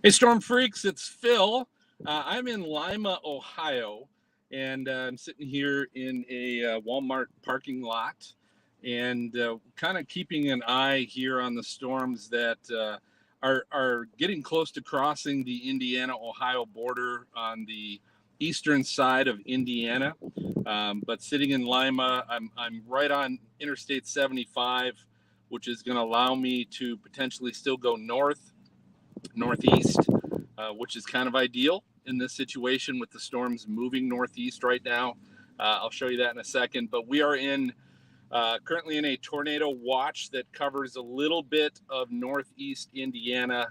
Hey, Storm Freaks, it's Phil. I'm in Lima, Ohio, and I'm sitting here in a Walmart parking lot and kind of keeping an eye here on the storms that are getting close to crossing the Indiana-Ohio border on the eastern side of Indiana. But sitting in Lima, I'm right on Interstate 75, which is going to allow me to potentially still go northeast, which is kind of ideal in this situation with the storms moving northeast right now. I'll show you that in a second. But we are currently in a tornado watch that covers a little bit of northeast Indiana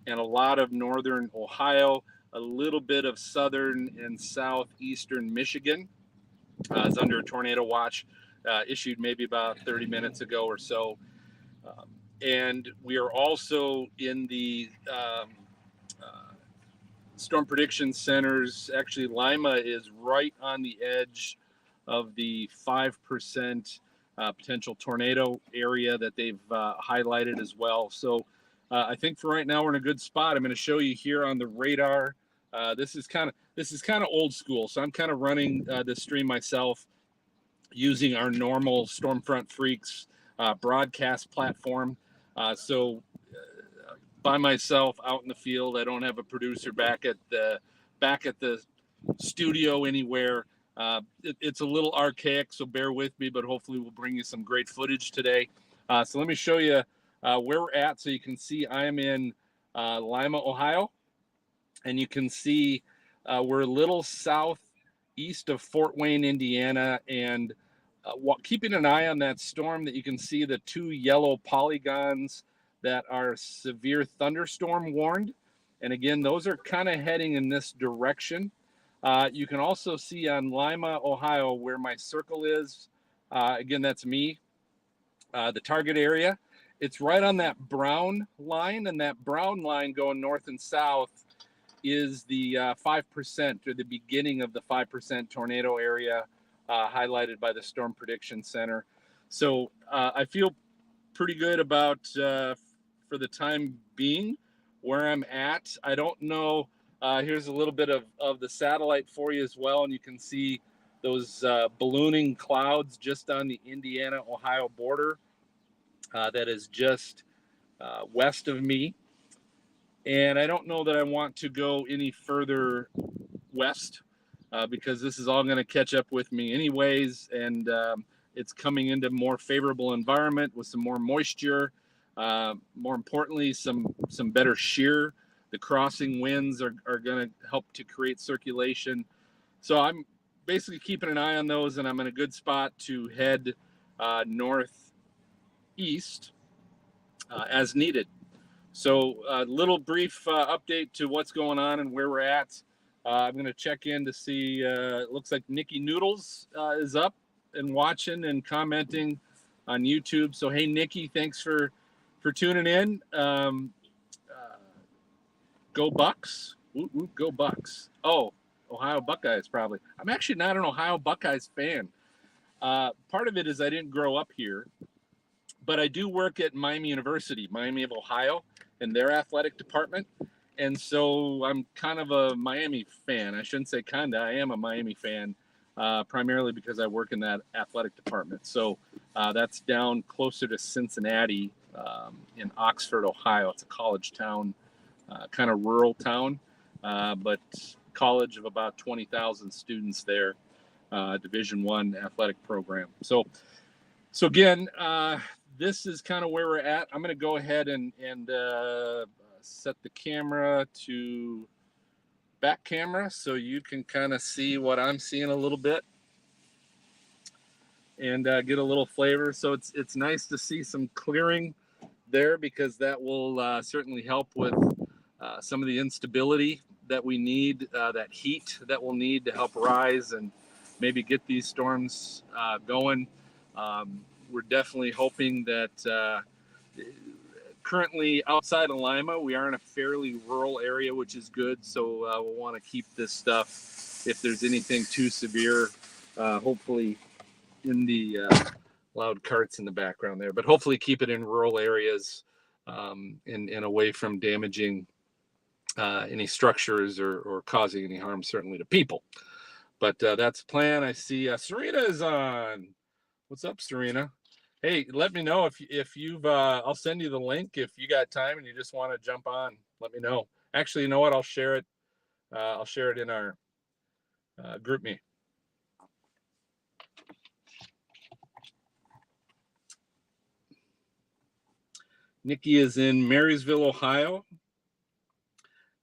and a lot of northern Ohio, a little bit of southern and southeastern Michigan. Is under a tornado watch issued maybe about 30 minutes ago or so. And we are also in the Storm Prediction Center's, actually Lima is right on the edge of the 5% potential tornado area that they've highlighted as well. So I think for right now we're in a good spot. I'm going to show you here on the radar. This is kind of old school, so I'm kind of running this stream myself using our normal Stormfront Freaks broadcast platform. So by myself out in the field. I don't have a producer back at the studio anywhere. It's a little archaic, so bear with me, but hopefully we'll bring you some great footage today. So let me show you where we're at so you can see I am in Lima, Ohio, and you can see we're a little southeast of Fort Wayne, Indiana, and keeping an eye on that storm that you can see the two yellow polygons that are severe thunderstorm warned. And again, those are kind of heading in this direction. You can also see on Lima, Ohio, where my circle is. Again, that's me, the target area. It's right on that brown line, and that brown line going north and south is the 5% or the beginning of the 5% tornado area highlighted by the Storm Prediction Center. So I feel pretty good about, for the time being, where I'm at. I don't know. Here's a little bit of the satellite for you as well, and you can see those ballooning clouds just on the Indiana-Ohio border. That is just west of me. And I don't know that I want to go any further west because this is all going to catch up with me anyways, and it's coming into more favorable environment with some more moisture. More importantly, some better shear. The crossing winds are going to help to create circulation. So I'm basically keeping an eye on those, and I'm in a good spot to head northeast as needed. So a little brief update to what's going on and where we're at. I'm going to check in to see, it looks like Nikki Noodles is up and watching and commenting on YouTube. So, hey, Nikki, thanks for tuning in. Go Bucks. Ooh, go Bucks. Oh, Ohio Buckeyes probably. I'm actually not an Ohio Buckeyes fan. Part of it is I didn't grow up here, but I do work at Miami University, Miami of Ohio, and their athletic department. And so I'm kind of a Miami fan. I shouldn't say kind of. I am a Miami fan, primarily because I work in that athletic department. So that's down closer to Cincinnati in Oxford, Ohio. It's a college town, kind of rural town, but college of about 20,000 students there, Division I athletic program. So again, this is kind of where we're at. I'm going to go ahead and set the camera to back camera so you can kind of see what I'm seeing a little bit and get a little flavor. So it's nice to see some clearing there because that will certainly help with some of the instability that we need, that heat that we'll need to help rise and maybe get these storms going. We're definitely hoping that currently outside of Lima, we are in a fairly rural area, which is good. So we'll want to keep this stuff, if there's anything too severe, hopefully in the loud carts in the background there, but hopefully keep it in rural areas and away from damaging any structures or causing any harm, certainly to people. But that's the plan. I see Serena is on. What's up, Serena? Hey, let me know if you've. I'll send you the link if you got time and you just want to jump on. Let me know. Actually, you know what? I'll share it. I'll share it in our group me. Nikki is in Marysville, Ohio.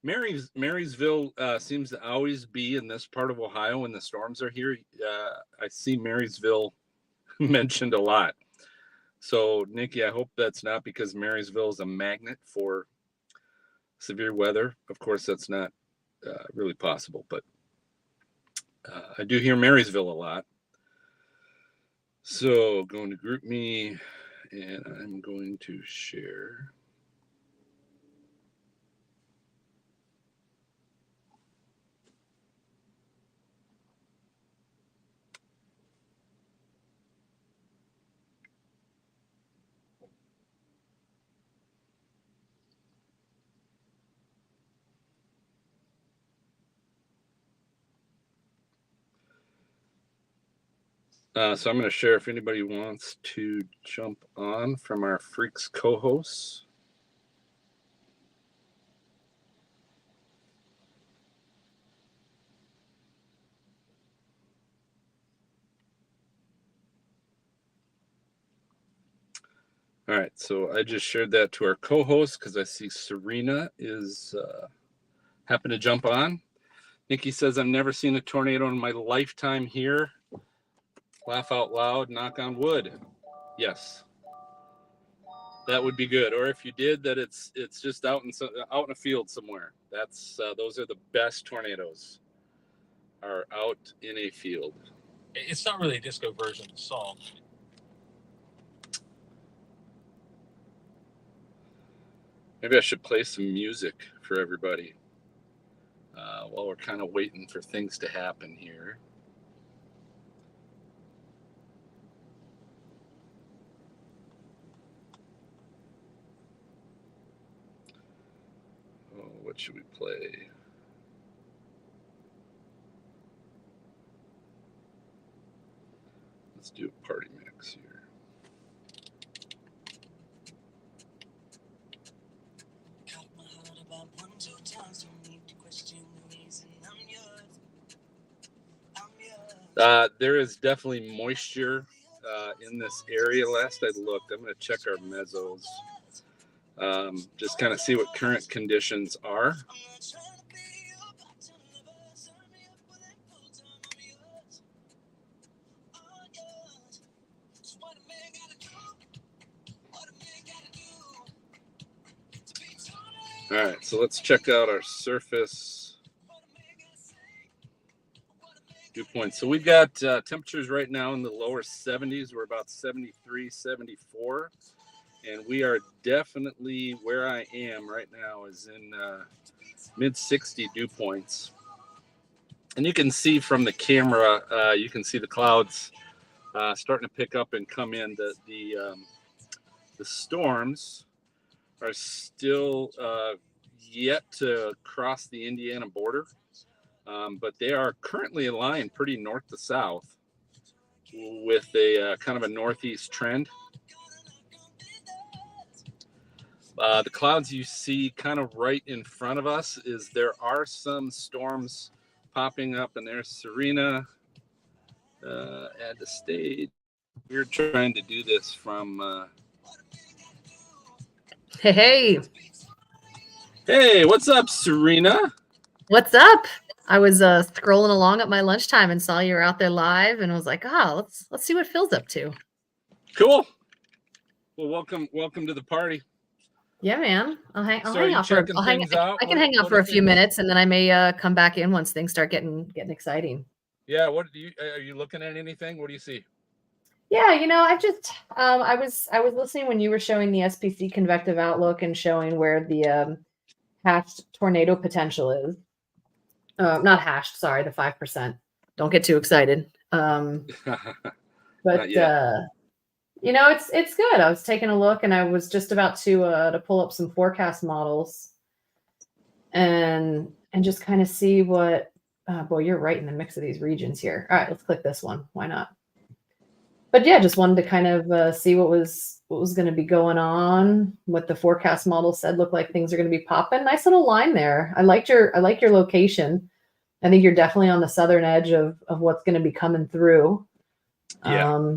Marysville seems to always be in this part of Ohio when the storms are here. I see Marysville mentioned a lot. So, Nikki, I hope that's not because Marysville is a magnet for severe weather. Of course, that's not really possible, but I do hear Marysville a lot. So, going to group me, and I'm going to share. So I'm going to share if anybody wants to jump on from our Freaks co-hosts. All right, so I just shared that to our co-host because I see Serena is happen to jump on. Nikki says, I've never seen a tornado in my lifetime here. Laugh out loud, knock on wood. Yes, that would be good. Or if you did, that it's just out in a field somewhere. That's those are the best tornadoes. Are out in a field. It's not really a disco version of the song. Maybe I should play some music for everybody while we're kind of waiting for things to happen here. Oh, what should we play? Let's do a party mix here. There is definitely moisture in this area. Last I looked, I'm going to check our mesos. Just kind of see what current conditions are. All right, so let's check out our surface dew points. So we've got temperatures right now in the lower 70s. We're about 73, 74. And we are definitely where I am right now is in mid 60 dew points. And you can see from the camera, you can see the clouds starting to pick up and come in. The storms are still yet to cross the Indiana border, but they are currently aligned pretty north to south with a kind of a northeast trend. The clouds you see kind of right in front of us is there are some storms popping up, and there's Serena at the stage. We're trying to do this from Hey, what's up, Serena? what's up? I was scrolling along at my lunchtime and saw you were out there live, and was like, let's see what Phil's up to. Cool. Well, welcome to the party. Yeah, man. I'll hang out I can hang out for a few minutes, and then I may come back in once things start getting exciting. Yeah. What are you looking at anything? What do you see? Yeah, I just I was listening when you were showing the SPC convective outlook and showing where the hashed tornado potential is. Not hashed, sorry, the 5%. Don't get too excited. But it's good. I was taking a look, and I was just about to pull up some forecast models. and just kind of see what. Boy, you're right in the mix of these regions here. All right, let's click this one. Why not? But yeah, just wanted to kind of see what was going to be going on. What the forecast model said looked like things are going to be popping. Nice little line there. I like your location. I think you're definitely on the southern edge of what's going to be coming through. Yeah.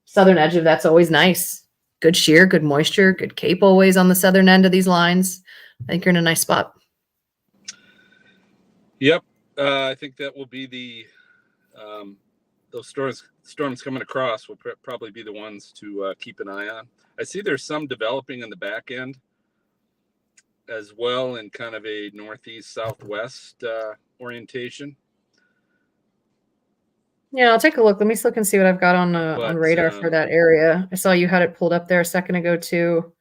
Southern edge of that's always nice. Good shear, good moisture, good cape always on the southern end of these lines. I think you're in a nice spot. Yep. I think that will be the those storms coming across will probably be the ones to keep an eye on. I see there's some developing in the back end as well in kind of a northeast southwest orientation. Yeah, I'll take a look. Let me look and see what I've got on radar for that area. I saw you had it pulled up there a second ago too.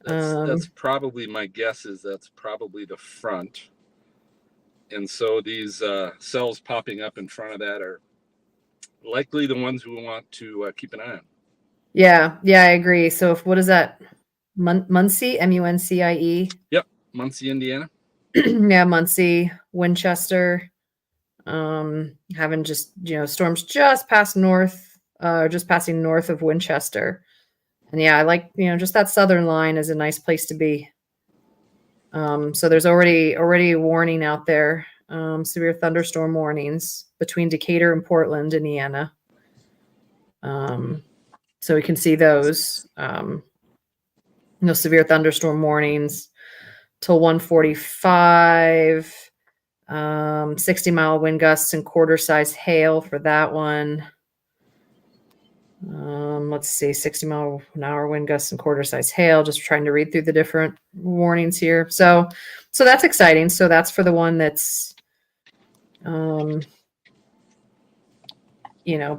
That's probably my guess is that's probably the front. And so these cells popping up in front of that are likely the ones we want to keep an eye on. Yeah, I agree. So what is that? Muncie, Muncie? Yep, Muncie, Indiana. Yeah, Muncie, Winchester. Having just storms just passing north of Winchester. And yeah, I like just that southern line is a nice place to be. So there's already a warning out there. Severe thunderstorm warnings between Decatur and Portland, Indiana. So we can see those. Severe thunderstorm warnings till 1:45. 60-mile wind gusts and quarter-size hail for that one. Let's see, 60-mile-an-hour wind gusts and quarter-size hail. Just trying to read through the different warnings here. So that's exciting. So that's for the one that's,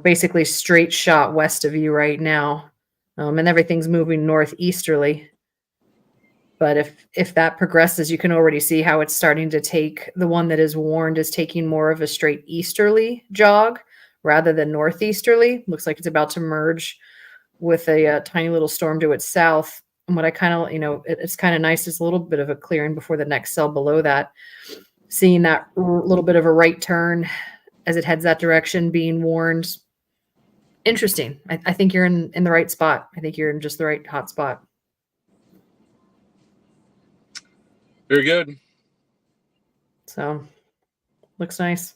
basically straight shot west of you right now, and everything's moving northeasterly. But if that progresses, you can already see how it's starting to take the one that is warned is taking more of a straight easterly jog rather than northeasterly. Looks like it's about to merge with a tiny little storm to its south. And what I kind of, it's kind of nice. There's a little bit of a clearing before the next cell below that. Seeing that little bit of a right turn as it heads that direction, being warned. Interesting. I think you're in the right spot. I think you're in just the right hot spot. Very good. So, looks nice.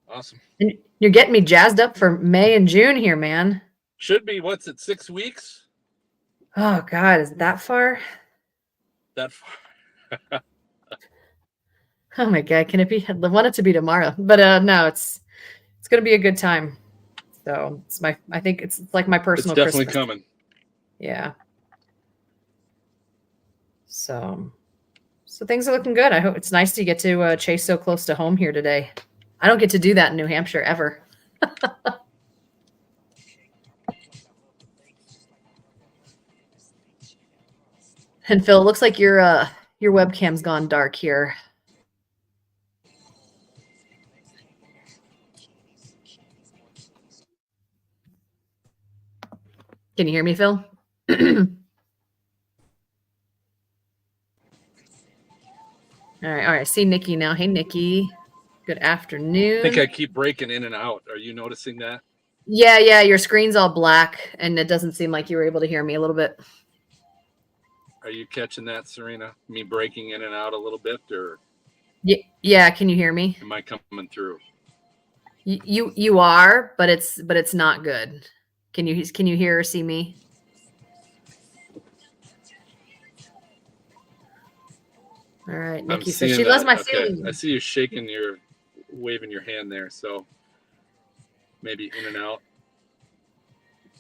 Awesome. And you're getting me jazzed up for May and June here, man. Should be, what's it, 6 weeks? Oh, God, is it that far? That far. Oh, my God, can it be? I want it to be tomorrow. But no, it's going to be a good time. So, I think it's like my personal It's definitely Christmas. coming. Yeah. So things are looking good. I hope it's nice to get to chase so close to home here today. I don't get to do that in New Hampshire ever. And Phil, it looks like your webcam's gone dark here. Can you hear me, Phil? All right. See Nikki now. Hey, Nikki. Good afternoon. I think I keep breaking in and out. Are you noticing that? Yeah. Your screen's all black, and it doesn't seem like you were able to hear me a little bit. Are you catching that, Serena? Me breaking in and out a little bit, or? Yeah. Can you hear me? Am I coming through? You are, but it's not good. Can you hear or see me? All right, Nikki says she loves my ceiling. I see you waving your hand there, so maybe in and out.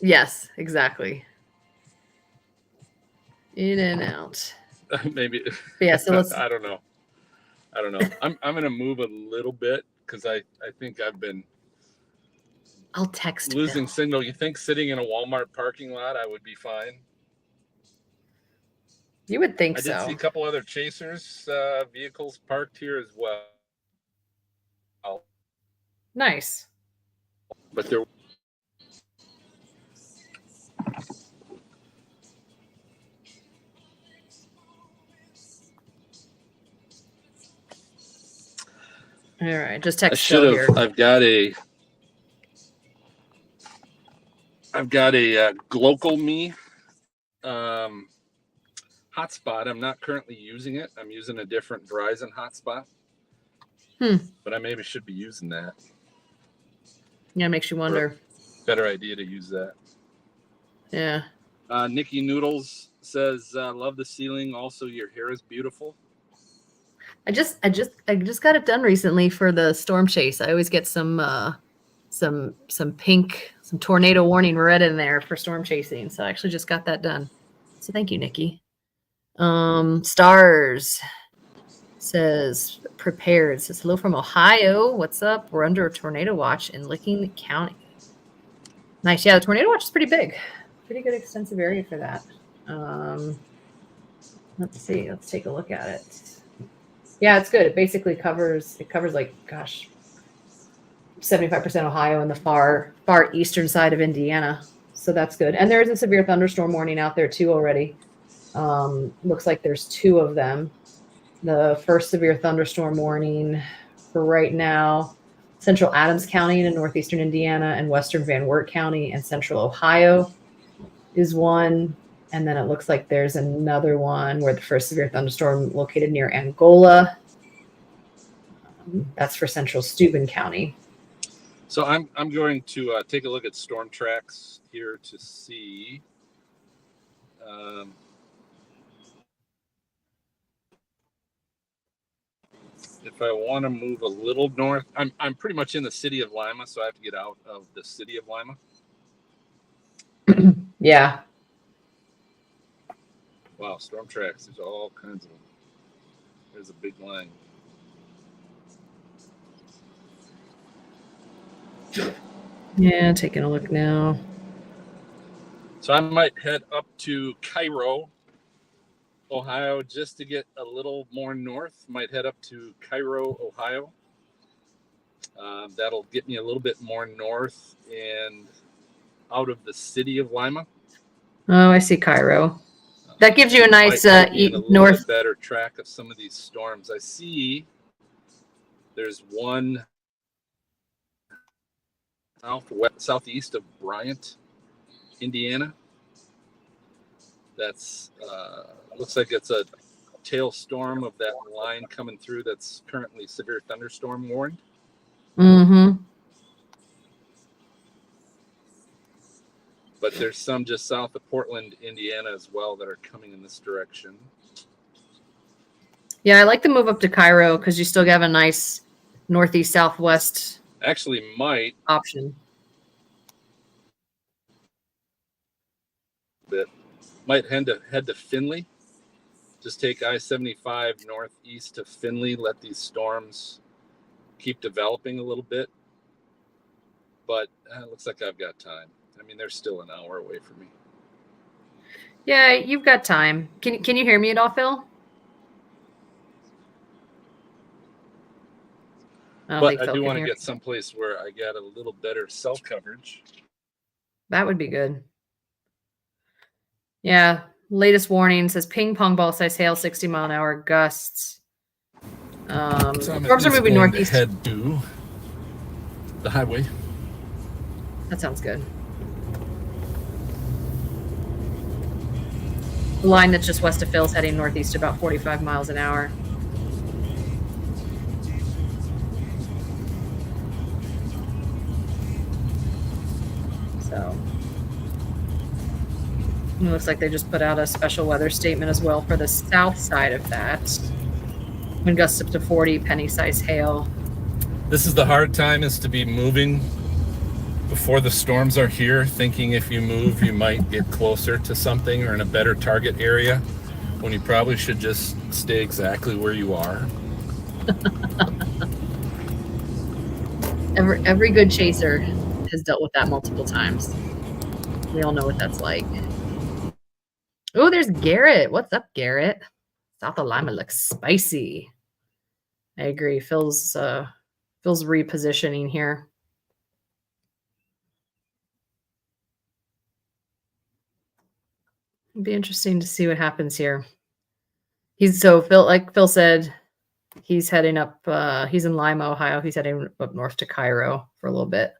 Yes, exactly. In and out. Maybe. Yeah, so let's. I don't know. I'm gonna move a little bit because I think I've been. I'll text losing Bill. Signal. You think sitting in a Walmart parking lot I would be fine? You would think so. I did see a couple other chasers vehicles parked here as well. Nice. But there. All right, just I text should Phil here. have. I've got a Glocal Me hotspot. I'm not currently using it. I'm using a different Verizon hotspot. But I maybe should be using that. Yeah, makes you wonder. Better idea to use that. Yeah. Nikki Noodles says, "Love the ceiling. Also, your hair is beautiful." I just got it done recently for the storm chase. I always get some pink, some tornado warning red in there for storm chasing. So I actually just got that done. So thank you, Nikki. Stars says prepared. Says hello from Ohio. What's up? We're under a tornado watch in Licking County. Nice. Yeah, the tornado watch is pretty big. Pretty good extensive area for that. Let's see. Let's take a look at it. Yeah, it's good. It basically covers like, gosh, 75% Ohio and the far eastern side of Indiana. So that's good. And there is a severe thunderstorm warning out there too already. Looks like there's 2 of them. The first severe thunderstorm warning for right now, central Adams County in northeastern Indiana and western Van Wert County and central Ohio is one. And then it looks like there's another one where the first severe thunderstorm located near Angola. That's for central Steuben County. So I'm going to take a look at storm tracks here to see. If I want to move a little north, I'm pretty much in the city of Lima, so I have to get out of the city of Lima. Yeah. Wow, storm tracks. There's all kinds of them. There's a big line. Yeah, taking a look now. So I might head up to Cairo, Ohio, just to get a little more north. Might head up to Cairo, Ohio. That'll get me a little bit more north and out of the city of Lima. Oh, I see Cairo. That gives you a nice north better track of some of these storms. I see there's one southeast of Bryant, Indiana. That's looks like it's a tail storm of that line coming through. That's currently severe thunderstorm warned. Mm-hmm. But there's some just south of Portland, Indiana as well that are coming in this direction. Yeah, I like the move up to Cairo because you still have a nice northeast southwest. Actually, option. Might head to Findlay. Just take I-75 northeast to Findlay. Let these storms keep developing a little bit. But it looks like I've got time. I mean, they're still an hour away from me. Yeah, you've got time. Can you hear me at all, Phil? But I do want to get someplace where I get a little better cell coverage. That would be good. Yeah, latest warning says ping pong ball size hail, 60-mile-an-hour gusts. Storms are moving northeast. Head to the highway. That sounds good. The line that's just west of Phil's heading northeast about 45 miles an hour. So it looks like they just put out a special weather statement as well for the south side of that. Wind gusts up to 40, penny-sized hail. This is the hard time, is to be moving before the storms are here, thinking if you move, you might get closer to something or in a better target area, when you probably should just stay exactly where you are. Every good chaser has dealt with that multiple times. We all know what that's like. Oh, there's Garrett. What's up, Garrett? South of Lima looks spicy. I agree. Phil's repositioning here. It'd be interesting to see what happens here. Phil, like Phil said, He's heading up. He's in Lima, Ohio. He's heading up north to Cairo for a little bit.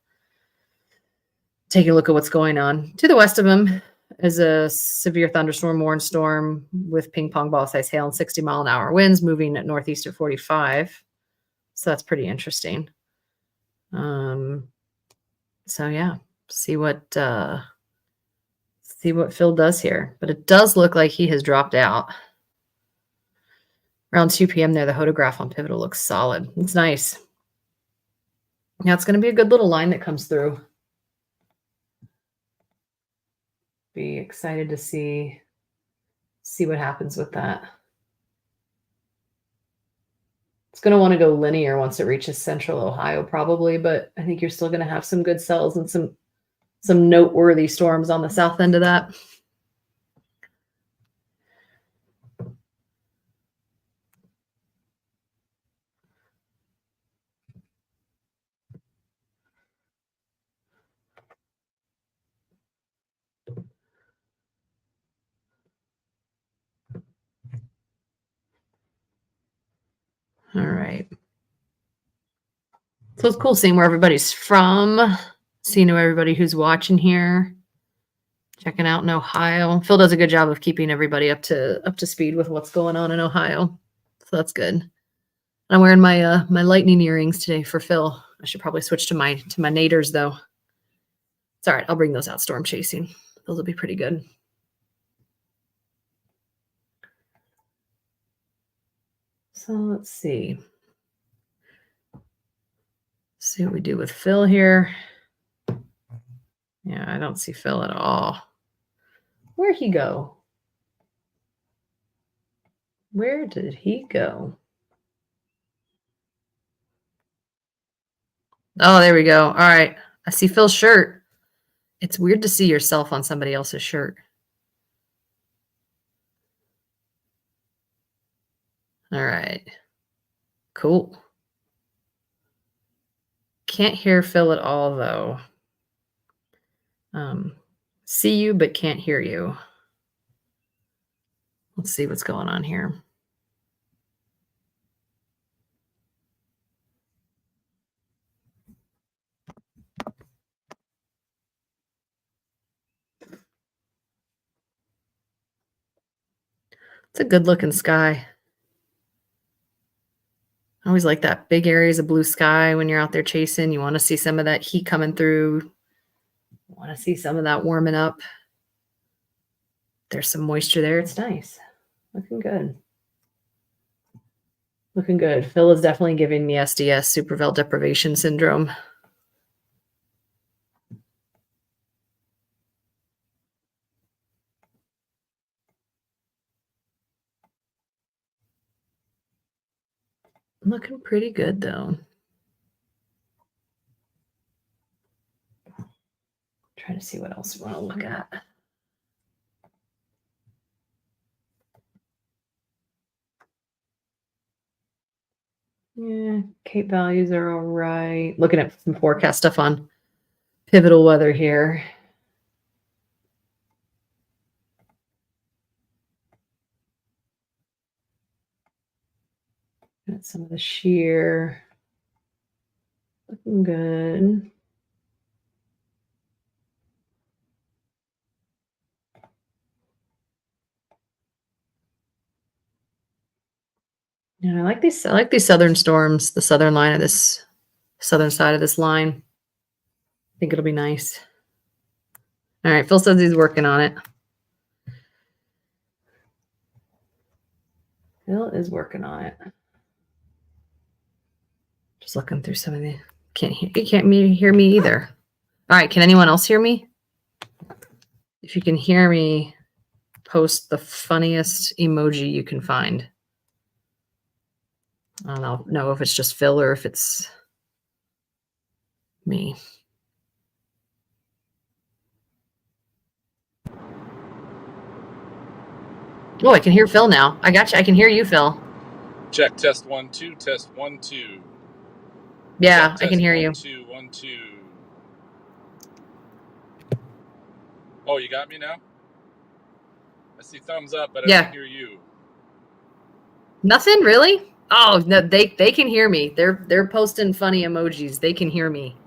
Taking a look at what's going on. To the west of him is a severe thunderstorm, warning storm with ping pong ball size hail and 60-mile-an-hour winds moving at northeast at 45. So that's pretty interesting. So yeah, see what Phil does here. But it does look like he has dropped out. Around 2 p.m. there, the photograph on Pivotal looks solid. It's nice. Now it's going to be a good little line that comes through. Be excited to see what happens with that. It's going to want to go linear once it reaches central Ohio probably, but I think you're still going to have some good cells and some noteworthy storms on the south end of that. All right. So it's cool seeing where everybody's from, seeing everybody who's watching here, checking out in Ohio. Phil does a good job of keeping everybody up to speed with what's going on in Ohio. So that's good. I'm wearing my my lightning earrings today for Phil. I should probably switch to my naders though. It's all right. I'll bring those out storm chasing. Those will be pretty good. So let's see. See what we do with Phil here. Yeah, I don't see Phil at all. Where'd he go? Where did he go? Oh, there we go. All right. I see Phil's shirt. It's weird to see yourself on somebody else's shirt. All right. Cool. Can't hear Phil at all, though. See you, but can't hear you. Let's see what's going on here. It's a good looking sky. I always like that big areas of blue sky when you're out there chasing. You want to see some of that heat coming through. You want to see some of that warming up. There's some moisture there. It's nice. Looking good. Looking good. Phil is definitely giving me SDS, supercell deprivation syndrome. Looking pretty good, though. Trying to see what else we want to look at. Yeah, Cape values are all right. Looking at some forecast stuff on Pivotal weather here. Got some of the shear. Looking good. Yeah, I like these southern storms, the southern line of this southern side of this line. I think it'll be nice. All right, Phil says he's working on it. Phil is working on it. Just looking through some of the you can't hear me either. All right, can anyone else hear me? If you can hear me, post the funniest emoji you can find. I don't know if it's just Phil or if it's me. Oh, I can hear Phil now. I got you. I can hear you, Phil. Check, test 1 2, test 1 2. Yeah, Check, I can hear 1 you. 2 1 2. Oh, you got me now? I see thumbs up, but I don't hear you. Nothing, really? Oh no, they can hear me. They're posting funny emojis. They can hear me.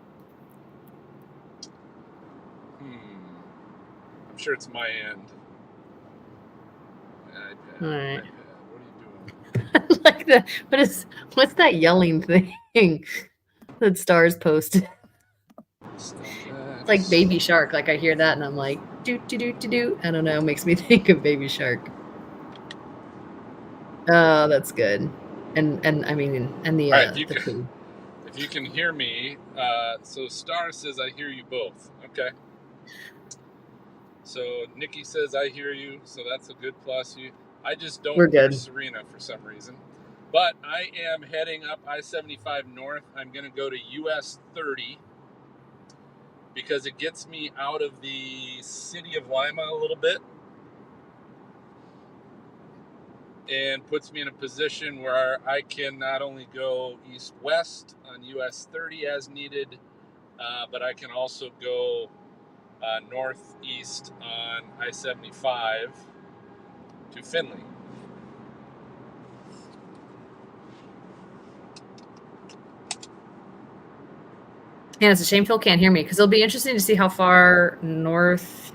I'm sure it's my end. iPad. All right. iPad. What are you doing? Like what's that yelling thing that Stars posted? It's like Baby Shark. Like I hear that and I'm like, do do do do do. I don't know. It makes me think of Baby Shark. Oh, that's good. And I mean, and the All right, the poo. if you can hear me, so Star says I hear you both. Okay. So Nikki says I hear you, so that's a good plus. I just don't We're hear good. Serena for some reason. But I am heading up I-75 north. I'm going to go to US 30 because it gets me out of the city of Lima a little bit and puts me in a position where I can not only go east-west on US 30 as needed, but I can also go northeast on I-75 to Findlay. And it's a shame Phil can't hear me because it'll be interesting to see how far north.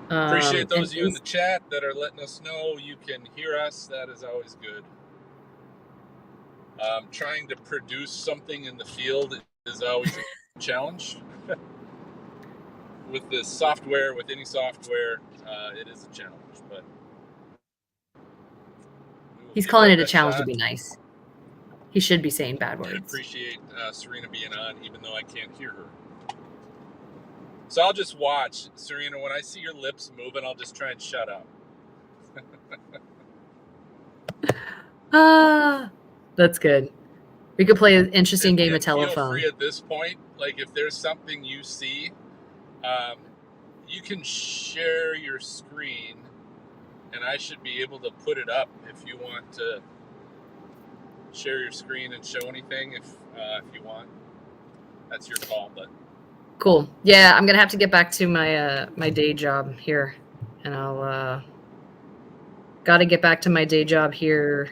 Appreciate those of you in the chat that are letting us know you can hear us. That is always good. Trying to produce something in the field is always a challenge. With this software, with any software, it is a challenge. But he's calling it a challenge to be nice. He should be saying bad words. I appreciate Serena being on, even though I can't hear her. So I'll just watch. Serena, when I see your lips moving, I'll just try and shut up. That's good. We could play an interesting game of telephone. Feel free at this point. Like if there's something you see, you can share your screen, and I should be able to put it up if you want to share your screen and show anything. If you want, that's your call. But cool. Yeah, I'm gonna have to get back to my my day job here, and I'll got to get back to my day job here,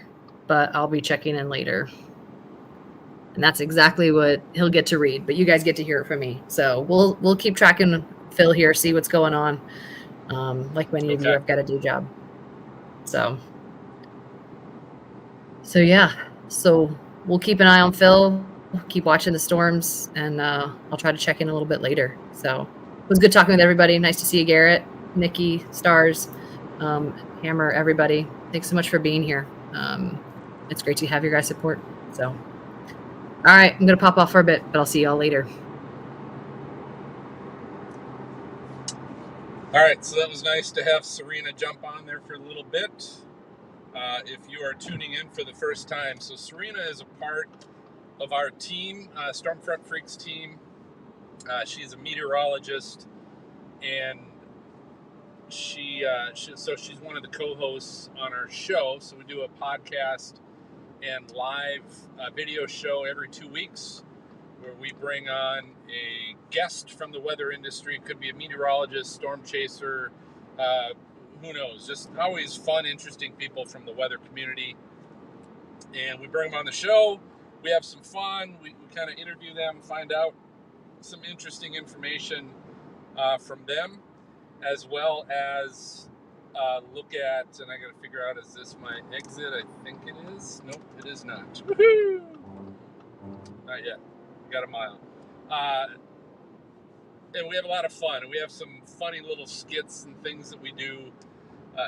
but I'll be checking in later. And that's exactly what he'll get to read, but you guys get to hear it from me. So we'll keep tracking Phil here, see what's going on. Like many of you, I've got a day job. So yeah. So we'll keep an eye on Phil, keep watching the storms, and I'll try to check in a little bit later. So it was good talking with everybody. Nice to see you, Garrett, Nikki, Stars, Hammer, everybody. Thanks so much for being here. It's great to have your guys' support. So, all right, I'm going to pop off for a bit, but I'll see y'all later. All right, so that was nice to have Serena jump on there for a little bit. If you are tuning in for the first time, so Serena is a part of our team, Stormfront Freaks team. She's a meteorologist, and she's one of the co-hosts on our show. So we do a podcast and live video show every 2 weeks where we bring on a guest from the weather industry. It could be a meteorologist, storm chaser, who knows, just always fun, interesting people from the weather community. And we bring them on the show. We have some fun. We kind of interview them, find out some interesting information from them, as well as look at, and I got to figure out, is this my exit? I think it is. Nope, it is not. Woo-hoo! Not yet. Got a mile. And we have a lot of fun. And we have some funny little skits and things that we do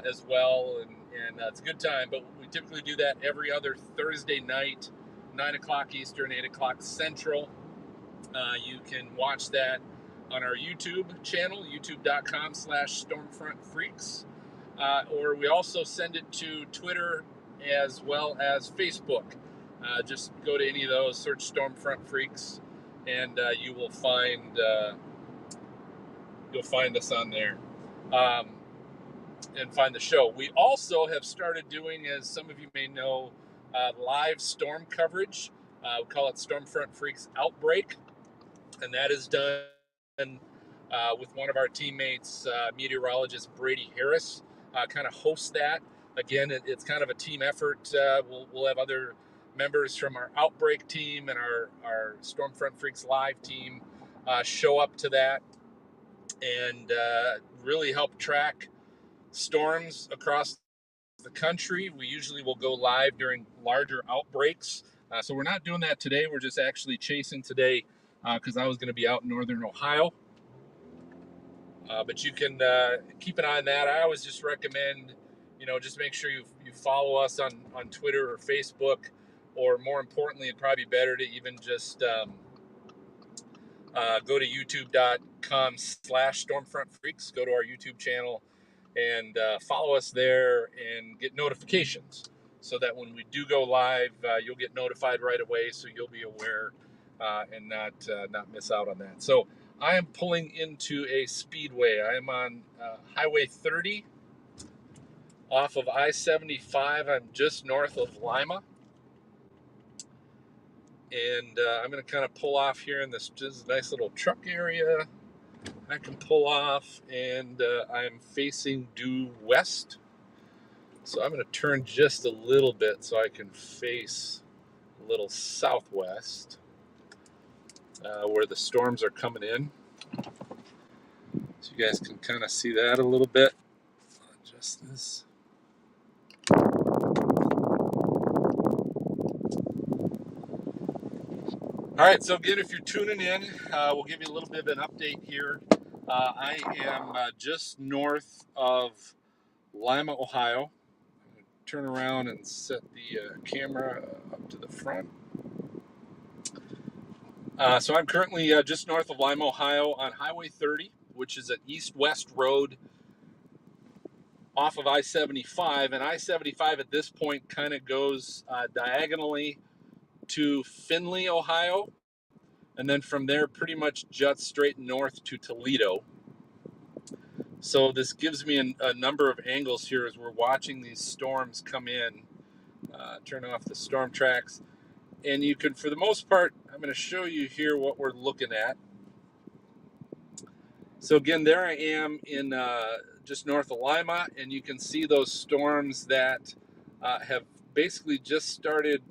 as well. And it's a good time. But we typically do that every other Thursday night, 9 o'clock Eastern, 8 o'clock Central. You can watch that on our YouTube channel, youtube.com/StormfrontFreaks. Or we also send it to Twitter as well as Facebook. Just go to any of those, search Stormfront Freaks, and you will find us on there and find the show. We also have started doing, as some of you may know, live storm coverage. We call it Stormfront Freaks Outbreak, and that is done with one of our teammates, meteorologist Brady Harris. Kind of hosts that. Again, it's kind of a team effort. We'll have other members from our Outbreak team and our Stormfront Freaks Live team show up to that and really help track storms across the country. We usually will go live during larger outbreaks. So we're not doing that today. We're just actually chasing today because I was going to be out in northern Ohio. But you can keep an eye on that. I always just recommend, just make sure you follow us on Twitter or Facebook, or more importantly, it'd probably be better to even just go to youtube.com/StormfrontFreaks, go to our YouTube channel and follow us there and get notifications so that when we do go live, you'll get notified right away, so you'll be aware and not miss out on that. So I am pulling into a speedway. I am on Highway 30 off of I-75. I'm just north of Lima. And I'm going to kind of pull off here in this just nice little truck area. I can pull off, and I'm facing due west. So I'm going to turn just a little bit so I can face a little southwest where the storms are coming in. So you guys can kind of see that a little bit. Adjust this. All right, so again, if you're tuning in, we'll give you a little bit of an update here. I am just north of Lima, Ohio. I'm going to turn around and set the camera up to the front. So I'm currently just north of Lima, Ohio on Highway 30, which is an east-west road off of I-75. And I-75 at this point kind of goes diagonally to Findlay, Ohio. And then from there, pretty much juts straight north to Toledo. So this gives me a number of angles here as we're watching these storms come in. Turn off the storm tracks. And you can, for the most part, I'm going to show you here what we're looking at. So again, there I am in just north of Lima, and you can see those storms that have basically just started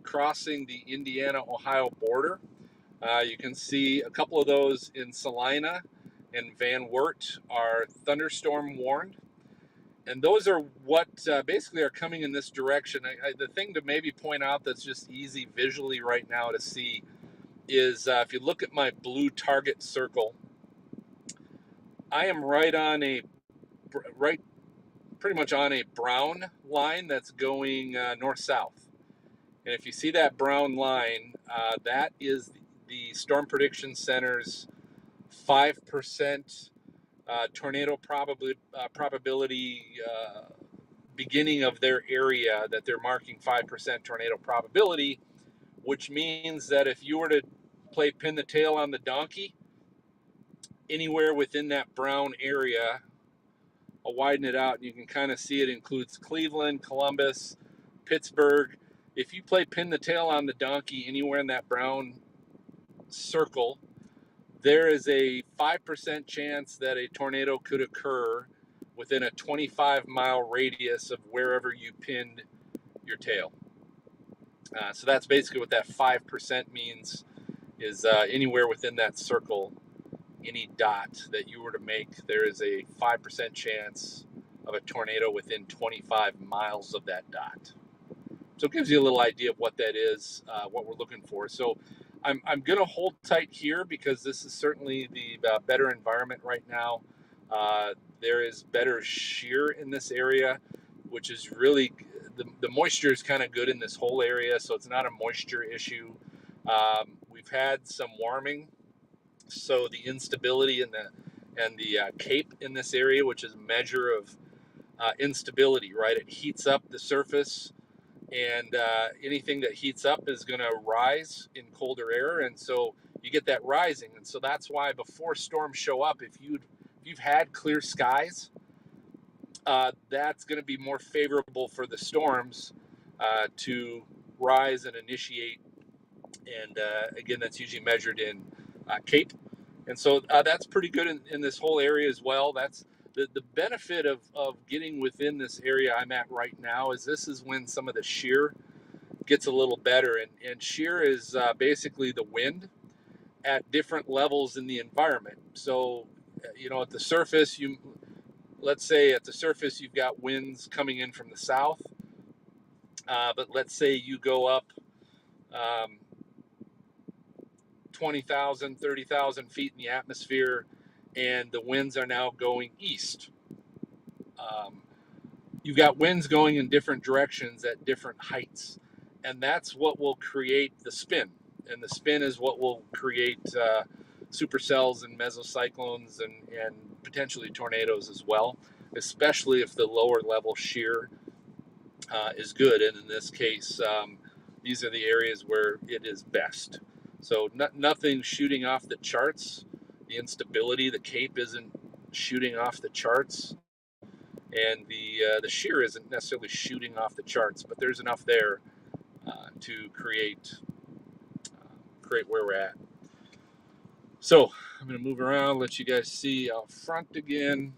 crossing the Indiana-Ohio border. You can see a couple of those in Salina and Van Wert are thunderstorm warned. And those are what basically are coming in this direction. The thing to maybe point out that's just easy visually right now to see is if you look at my blue target circle, I am pretty much on a brown line that's going north-south. And if you see that brown line, that is the Storm Prediction Center's 5% tornado probability beginning of their area that they're marking 5% tornado probability, which means that if you were to play pin the tail on the donkey, anywhere within that brown area, I'll widen it out and you can kind of see it includes Cleveland, Columbus, Pittsburgh. If you play pin the tail on the donkey anywhere in that brown circle, there is a 5% chance that a tornado could occur within a 25-mile radius of wherever you pinned your tail. So that's basically what that 5% means, is anywhere within that circle, any dot that you were to make, there is a 5% chance of a tornado within 25 miles of that dot. So it gives you a little idea of what that is, what we're looking for. So I'm going to hold tight here because this is certainly the better environment right now. There is better shear in this area, which is really, the moisture is kind of good in this whole area, so it's not a moisture issue. We've had some warming, so the instability and the cape in this area, which is a measure of instability, right? It heats up the surface, and anything that heats up is going to rise in colder air, and so you get that rising. And so that's why before storms show up, if you've had clear skies, that's going to be more favorable for the storms to rise and initiate. And again, that's usually measured in cape. And so that's pretty good in this whole area as well. That's the benefit of getting within this area I'm at right now, is this is when some of the shear gets a little better. And shear is basically the wind at different levels in the environment. So, at the surface, let's say at the surface you've got winds coming in from the south, but let's say you go up 20,000, 30,000 feet in the atmosphere, and the winds are now going east. You've got winds going in different directions at different heights, and that's what will create the spin. And the spin is what will create supercells and mesocyclones and potentially tornadoes as well, especially if the lower level shear is good. And in this case, these are the areas where it is best. So nothing shooting off the charts. The instability, the cape isn't shooting off the charts, and the shear isn't necessarily shooting off the charts. But there's enough there to create where we're at. So I'm going to move around, let you guys see out front again.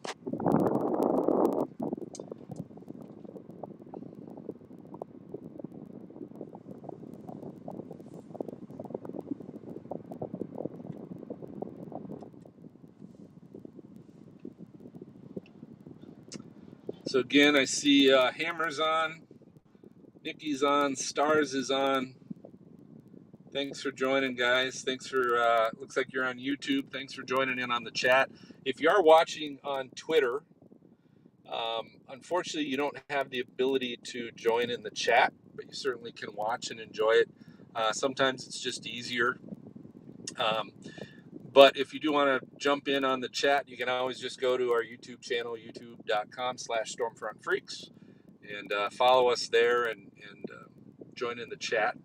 So again, I see Hammer's on, Nikki's on, Stars is on. Thanks for joining, guys. Thanks for, looks like you're on YouTube. Thanks for joining in on the chat. If you are watching on Twitter, unfortunately, you don't have the ability to join in the chat, but you certainly can watch and enjoy it. Sometimes it's just easier. But if you do want to jump in on the chat, you can always just go to our YouTube channel, youtube.com/StormfrontFreaks, and follow us there and join in the chat.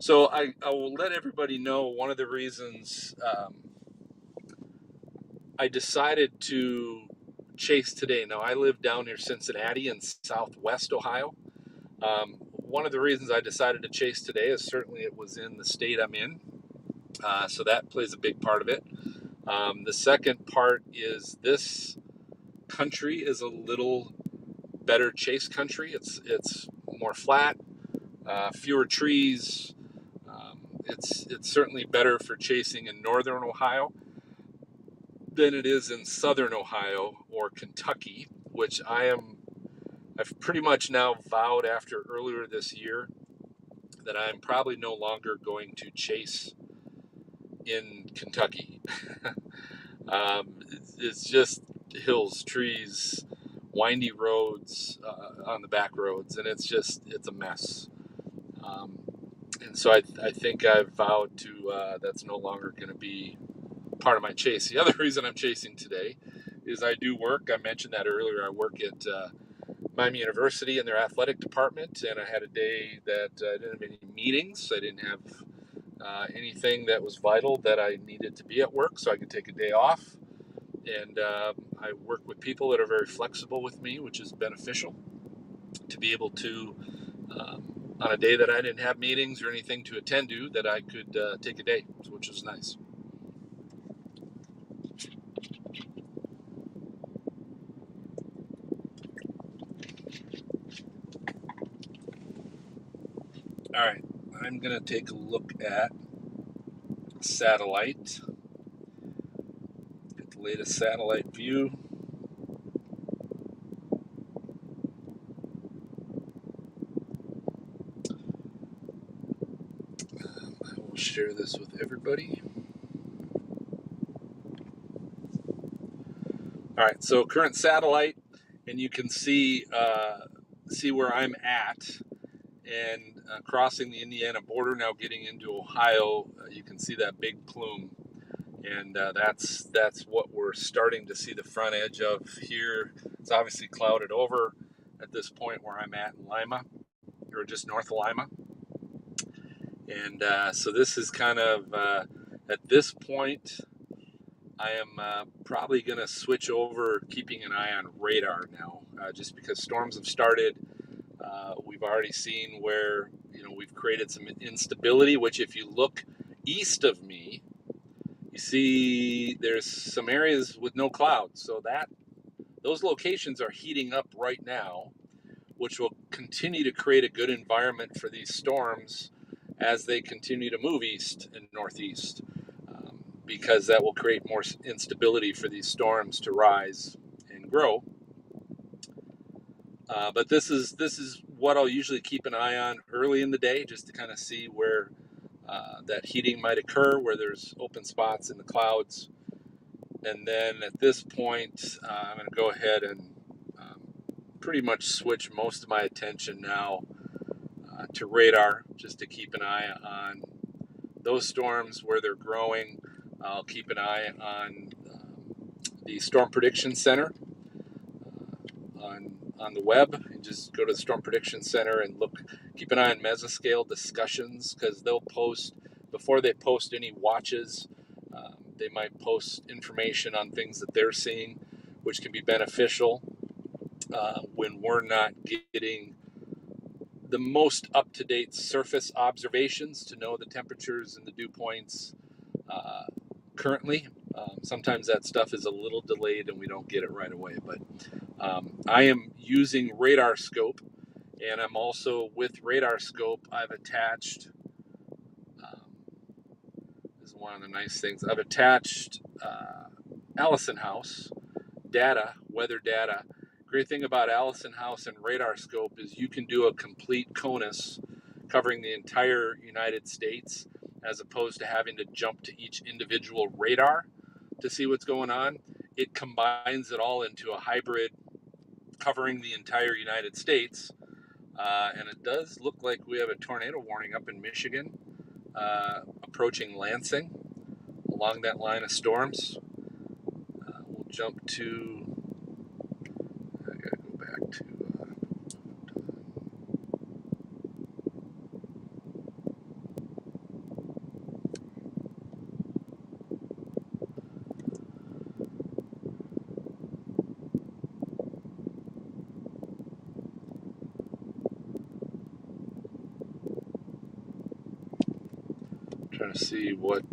So I will let everybody know one of the reasons I decided to chase today. Now, I live down near Cincinnati in southwest Ohio. One of the reasons I decided to chase today is certainly it was in the state I'm in. So that plays a big part of it. The second part is this country is a little better chase country. It's more flat, fewer trees. It's certainly better for chasing in northern Ohio than it is in southern Ohio or Kentucky, which I've pretty much now vowed after earlier this year that I'm probably no longer going to chase in Kentucky. It's just hills, trees, windy roads on the back roads, and it's a mess. And so I think I've vowed to that's no longer going to be part of my chase. The other reason I'm chasing today is I do work. I mentioned that earlier. I work at Miami University in their athletic department, and I had a day that I didn't have any meetings. I didn't have anything that was vital that I needed to be at work, so I could take a day off. And I work with people that are very flexible with me, which is beneficial to be able to, on a day that I didn't have meetings or anything to attend to, that I could take a day, which is nice. All right, I'm going to take a look at satellite. Get the latest satellite view. I will share this with everybody. All right, so current satellite, and you can see where I'm at. And crossing the Indiana border, now getting into Ohio, you can see that big plume, and that's what we're starting to see the front edge of here. It's obviously clouded over at this point where I'm at in Lima, or just north of Lima, and so this is kind of at this point I am probably going to switch over, keeping an eye on radar now, just because storms have started. We've already seen where, we've created some instability, which if you look east of me, you see there's some areas with no clouds. So those locations are heating up right now, which will continue to create a good environment for these storms as they continue to move east and northeast, because that will create more instability for these storms to rise and grow. But this is what I'll usually keep an eye on early in the day, just to kind of see where that heating might occur, where there's open spots in the clouds. And then at this point, I'm going to go ahead and pretty much switch most of my attention now to radar, just to keep an eye on those storms where they're growing. I'll keep an eye on the Storm Prediction Center on the web, and just go to the Storm Prediction Center and keep an eye on mesoscale discussions, because they'll post, before they post any watches, they might post information on things that they're seeing, which can be beneficial when we're not getting the most up-to-date surface observations to know the temperatures and the dew points currently. Sometimes that stuff is a little delayed and we don't get it right away, but I am using Radar Scope, and I'm also, with Radar Scope, I've attached, this is one of the nice things, I've attached Allison House data, weather data. Great thing about Allison House and Radar Scope is you can do a complete CONUS covering the entire United States, as opposed to having to jump to each individual radar to see what's going on. It combines it all into a hybrid covering the entire United States. And it does look like we have a tornado warning up in Michigan, approaching Lansing along that line of storms. We'll jump to, I gotta go back to, trying to see what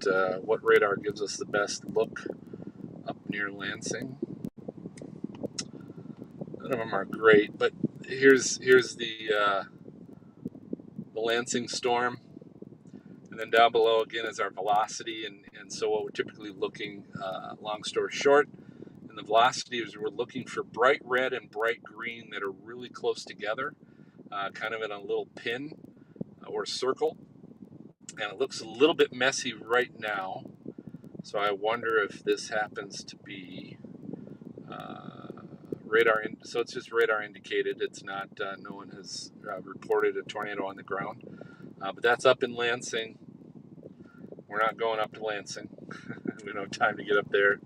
radar gives us the best look up near Lansing. None of them are great, but here's the Lansing storm, and then down below again is our velocity, and so what we're typically looking, long story short, in the velocity is we're looking for bright red and bright green that are really close together, kind of in a little pin or circle. And it looks a little bit messy right now, so I wonder if this happens to be radar. So it's just radar indicated. It's not. No one has reported a tornado on the ground, but that's up in Lansing. We're not going up to Lansing. We don't have time to get up there,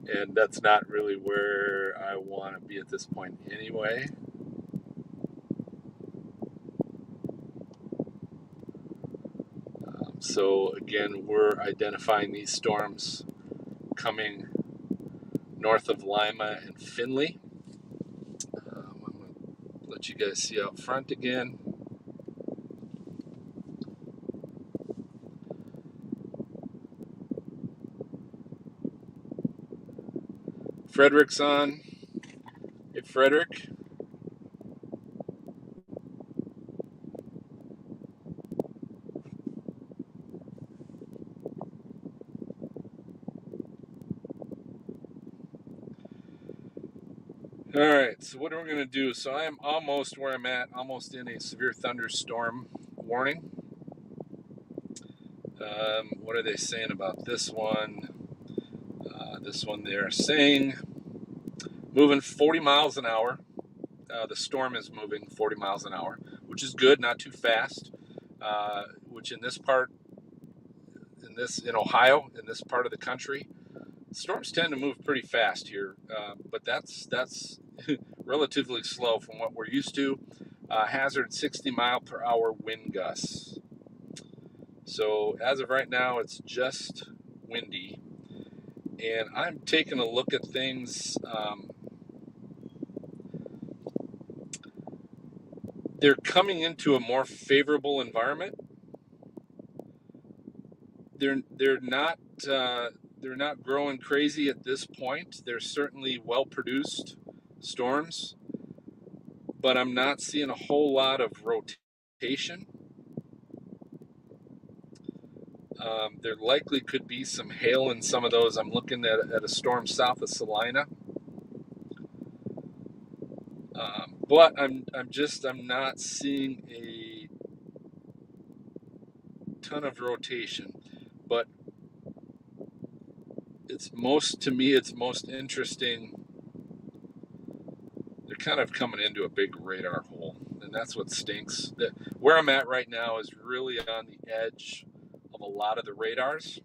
and that's not really where I want to be at this point anyway. So again, we're identifying these storms coming north of Lima and Findlay. I'm going to let you guys see out front again. Frederick's on. Hey, Frederick. All right, so what are we going to do? So I am almost where I'm at, almost in a severe thunderstorm warning. What are they saying about this one? This one they're saying moving 40 miles an hour. The storm is moving 40 miles an hour, which is good, not too fast, which in Ohio, in this part of the country, storms tend to move pretty fast here, but that's relatively slow from what we're used to. Hazard 60 mile per hour wind gusts. So as of right now, it's just windy, and I'm taking a look at things. They're coming into a more favorable environment. They're not growing crazy at this point. They're certainly well-produced storms. but I'm not seeing a whole lot of rotation. There likely could be some hail in some of those. I'm looking at a storm south of Salina. But I'm not seeing a ton of rotation. But it's most interesting. They're kind of coming into a big radar hole, and that's what stinks. Where I'm at right now is really on the edge of a lot of the radars.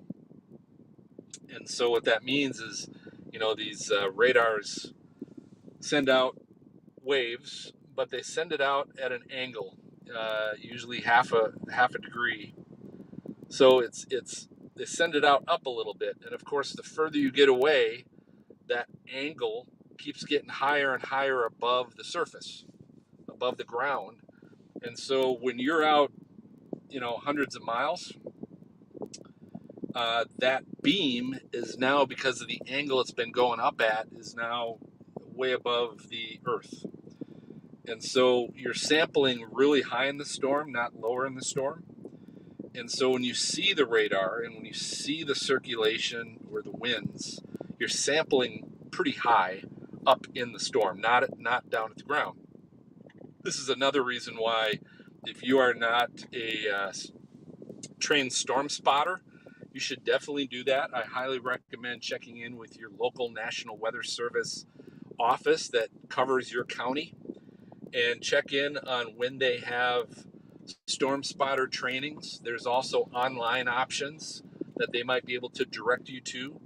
And so what that means is, these radars send out waves, but they send it out at an angle, usually half a degree. So they send it out up a little bit, and of course, the further you get away, that angle keeps getting higher and higher above the surface, above the ground. And so when you're out, hundreds of miles, that beam is now, because of the angle it's been going up at, is now way above the earth. And so you're sampling really high in the storm, not lower in the storm. And so when you see the radar and when you see the circulation or the winds, you're sampling pretty high up in the storm, not down at the ground. This is another reason why, if you are not a trained storm spotter, you should definitely do that. I highly recommend checking in with your local National Weather Service office that covers your county and check in on when they have storm spotter trainings. There's also online options that they might be able to direct you to.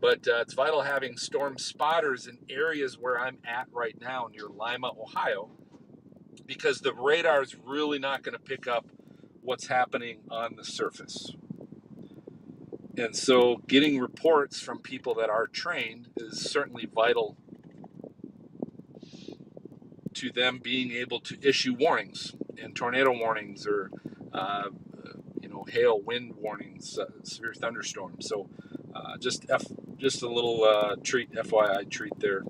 But it's vital having storm spotters in areas where I'm at right now near Lima, Ohio, because the radar is really not going to pick up what's happening on the surface. And so getting reports from people that are trained is certainly vital to them being able to issue warnings, and tornado warnings, or hail, wind warnings, severe thunderstorms. So just a little treat, FYI treat there.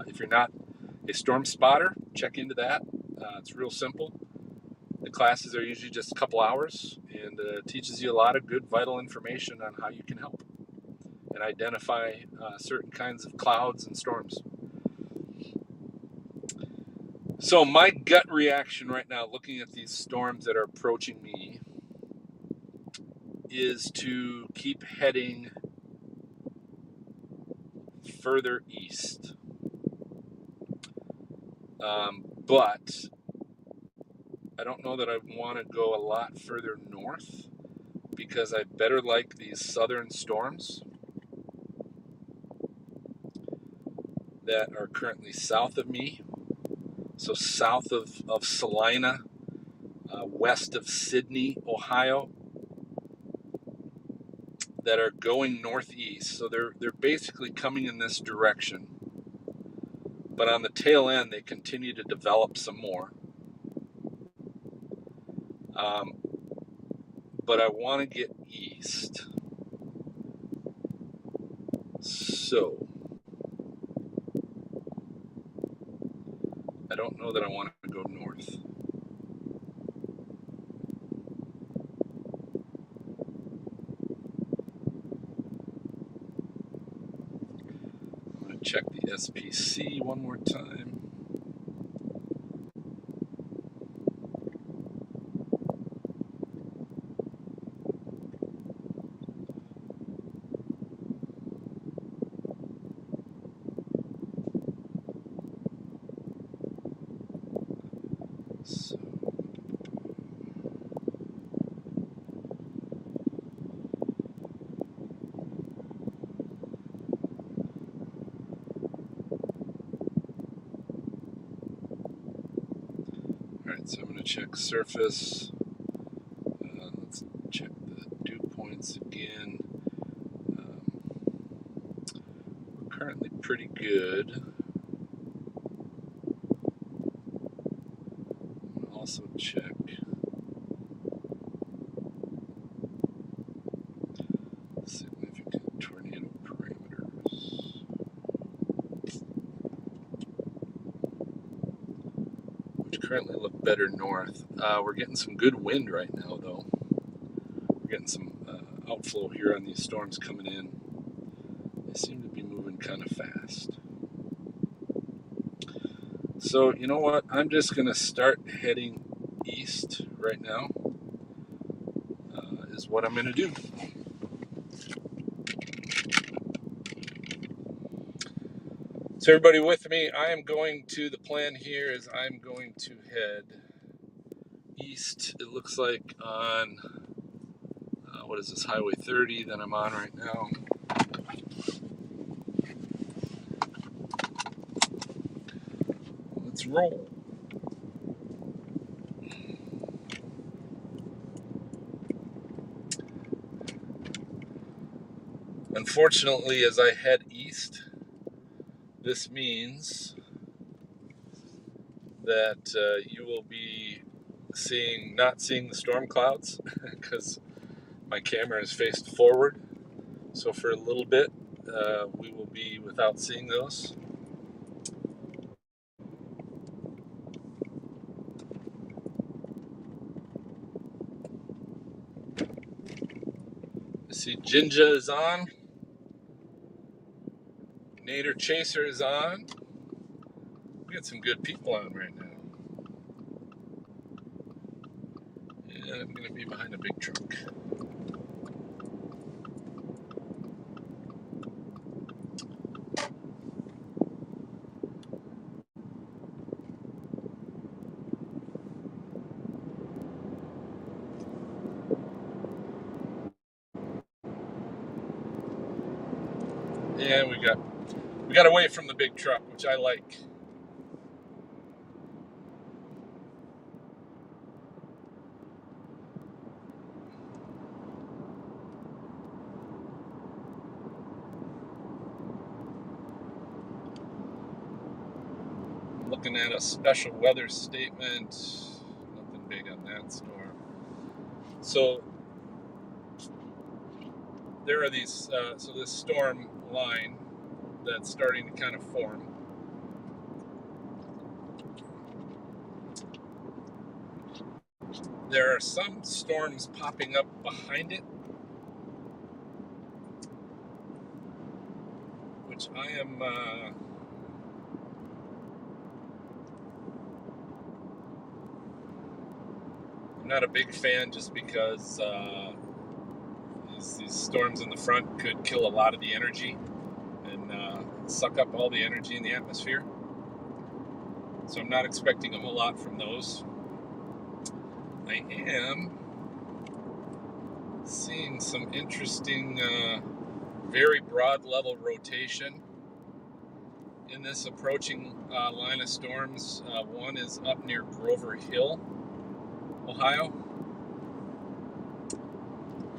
If you're not a storm spotter, check into that. It's real simple. The classes are usually just a couple hours, and teaches you a lot of good, vital information on how you can help and identify certain kinds of clouds and storms. So my gut reaction right now, looking at these storms that are approaching me, is to keep heading further east. But I don't know that I want to go a lot further north, because I better like these southern storms that are currently south of me. So south of Salina, west of Sydney, Ohio, that are going northeast. So they're basically coming in this direction. But on the tail end, they continue to develop some more. But I want to get east. So I don't know that I want to go north. I'm going to check the SPC one more time. So, alright, so I'm going to check surface. Let's check the dew points again. We're currently pretty good. I'll also check significant tornado parameters. currently look better north. We're getting some good wind right now, though. We're getting some outflow here on these storms coming in. They seem to be moving kind of fast. So, you know what? I'm just going to start heading east right now, is what I'm going to do. So everybody with me, I am going to, the plan here is I'm going to head east. It looks like on, what is this, Highway 30 that I'm on right now. Let's roll. Unfortunately, as I head east, this means that you will be not seeing the storm clouds because my camera is faced forward. So for a little bit, we will be without seeing those. I see Jinja is on. Nader Chaser is on. We got some good people on right now. And I'm going to be behind a big truck. And we got away from the big truck, which I like. Looking at a special weather statement. Nothing big on that storm. So there are these, so this storm line that's starting to kind of form. There are some storms popping up behind it, which I am not a big fan, just because these storms in the front could kill a lot of the energy and suck up all the energy in the atmosphere. So I'm not expecting a whole lot from those. I am seeing some interesting, very broad level rotation in this approaching line of storms. One is up near Grover Hill, Ohio.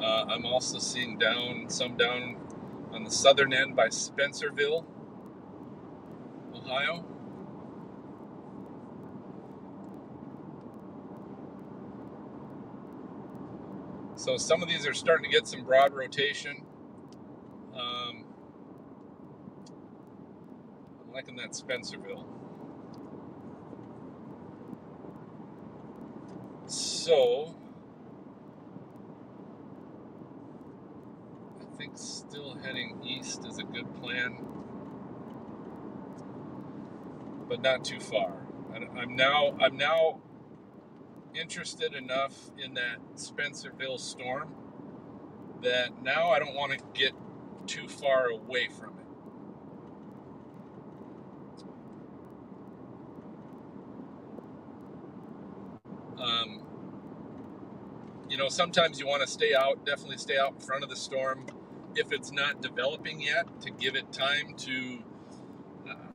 I'm also seeing some down on the southern end by Spencerville, Ohio. So some of these are starting to get some broad rotation. I'm liking that Spencerville. So I think still heading east is a good plan, but not too far. I'm now interested enough in that Spencerville storm that now I don't want to get too far away from it. Sometimes you want to definitely stay out in front of the storm if it's not developing yet, to give it time to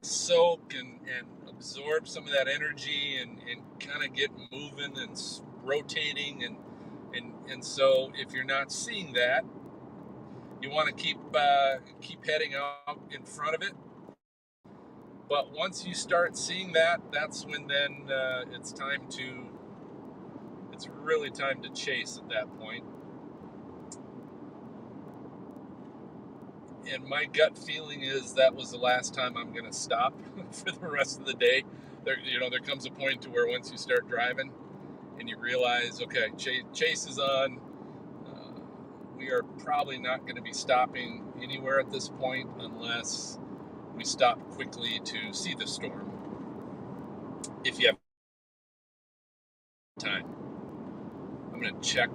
soak and absorb some of that energy and kind of get moving and rotating. And so if you're not seeing that, you want to keep heading out in front of it. But once you start seeing that, that's when then it's really time to chase at that point. And my gut feeling is that was the last time I'm going to stop for the rest of the day. there comes a point to where once you start driving and you realize, okay, chase is on. We are probably not going to be stopping anywhere at this point unless we stop quickly to see the storm. If you have time, I'm going to check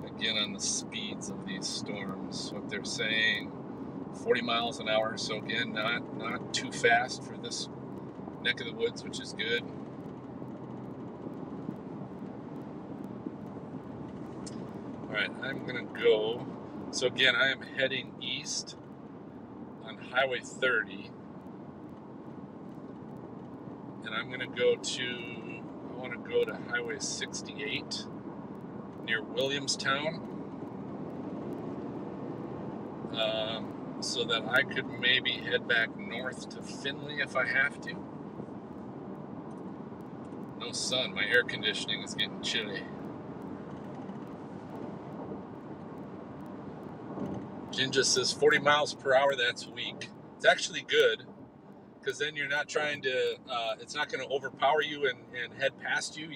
again on the speeds of these storms. What they're saying, 40 miles an hour. So again, not too fast for this neck of the woods, which is good. All right, I'm gonna go. So again, I am heading east on Highway 30, and I'm gonna go to. I want to go to Highway 68 near Williamstown, so that I could maybe head back north to Findlay if I have to. No sun. My air conditioning is getting chilly. Ginger says 40 miles per hour, that's weak. It's actually good, because then you're not trying to, it's not going to overpower you and head past you.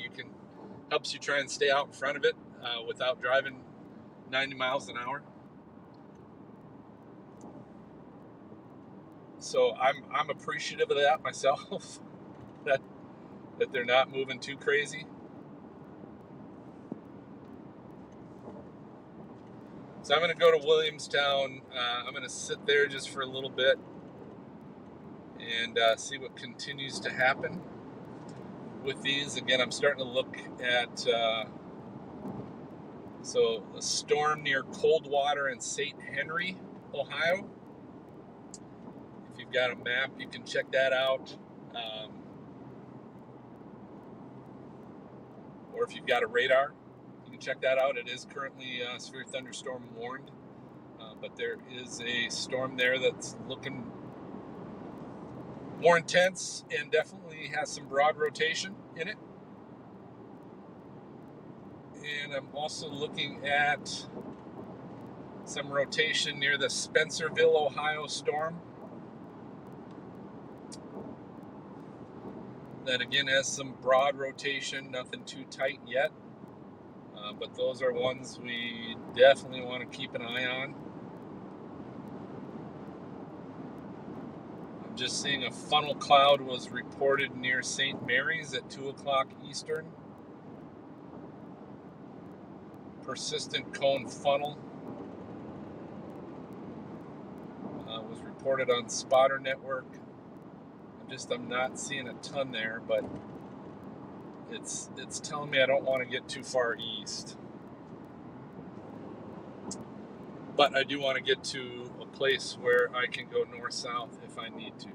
Helps you try and stay out in front of it without driving 90 miles an hour. So I'm appreciative of that myself, that they're not moving too crazy. So I'm going to go to Williamstown. I'm going to sit there just for a little bit and see what continues to happen with these. Again, I'm starting to look at so a storm near Coldwater and St. Henry, Ohio. If you've got a map, you can check that out. Or if you've got a radar, you can check that out. It is currently severe thunderstorm warned, but there is a storm there that's looking more intense and definitely has some broad rotation in it. And I'm also looking at some rotation near the Spencerville, Ohio storm. That again has some broad rotation, nothing too tight yet. But those are ones we definitely want to keep an eye on. I'm just seeing a funnel cloud was reported near St. Mary's at 2 o'clock Eastern. Persistent cone funnel was reported on Spotter Network. I'm not seeing a ton there, but it's telling me I don't want to get too far east. But I do want to get to a place where I can go north-south if I need to.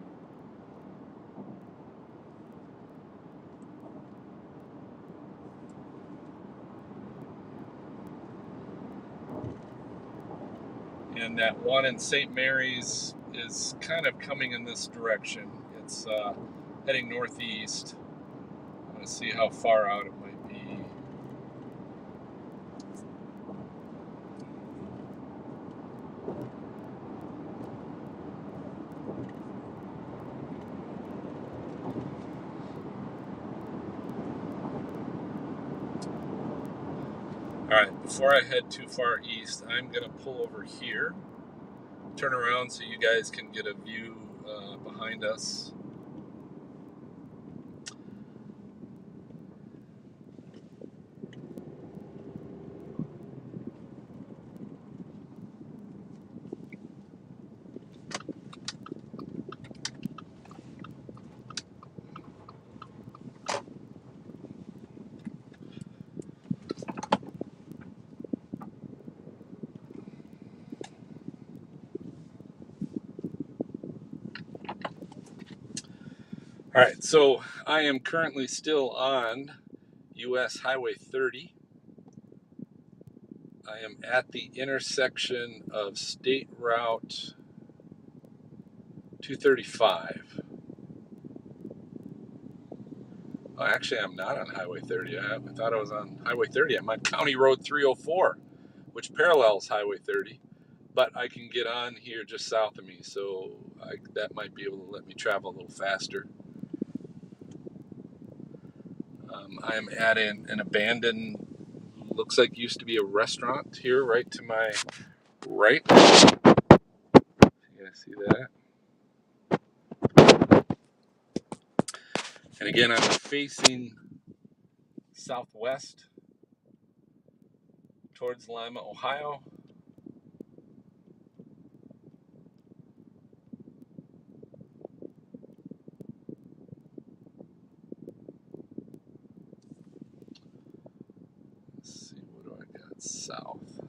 And that one in St. Mary's is kind of coming in this direction. It's heading northeast. I'm going to see how far out it might be. Alright, before I head too far east, I'm going to pull over here, turn around so you guys can get a view behind us. All right, so I am currently still on US Highway 30. I am at the intersection of State Route 235. Oh, actually, I'm not on Highway 30. I thought I was on Highway 30. I'm on County Road 304, which parallels Highway 30. But I can get on here just south of me, so that might be able to let me travel a little faster. I am at an abandoned, looks like used to be a restaurant here right to my right. You guys see that? And again, I'm facing southwest towards Lima, Ohio. Let's see, what do I got south?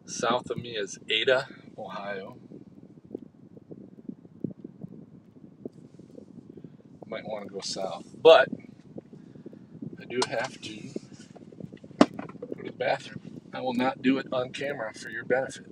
South of me is Ada, Ohio. Might want to go south, but I do have to go to the bathroom. I will not do it on camera for your benefit.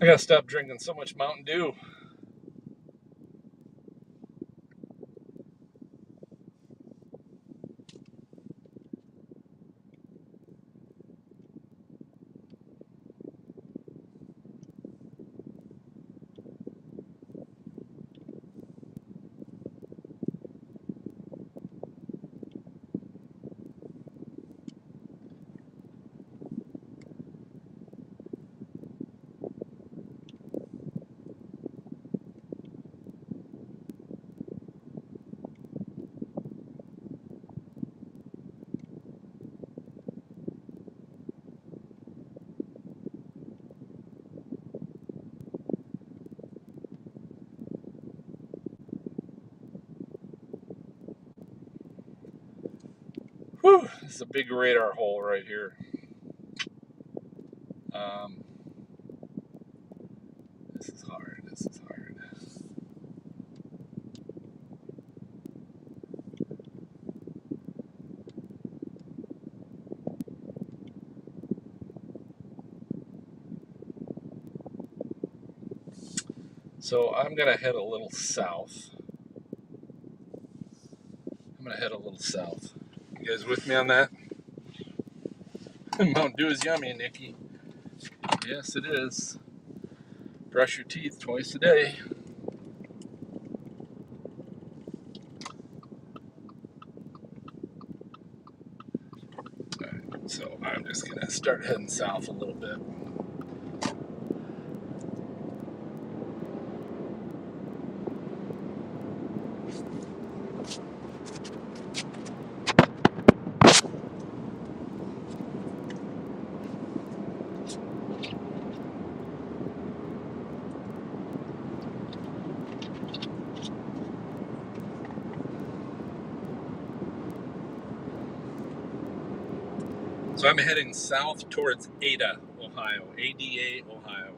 I gotta stop drinking so much Mountain Dew. Whew, this is a big radar hole right here. This is hard. This is hard. So I'm gonna head a little south. You guys with me on that? Mountain Dew is yummy, Nikki. Yes, it is. Brush your teeth twice a day. Alright, so I'm just gonna start heading south a little bit. So I'm heading south towards Ada, Ohio. ADA, Ohio.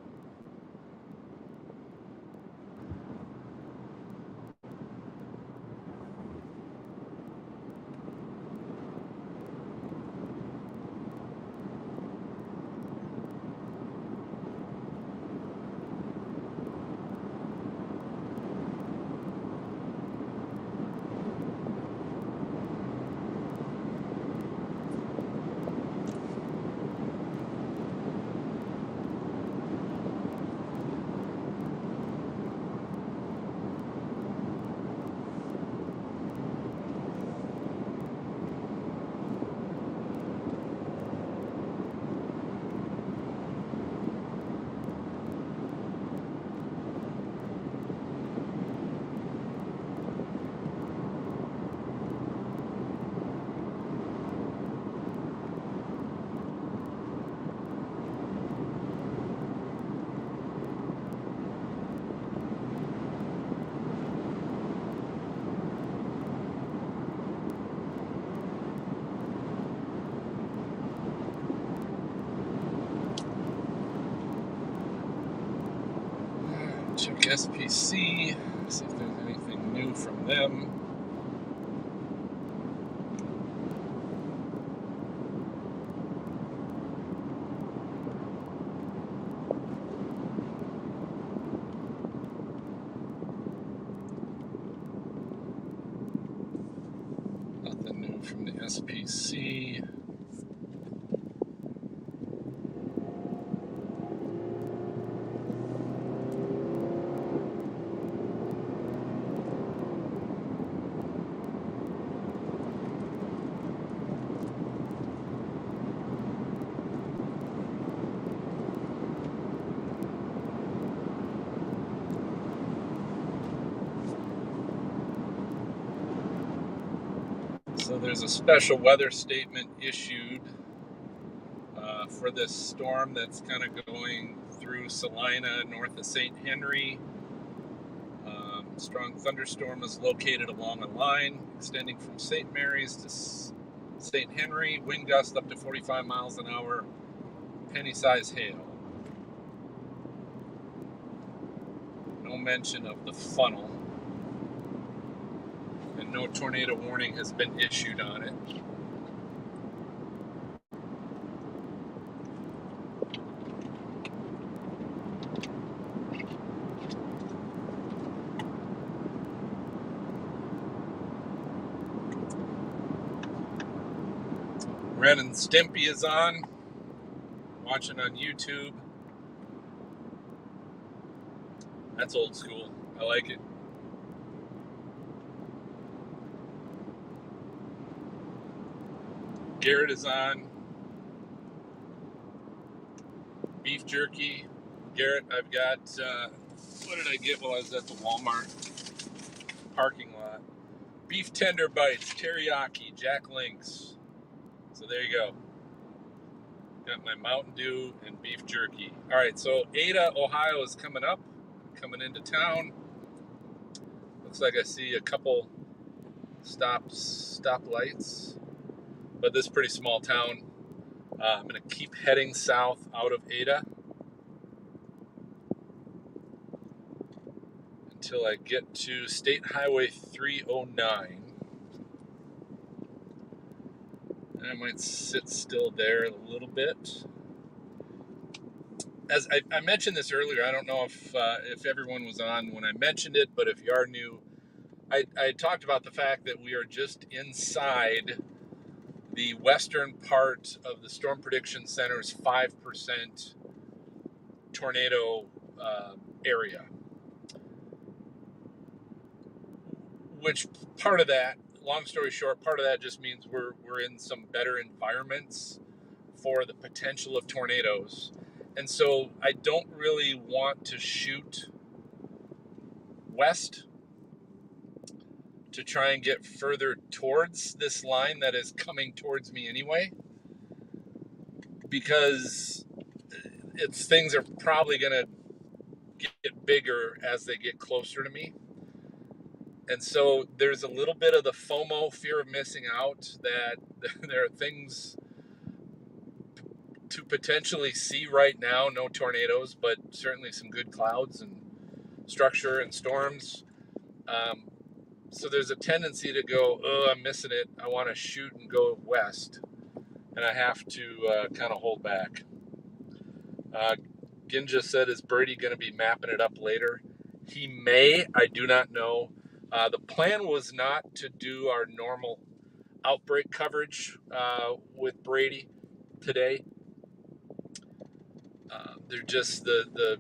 Check SPC, see if there's anything new from them. Nothing new from the SPC. So there's a special weather statement issued for this storm that's kind of going through Salina, north of St. Henry. Strong thunderstorm is located along a line extending from St. Mary's to St. Henry. Wind gust up to 45 miles an hour. Penny-size hail. No mention of the funnel. And no tornado warning has been issued on it. Ren and Stimpy is on, watching on YouTube. That's old school. I like it. Garrett is on. Beef jerky. Garrett, I've got, what did I get while I was at the Walmart parking lot? Beef tender bites, teriyaki, Jack Links. So there you go. Got my Mountain Dew and beef jerky. All right, so Ada, Ohio is coming up, coming into town. Looks like I see a couple stoplights, but this is a pretty small town. I'm going to keep heading south out of Ada until I get to State Highway 309. I might sit still there a little bit. As I mentioned this earlier, I don't know if everyone was on when I mentioned it, but if you are new, I talked about the fact that we are just inside the western part of the Storm Prediction Center's 5% tornado area. Which part of that, long story short, part of that just means we're in some better environments for the potential of tornadoes. And so I don't really want to shoot west to try and get further towards this line that is coming towards me anyway, because things are probably going to get bigger as they get closer to me. And so there's a little bit of the FOMO, fear of missing out, that there are things to potentially see right now. No tornadoes, but certainly some good clouds and structure and storms. So there's a tendency to go, oh, I'm missing it. I want to shoot and go west. And I have to kind of hold back. Ginja said, is Brady going to be mapping it up later? He may. I do not know. The plan was not to do our normal outbreak coverage with Brady today. They're just the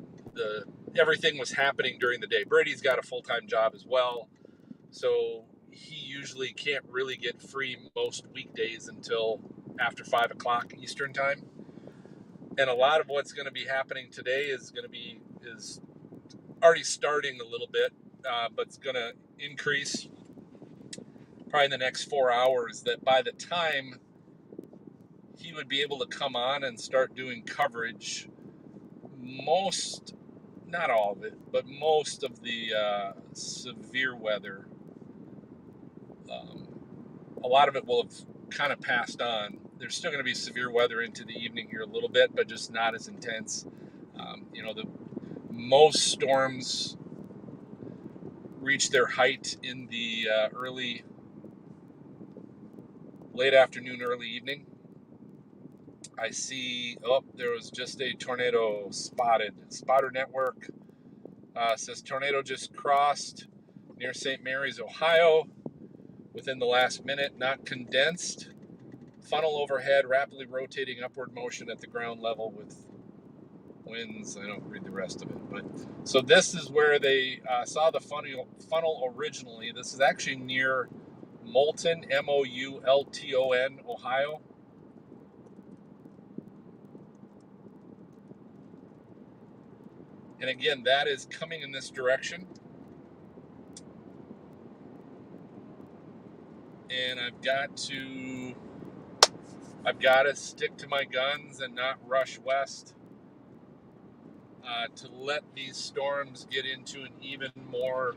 everything was happening during the day. Brady's got a full-time job as well, so he usually can't really get free most weekdays until after 5 o'clock Eastern time. And a lot of what's going to be happening today is already starting a little bit, but it's going to increase probably in the next 4 hours, that by the time he would be able to come on and start doing coverage, not all of it, but most of the severe weather, a lot of it will have kind of passed on. There's still going to be severe weather into the evening here a little bit, but just not as intense. The most storms reach their height in the late afternoon, early evening. I see, there was just a tornado spotted. Spotter Network says tornado just crossed near St. Mary's, Ohio, within the last minute, not condensed. Funnel overhead, rapidly rotating upward motion at the ground level with winds. I don't read the rest of it, but so this is where they saw the funnel originally. This is actually near Moulton, Moulton, Ohio. And again, that is coming in this direction. And I've got to stick to my guns and not rush west to let these storms get into an even more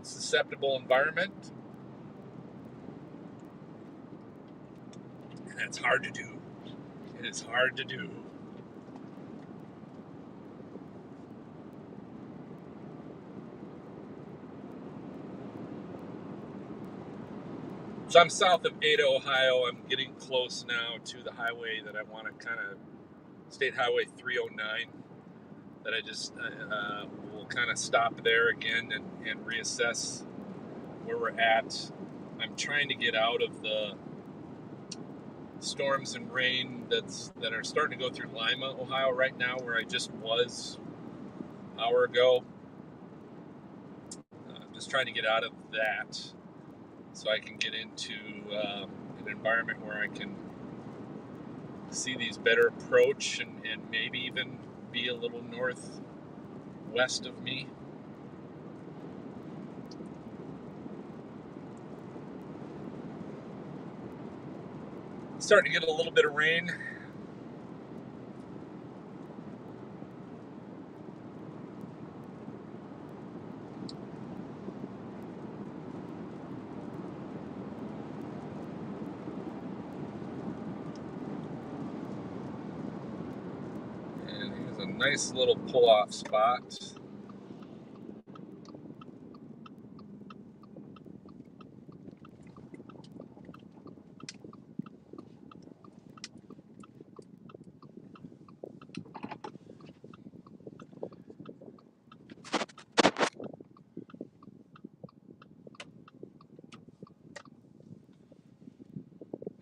susceptible environment. And that's hard to do. It is hard to do. So I'm south of Ada, Ohio. I'm getting close now to the highway that I want to State Highway 309, that I just will kind of stop there again and reassess where we're at. I'm trying to get out of the storms and rain that are starting to go through Lima, Ohio right now, where I just was an hour ago. Just trying to get out of that so I can get into an environment where I can see these better approach and maybe even be a little northwest of me. Starting to get a little bit of rain. Nice little pull-off spot.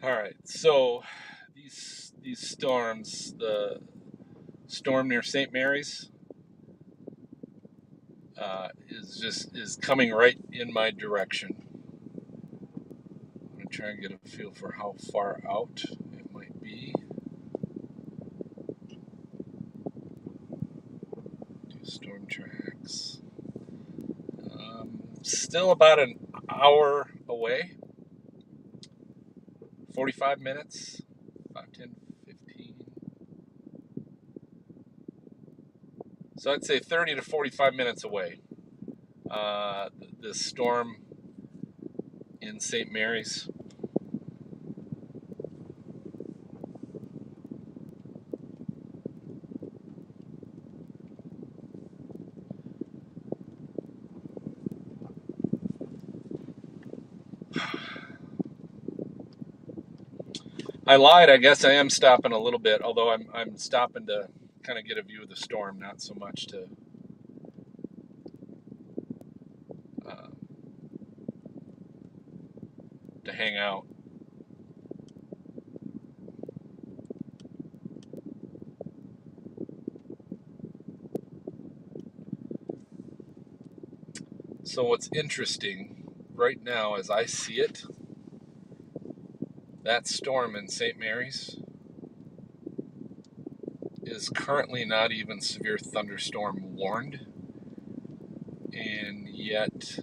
All right, so these storms, the storm near St. Mary's is coming right in my direction. I'm gonna try and get a feel for how far out it might be. Do storm tracks. Still about an hour away. 45 minutes, 5, 10, 15. So I'd say 30 to 45 minutes away. This storm in St. Mary's. I lied. I guess I am stopping a little bit, although I'm stopping to kind of get a view of the storm, not so much to hang out. So what's interesting right now, as I see it, that storm in St. Mary's is currently not even severe thunderstorm warned, and yet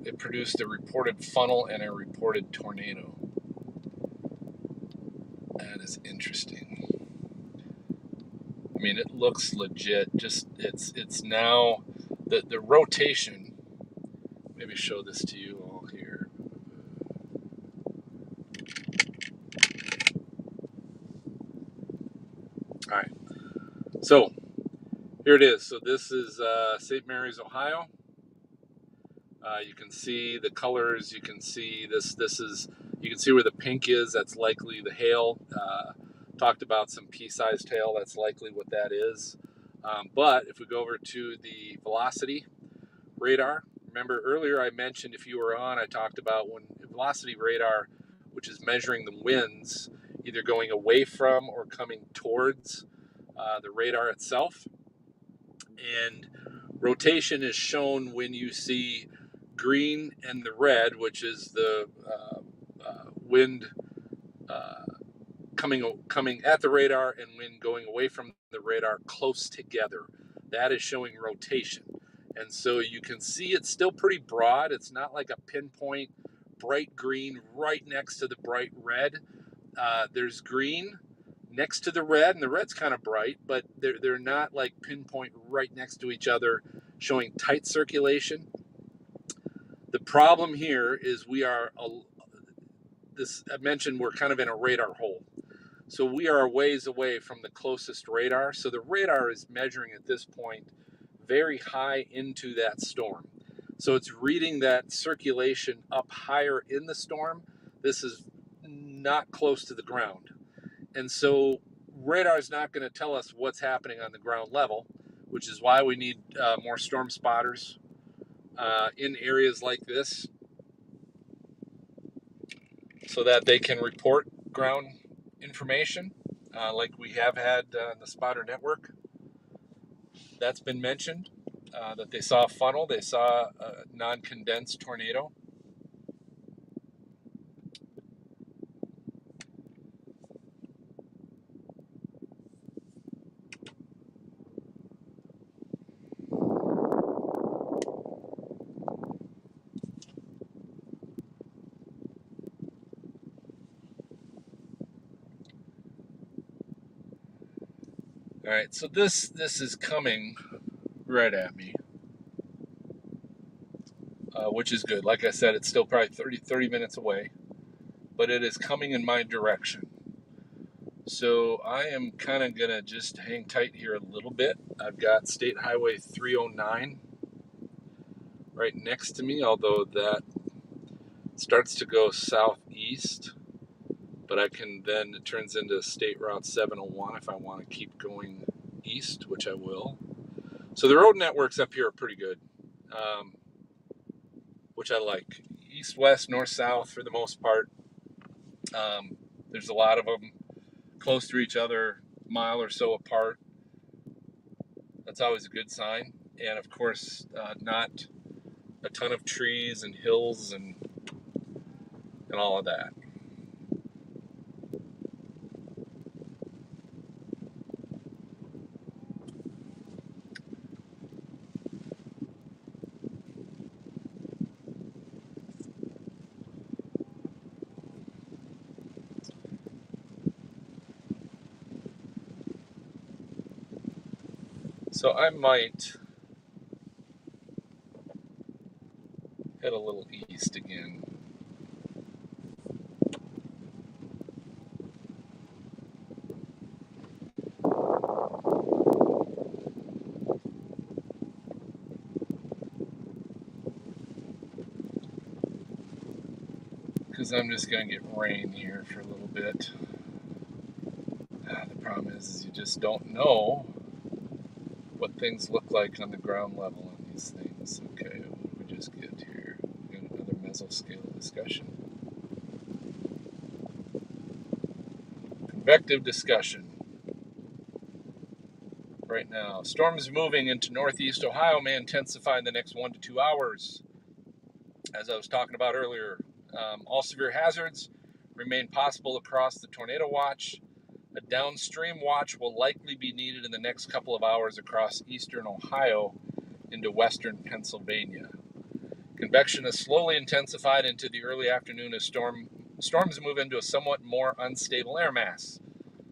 it produced a reported funnel and a reported tornado. That is interesting. I mean, it looks legit. Just it's now the rotation. Maybe show this to you all here. All right. So here it is. So this is St. Mary's, Ohio. You can see the colors. You can see this. You can see where the pink is. That's likely the hail. Talked about some pea-sized hail. That's likely what that is. But if we go over to the velocity radar, remember earlier I mentioned, if you were on, I talked about when velocity radar, which is measuring the winds, either going away from or coming towards the radar itself. And rotation is shown when you see green and the red, which is the wind coming at the radar and wind going away from the radar close together. That is showing rotation. And so you can see it's still pretty broad. It's not like a pinpoint bright green right next to the bright red. There's green next to the red, and the red's kind of bright, but they're not like pinpoint right next to each other, showing tight circulation. The problem here is I mentioned we're kind of in a radar hole. So we are a ways away from the closest radar. So the radar is measuring at this point very high into that storm. So it's reading that circulation up higher in the storm. This is not close to the ground. And so radar is not going to tell us what's happening on the ground level, which is why we need more storm spotters in areas like this so that they can report ground information like we have had in the spotter network. That's been mentioned, that they saw a funnel, they saw a non-condensed tornado. All right, so this is coming right at me, which is good. Like I said, it's still probably 30 minutes away, but it is coming in my direction. So I am kind of going to just hang tight here a little bit. I've got State Highway 309 right next to me, although that starts to go southeast. But I can then, it turns into State Route 701 if I want to keep going east, which I will. So the road networks up here are pretty good, which I like. East, west, north, south for the most part. There's a lot of them close to each other, a mile or so apart. That's always a good sign. And of course, not a ton of trees and hills and all of that. So I might head a little east again. Because I'm just going to get rain here for a little bit. The problem is you just don't know what things look like on the ground level on these things. Okay, what did we just get here? We got another mesoscale discussion. Convective discussion. Right now, storms moving into northeast Ohio may intensify in the next 1 to 2 hours. As I was talking about earlier, all severe hazards remain possible across the tornado watch. A downstream watch will likely be needed in the next couple of hours across eastern Ohio into western Pennsylvania. Convection has slowly intensified into the early afternoon as storms move into a somewhat more unstable air mass.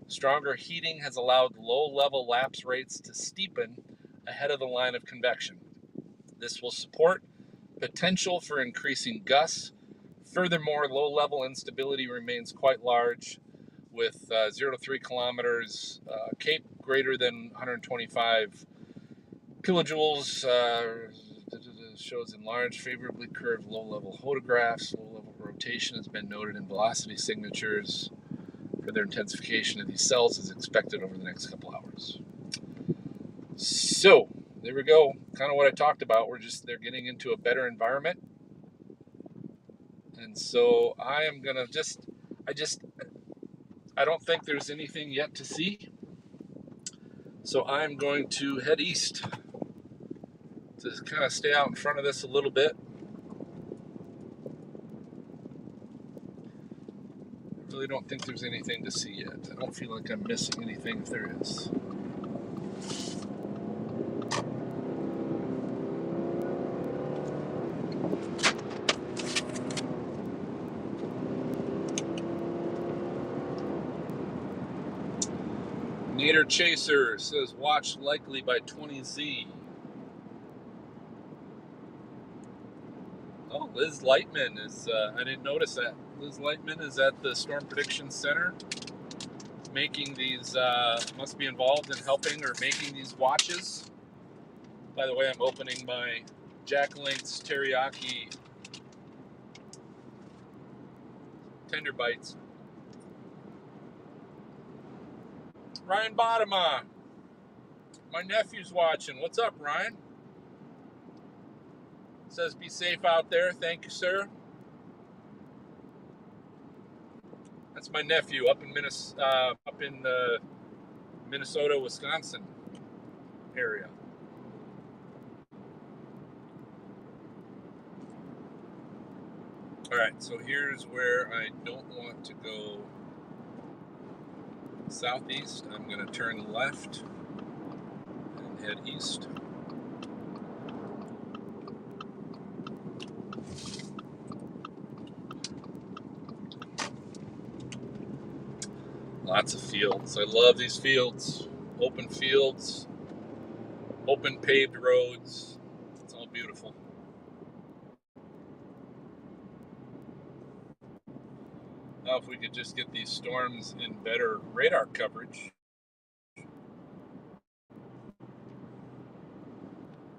Stronger heating has allowed low-level lapse rates to steepen ahead of the line of convection. This will support potential for increasing gusts. Furthermore, low-level instability remains quite large, with 0 to 3 kilometers, Cape greater than 125 kilojoules, shows enlarged, favorably curved low-level photographs. Low-level rotation has been noted in velocity signatures. Further intensification of these cells is expected over the next couple hours. So there we go. Kind of what I talked about. They're getting into a better environment. And so I am going to I don't think there's anything yet to see. So I'm going to head east to kind of stay out in front of this a little bit. I really don't think there's anything to see yet. I don't feel like I'm missing anything if there is. Nader Chaser says watch likely by 20Z. Oh, Liz Lightman is, I didn't notice that. Liz Lightman is at the Storm Prediction Center making these, must be involved in helping or making these watches. By the way, I'm opening my Jack Link's Teriyaki Tender Bites. Ryan Bottoма, my nephew's watching. What's up, Ryan? Says be safe out there. Thank you, sir. That's my nephew up in Minnesota, Wisconsin area. All right, so here's where I don't want to go southeast. I'm going to turn left and head east. Lots of fields. I love these fields. Open fields, open paved roads. It's all beautiful. Now, if we could just get these storms in better radar coverage,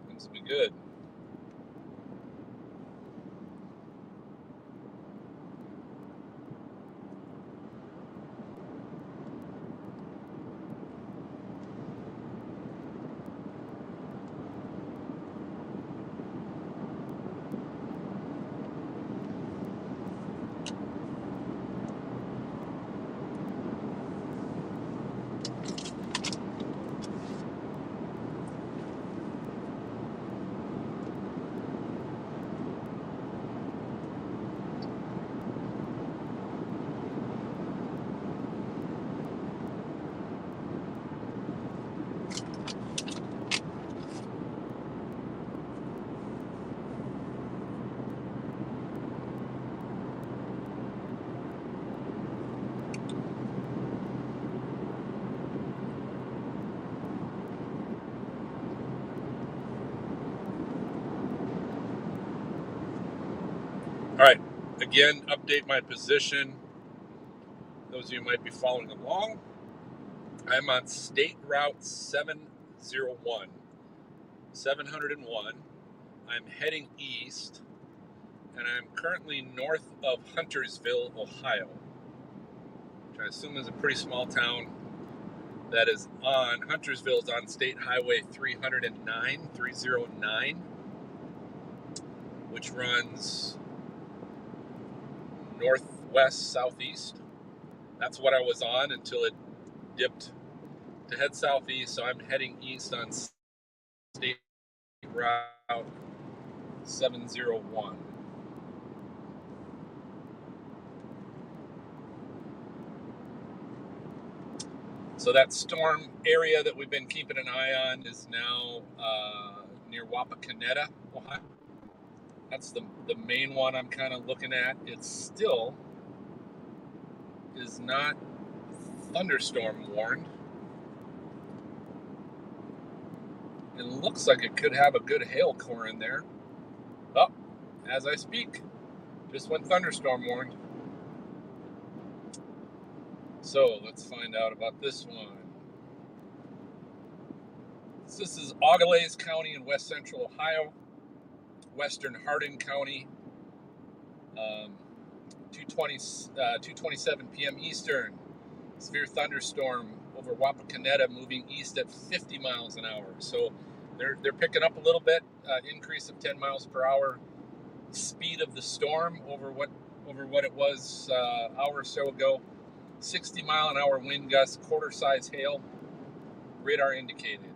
things would be good. All right, again, update my position. Those of you who might be following along, I'm on State Route 701. I'm heading east, and I'm currently north of Huntersville, Ohio, which I assume is a pretty small town that is on, Huntersville is on State Highway 309, which runs northwest, southeast. That's what I was on until it dipped to head southeast, so I'm heading east on State Route 701. So that storm area that we've been keeping an eye on is now near Wapakoneta, Ohio. That's the main one I'm kind of looking at. It still is not thunderstorm warned. It looks like it could have a good hail core in there. Oh, as I speak, just went thunderstorm warned. So let's find out about this one. This is Augalaize County in west central Ohio, western Hardin County, 2:27 p.m. Eastern. Severe thunderstorm over Wapakoneta, moving east at 50 miles an hour. So they're picking up a little bit, increase of 10 miles per hour. Speed of the storm over what it was hour or so ago. 60 mile an hour wind gusts, quarter size hail. Radar indicated.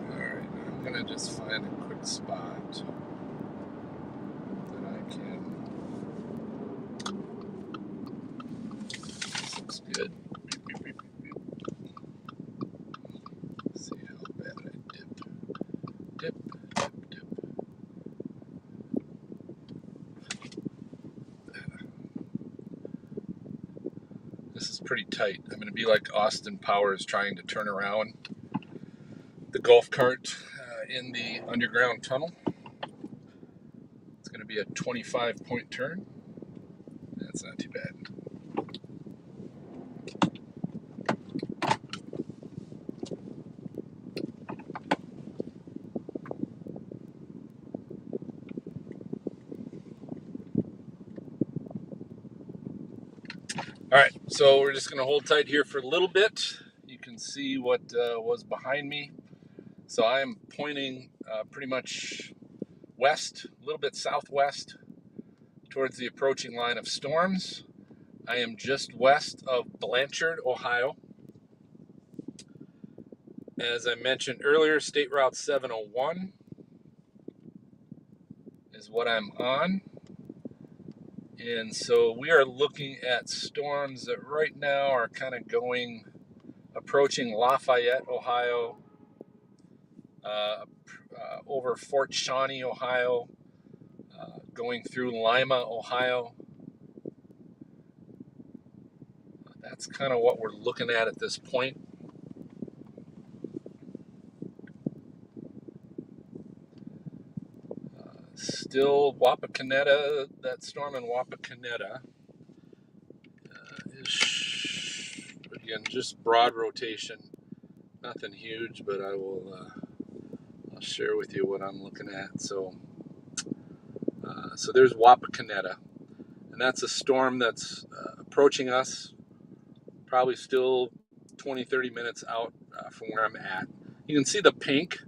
Alright, I'm gonna just find a quick spot that I can. This looks good. See how bad I dip. This is pretty tight. I'm going to be like Austin Powers trying to turn around the golf cart in the underground tunnel. It's going to be a 25-point turn. That's not too bad. All right, so we're just going to hold tight here for a little bit. You can see what was behind me. So I am pointing pretty much west, a little bit southwest, towards the approaching line of storms. I am just west of Blanchard, Ohio. As I mentioned earlier, State Route 701 is what I'm on. And so we are looking at storms that right now are kind of approaching Lafayette, Ohio, over Fort Shawnee, Ohio, going through Lima, Ohio. That's kind of what we're looking at this point. Still Wapakoneta, that storm in Wapakoneta is, again, just broad rotation. Nothing huge, but I'll share with you what I'm looking at. So there's Wapakoneta, and that's a storm that's approaching us, probably still 20-30 minutes out from where I'm at. You can see the pink,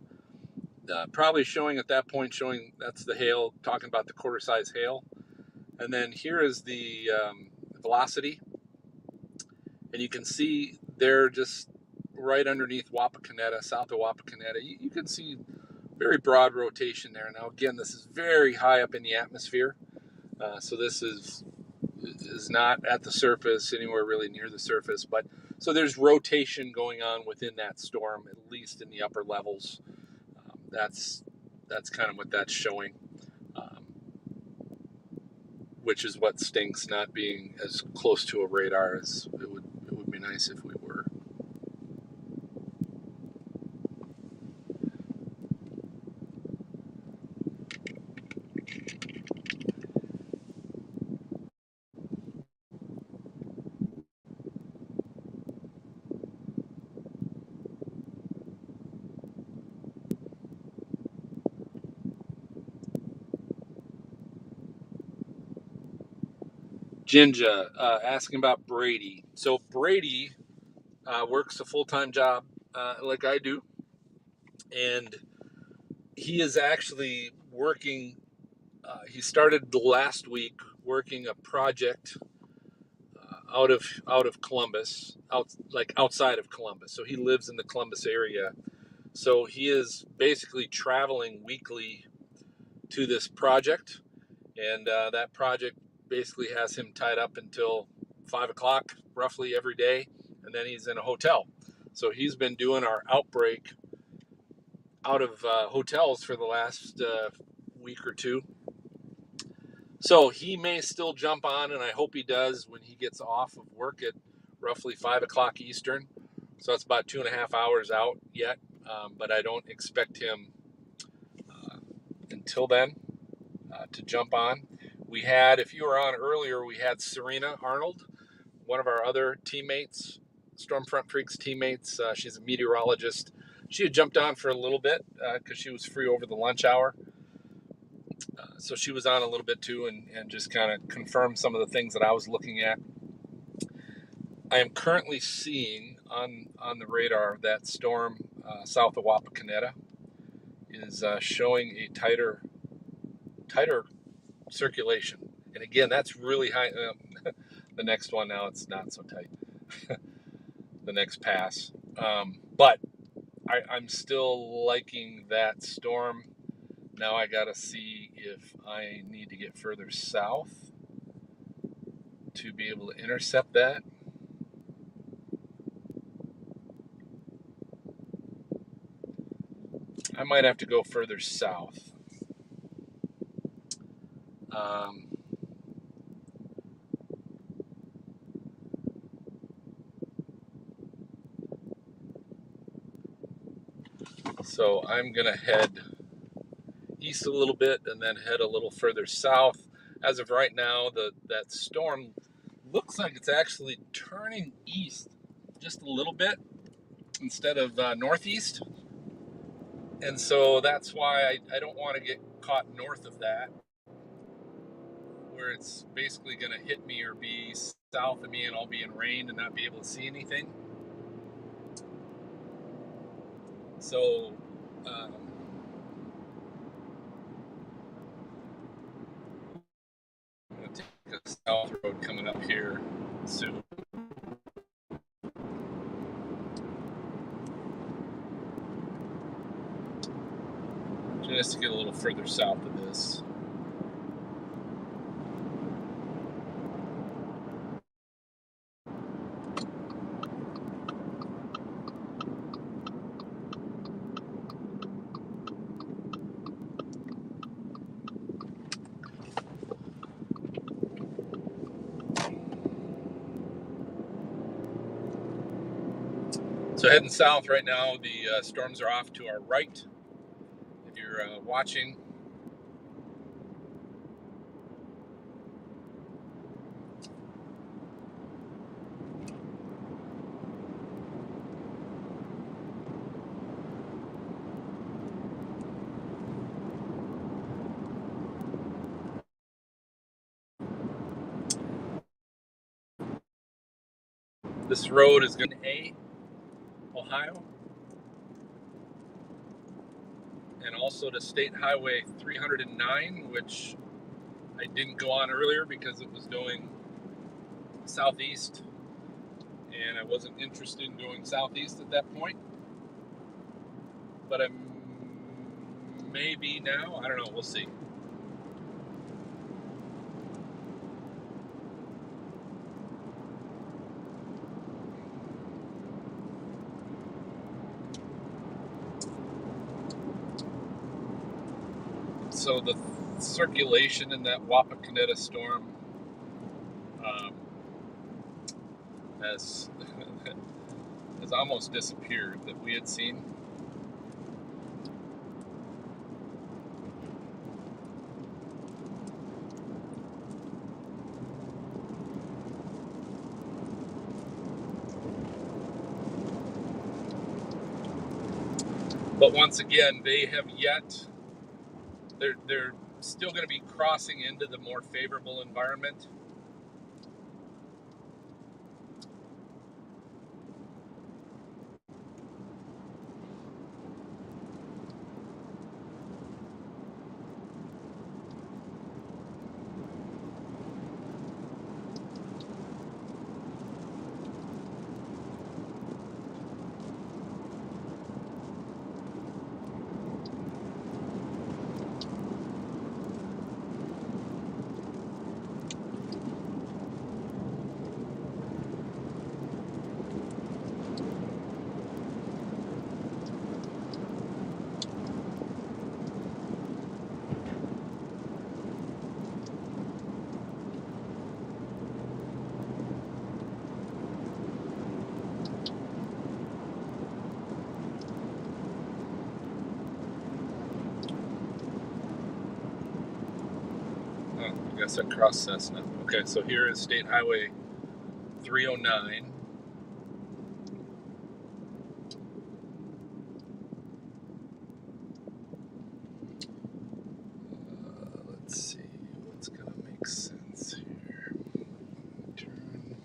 probably showing at that point, showing that's the hail, talking about the quarter size hail. And then here is the velocity, and you can see they're just right underneath Wapakoneta, south of Wapakoneta. You can see very broad rotation there. Now again, this is very high up in the atmosphere, so this is not at the surface, anywhere really near the surface, but so there's rotation going on within that storm, at least in the upper levels. That's kind of what that's showing, which is what stinks, not being as close to a radar as it would be nice if we were. Jinja asking about Brady. So Brady works a full-time job like I do, and he is actually working. He started last week working a project out of Columbus, outside of Columbus. So he lives in the Columbus area. So he is basically traveling weekly to this project, and that project basically has him tied up until 5 o'clock roughly every day, and then he's in a hotel. So he's been doing our Outbreak out of hotels for the last week or two. So he may still jump on, and I hope he does when he gets off of work at roughly 5 o'clock Eastern. So that's about 2.5 hours out yet, but I don't expect him until then to jump on. We had, if you were on earlier, we had Serena Arnold, one of our other teammates, Stormfront Freaks teammates. She's a meteorologist. She had jumped on for a little bit because she was free over the lunch hour. So she was on a little bit too, and just kind of confirmed some of the things that I was looking at. I am currently seeing on the radar that storm south of Wapakoneta is showing a tighter circulation. And again, that's really high. The next one now, it's not so tight. The next pass. But I'm still liking that storm. Now I got to see if I need to get further south to be able to intercept that. I might have to go further south. So I'm going to head east a little bit and then head a little further south. As of right now, that storm looks like it's actually turning east just a little bit instead of northeast. And so that's why I don't want to get caught north of that, where it's basically going to hit me or be south of me and I'll be in rain and not be able to see anything. So I'm going to take a south road coming up here soon. Just to get a little further south of this. So heading south right now, the storms are off to our right. If you're watching, this road is going to Ohio, and also to State Highway 309, which I didn't go on earlier because it was going southeast, and I wasn't interested in going southeast at that point. But I may be now. I don't know. We'll see. So the circulation in that Wapakoneta storm has almost disappeared that we had seen. But once again, they have yet. They're still going to be crossing into the more favorable environment. I guess across Cessna. Okay, so here is State Highway 309. Let's see what's gonna make sense here. Turn.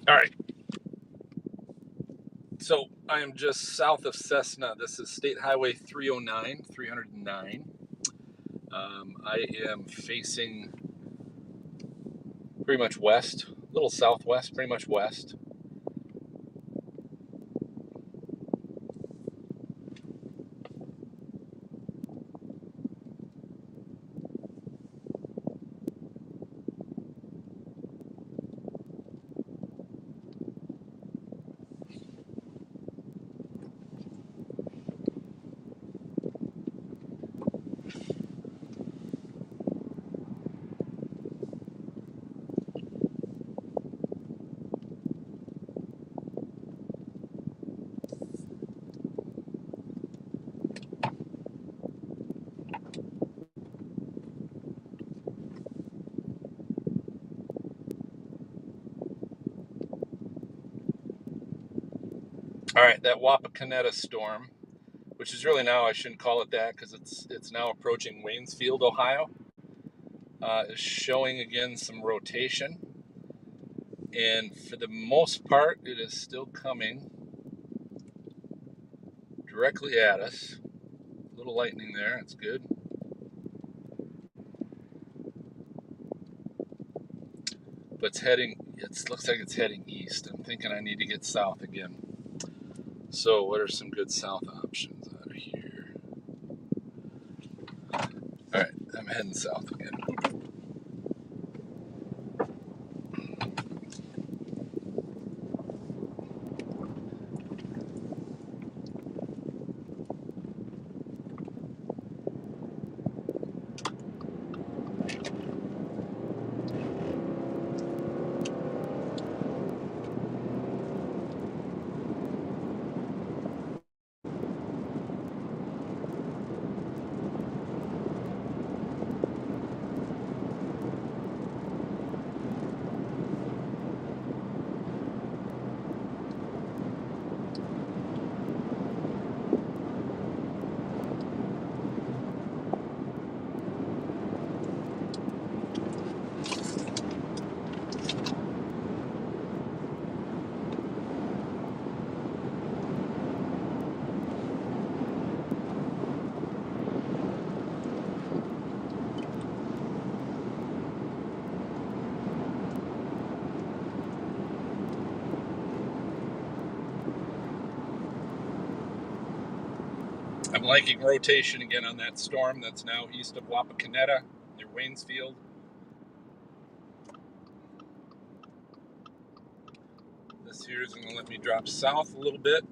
All right. So I am just south of Cessna. This is State Highway 309. I am facing pretty much west, a little southwest, pretty much west. All right, that Wapakoneta storm, which is really now, I shouldn't call it that because it's now approaching Waynesfield, Ohio, is showing again some rotation. And for the most part, it is still coming directly at us. A little lightning there, that's good. But it's heading, it looks like it's heading east. I'm thinking I need to get south again. So what are some good south options out of here? All right, I'm heading south again. I'm liking rotation again on that storm that's now east of Wapakoneta near Waynesfield. This here is going to let me drop south a little bit.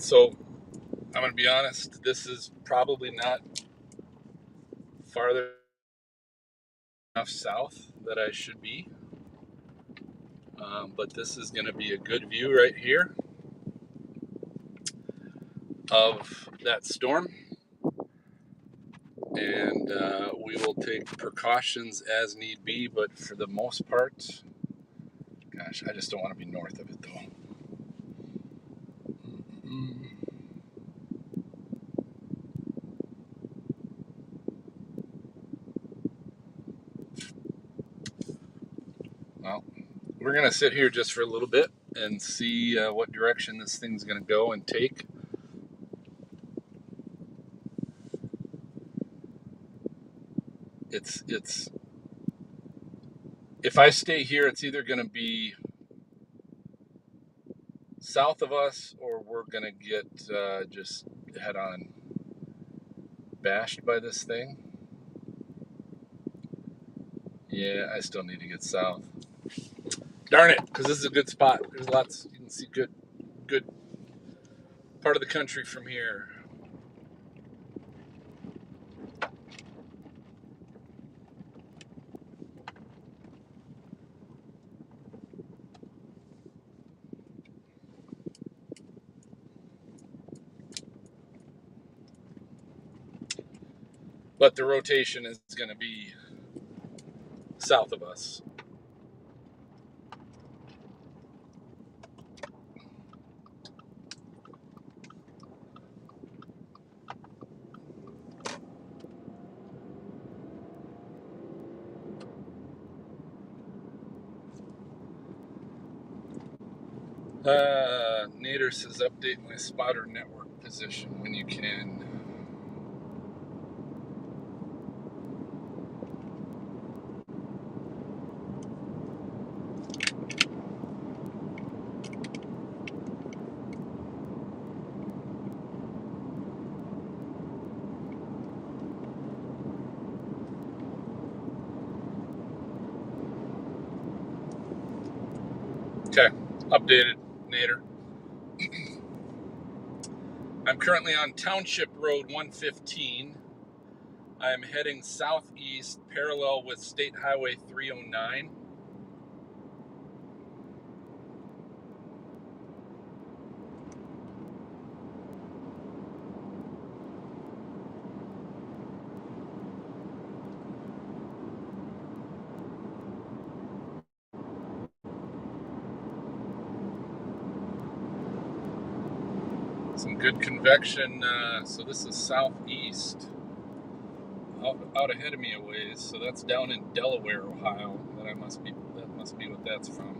So I'm going to be honest, this is probably not farther enough south that I should be. But this is going to be a good view right here of that storm. And we will take precautions as need be, but for the most part, gosh, I just don't want to be north of it though. Well, we're going to sit here just for a little bit and see what direction this thing's going to go and take. It's if I stay here, it's either going to be south of us or we're going to get just head on bashed by this thing. Yeah, I still need to get south. Darn it, because this is a good spot. There's lots, you can see good part of the country from here. But the rotation is going to be south of us. Nader says update my spotter network position when you can. Okay, updated, Nader. I'm currently on Township Road 115. I am heading southeast parallel with State Highway 309. Some good convection, so this is southeast, out ahead of me a ways, so that's down in Delaware, Ohio. That must be what that's from.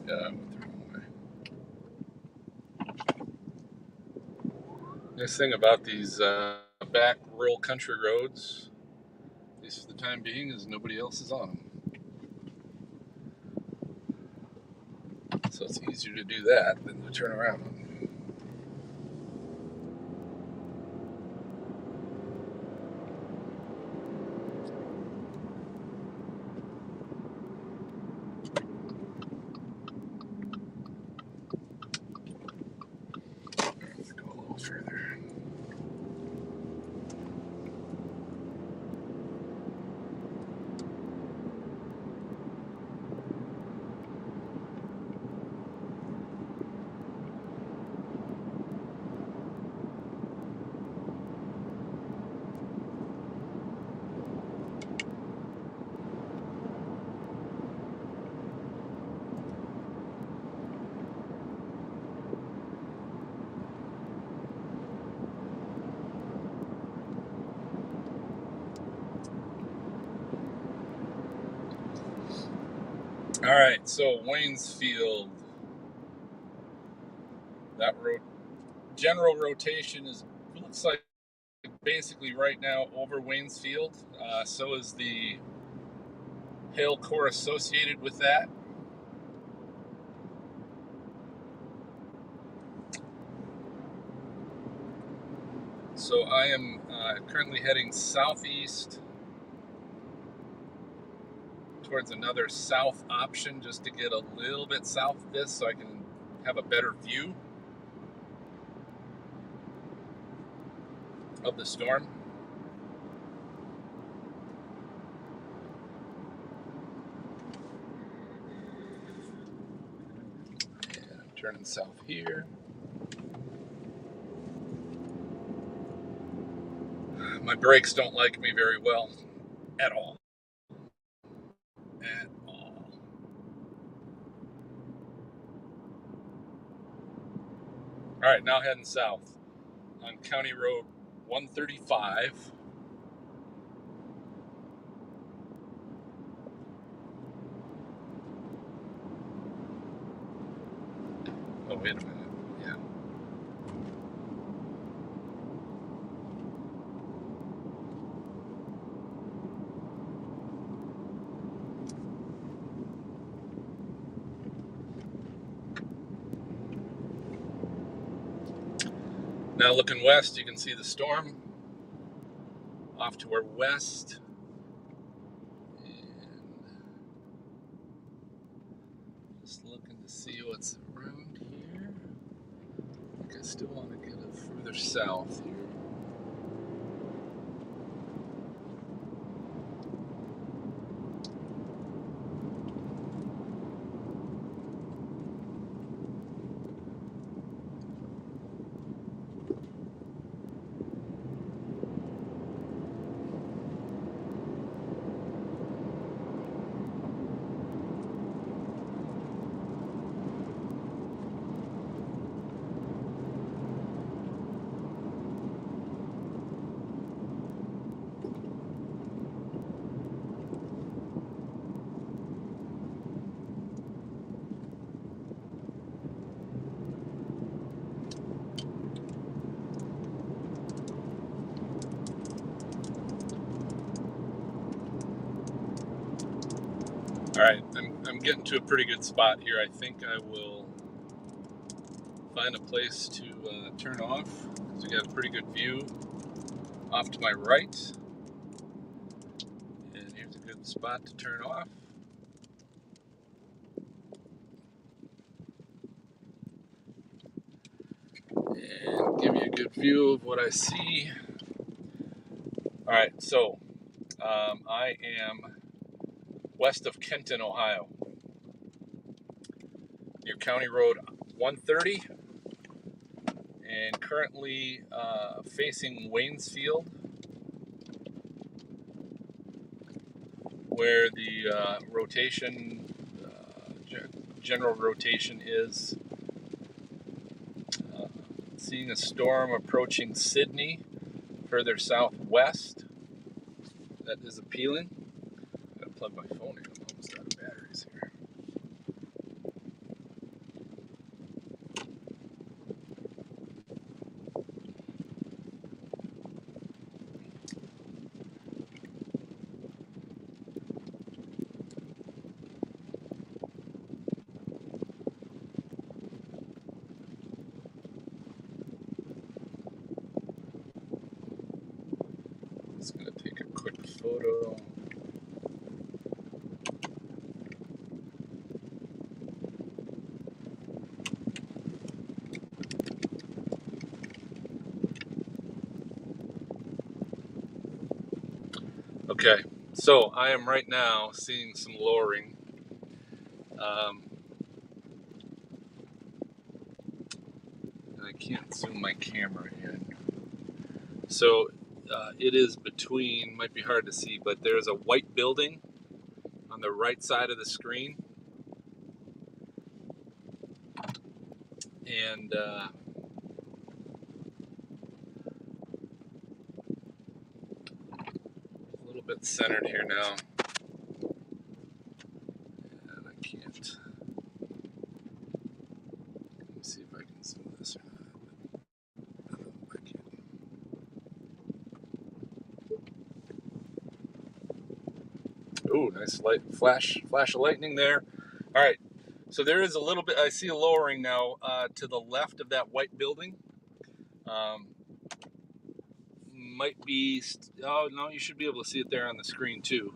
Yeah, I went the wrong way. Nice thing about these back rural country roads, at least for the time being, is nobody else is on them. So it's easier to do that than to turn around. Let's go a little further. All right, so Waynesfield, that general rotation looks like basically right now over Waynesfield. So is the hail core associated with that. So I am currently heading southeast towards another south option just to get a little bit south of this so I can have a better view of the storm. And I'm turning south here. My brakes don't like me very well at all. At all. All right, now heading south on County Road 135. Oh, wait a minute. Yeah. Now looking west, you can see the storm off to our west. And just looking to see what's around here. I think I still want to get it further south here. All right, I'm getting to a pretty good spot here. I think I will find a place to turn off because we got a pretty good view off to my right. And here's a good spot to turn off. And give you a good view of what I see. All right, so I am west of Kenton, Ohio, near County Road 130, and currently facing Waynesfield, where the rotation, general rotation is. Seeing a storm approaching Sydney further southwest. That is appealing. Gotta plug my phone in. I'm almost out of batteries here. Just gonna take a quick photo. Okay, so I am right now seeing some lowering. And I can't zoom my camera in. So it is between, might be hard to see, but there's a white building on the right side of the screen. And a little bit centered here now. And I Oh, nice light flash of lightning there. All right, so there is a little bit. I see a lowering now to the left of that white building. Might be. Oh no, you should be able to see it there on the screen too.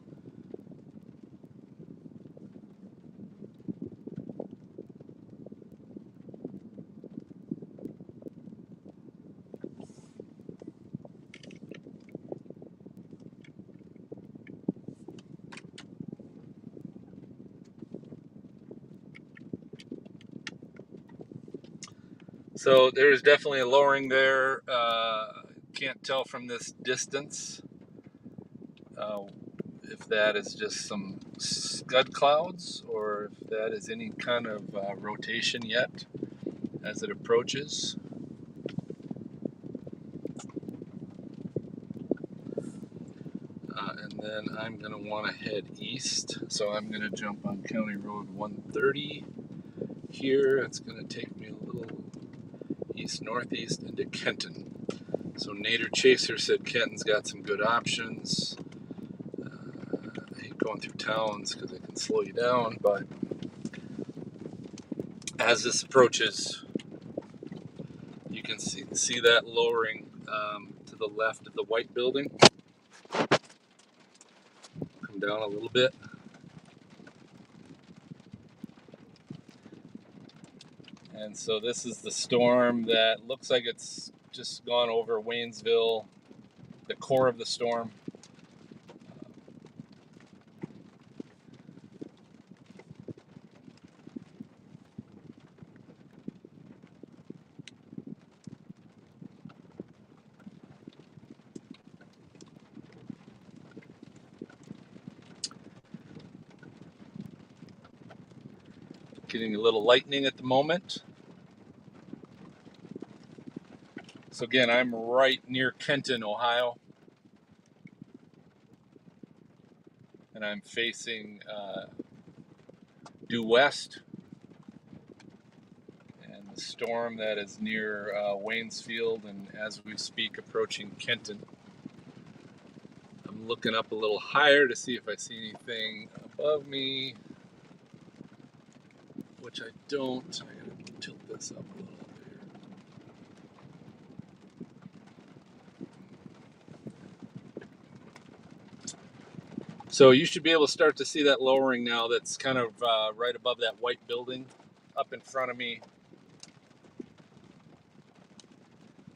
So there is definitely a lowering there. Can't tell from this distance if that is just some scud clouds or if that is any kind of rotation yet as it approaches. And then I'm going to want to head east. So I'm going to jump on County Road 130 here. It's going to take me a little east-northeast into Kenton. So Nader Chaser said Kenton's got some good options. I hate going through towns because it can slow you down, but as this approaches, you can see that lowering to the left of the white building. Come down a little bit. And so this is the storm that looks like it's just gone over Waynesville, the core of the storm. Getting a little lightning at the moment. So again, I'm right near Kenton, Ohio. And I'm facing due west. And the storm that is near Waynesfield and as we speak approaching Kenton. I'm looking up a little higher to see if I see anything above me, which I don't. I gotta tilt this up a little bit. So you should be able to start to see that lowering now. That's kind of right above that white building up in front of me.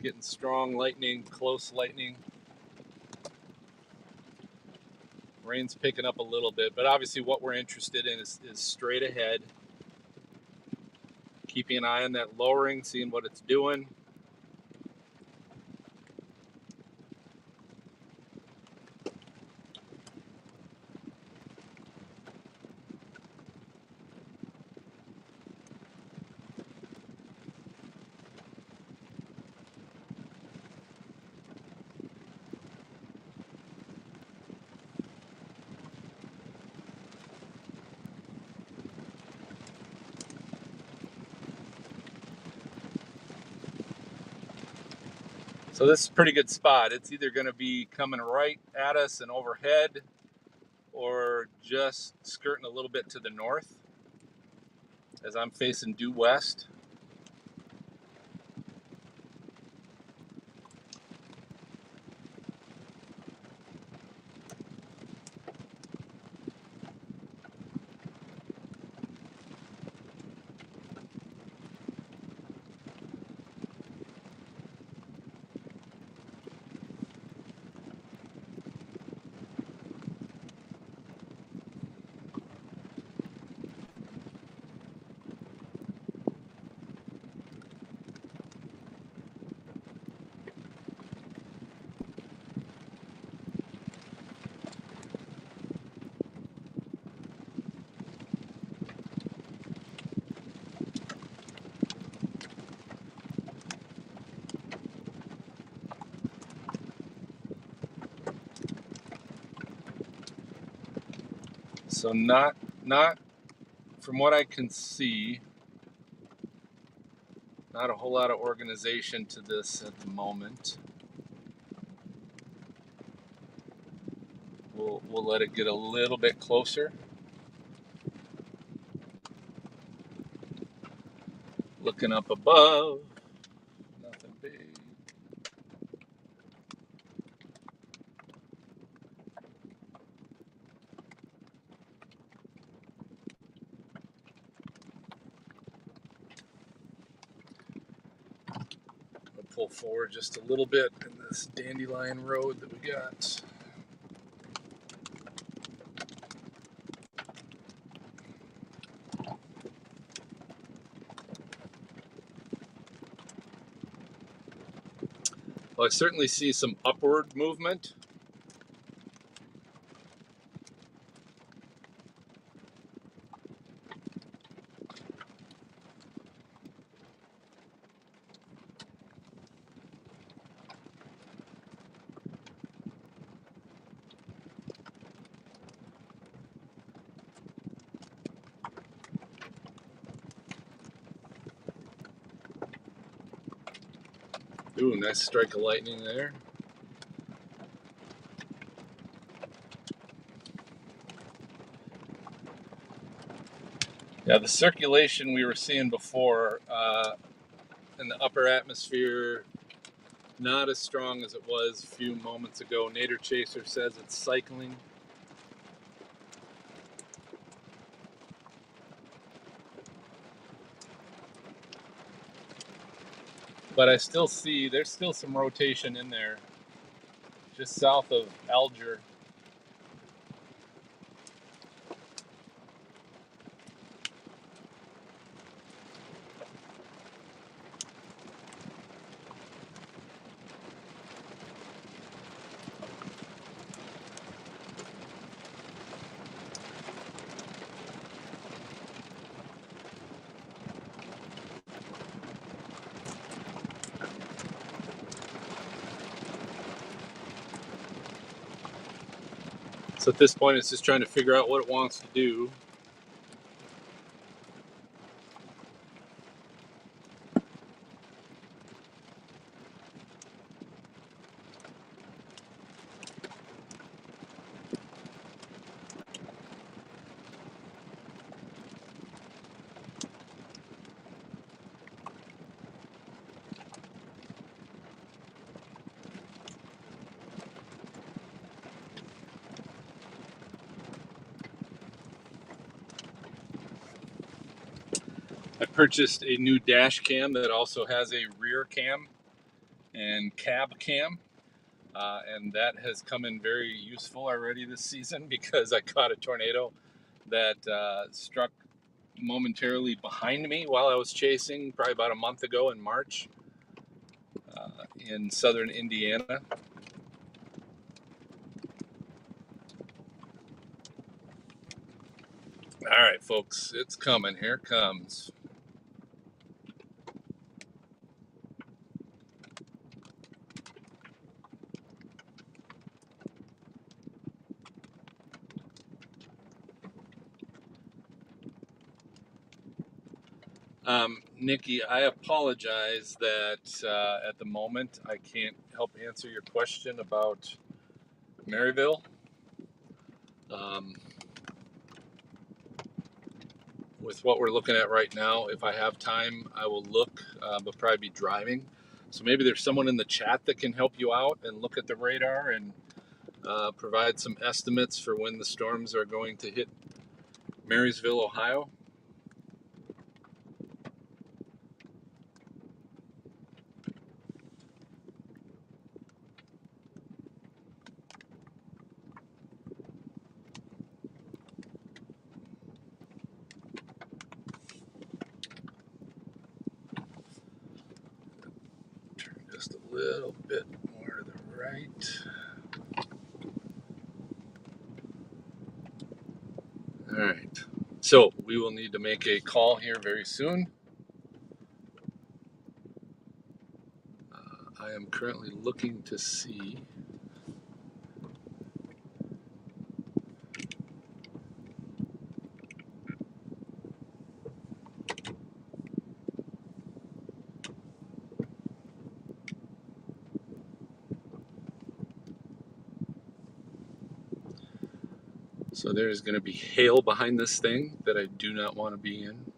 Getting strong lightning, close lightning. Rain's picking up a little bit, but obviously what we're interested in is straight ahead. Keeping an eye on that lowering, seeing what it's doing. So this is a pretty good spot. It's either going to be coming right at us and overhead or just skirting a little bit to the north as I'm facing due west. So not from what I can see, not a whole lot of organization to this at the moment. We'll let it get a little bit closer. Looking up above, nothing big. I'll pull forward just a little bit in this dandelion road that we got. Well, I certainly see some upward movement. Ooh, nice strike of lightning there. Yeah, the circulation we were seeing before in the upper atmosphere, not as strong as it was a few moments ago. Nader Chaser says it's cycling. But I still see there's still some rotation in there, just south of Alger. So at this point, it's just trying to figure out what it wants to do. I purchased a new dash cam that also has a rear cam and cab cam. And that has come in very useful already this season because I caught a tornado that struck momentarily behind me while I was chasing, probably about a month ago in March in southern Indiana. All right, folks, it's coming. Here it comes. Nikki, I apologize that at the moment I can't help answer your question about Maryville. With what we're looking at right now, if I have time, I will look, but probably be driving. So maybe there's someone in the chat that can help you out and look at the radar and provide some estimates for when the storms are going to hit Marysville, Ohio. Turn just a little bit more to the right. All right, so we will need to make a call here very soon. I am currently looking to see. So there's going to be hail behind this thing that I do not want to be in.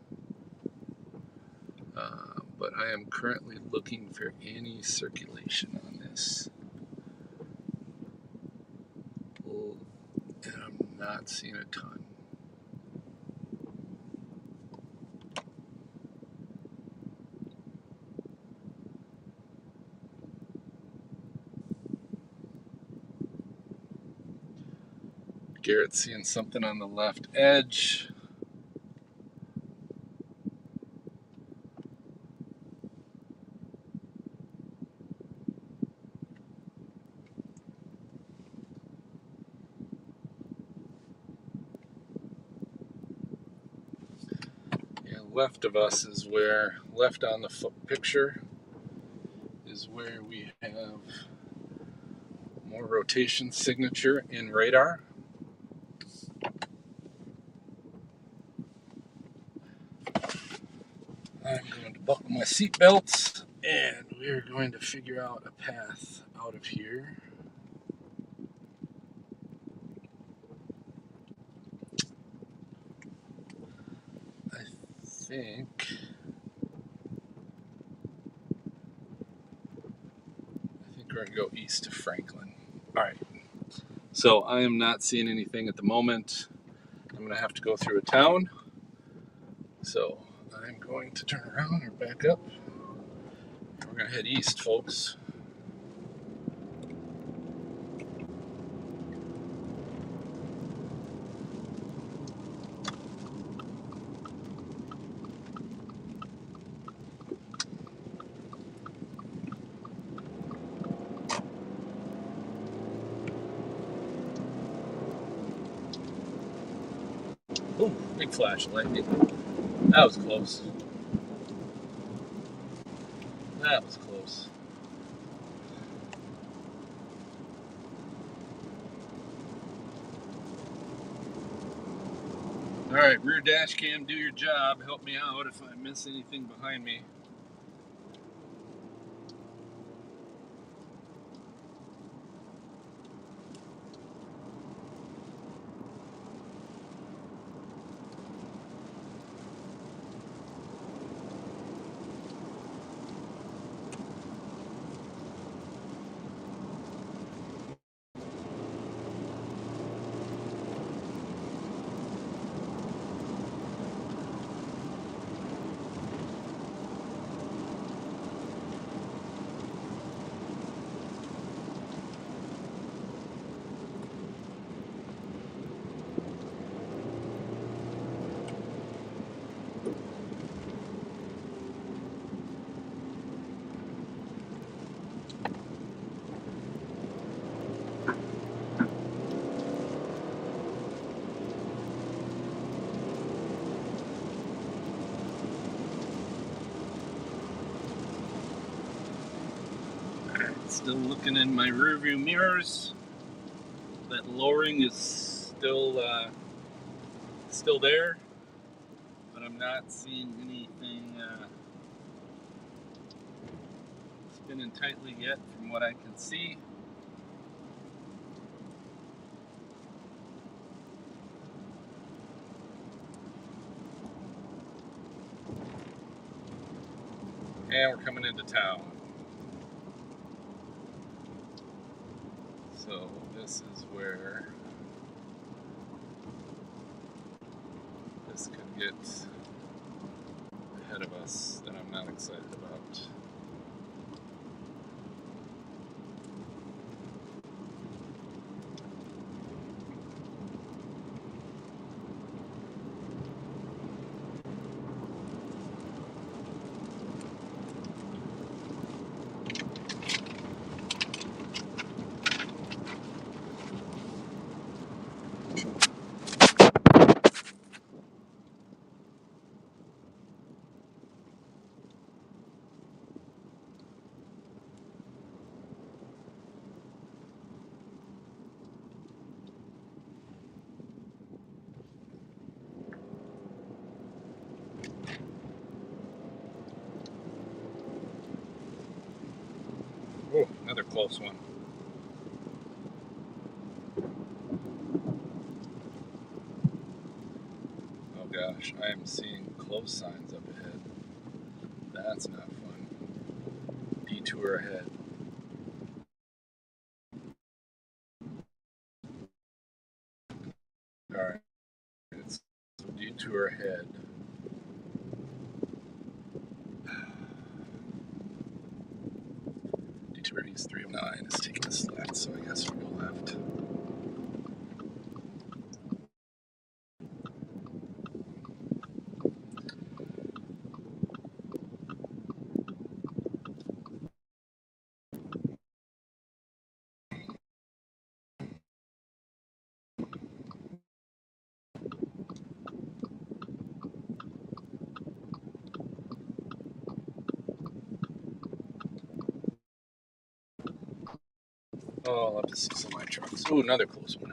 But I am currently looking for any circulation on this. And I'm not seeing a ton. Garrett's seeing something on the left edge. Yeah, left of us is where, left on the picture is where we have more rotation signature in radar. I'm going to buckle my seatbelts and we're going to figure out a path out of here. I think we're going to go east to Franklin. All right. So I am not seeing anything at the moment. I'm going to have to go through a town. So I'm going to turn around or back up. We're going to head east, folks. Ooh, big flash of lightning. That was close. That was close. All right, rear dash cam, do your job. Help me out if I miss anything behind me. Still looking in my rearview mirrors. That lowering is still there, but I'm not seeing anything spinning tightly yet from what I can see. And we're coming into town. So this is where this could get ahead of us that I'm not excited about. Oh, another close one. gosh, I am seeing close signs up ahead. That's not fun. Detour ahead. Alright, it's detour ahead. Detour East 309 is taking us left, so I guess we'll go left. Oh, I'll have to see some of my trucks. Ooh, another close one.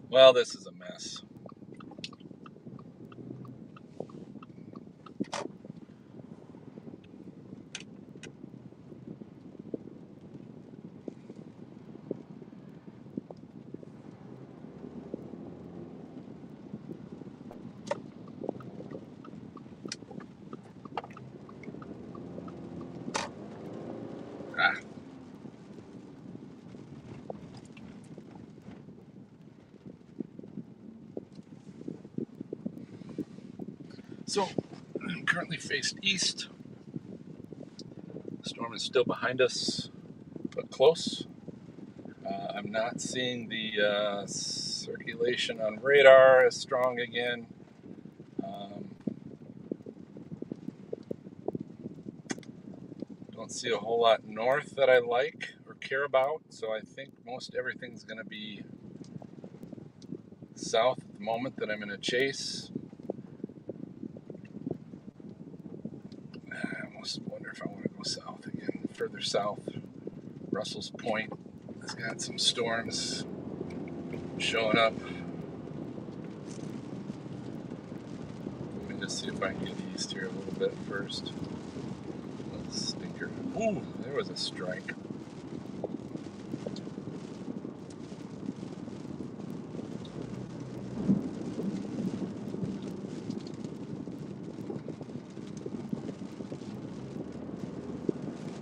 Well, this is a mess. Ah. So, I'm currently faced east. The storm is still behind us, but close. I'm not seeing the circulation on radar as strong again. Don't see a whole lot north that I like or care about, so I think most everything's going to be south at the moment that I'm going to chase. I almost wonder if I want to go south again, further south. Russell's Point has got some storms showing up. Let me just see if I can get east here a little bit first. Let's stinker. Ooh, there was a strike.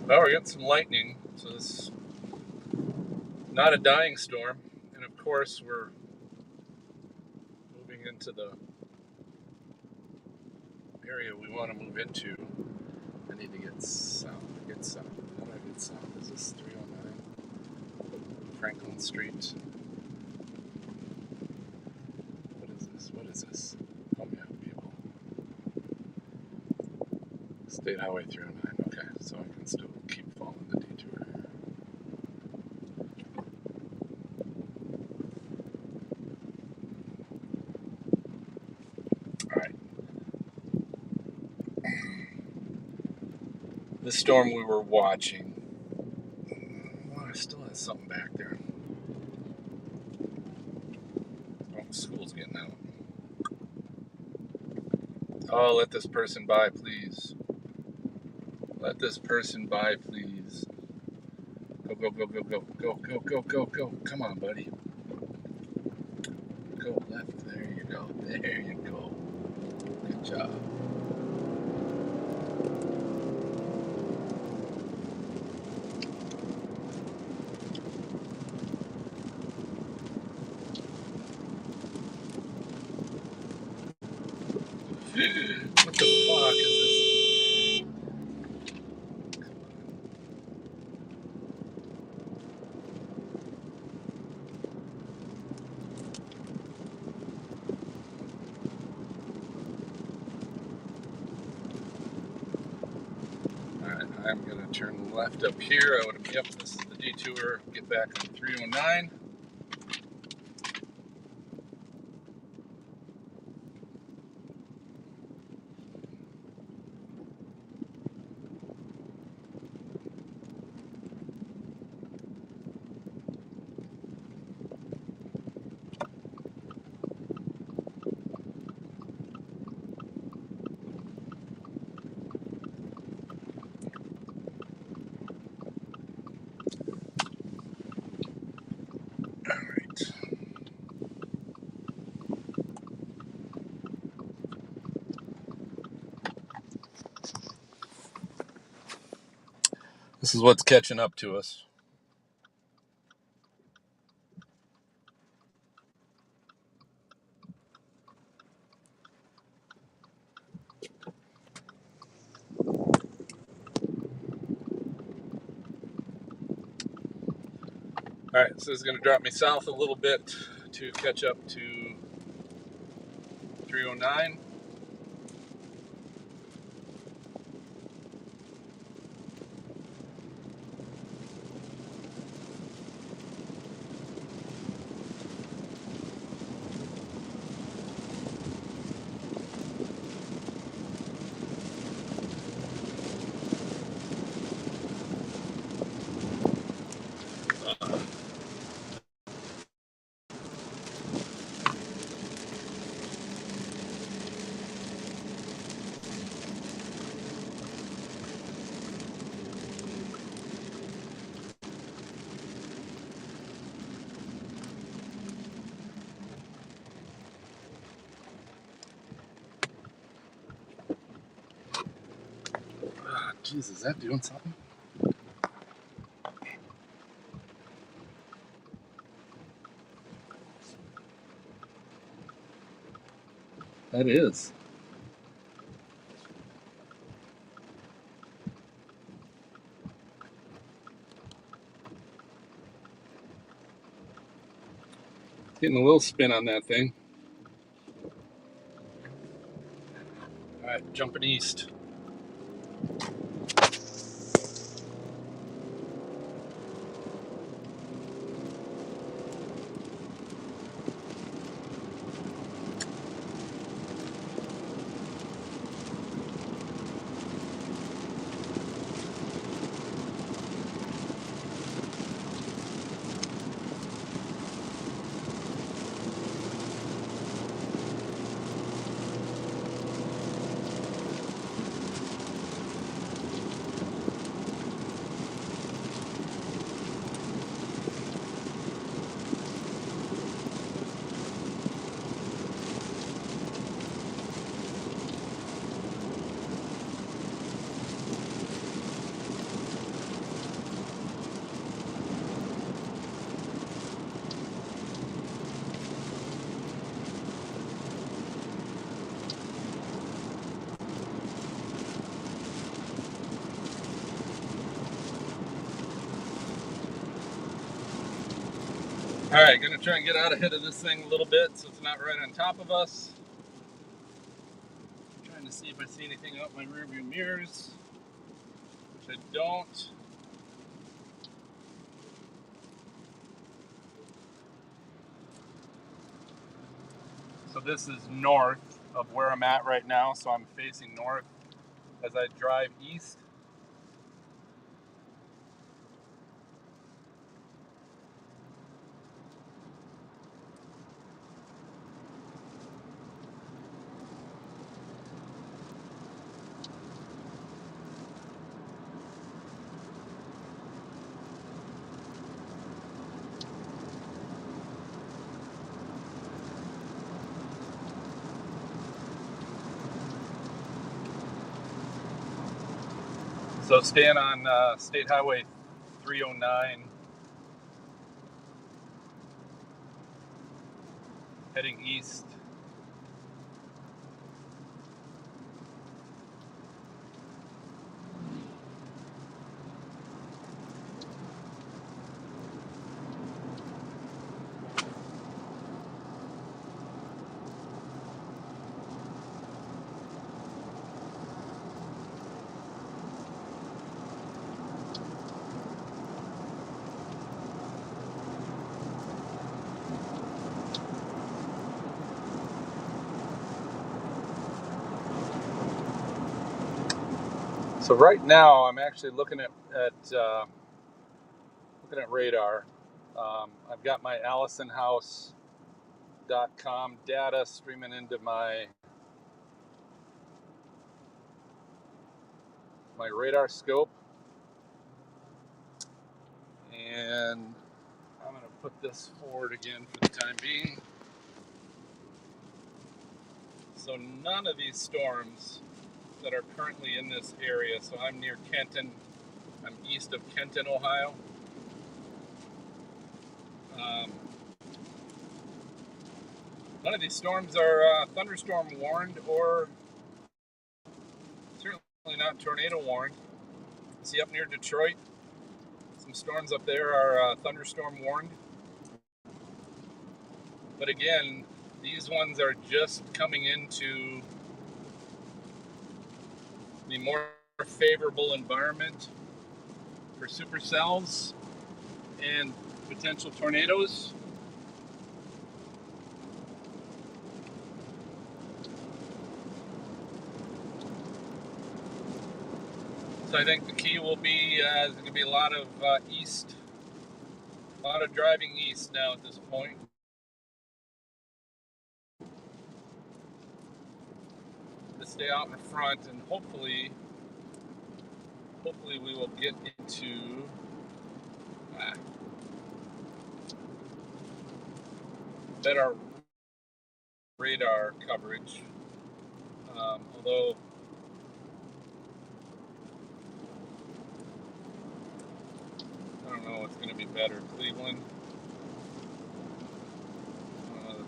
Well, we're getting some lightning, so this is not a dying storm. And of course, we're moving into the area we want to move into. I need to get south. How do I get south? Is this 309? Franklin Street. What is this? Oh yeah, people. State Highway 309. Okay, so I can still keep following the detour. Alright. The storm we were watching. Well, I still has something back there. Oh, school's getting out. Oh, let this person by, please. Let this person by, please. Go, go, go, go, go, go, go, go, go, go. Come on, buddy. Go left. There you go. There you go. Good job. What the fuck is this? Alright, I'm gonna turn left up here. Yep, this is the detour. Get back on 309. This is what's catching up to us. All right, so this is going to drop me south a little bit to catch up to 309. Jeez, is that doing something? That is. Getting a little spin on that thing. All right, jumping east. All right, gonna try and get out ahead of this thing a little bit so it's not right on top of us. Trying to see if I see anything out my rearview mirrors, which I don't. So this is north of where I'm at right now, so I'm facing north as I drive east. So staying on State Highway 309, heading east. So right now I'm actually looking at radar. I've got my AllisonHouse.com data streaming into my radar scope, and I'm going to put this forward again for the time being. So none of these storms that are currently in this area, so I'm near Kenton, I'm east of Kenton, Ohio. None of these storms are thunderstorm warned or certainly not tornado warned. See up near Detroit, some storms up there are thunderstorm warned. But again, these ones are just coming into the more favorable environment for supercells and potential tornadoes. So I think the key will be there's going to be a lot of driving east now at this point. To stay out in front, and hopefully we will get into better radar coverage. Although I don't know what's going to be better. Cleveland.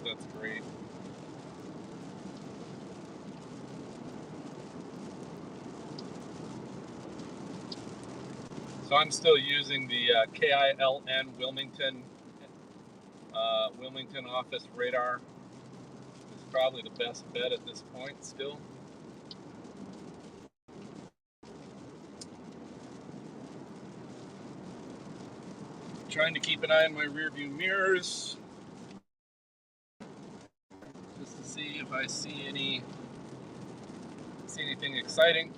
That's great. So I'm still using the KILN Wilmington office radar. It's probably the best bet at this point still. Trying to keep an eye on my rear view mirrors just to see if I see anything exciting.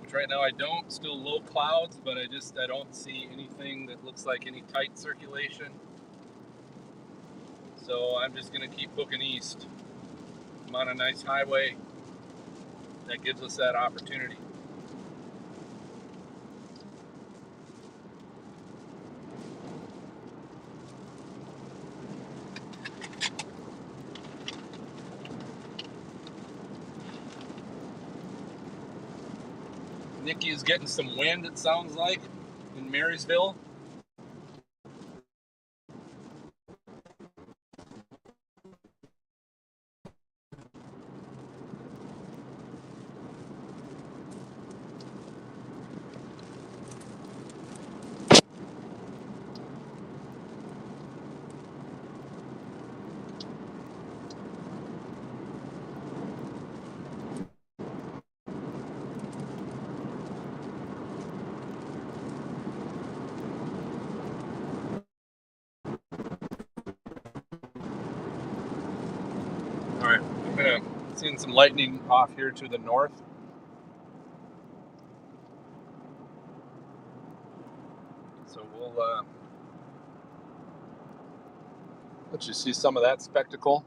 Which right now I don't. Still low clouds, but I don't see anything that looks like any tight circulation. So I'm just going to keep booking east. I'm on a nice highway that gives us that opportunity. Nikki is getting some wind, it sounds like, in Marysville. All right, I'm seeing some lightning off here to the north. So we'll let you see some of that spectacle.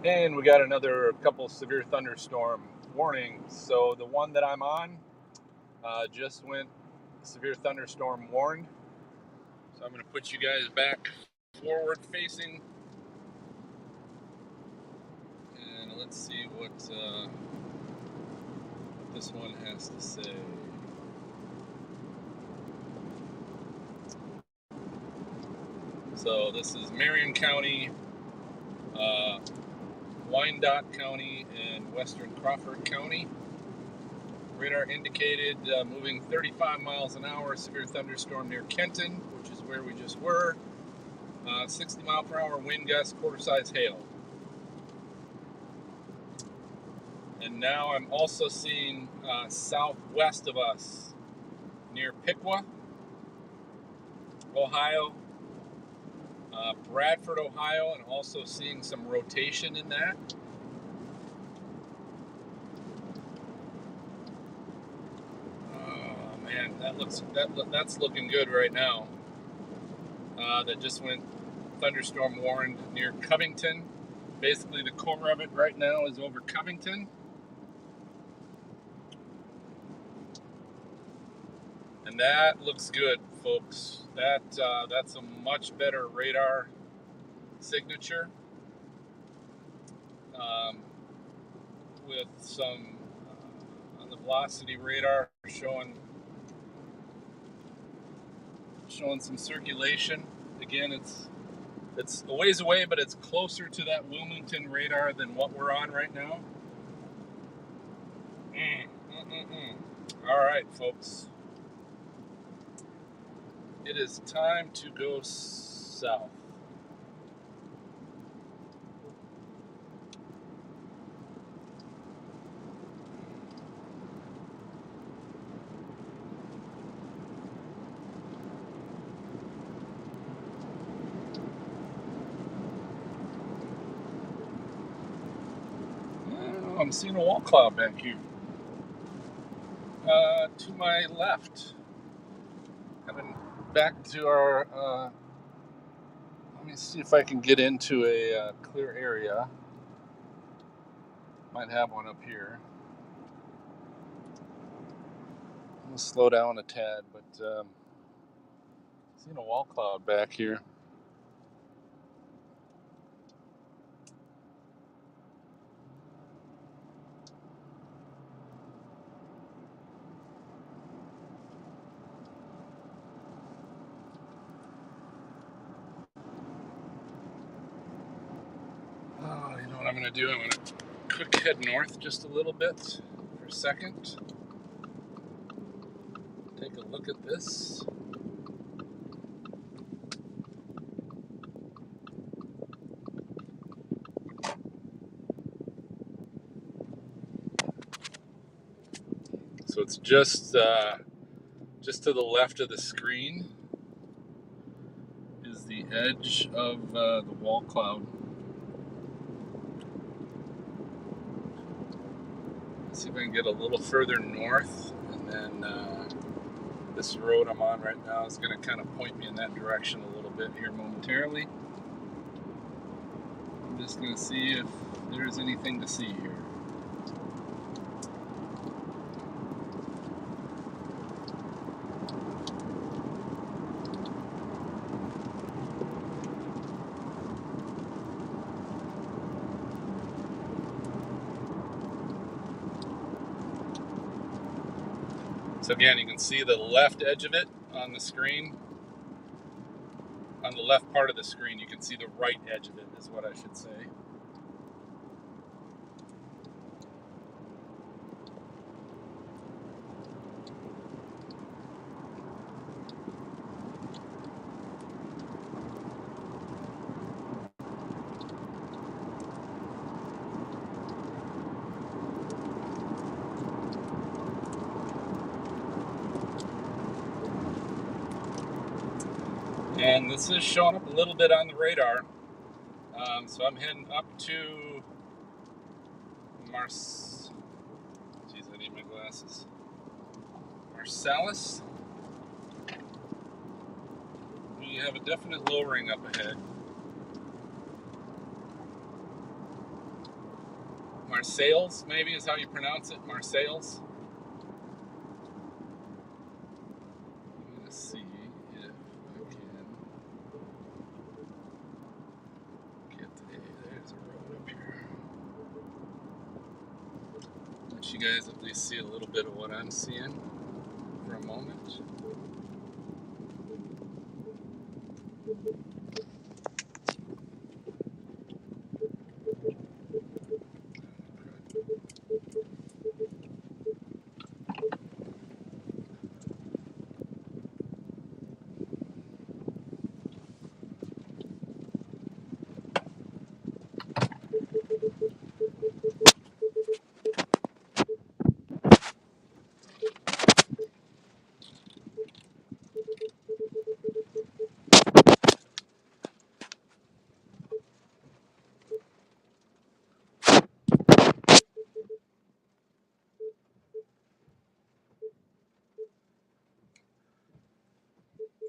And we got another couple severe thunderstorm warnings. So the one that I'm on just went severe thunderstorm warned. So I'm going to put you guys back forward facing. And let's see what this one has to say. So this is Marion County, Wyandotte County, and Western Crawford County. Radar indicated moving 35 miles an hour, severe thunderstorm near Kenton, which is where we just were. 60 mile per hour wind gusts, quarter-size hail. And now I'm also seeing southwest of us, near Piqua, Ohio, Bradford, Ohio, and also seeing some rotation in that. Man, that's looking good right now. That just went thunderstorm warned near Covington. Basically, the core of it right now is over Covington. That looks good, folks. That's a much better radar signature with some on the velocity radar showing some circulation. Again, it's a ways away, but it's closer to that Wilmington radar than what we're on right now. All right, folks. It is time to go south. I'm seeing a wall cloud back here. To my left. Coming back to our, let me see if I can get into a clear area. Might have one up here. I'm going to slow down a tad, but seeing a wall cloud back here. Oh, you know what I'm going to do? I'm going to quick head north just a little bit for a second. Take a look at this. So it's just to the left of the screen is the edge of the wall cloud. Let's see if I can get a little further north, and then this road I'm on right now is going to kind of point me in that direction a little bit here momentarily. I'm just going to see if there's anything to see here. So again, you can see the left edge of it on the screen. On the left part of the screen, you can see the right edge of it, is what I should say. And this is showing up a little bit on the radar. So I'm heading up to Jeez, I need my glasses. Marsalis. We have a definite lowering up ahead. Marseilles, maybe is how you pronounce it. Marseilles. I'm going to see if I can get there's a road up here. Let you guys at least see a little bit of what I'm seeing for a moment.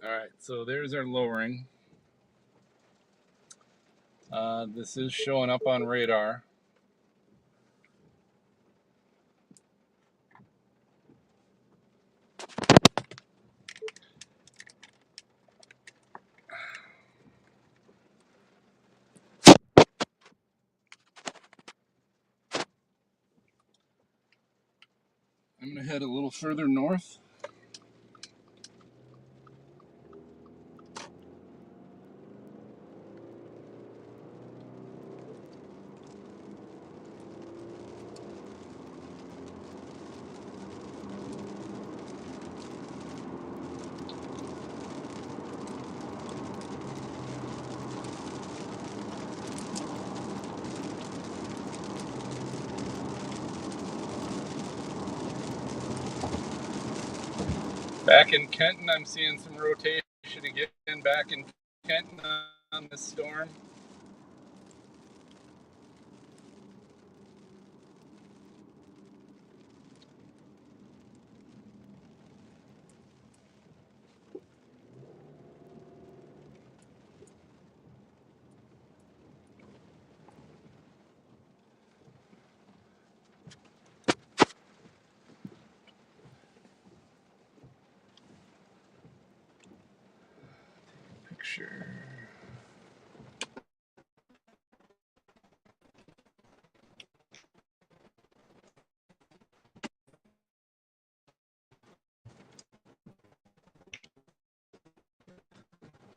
All right, so there's our lowering. This is showing up on radar. I'm gonna head a little further north. Back in Kenton, I'm seeing some rotation again. Back in Kenton on this storm. Picture.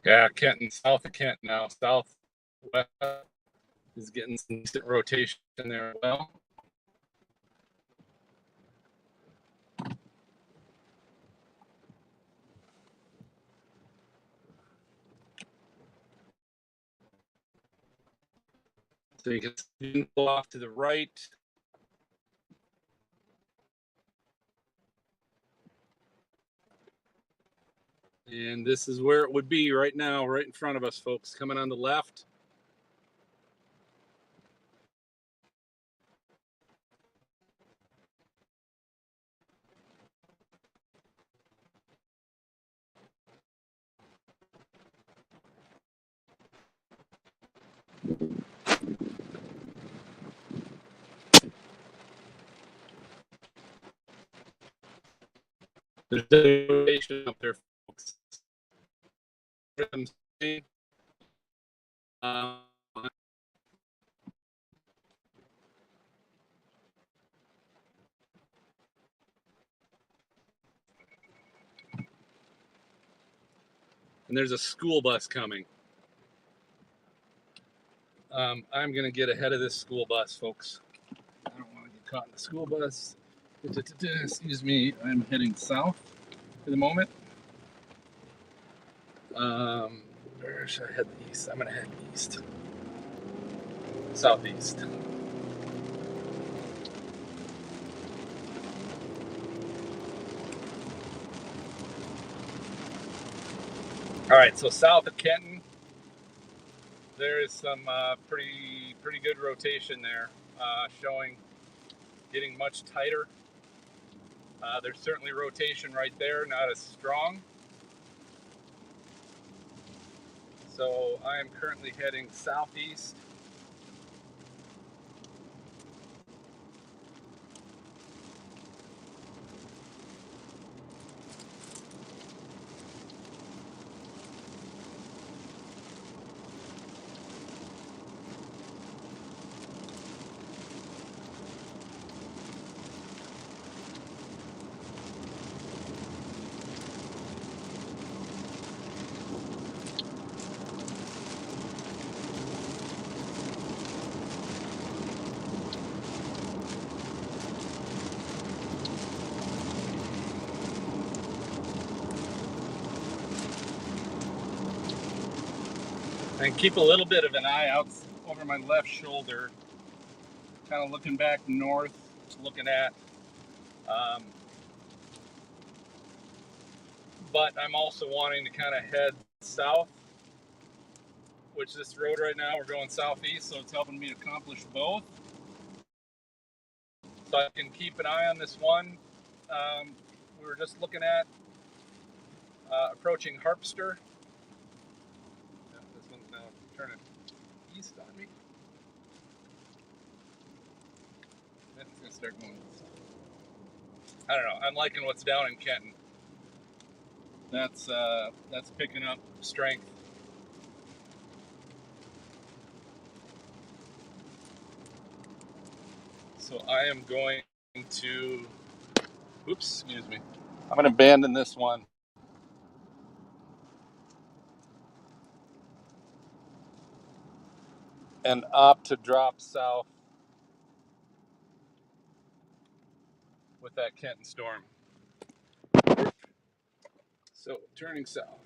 Yeah, Kenton, south of Kenton now. Southwest is getting some decent rotation there as well. So you can see off to the right. And this is where it would be right now, right in front of us, folks, coming on the left. There's a rotation up there, folks. And there's a school bus coming. I'm going to get ahead of this school bus, folks. I don't want to get caught in the school bus. Excuse me, I'm heading south for the moment. Where should I head east? I'm going to head east. Southeast. All right, so south of Kenton, there is some pretty good rotation there, showing getting much tighter. There's certainly rotation right there, not as strong. So I am currently heading southeast. And keep a little bit of an eye out over my left shoulder, kind of looking back north, looking at. But I'm also wanting to kind of head south, which this road right now, we're going southeast, so it's helping me accomplish both. So I can keep an eye on this one. We were just looking at approaching Harpster. This one's now turning east on me. It's gonna start going east. I don't know. I'm liking what's down in Kenton. That's picking up strength. So I am going to Oops, excuse me. I'm going to abandon this one. And opt to drop south with that Kenton storm. So turning south.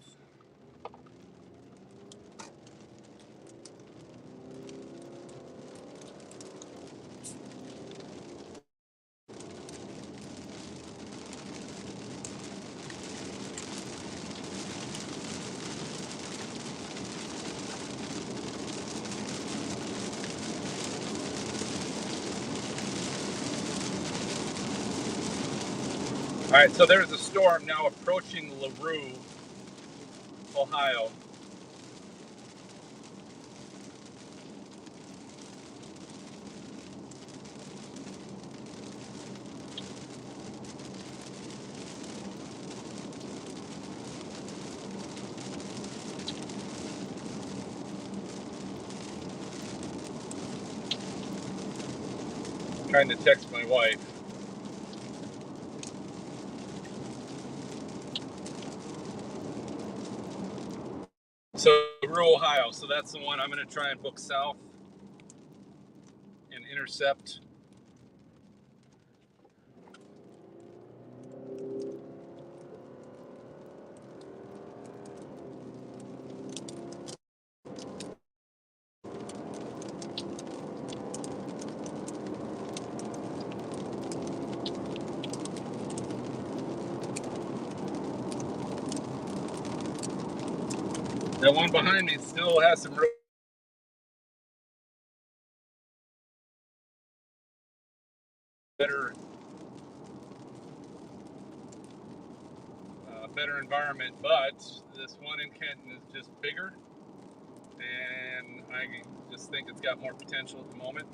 All right, so there's a storm now approaching LaRue, Ohio. I'm trying to text my wife. So LaRue, Ohio. So that's the one I'm going to try and book south and intercept. That one behind me still has some better better environment, but this one in Kenton is just bigger, and I just think it's got more potential at the moment.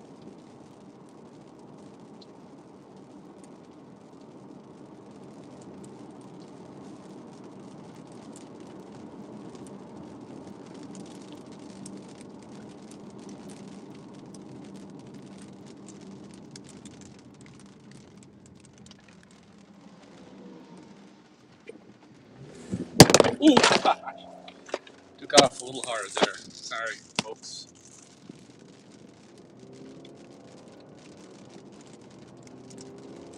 Ooh, took off a little hard there. Sorry, folks.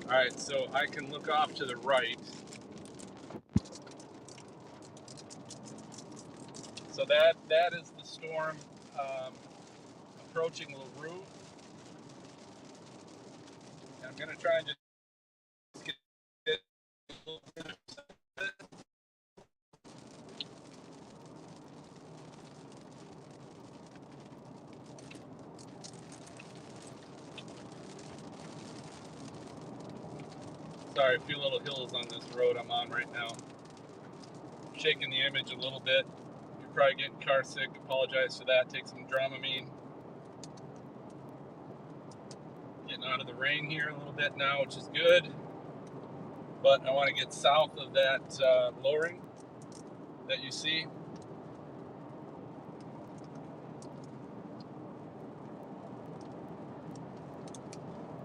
All right, so I can look off to the right. So that is the storm approaching LaRue. And I'm going to try and just get a little bit. Sorry, a few little hills on this road I'm on right now. Shaking the image a little bit. You're probably getting car sick. Apologize for that. Take some Dramamine. Getting out of the rain here a little bit now, which is good. But I want to get south of that lowering that you see.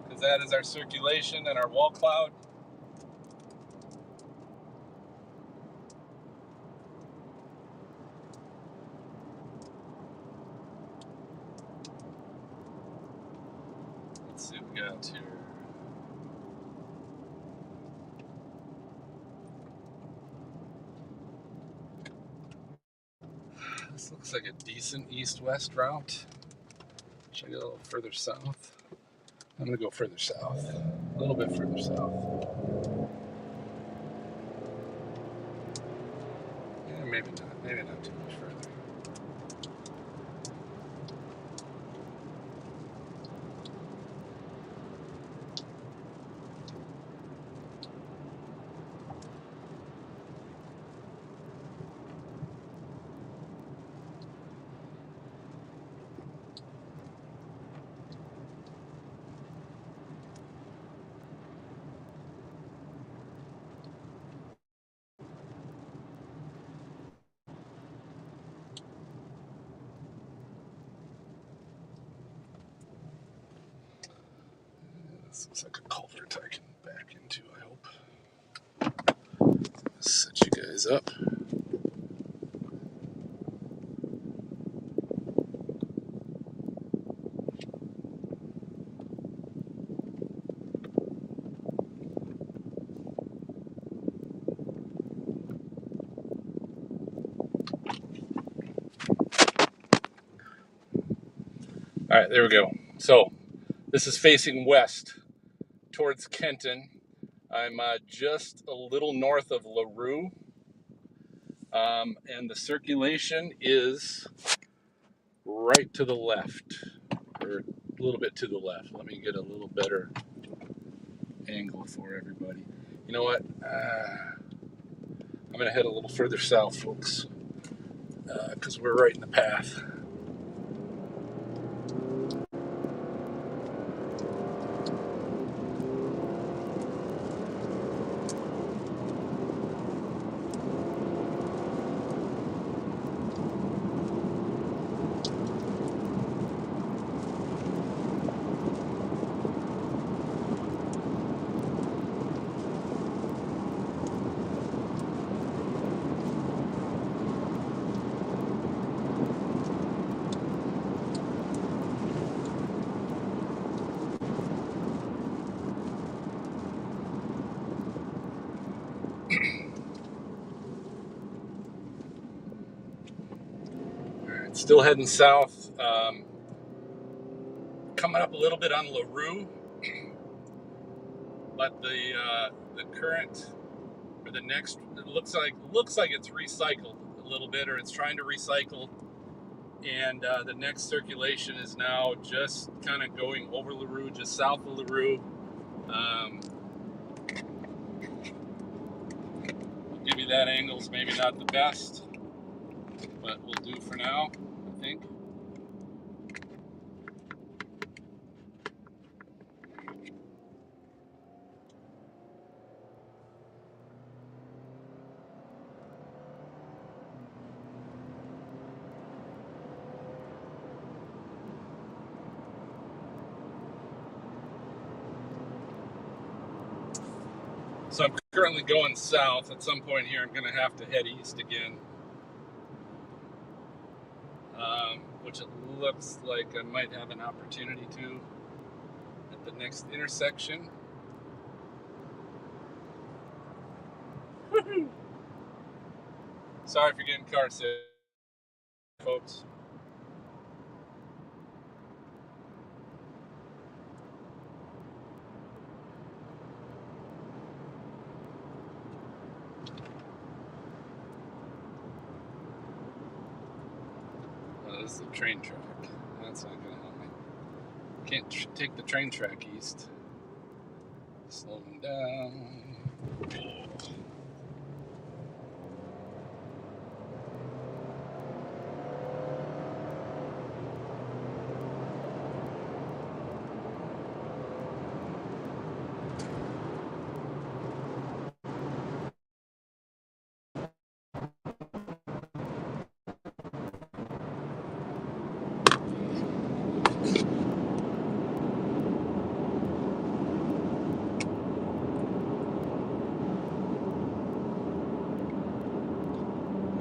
Because that is our circulation and our wall cloud. Let's see what we got here. This looks like a decent east-west route. Should I go a little further south? I'm going to go further south. A little bit further south. Yeah, maybe not. Maybe not too much further. This looks like a culvert I can back into, I hope. is up. All right, there we go. So this is facing west towards Kenton. I'm just a little north of LaRue, and the circulation is right to the left, or a little bit to the left. Let me get a little better angle for everybody. You know what? I'm going to head a little further south, folks, because we're right in the path. Still heading south, coming up a little bit on LaRue, but the current, or the next, it looks like it's recycled a little bit, or it's trying to recycle, and the next circulation is now just kind of going over LaRue, just south of LaRue. I'll give you that angle's maybe not the best, but we'll do for now, I think. So I'm currently going south. At some point here, I'm going to have to head east again, which it looks like I might have an opportunity to at the next intersection. Sorry for getting car sick, folks. This is a train track. That's not going to help me. Can't take the train track east. Slowing down.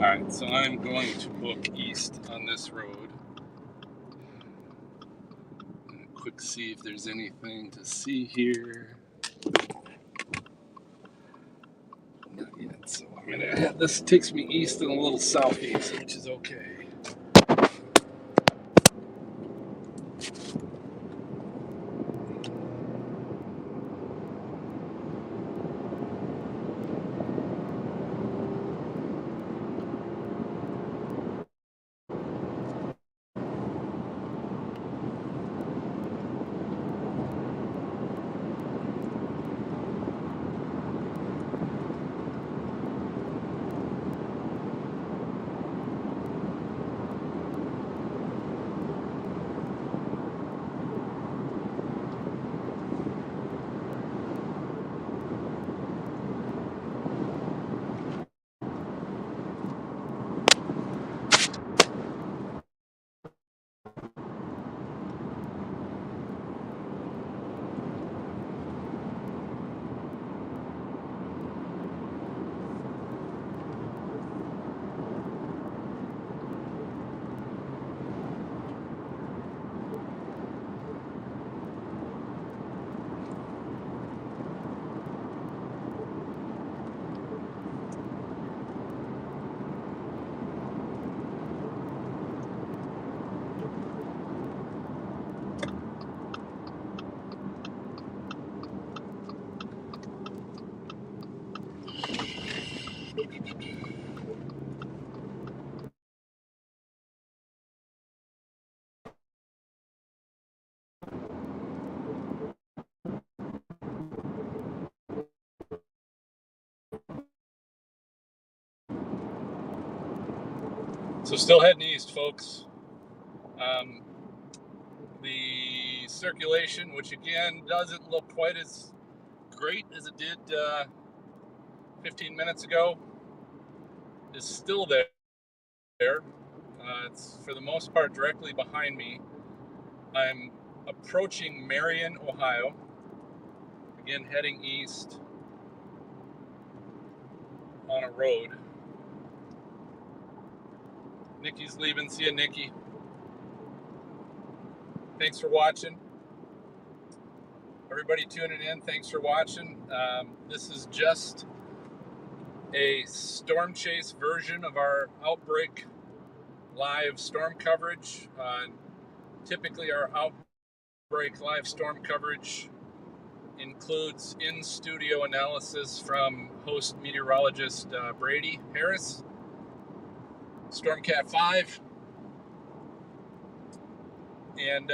Alright, so I'm going to book east on this road. Quick see if there's anything to see here. Not yet, so I'm gonna, this takes me east and a little southeast, which is okay. So still heading east, folks. The circulation, which again doesn't look quite as great as it did 15 minutes ago, is still there. It's for the most part directly behind me. I'm approaching Marion, Ohio. Again, heading east on a road. Nikki's leaving. See ya, Nikki. Thanks for watching. Everybody tuning in, thanks for watching. This is just a storm chase version of our Outbreak live storm coverage. Typically, our Outbreak live storm coverage includes in-studio analysis from host meteorologist Brady Harris, Stormcat 5, and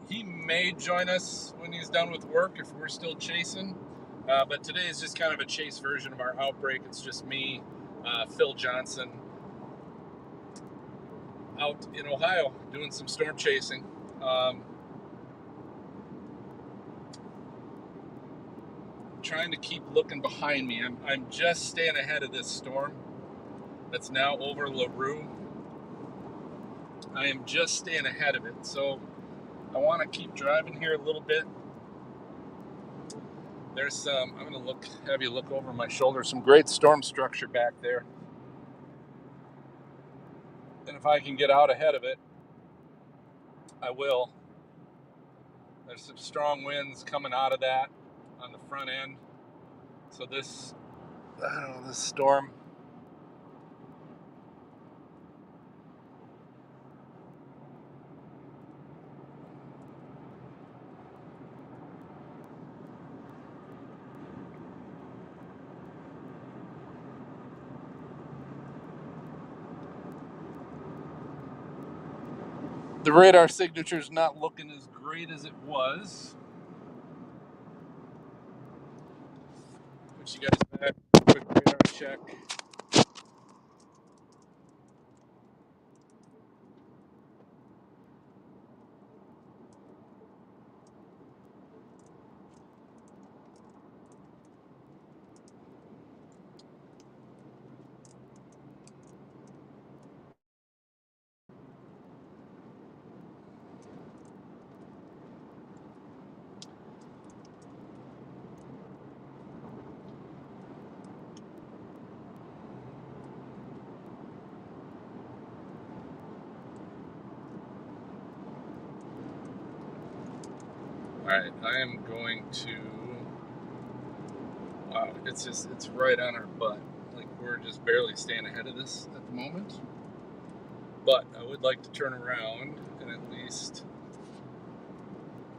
he may join us when he's done with work if we're still chasing. But today is just kind of a chase version of our Outbreak. It's just me, Phil Johnson, out in Ohio doing some storm chasing. Trying to keep looking behind me. I'm just staying ahead of this storm that's now over LaRue. I am just staying ahead of it. So I want to keep driving here a little bit. There's some, I'm going to have you look over my shoulder, some great storm structure back there. And if I can get out ahead of it, I will. There's some strong winds coming out of that on the front end. So this storm, the radar signature's not looking as great as it was. Put you guys back, quick radar check. Alright, I am going to, wow, it's right on our butt. Like, we're just barely staying ahead of this at the moment. But I would like to turn around and at least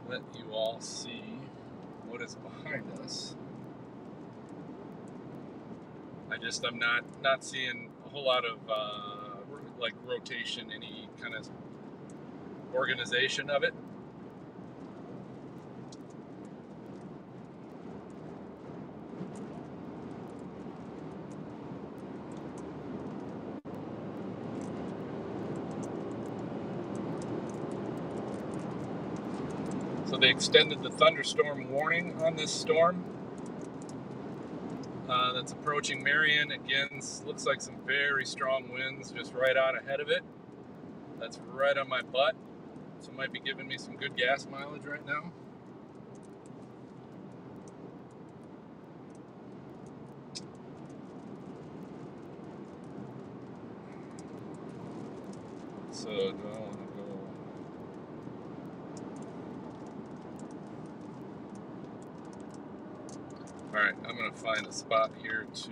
let you all see what is behind us. I'm not seeing a whole lot of like rotation, any kind of organization of it. So they extended the thunderstorm warning on this storm that's approaching Marion. Again, looks like some very strong winds just right out ahead of it. That's right on my butt. So it might be giving me some good gas mileage right now. So do I want to go? Alright, I'm going to find a spot here to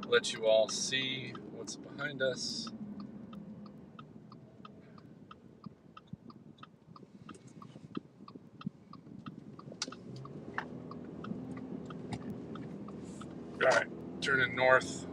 let you all see what's behind us. Alright, turning north.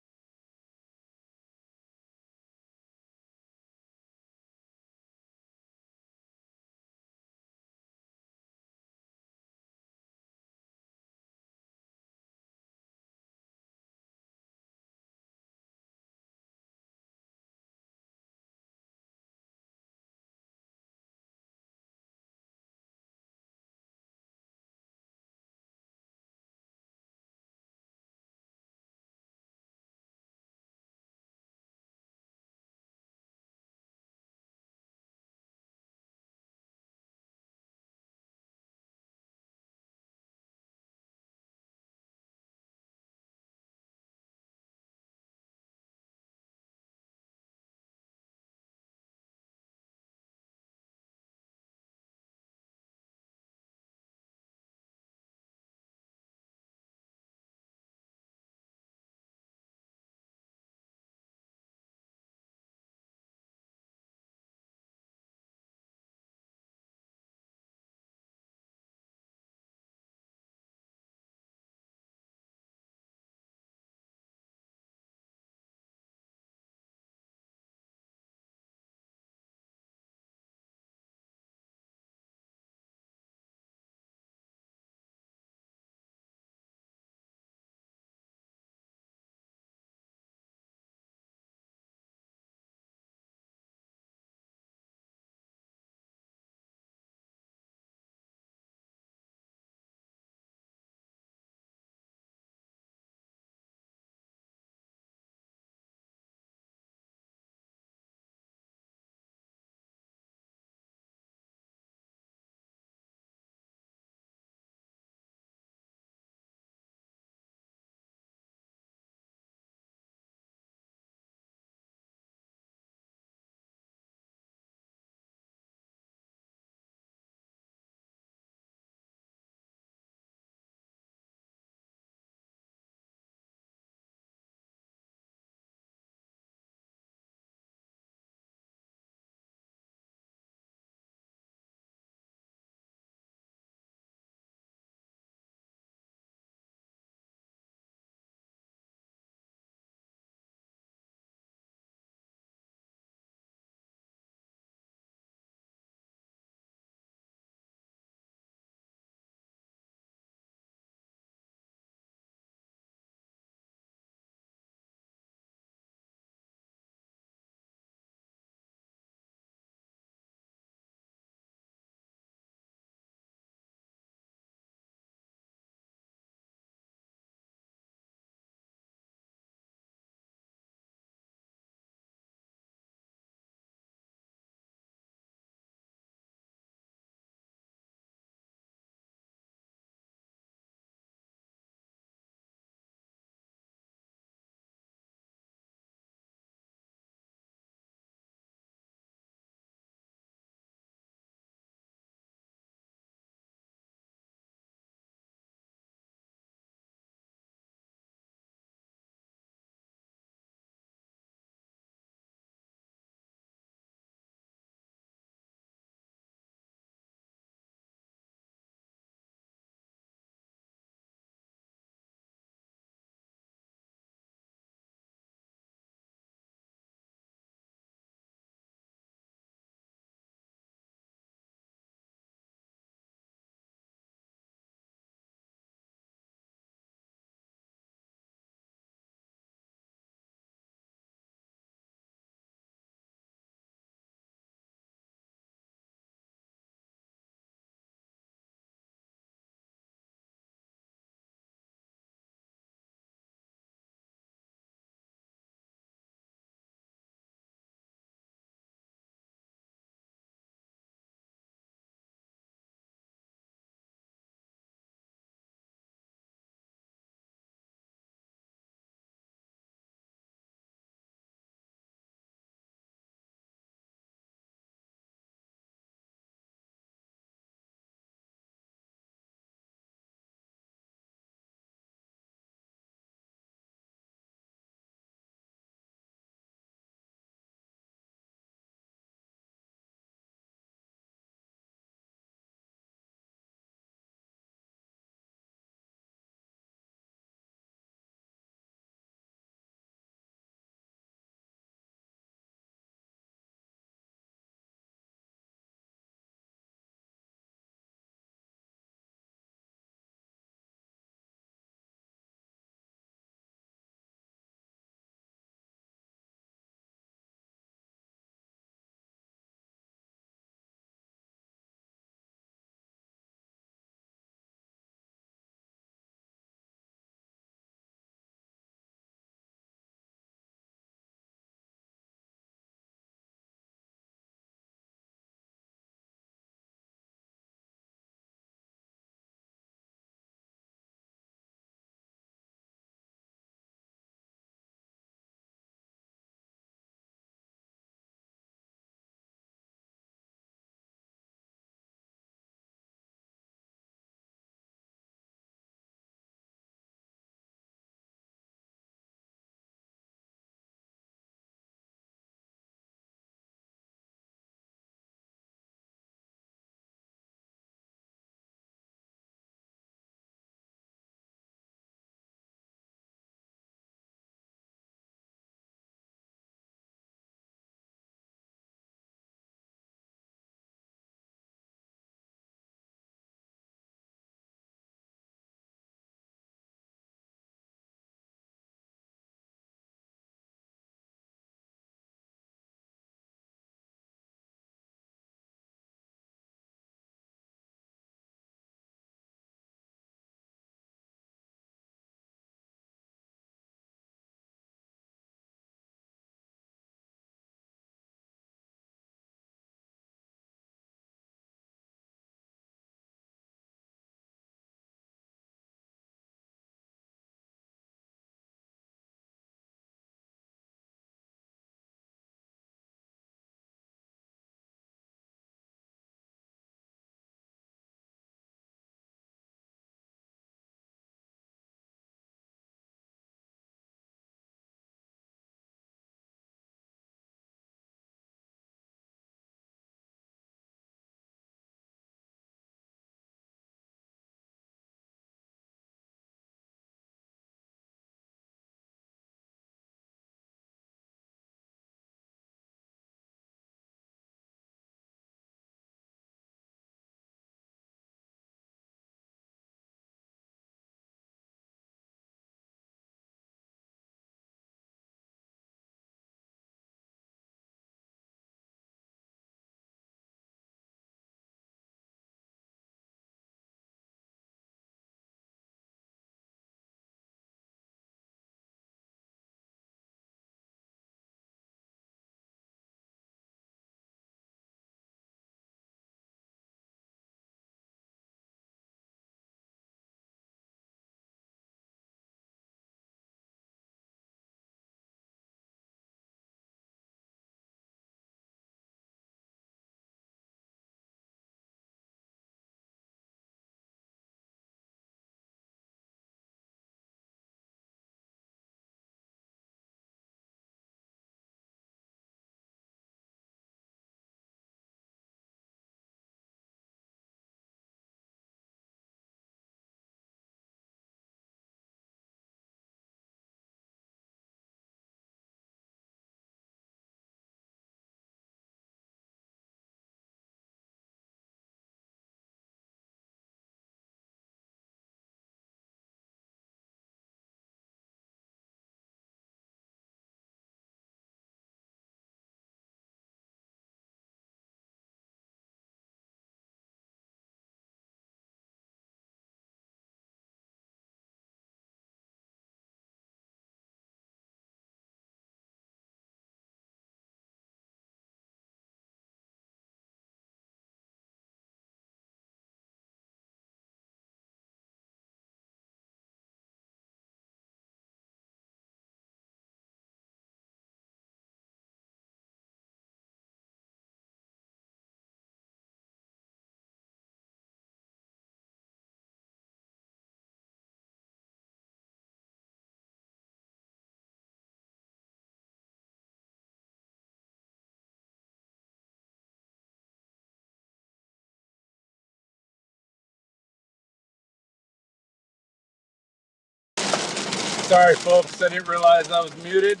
Sorry, folks, I didn't realize I was muted.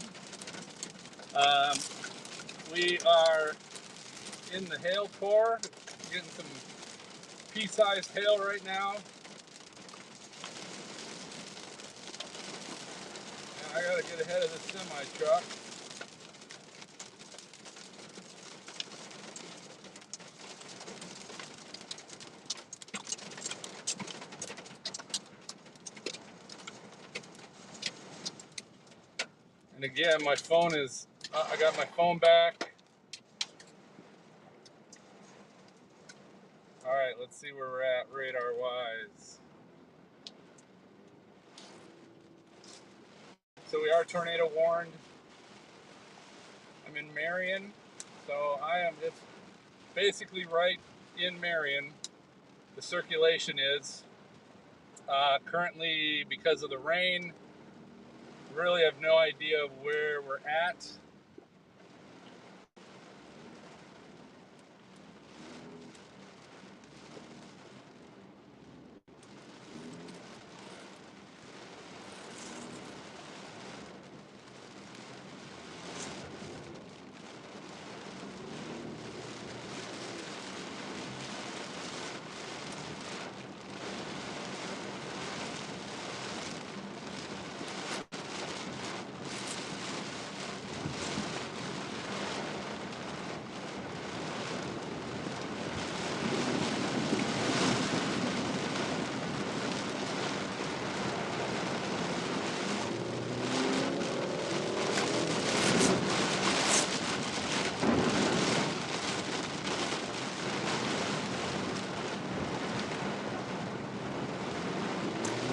We are in the hail core, getting some pea-sized hail right now. And I gotta get ahead of this semi-truck. And again, my phone is, I got my phone back. All right, let's see where we're at radar-wise. So we are tornado warned. I'm in Marion, so I am just basically right in Marion. The circulation is. Currently, because of the rain, really have no idea where we're at.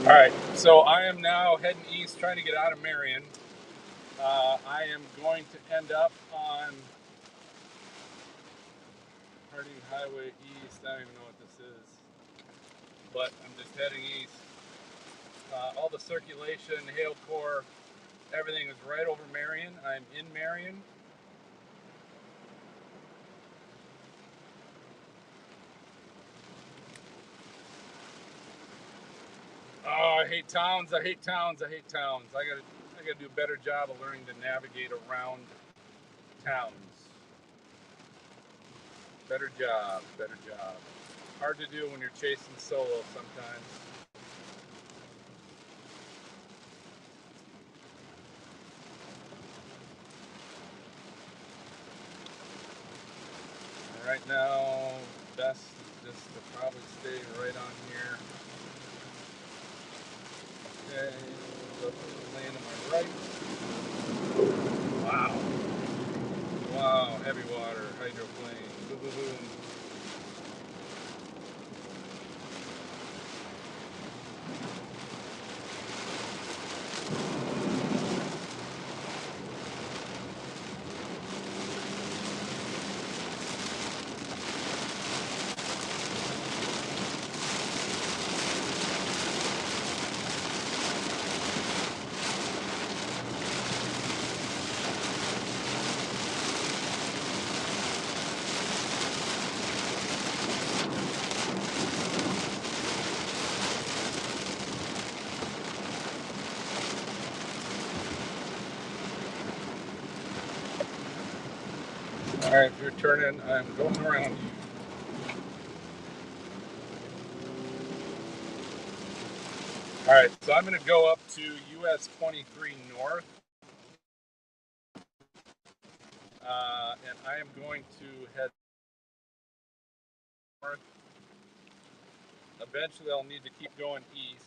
All right, so I am now heading east, trying to get out of Marion. I am going to end up on Harding Highway East. I don't even know what this is, but I'm just heading east. All the circulation, hail core, everything is right over Marion. I'm in Marion. Oh, I hate towns. I hate towns. I hate towns. I gotta do a better job of learning to navigate around towns. Better job. Better job. Hard to do when you're chasing solo sometimes. And right now, best is just to probably stay right on here. Okay, land on my right. Wow. Wow, heavy water, hydroplane. Boom, boom, boom. All right, if you're turning, I'm going around you. All right, so I'm going to go up to US 23 North, and I am going to head north. Eventually, I'll need to keep going east.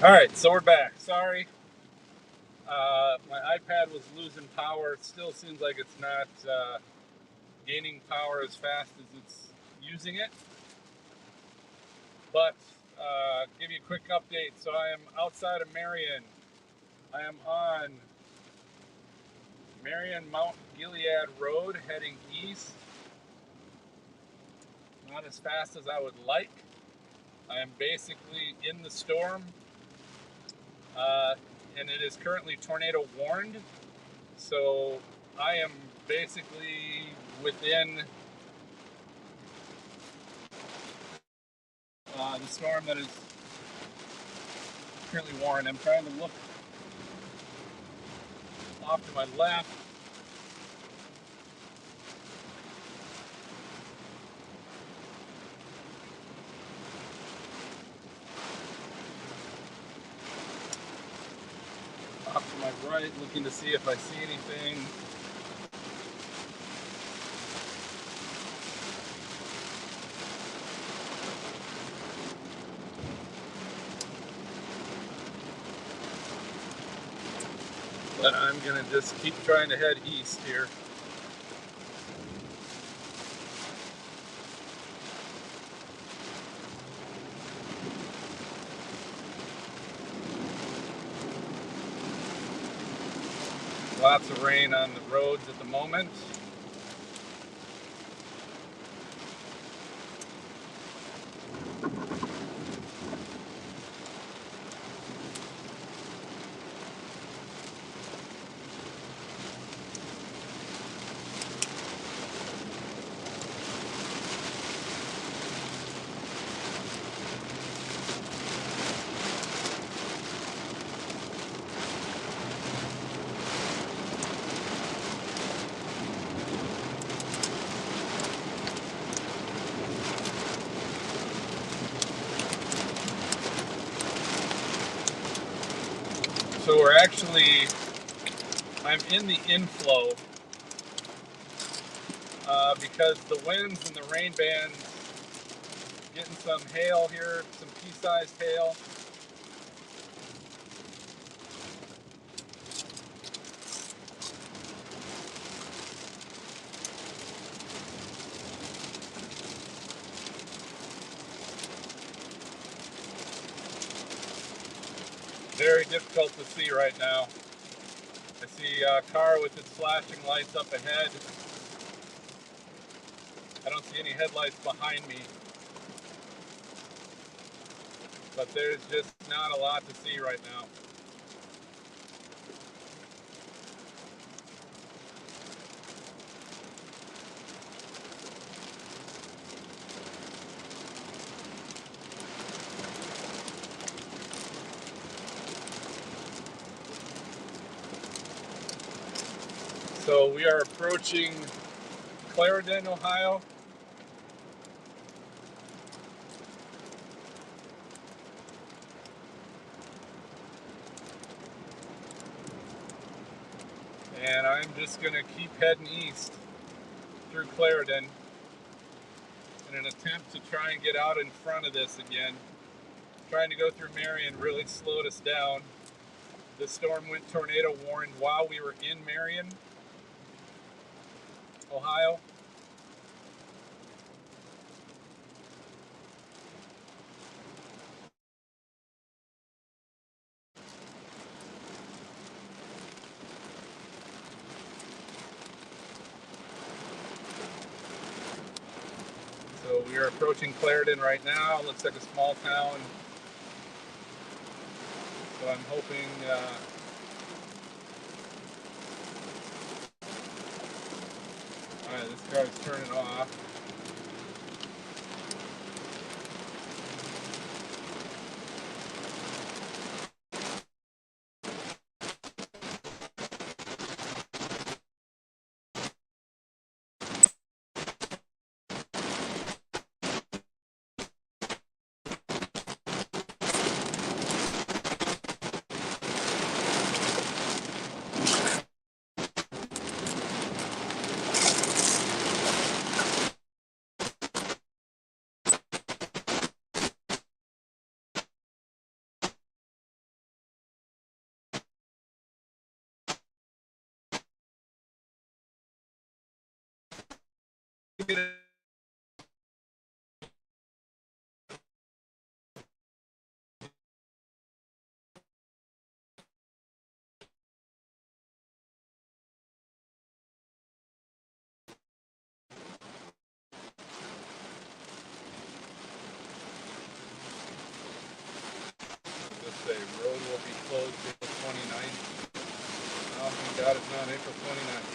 All right, so we're back. Sorry, my iPad was losing power. It still seems like it's not gaining power as fast as it's using it. But give you a quick update. So I am outside of Marion. I am on Marion Mount Gilead Road heading east. Not as fast as I would like. I am basically in the storm, and it is currently tornado warned. So I am basically within the storm that is currently warned. I'm trying to look off to my left. Off to my right, looking to see if I see anything. But I'm gonna just keep trying to head east here. Lots of rain on the roads at the moment. So I'm in the inflow because the winds and the rain bands, getting some hail here, some pea-sized hail. Very difficult to see right now. I see a car with its flashing lights up ahead. I don't see any headlights behind me. But there's just not a lot to see right now. So we are approaching Clarendon, Ohio. And I'm just gonna keep heading east through Clarendon in an attempt to try and get out in front of this again. Trying to go through Marion really slowed us down. The storm went tornado warned while we were in Marion, Ohio. So we are approaching Clarendon right now. Looks like a small town. So I'm hoping alright, this car's turning off. Say road will be closed April 29th. Oh, thank God it's not April 29th.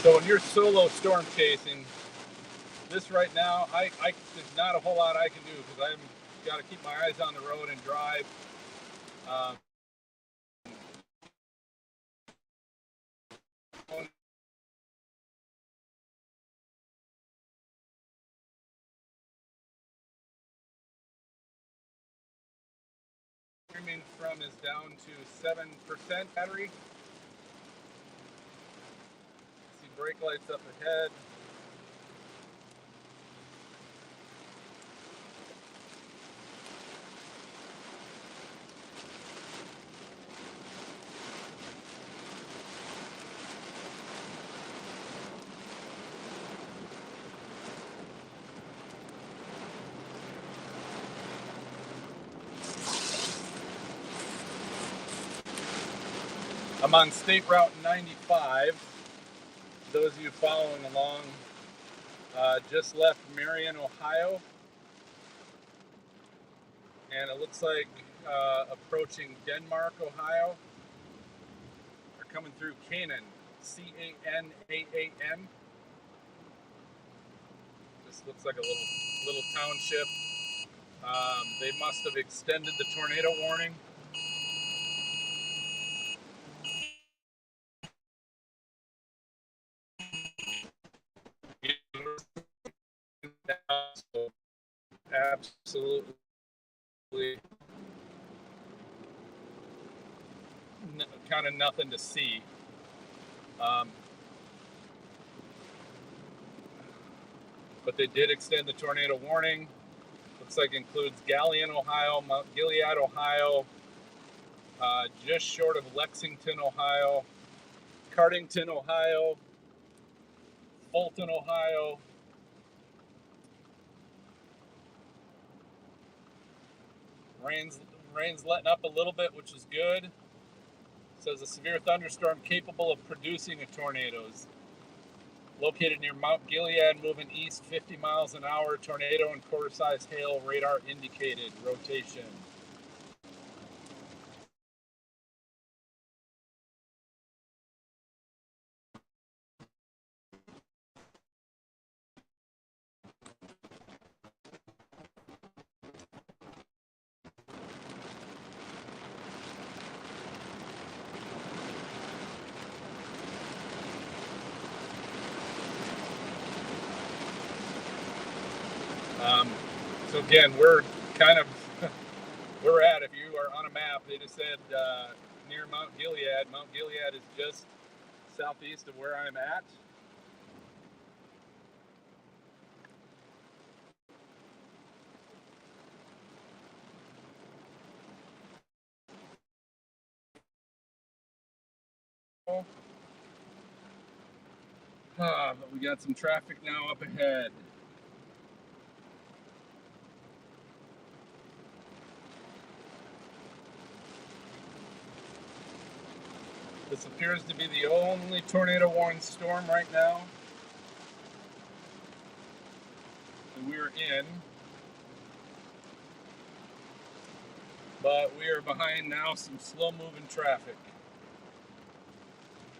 So when you're solo storm chasing, this right now, there's not a whole lot I can do because I've got to keep my eyes on the road and drive. From is down to 7% battery. See brake lights up ahead. I'm on State Route 95. Those of you following along, just left Marion, Ohio. And it looks like approaching Denmark, Ohio. We're coming through Canaan, C-A-N-A-A-N. This looks like a little township. They must have extended the tornado warning. Absolutely kind of nothing to see. But they did extend the tornado warning. Looks like it includes Galion, Ohio, Mount Gilead, Ohio, just short of Lexington, Ohio, Cardington, Ohio, Fulton, Ohio. Rain's letting up a little bit, which is good. It says a severe thunderstorm capable of producing a tornadoes. Located near Mount Gilead, moving east 50 miles an hour. Tornado and quarter-size hail, radar indicated. Rotation. So again, we're kind of where we're at. If you are on a map, they just said near Mount Gilead. Mount Gilead is just southeast of where I'm at. But we got some traffic now up ahead. This appears to be the only tornado warning storm right now that we're in. But we are behind now some slow moving traffic.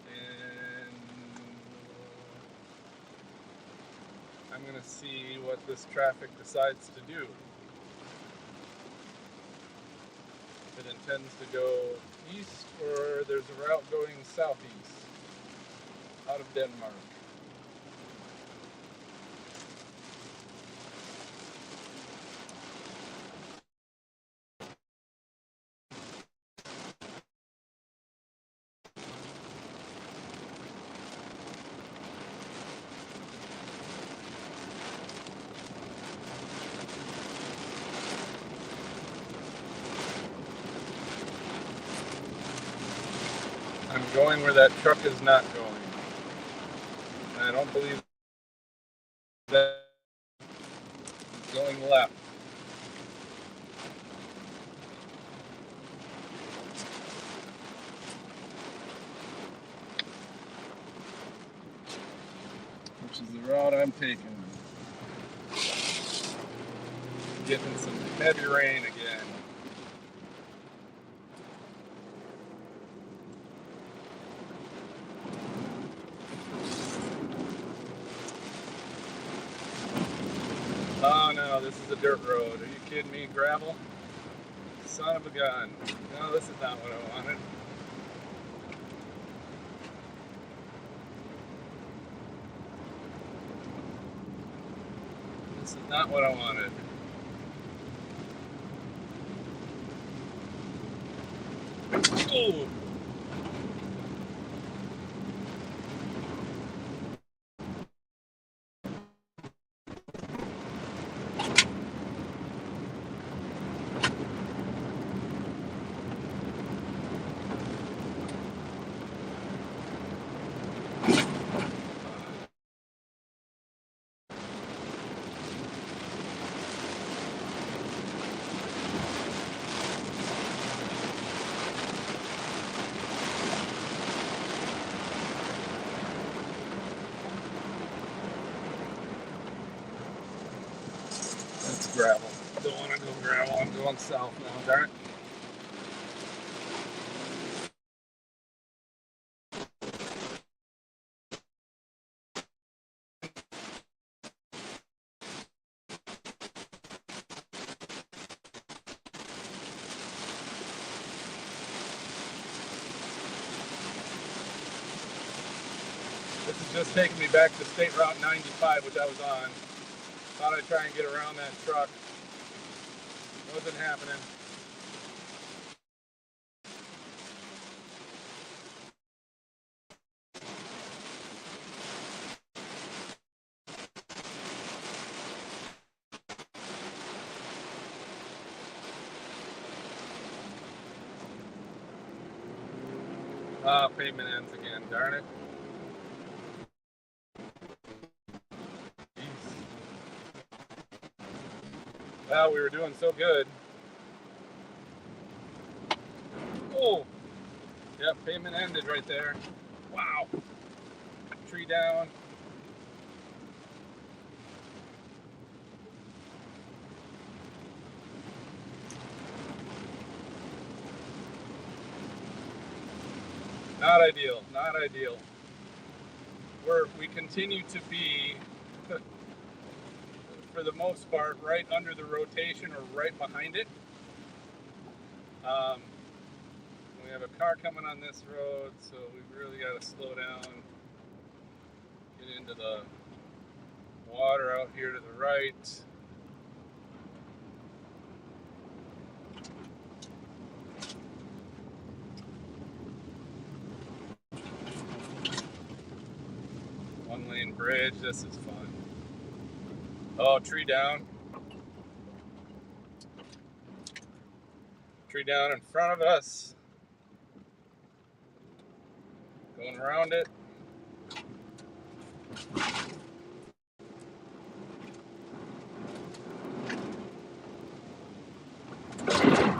And I'm going to see what this traffic decides to do. If it intends to go east, or there's a route going southeast out of Denmark. I'm going where that truck is not going. I don't believe that is going left. Which is the route I'm taking. Getting some heavy rain again. Oh no, this is a dirt road. Are you kidding me? Gravel? Son of a gun. No, this is not what I wanted. This is not what I wanted. Oh! That's gravel. Don't want to go gravel. I'm going south now, darn it. This is just taking me back to State Route 95, which I was on. Thought I'd try and get around that truck. Wasn't happening. Ah, pavement ends again, darn it. Well, we were doing so good. Oh, yep, pavement ended right there. Wow. Tree down. Not ideal, not ideal. We continue to be, for the most part, right under the rotation or right behind it. We have a car coming on this road, so we really got to slow down, get into the water out here to the right. One-lane bridge, this is fun. Oh, tree down. Tree down in front of us. Going around it.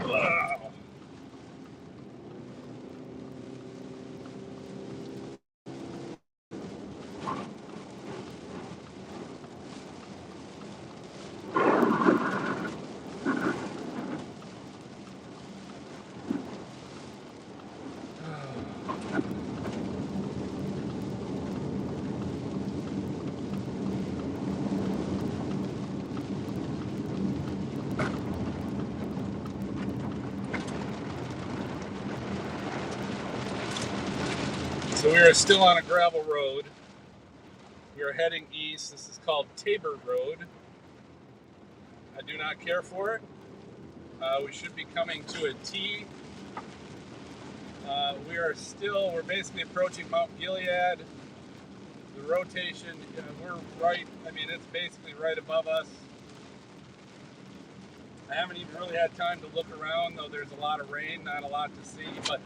Wow. So we are still on a gravel road. We are heading east. This is called Tabor Road. I do not care for it. We should be coming to a T. We're basically approaching Mount Gilead. The rotation, we're right, it's basically right above us. I haven't even really had time to look around, though there's a lot of rain, not a lot to see, but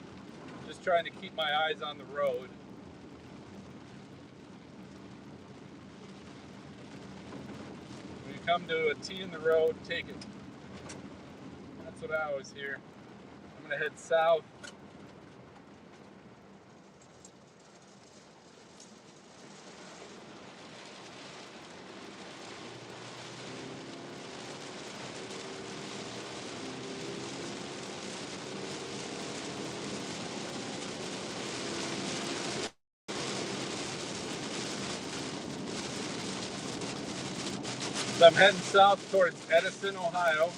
just trying to keep my eyes on the road. come to a T in the road, take it. That's what I always hear. I'm gonna head south. So I'm heading south towards Edison, Ohio.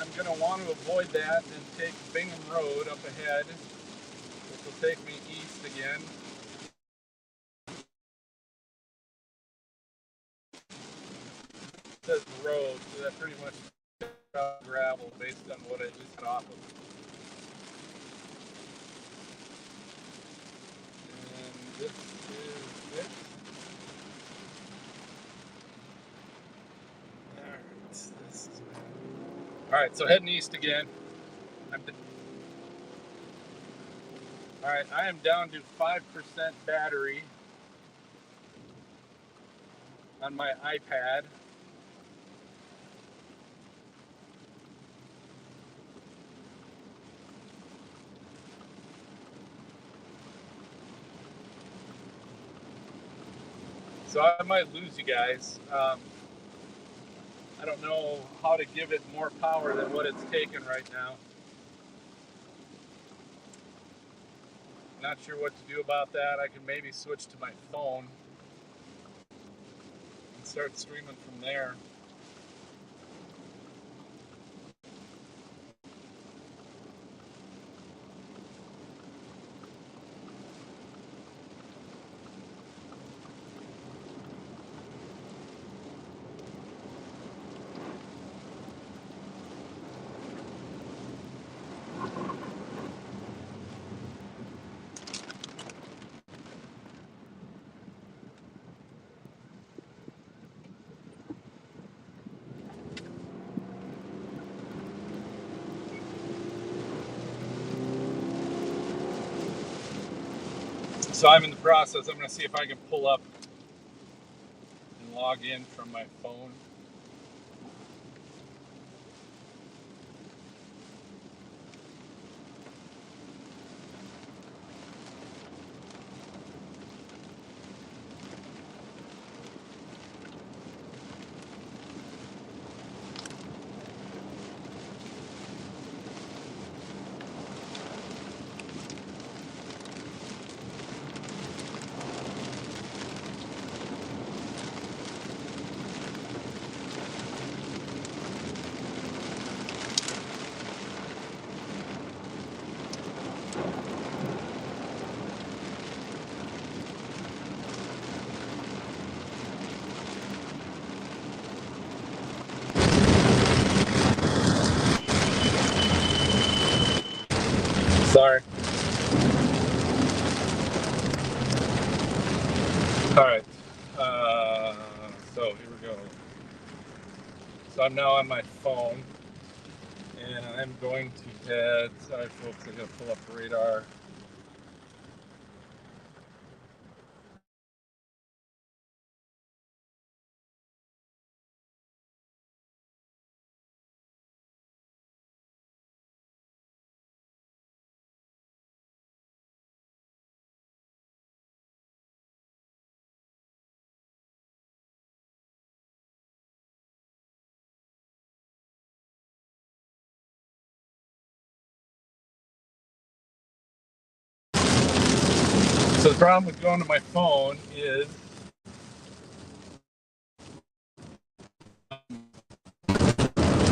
I'm going to want to avoid that and take Bingham Road up ahead, which will take me east again. It says road, so that pretty much gravel based on what I just got off of. And this is it. All right, so heading east again. All right, I am down to 5% battery on my iPad. So I might lose you guys. I don't know how to give it more power than what it's taking right now. Not sure what to do about that. I can maybe switch to my phone and start streaming from there. So I'm in the process. I'm going to see if I can pull up and log in from my phone. Sorry. All right. So here we go. So I'm now on my phone, and I'm going to head. Sorry, folks. I got to pull up radar. So the problem with going to my phone is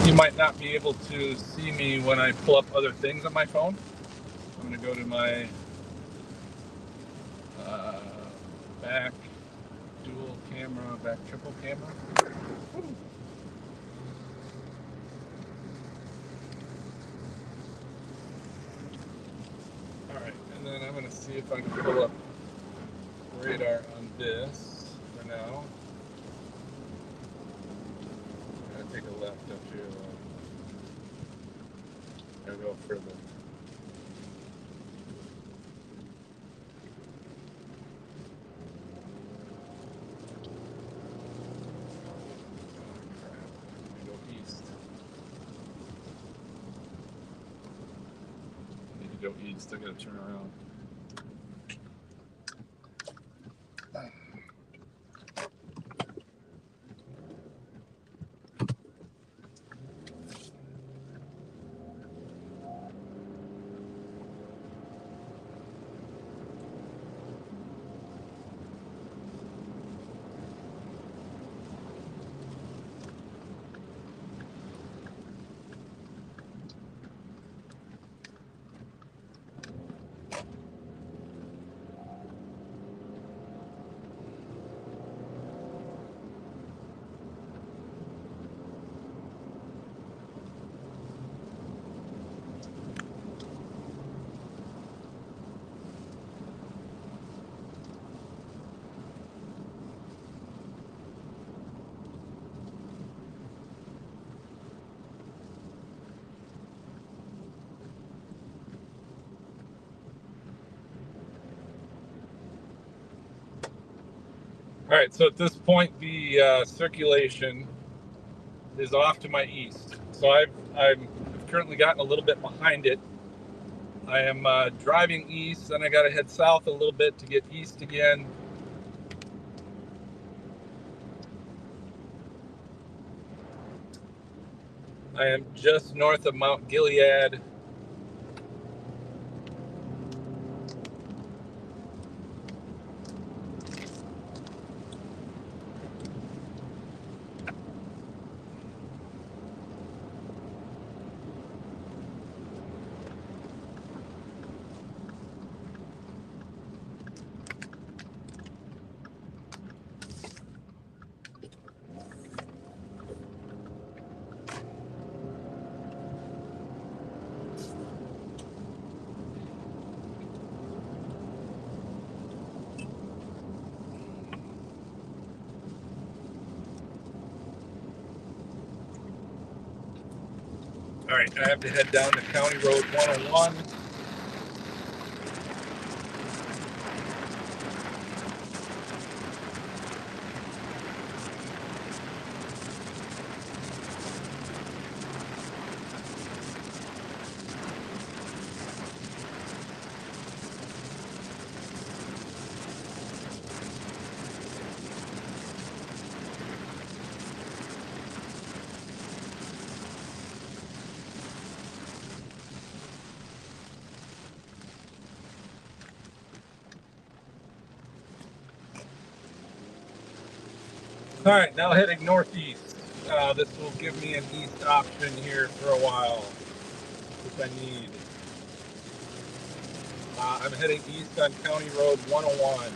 you might not be able to see me when I pull up other things on my phone. I'm going to go to my back dual camera, back triple camera. All right, and then I'm going to see if I can pull up radar on this for now. I'm going to take a left up here. I'll go further. go east. I gotta turn around. All right, so at this point, the circulation is off to my east. So I've currently gotten a little bit behind it. I am driving east, then I got to head south a little bit to get east again. I am just north of Mount Gilead. All right, I have to head down to County Road 101. All right, now heading northeast. This will give me an east option here for a while, which I need. I'm heading east on County Road 101.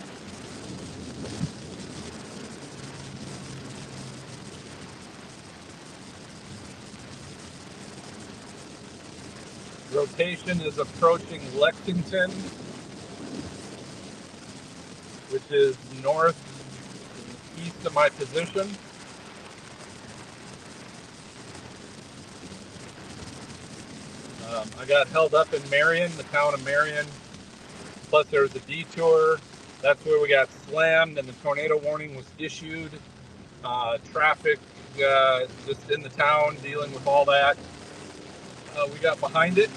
Rotation is approaching Lexington, which is northeast of my position. I got held up in Marion, the town of Marion. Plus there was a detour. That's where we got slammed and the tornado warning was issued. Traffic just in the town, dealing with all that. We got behind it.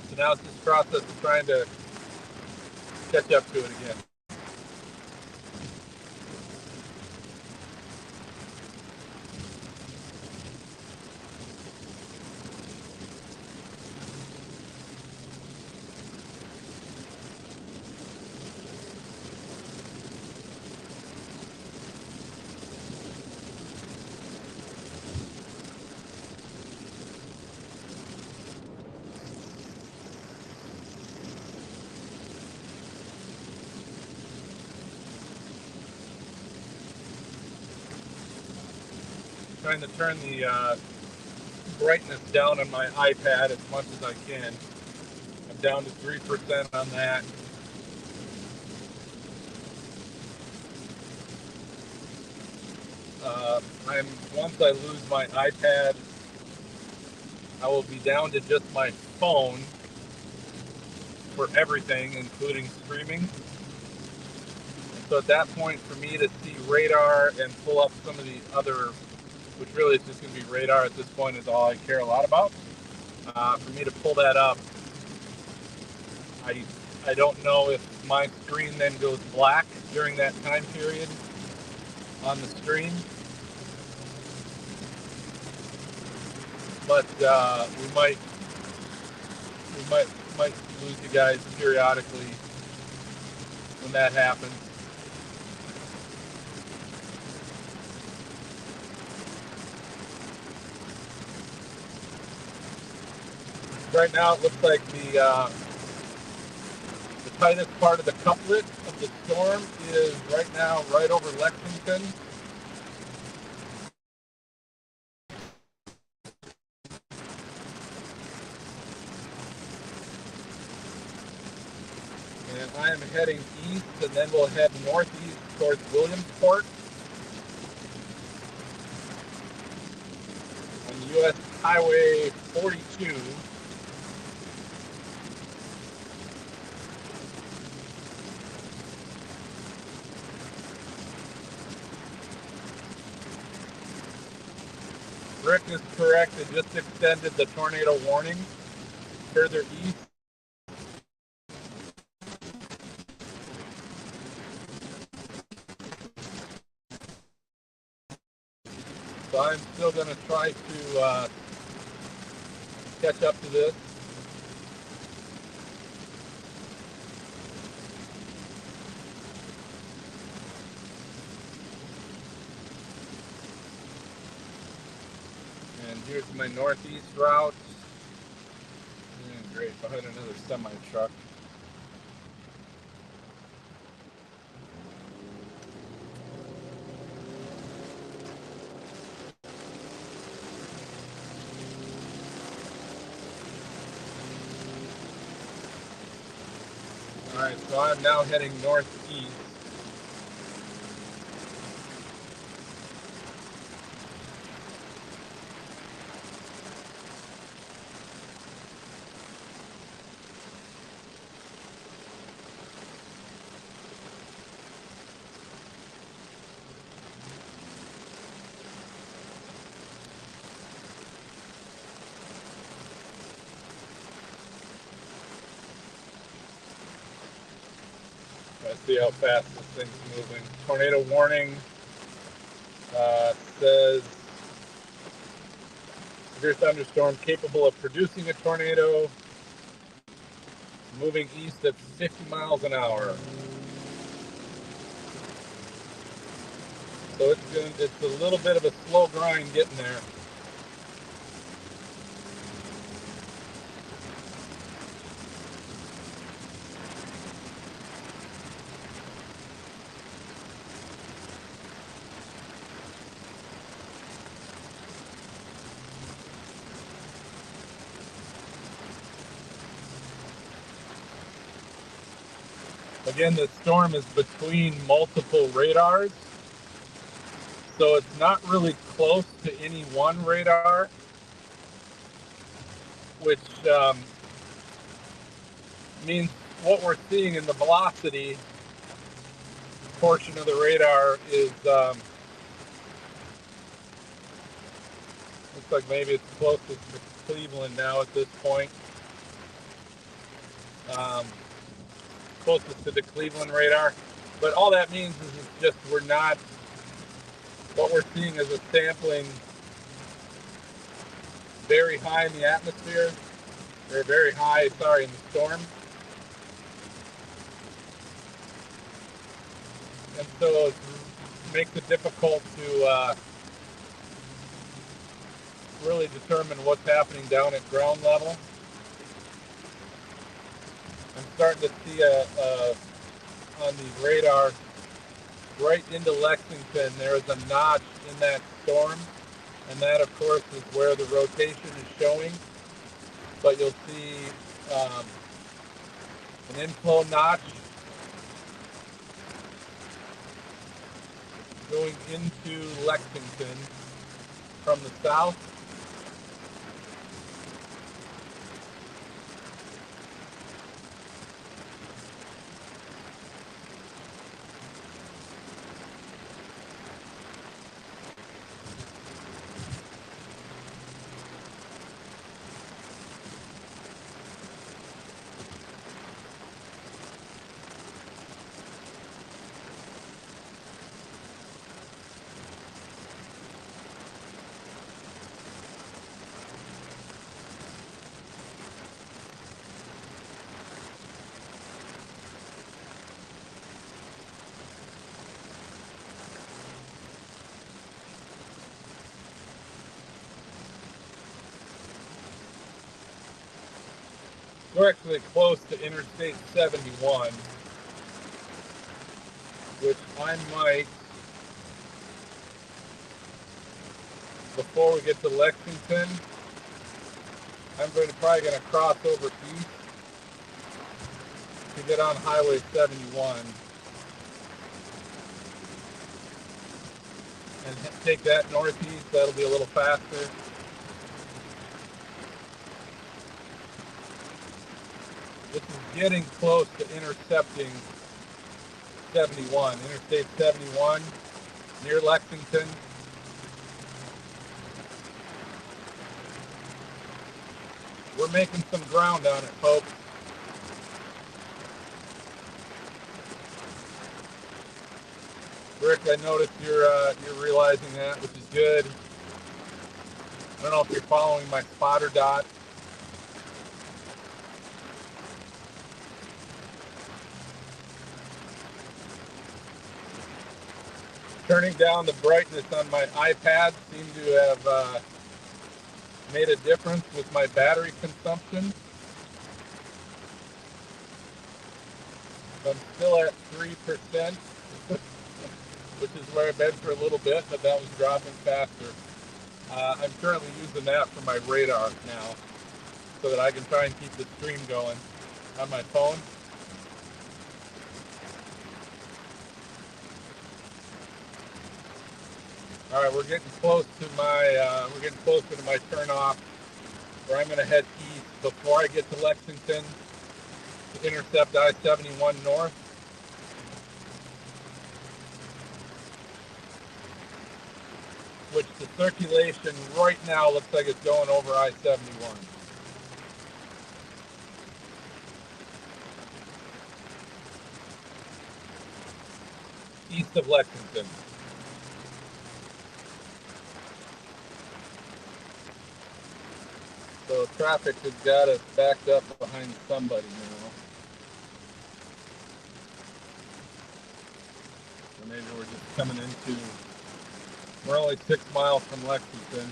So now it's this process of trying to catch up to it again. Trying to turn the brightness down on my iPad as much as I can. I'm down to 3% on that. Once I lose my iPad, I will be down to just my phone for everything, including streaming. So at that point, for me to see radar and pull up some of the other, which really is just going to be radar at this point, is all I care a lot about. For me to pull that up, I don't know if my screen then goes black during that time period on the screen, but we might lose you guys periodically when that happens. Right now, it looks like the tightest part of the couplet of the storm is right now right over Lexington. And I am heading east, and then we'll head northeast towards Williamsport on US Highway 42. Rick is correct. It just extended the tornado warning further east. So I'm still going to try to catch up to this. And here's my northeast route. Great, behind another semi truck. Alright, so I'm now heading northeast. Let's see how fast this thing's moving. Tornado warning says severe thunderstorm capable of producing a tornado, moving east at 50 miles an hour. So it's a little bit of a slow grind getting there. Again, the storm is between multiple radars, so it's not really close to any one radar, which means what we're seeing in the velocity portion of the radar is looks like maybe it's closest to Cleveland now at this point. Closest to the Cleveland radar, but all that means is it's just what we're seeing is a sampling very high in the atmosphere, or very high, sorry, in the storm. And so it makes it difficult to really determine what's happening down at ground level. I'm starting to see on the radar right into Lexington, there is a notch in that storm, and that of course is where the rotation is showing. But you'll see an inflow notch going into Lexington from the south. We're actually close to Interstate 71, which I might, before we get to Lexington, I'm probably going to cross over east to get on Highway 71 and take that northeast. That'll be a little faster. This is getting close to intercepting 71, Interstate 71, near Lexington. We're making some ground on it, folks. Rick, I noticed you're realizing that, which is good. I don't know if you're following my spotter dot. Turning down the brightness on my iPad seemed to have made a difference with my battery consumption. I'm still at 3%, which is where I've been for a little bit, but that was dropping faster. I'm currently using that for my radar now so that I can try and keep the stream going on my phone. All right, we're getting close to my closer to my turnoff, where I'm going to head east before I get to Lexington to intercept I-71 north. Which the circulation right now looks like it's going over I-71. East of Lexington. So traffic has got us backed up behind somebody now. So maybe we're just coming into, we're only 6 miles from Lexington.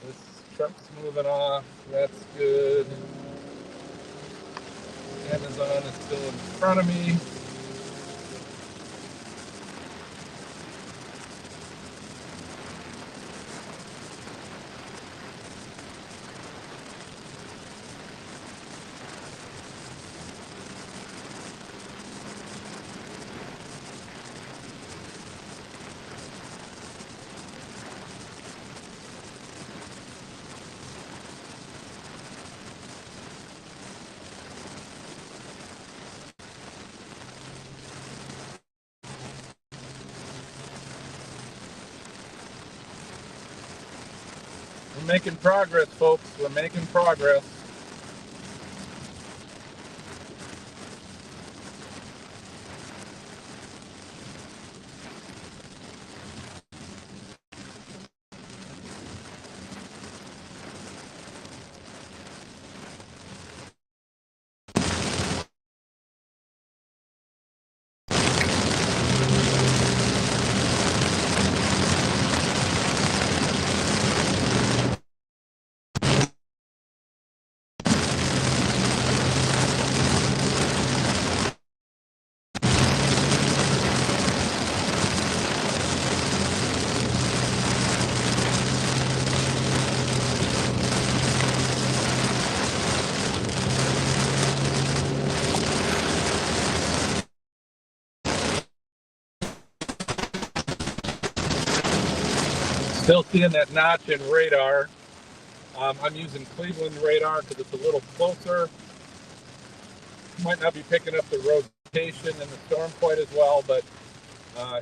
This truck's moving off, that's good. Amazon is still in front of me. We're making progress, folks. We're making progress. Still seeing that notch in radar. I'm using Cleveland radar because it's a little closer. Might not be picking up the rotation and the storm quite as well, but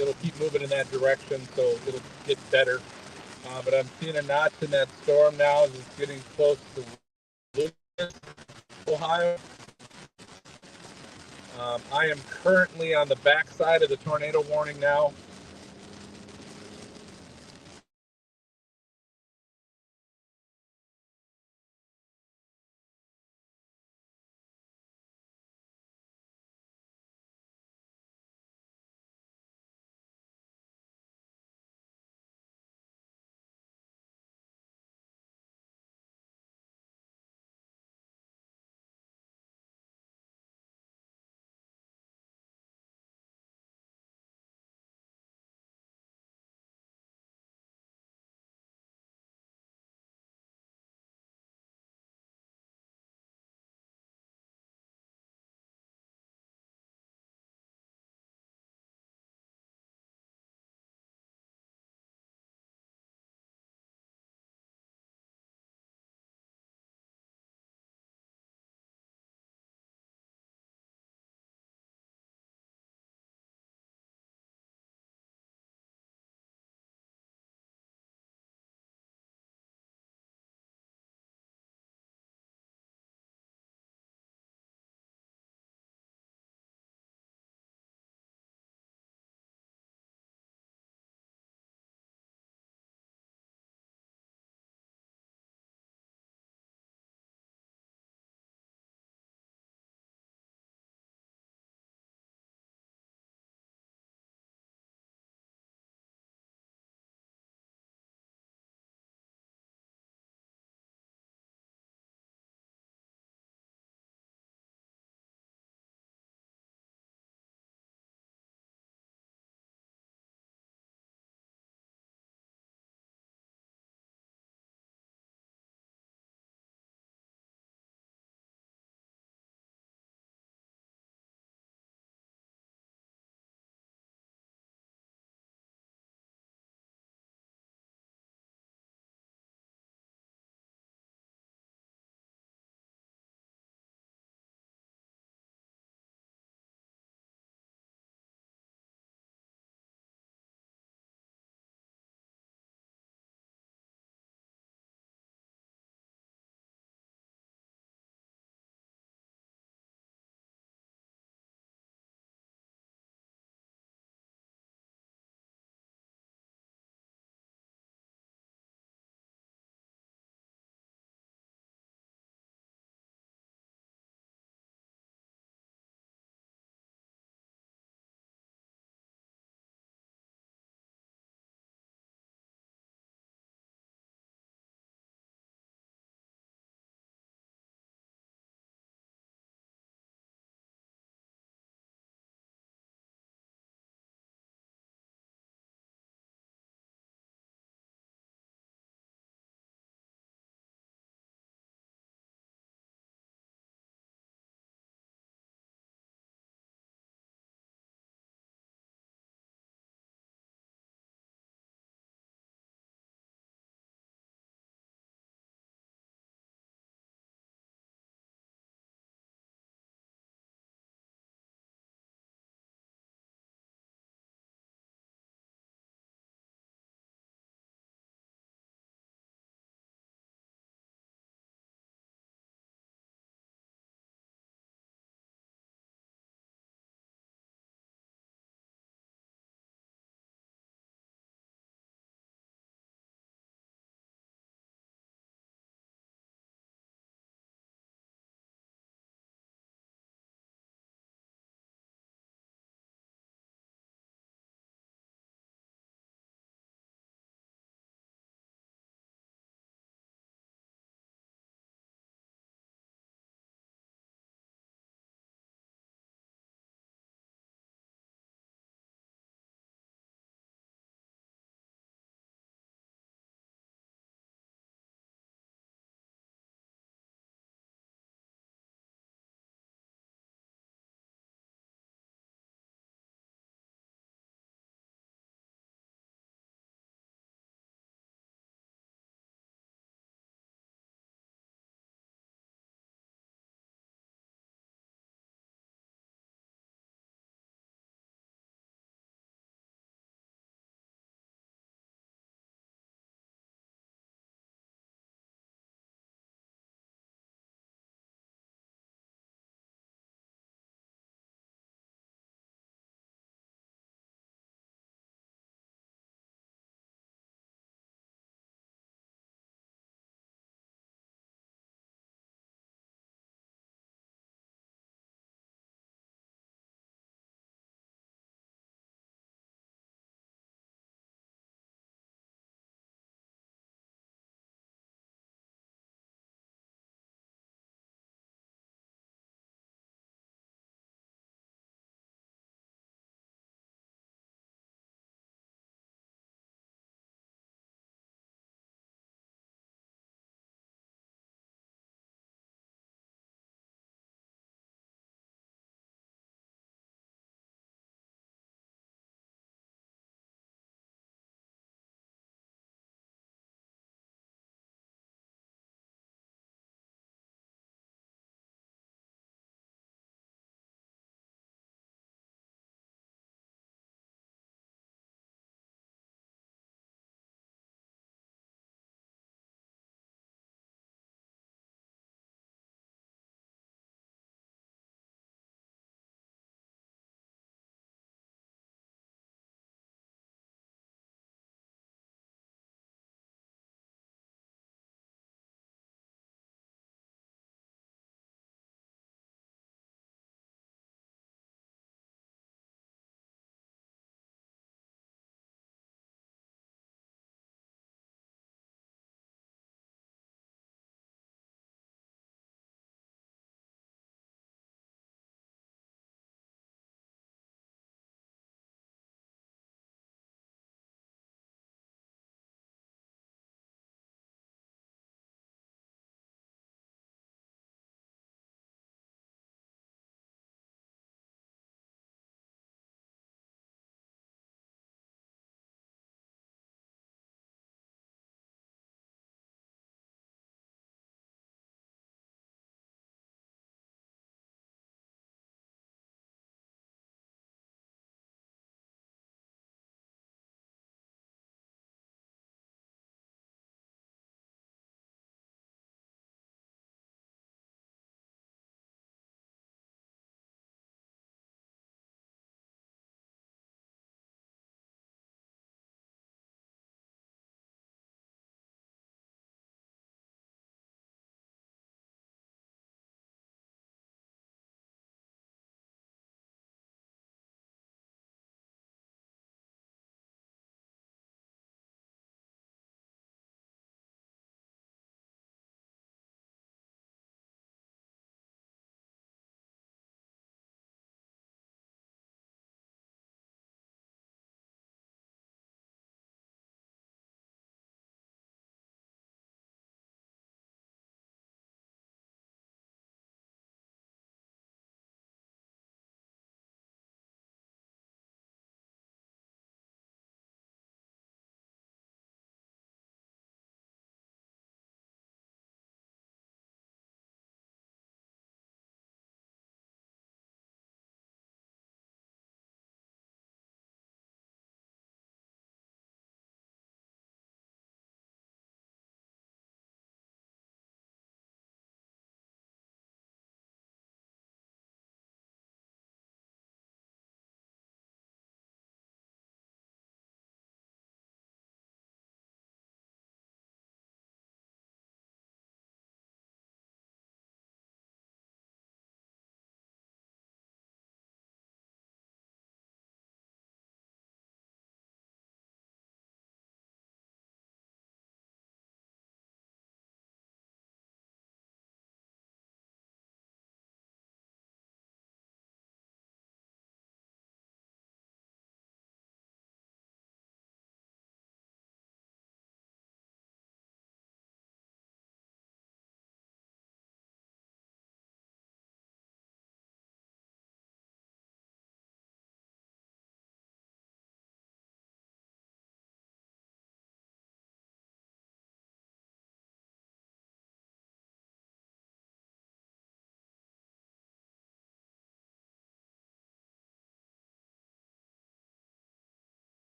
it'll keep moving in that direction, so it'll get better. But I'm seeing a notch in that storm now as it's getting close to Lucas, Ohio. I am currently on the backside of the tornado warning now.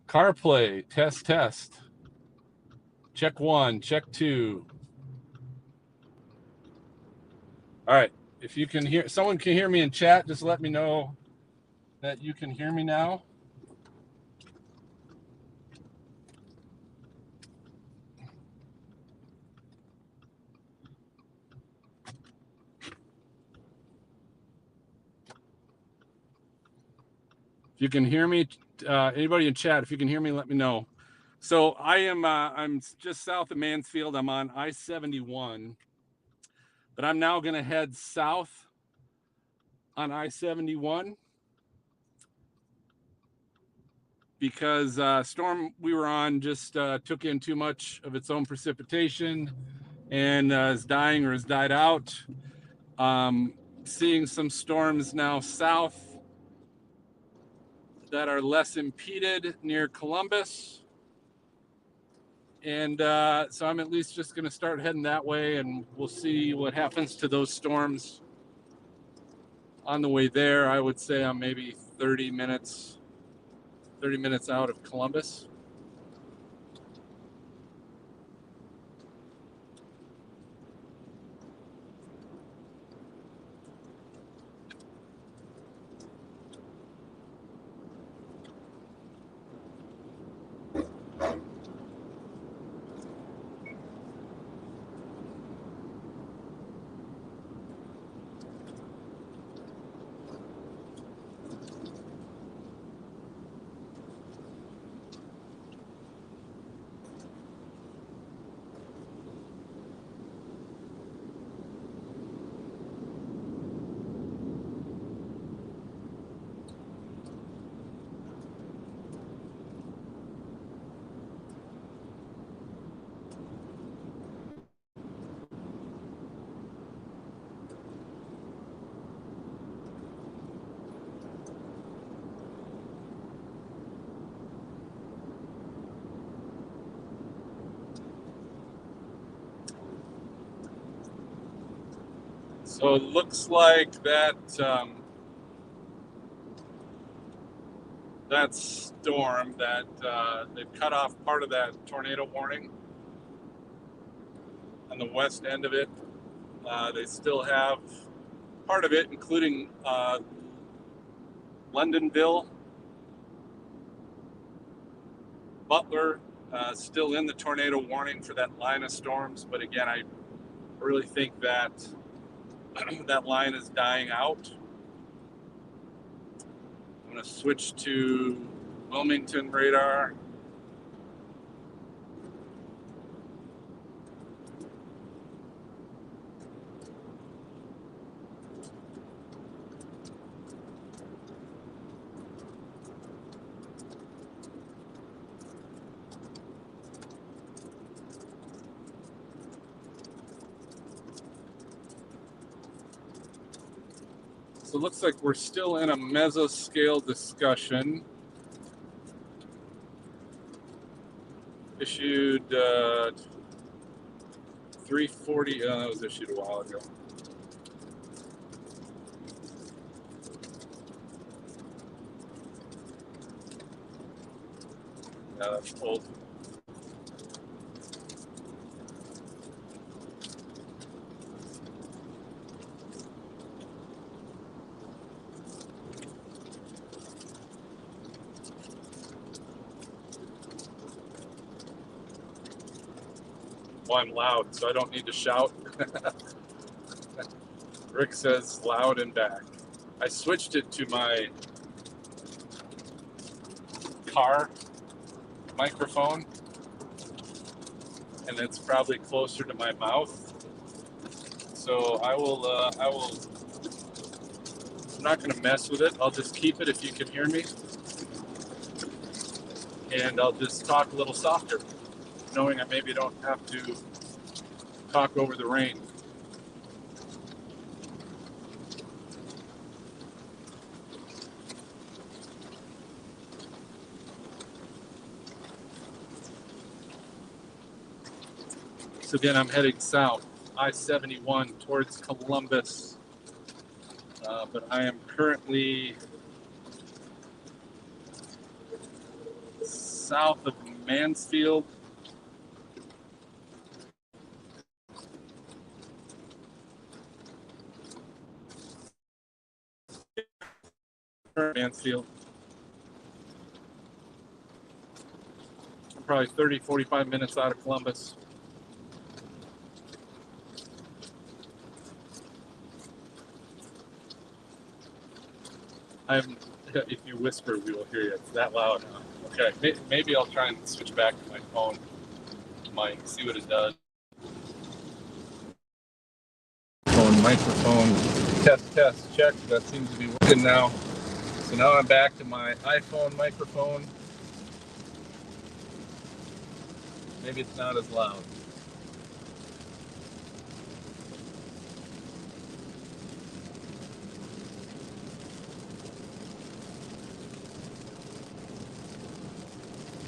CarPlay, test. Check 1, check 2. All right. If you can hear, someone can hear me in chat, just let me know that you can hear me now. If you can hear me, anybody in chat, if you can hear me, let me know. So I'm just south of Mansfield. I'm on I-71, but I'm now going to head south on I-71 because storm we were on just took in too much of its own precipitation and is dying or has died out. Seeing some storms now south that are less impeded near Columbus. And so I'm at least just going to start heading that way, and we'll see what happens to those storms on the way there. I would say I'm maybe 30 minutes out of Columbus. So it looks like that that storm that they've cut off part of that tornado warning on the west end of it. They still have part of it, including Londonville, Butler, still in the tornado warning for that line of storms. But again, I really think that that line is dying out. I'm going to switch to Wilmington radar. So it looks like we're still in a mesoscale discussion. Issued 340, that was issued a while ago. Yeah, that's old. Well, I'm loud, so I don't need to shout. Rick says loud and back. I switched it to my car microphone, and it's probably closer to my mouth. So I'm not going to mess with it. I'll just keep it if you can hear me. And I'll just talk a little softer, knowing I maybe don't have to talk over the rain. So again, I'm heading south, I-71 towards Columbus, but I am currently south of Mansfield. Mansfield. I'm probably 30, 45 minutes out of Columbus. If you whisper, we will hear you. It's that loud. Okay, maybe I'll try and switch back to my phone mic, see what it does. Phone microphone, test, check. That seems to be working now. So now I'm back to my iPhone microphone. Maybe it's not as loud.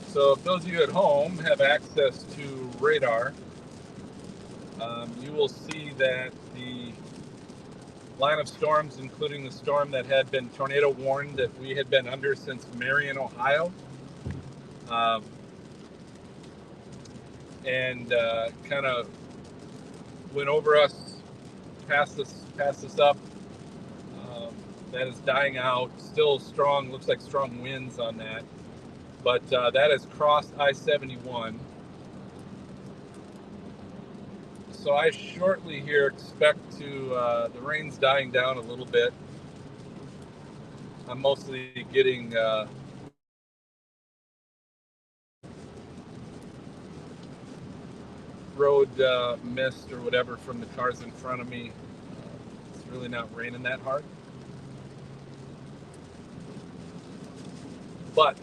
So if those of you at home have access to radar, you will see that the line of storms, including the storm that had been tornado warned that we had been under since Marion, Ohio, and kind of went over us, passed us up. That is dying out. Still strong, looks like strong winds on that. But that has crossed I-71. So I shortly here expect the rain's dying down a little bit. I'm mostly getting road mist or whatever from the cars in front of me. It's really not raining that hard. But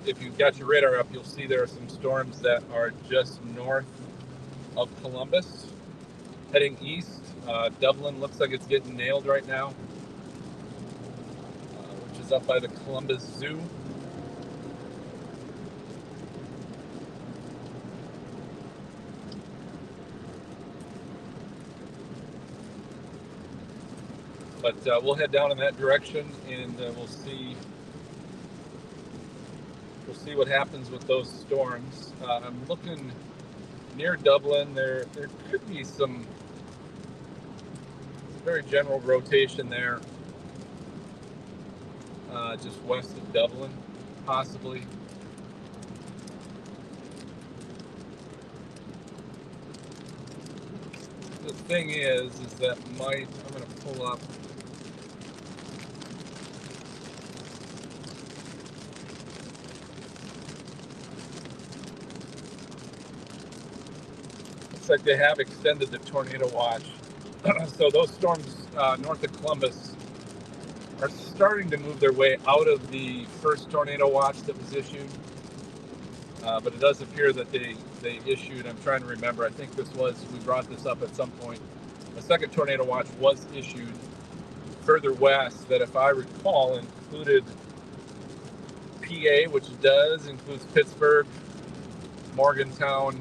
if you've got your radar up, you'll see there are some storms that are just north of Columbus, heading east. Dublin looks like it's getting nailed right now, which is up by the Columbus Zoo. But we'll head down in that direction, and we'll see what happens with those storms. I'm looking near Dublin. There could be some very general rotation there, just west of Dublin, possibly. The thing is that I'm going to pull up. Looks like they have extended the tornado watch. So those storms north of Columbus are starting to move their way out of the first tornado watch that was issued. But it does appear that they issued, I'm trying to remember, I think we brought this up at some point, a second tornado watch was issued further west that, if I recall, included PA, which includes Pittsburgh, Morgantown.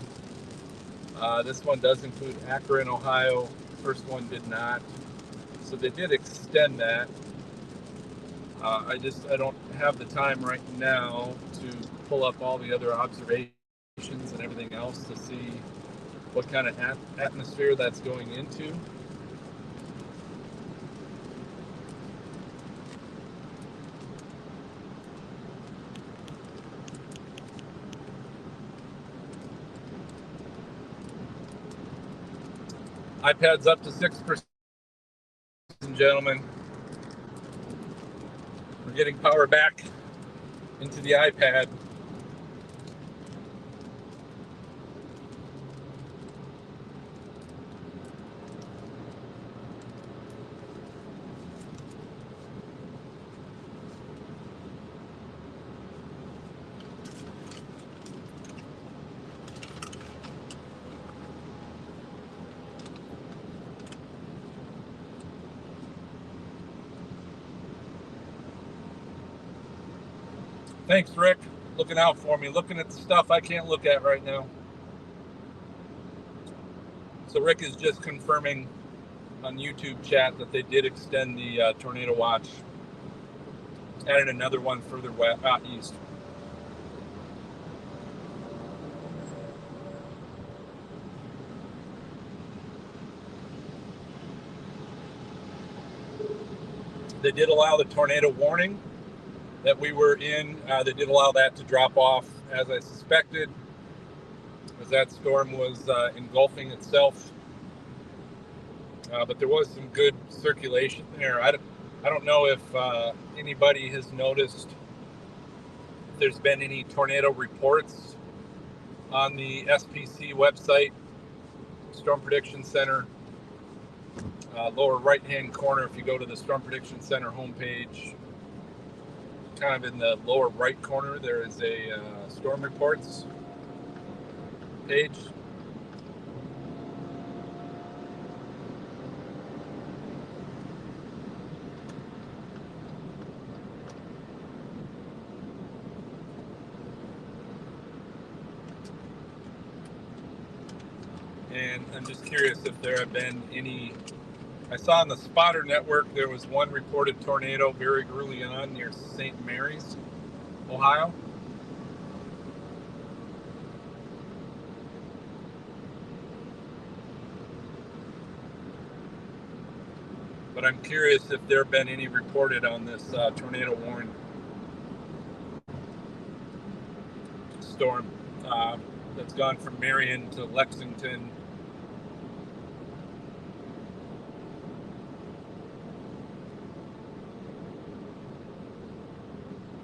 This one does include Akron, Ohio. First one did not. So they did extend that. I don't have the time right now to pull up all the other observations and everything else to see what kind of atmosphere that's going into. iPad's up to 6%, gentlemen. We're getting power back into the iPad. Thanks, Rick. Looking out for me, looking at the stuff I can't look at right now. So Rick is just confirming on YouTube chat that they did extend the tornado watch, added another one further west, east. They did allow the tornado warning that we were in. They did allow that to drop off as I suspected, as that storm was engulfing itself. But there was some good circulation there. I don't know if anybody has noticed if there's been any tornado reports on the SPC website, Storm Prediction Center. Lower right-hand corner, if you go to the Storm Prediction Center homepage, kind of in the lower right corner, there is a storm reports page. And I'm just curious if there have been any. I saw on the spotter network there was one reported tornado very early on near St. Mary's, Ohio. But I'm curious if there have been any reported on this tornado warning storm that's gone from Marion to Lexington.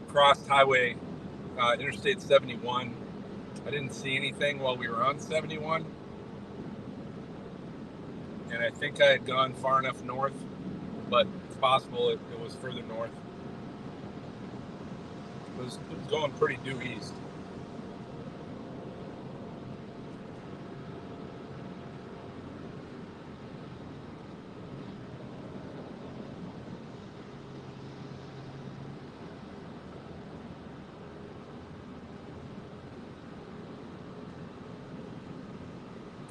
Crossed Highway, Interstate 71. I didn't see anything while we were on 71. And I think I had gone far enough north, but it's possible it was further north. It was going pretty due east.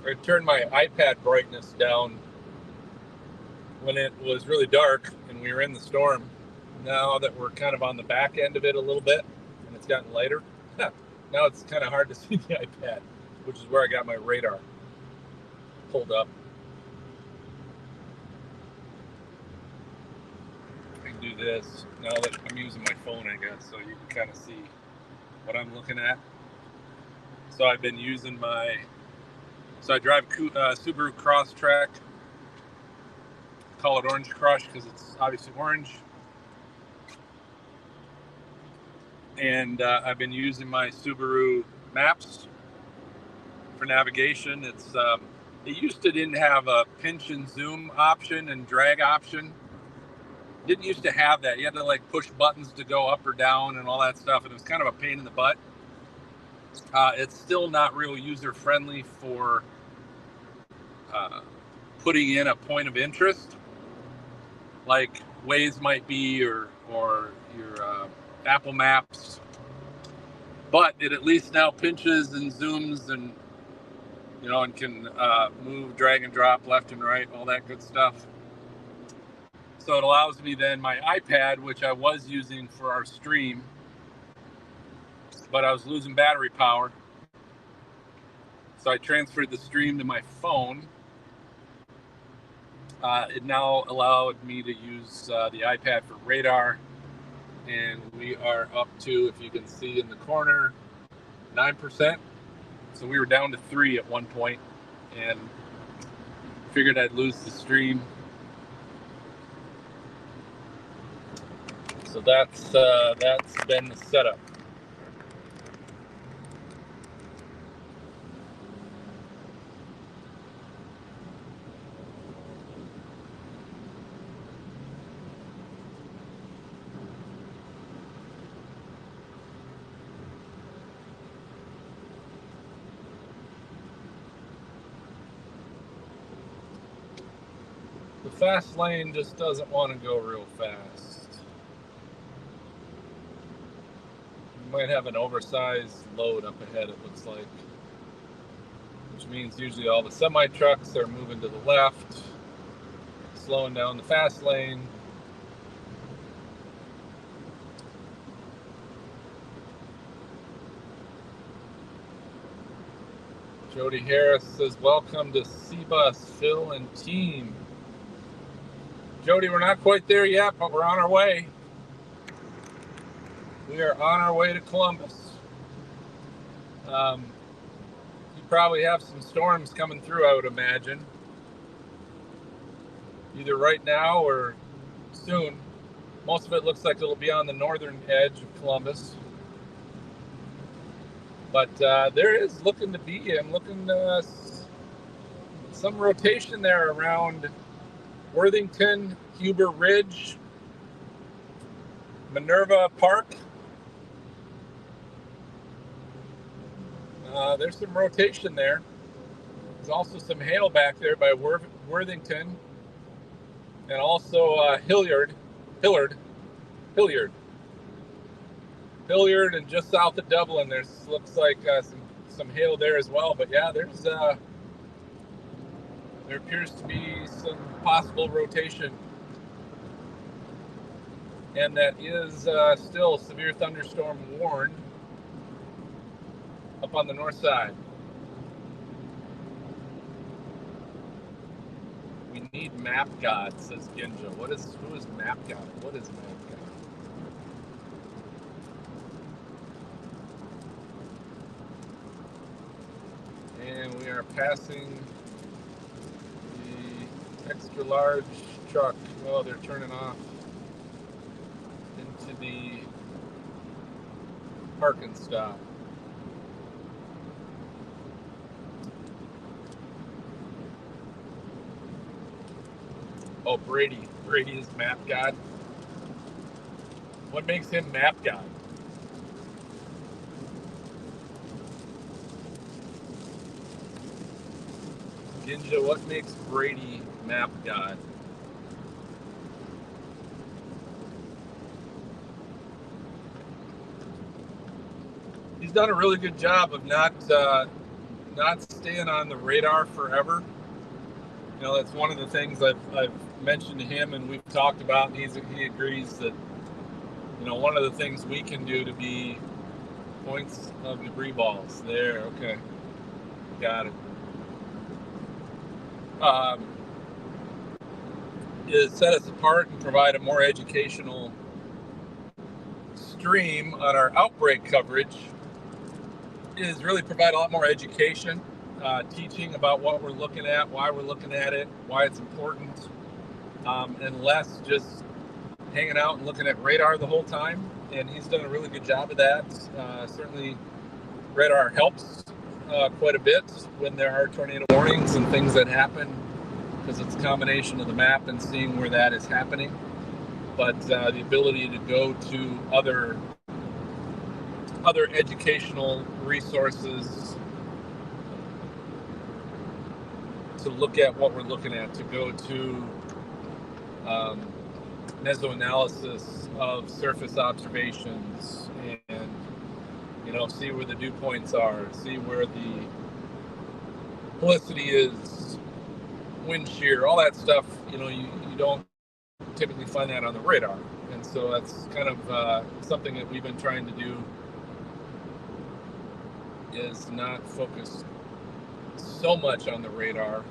I turned my iPad brightness down when it was really dark and we were in the storm. Now that we're kind of on the back end of it a little bit and it's gotten lighter, now it's kind of hard to see the iPad, which is where I got my radar pulled up. I can do this now that I'm using my phone, I guess, so you can kind of see what I'm looking at. So I've been using so I drive Subaru Crosstrek. Call it Orange Crush because it's obviously orange. And I've been using my Subaru Maps for navigation. It didn't have a pinch and zoom option and drag option. Didn't used to have that. You had to like push buttons to go up or down and all that stuff, and it was kind of a pain in the butt. It's still not real user friendly for putting in a point of interest, like Waze might be, or your Apple Maps. But it at least now pinches and zooms and and can move, drag and drop left and right, all that good stuff. So it allows me then my iPad, which I was using for our stream, but I was losing battery power. So I transferred the stream to my phone. It now allowed me to use the iPad for radar. And we are up to, if you can see in the corner, 9%. So we were down to 3 at one point, and figured I'd lose the stream. So that's been the setup. The fast lane just doesn't want to go real fast. You might have an oversized load up ahead, it looks like. Which means usually all the semi-trucks are moving to the left, slowing down the fast lane. Jody Harris says, welcome to C-Bus, Phil and team. Jody, we're not quite there yet, but we're on our way. We are on our way to Columbus. You probably have some storms coming through, I would imagine. Either right now or soon. Most of it looks like it'll be on the northern edge of Columbus. But there is looking to be, I'm looking some rotation there around Worthington, Huber Ridge, Minerva Park. There's some rotation there. There's also some hail back there by Worthington, and also Hilliard, and just south of Dublin. There's looks like some hail there as well. But yeah, there appears to be some possible rotation, and that is still severe thunderstorm warned up on the north side. We need Map God, says Ginja. Who is Map God? What is Map God? And we are passing the extra large truck. Oh, they're turning off into the parking stop. Oh, Brady. Brady is Map God. What makes him Map God? Ginja, what makes Brady Map God? He's done a really good job of not staying on the radar forever. You know, that's one of the things I've mentioned to him, and we've talked about, and he agrees that, you know, one of the things we can do to be points of debris balls. There, okay. Got it. Is set us apart and provide a more educational stream on our outbreak coverage. Is really provide a lot more education, teaching about what we're looking at, why we're looking at it, why it's important, and less just hanging out and looking at radar the whole time. And he's done a really good job of that. Certainly radar helps quite a bit when there are tornado warnings and things that happen, because it's a combination of the map and seeing where that is happening. But the ability to go to other educational resources to look at what we're looking at, to go to mesoanalysis of surface observations, and, you know, see where the dew points are, see where the helicity is, wind shear, all that stuff. You know, you don't typically find that on the radar, and so that's kind of something that we've been trying to do, is not focus so much on the radar,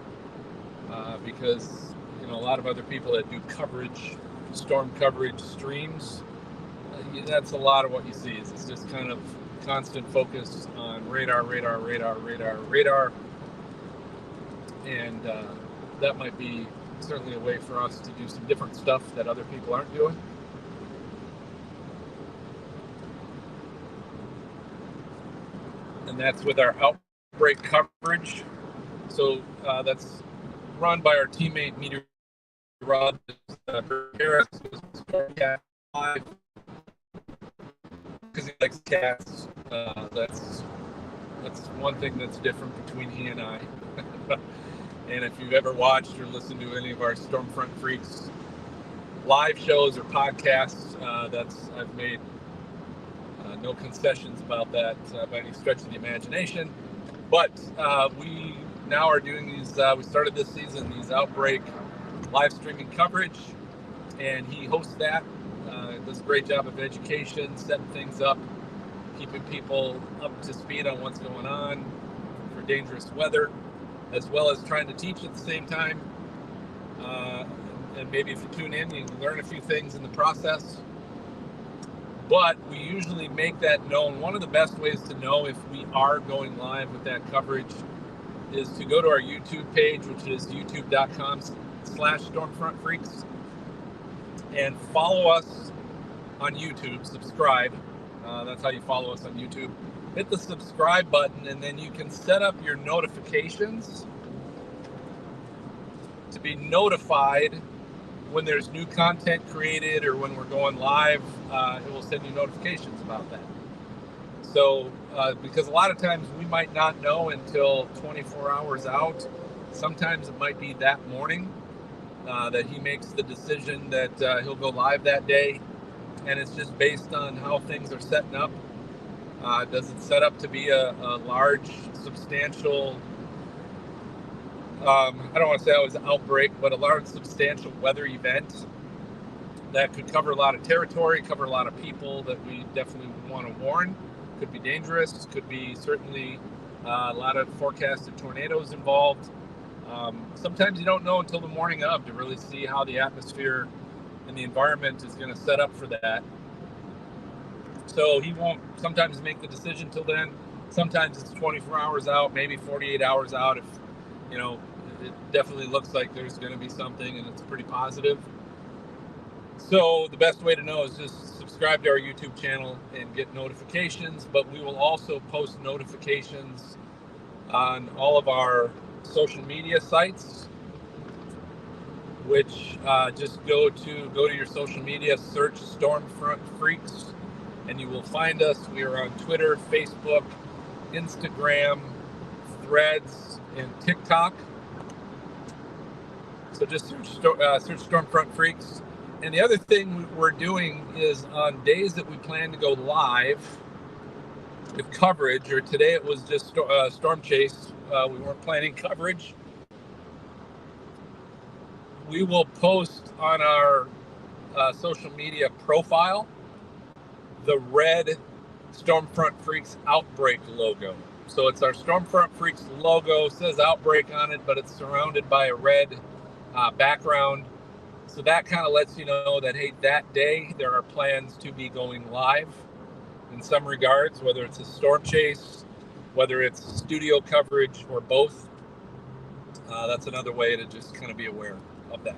because, you know, a lot of other people that do coverage, storm coverage streams, that's a lot of what you see. Is it's just kind of constant focus on radar, and that might be certainly a way for us to do some different stuff that other people aren't doing. And that's with our outbreak coverage. So that's run by our teammate meteorologist Harris, live, because he likes cats. That's one thing that's different between he and I. And if you've ever watched or listened to any of our Stormfront Freaks live shows or podcasts, I've made no concessions about that by any stretch of the imagination. But we now are doing these, we started this season, these Outbreak live streaming coverage, and he hosts that. Does a great job of education, setting things up, keeping people up to speed on what's going on for dangerous weather, as well as trying to teach at the same time, and maybe if you tune in, you can learn a few things in the process. But we usually make that known. One of the best ways to know if we are going live with that coverage is to go to our YouTube page, which is youtube.com/StormfrontFreaks, and follow us on YouTube. Subscribe. That's how you follow us on YouTube. Hit the subscribe button, and then you can set up your notifications to be notified when there's new content created or when we're going live. It will send you notifications about that. So, because a lot of times we might not know until 24 hours out. Sometimes it might be that morning that he makes the decision that he'll go live that day. And it's just based on how things are setting up. Does it set up to be a large, substantial, I don't want to say it was an outbreak, but a large, substantial weather event that could cover a lot of territory, cover a lot of people that we definitely want to warn. Could be dangerous, could be certainly a lot of forecasted tornadoes involved. Sometimes you don't know until the morning of to really see how the atmosphere and the environment is going to set up for that. So he won't sometimes make the decision till then. Sometimes it's 24 hours out, maybe 48 hours out if, you know, it definitely looks like there's going to be something and it's pretty positive. So the best way to know is just subscribe to our YouTube channel and get notifications, but we will also post notifications on all of our social media sites, which just go to your social media, search Stormfront Freaks, and you will find us. We are on Twitter, Facebook, Instagram, Threads, and TikTok. So just search Stormfront Freaks. And the other thing we're doing is on days that we plan to go live with coverage, or today it was just Storm Chase. We weren't planning coverage. We will post on our social media profile the red Stormfront Freaks Outbreak logo. So it's our Stormfront Freaks logo, says Outbreak on it, but it's surrounded by a red background. So that kind of lets you know that, hey, that day there are plans to be going live in some regards, whether it's a storm chase, whether it's studio coverage, or both. That's another way to just kind of be aware of that.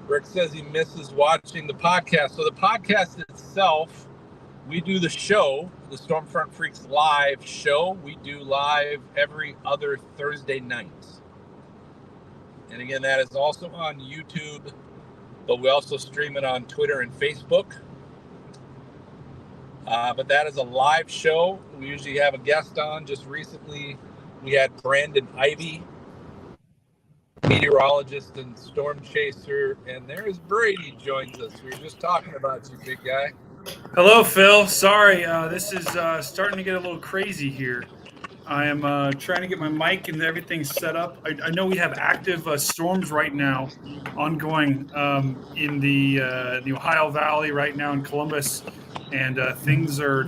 Rick says he misses watching the podcast. So the podcast itself, we do the show, the Stormfront Freaks live show. We do live every other Thursday night. And again, that is also on YouTube, but we also stream it on Twitter and Facebook. But that is a live show. We usually have a guest on. Just recently, we had Brandon Ivy, meteorologist and storm chaser. And there's Brady joins us. We were just talking about you, big guy. Hello, Phil. Sorry, this is starting to get a little crazy here. I am trying to get my mic and everything set up. I know we have active storms right now, ongoing in the Ohio Valley right now in Columbus, and things are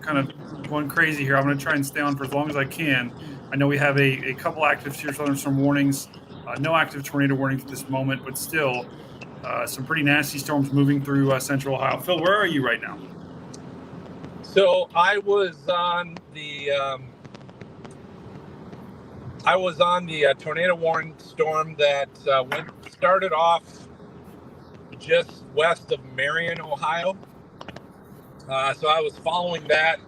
kind of going crazy here. I'm going to try and stay on for as long as I can. I know we have a couple active severe thunderstorm warnings, no active tornado warnings at this moment, but still some pretty nasty storms moving through central Ohio. Phil, where are you right now? So I was on the tornado warning storm that started off just west of Marion, Ohio. So I was following that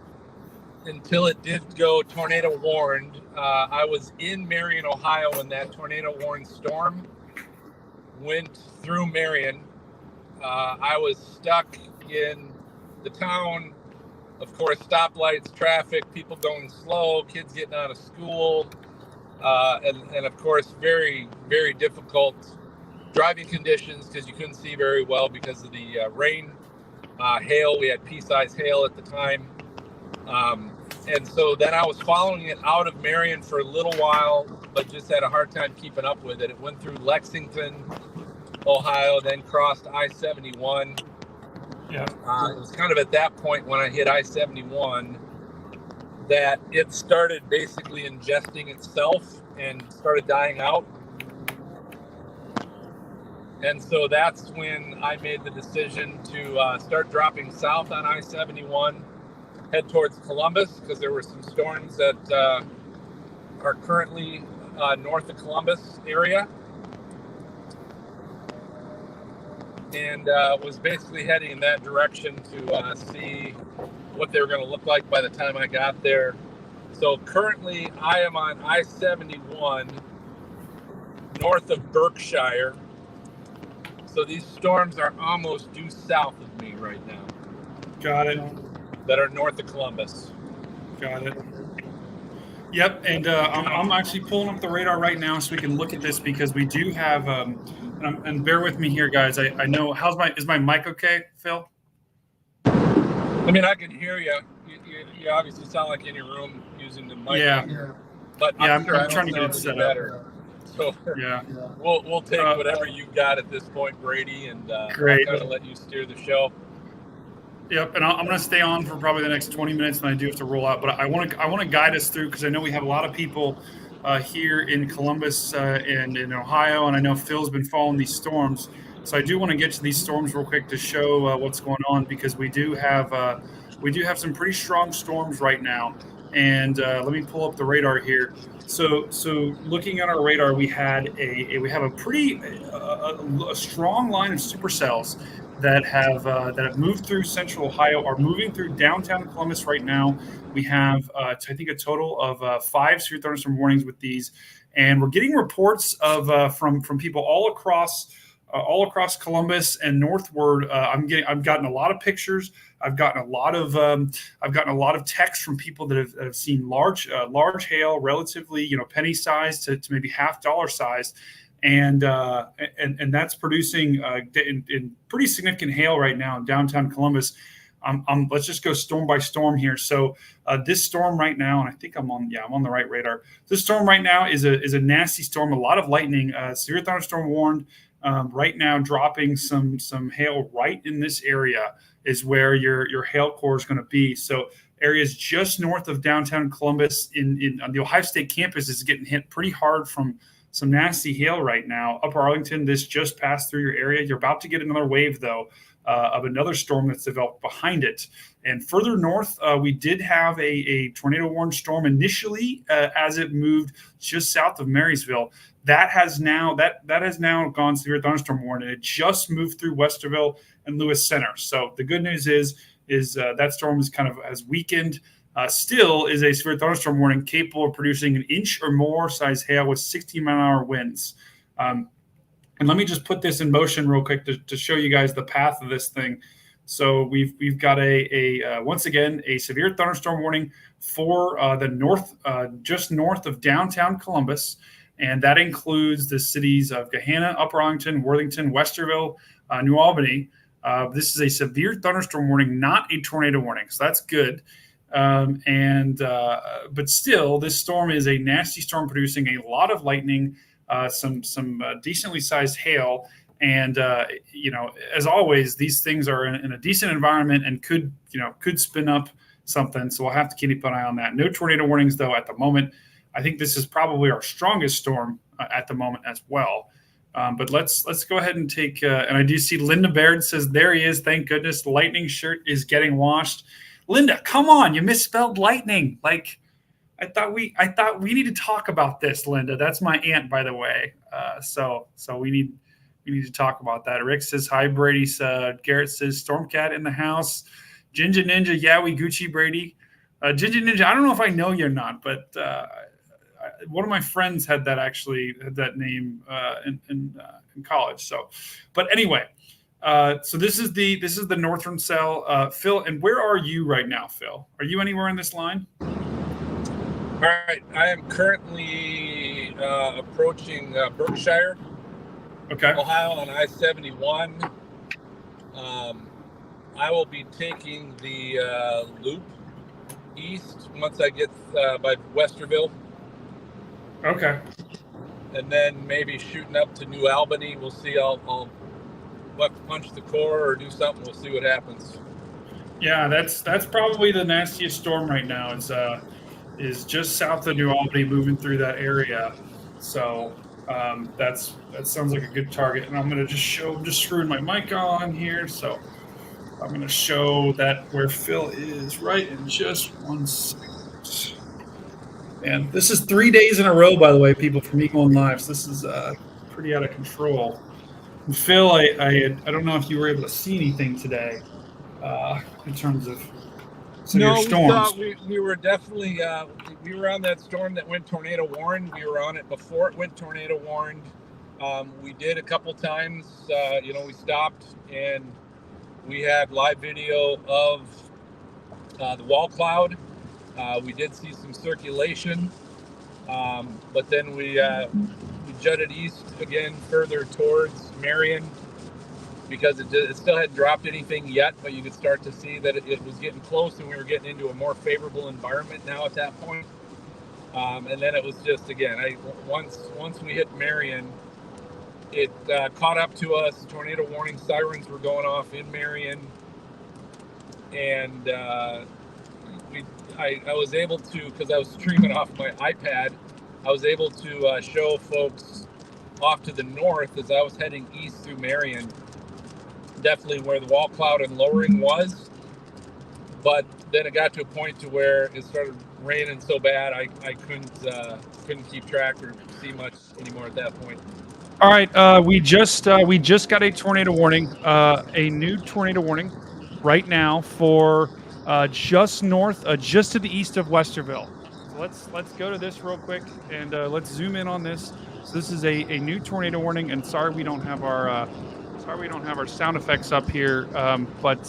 until it did go tornado warned. I was in Marion, Ohio when that tornado warned storm went through Marion. I was stuck in the town. Of course, stoplights, traffic, people going slow, kids getting out of school. And of course, very, very difficult driving conditions because you couldn't see very well because of the rain, hail. We had pea-sized hail at the time. And so then I was following it out of Marion for a little while, but just had a hard time keeping up with it. It went through Lexington, Ohio, then crossed I-71. Yeah. It was kind of at that point when I hit I-71 that it started basically ingesting itself and started dying out. And so that's when I made the decision to start dropping south on I-71, head towards Columbus, because there were some storms that are currently north of Columbus area. And was basically heading in that direction to see what they were going to look like by the time I got there. So currently I am on I-71 north of Berkshire. So these storms are almost due south of me right now. Got it. That are north of Columbus. Got it. Yep, and I'm actually pulling up the radar right now so we can look at this, because we do have, and bear with me here, guys. I know, is my mic okay, Phil? I mean, I can hear you. You obviously sound like in your room using the mic. Yeah. But I'm sure trying to get it set up. So yeah, we'll take whatever you got at this point, Brady, and great. I'll kind of let you steer the show. Yep, and I'm going to stay on for probably the next 20 minutes, and I do have to roll out. But I want to guide us through, because I know we have a lot of people here in Columbus and in Ohio, and I know Phil's been following these storms. So I do want to get to these storms real quick to show what's going on, because we do have some pretty strong storms right now. And let me pull up the radar here. So looking at our radar, we have a pretty a strong line of supercells that have moved through Central Ohio, are moving through downtown Columbus right now. We have, I think, a total of 5 severe thunderstorm warnings with these, and we're getting reports of from people all across Columbus and northward. I've gotten a lot of pictures. I've gotten a lot of text from people that have seen large hail, relatively penny sized to maybe $half sized. And that's producing in pretty significant hail right now in downtown Columbus. Let's just go storm by storm here. So this storm right now, and I think I'm on the right radar. This storm right now is a nasty storm. A lot of lightning. Severe thunderstorm warned. Right now, dropping some hail right in this area is where your hail core is going to be. So areas just north of downtown Columbus on the Ohio State campus is getting hit pretty hard from some nasty hail right now. Upper Arlington, this just passed through your area. You're about to get another wave, though, of another storm that's developed behind it. And further north, we did have a tornado warned storm initially as it moved just south of Marysville. That has now gone severe thunderstorm warned, and it just moved through Westerville and Lewis Center. So the good news is that storm has weakened. Still is a severe thunderstorm warning, capable of producing an inch or more size hail with 60-mile-an-hour winds. And let me just put this in motion real quick to show you guys the path of this thing. So we've got once again a severe thunderstorm warning for the north, just north of downtown Columbus, and that includes the cities of Gahanna, Upper Arlington, Worthington, Westerville, New Albany. This is a severe thunderstorm warning, not a tornado warning, so that's good. But still, this storm is a nasty storm, producing a lot of lightning, some decently sized hail, and as always, these things are in a decent environment and could spin up something. So we'll have to keep an eye on that. No tornado warnings though at the moment. I think this is probably our strongest storm at the moment as well. But let's go ahead and take. And I do see Linda Baird says there he is. Thank goodness, the lightning shirt is getting washed. Linda, come on, you misspelled lightning. Like, I thought we need to talk about this, Linda. That's my aunt, by the way. So we need to talk about that. Rick says hi, Brady. Garrett says Stormcat in the house. Jinja Ninja, yeah, we Gucci Brady. Jinja Ninja, I don't know if I know you or not, but one of my friends had that name in college. So, but anyway. So this is the northern cell, Phil. And where are you right now, Phil? Are you anywhere in this line? All right, I am currently approaching Berkshire, Ohio on I-71. I will be taking the loop east once I get by Westerville. Okay. And then maybe shooting up to New Albany. We'll see. I'll punch the core or do something. We'll see what happens. Yeah, that's probably the nastiest storm right now. Is just south of New Albany, moving through that area. So That sounds like a good target. And I'm going to just screwing my mic on here. So I'm going to show that where Phil is right in just 1 second. And this is 3 days in a row, by the way, people, from me going live. So this is pretty out of control. And Phil, I don't know if you were able to see anything today in terms of your storms. We were definitely we were on that storm that went tornado warned. We were on it before it went tornado warned. We did a couple times. We stopped and we had live video of the wall cloud. We did see some circulation, but then we jutted east again further towards Marion because it still hadn't dropped anything yet, but you could start to see that it was getting close and we were getting into a more favorable environment now at that point. And then it was just, again, once we hit Marion, it caught up to us. Tornado warning sirens were going off in Marion, and I was able to, because I was streaming off my iPad, I was able to show folks off to the north as I was heading east through Marion, definitely where the wall cloud and lowering was. But then it got to a point to where it started raining so bad I couldn't keep track or see much anymore at that point. All right, we just got a tornado warning, a new tornado warning, right now for just north, just to the east of Westerville. So let's go to this real quick and let's zoom in on this. So this is a new tornado warning, and sorry we don't have our sound effects up here, but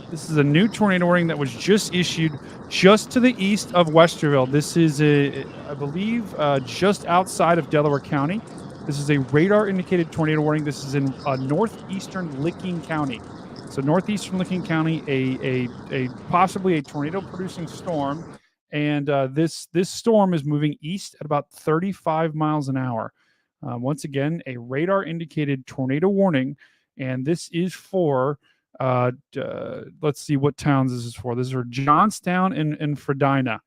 this is a new tornado warning that was just issued just to the east of Westerville. This is I believe just outside of Delaware County. This is a radar-indicated tornado warning. This is in northeastern Licking County. So northeastern Licking County, a possibly a tornado-producing storm, and this storm is moving east at about 35 miles an hour. Once again, a radar-indicated tornado warning, and this is for let's see what towns this is for. This is for Johnstown and Fredina.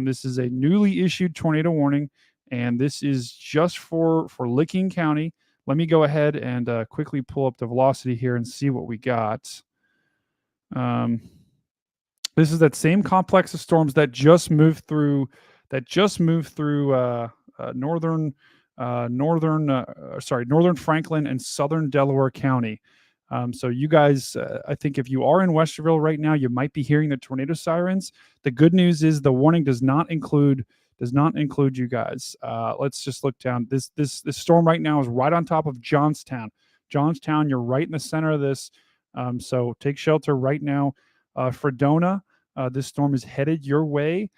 This is a newly issued tornado warning, and this is just for Licking County. Let me go ahead and quickly pull up the velocity here and see what we got. This is that same complex of storms that just moved through northern Franklin and southern Delaware County. So you guys, I think if you are in Westerville right now, you might be hearing the tornado sirens. The good news is the warning does not include you guys. Let's just look down. This storm right now is right on top of Johnstown. Johnstown, you're right in the center of this. So take shelter right now. Fredona, this storm is headed your way.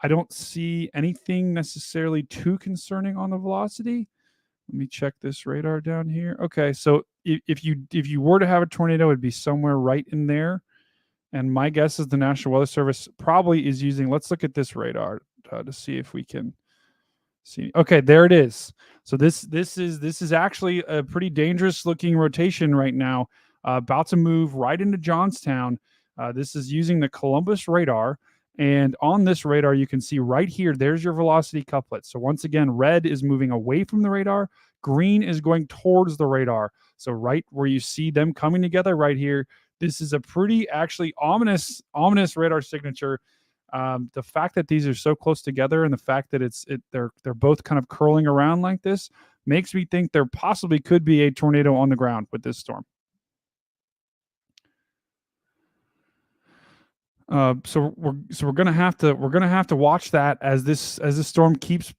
I don't see anything necessarily too concerning on the velocity. Let me check this radar down here. Okay, so if you were to have a tornado, it'd be somewhere right in there. And my guess is the National Weather Service probably is using. Let's look at this radar to see if we can see. Okay, there it is. So this is actually a pretty dangerous looking rotation right now, about to move right into Johnstown. This is using the Columbus radar. And on this radar, you can see right here, there's your velocity couplet. So once again, red is moving away from the radar. Green is going towards the radar. So right where you see them coming together right here, this is a pretty actually ominous radar signature. The fact that these are so close together and the fact that they're both kind of curling around like this makes me think there possibly could be a tornado on the ground with this storm. So we're gonna have to watch that as this storm keeps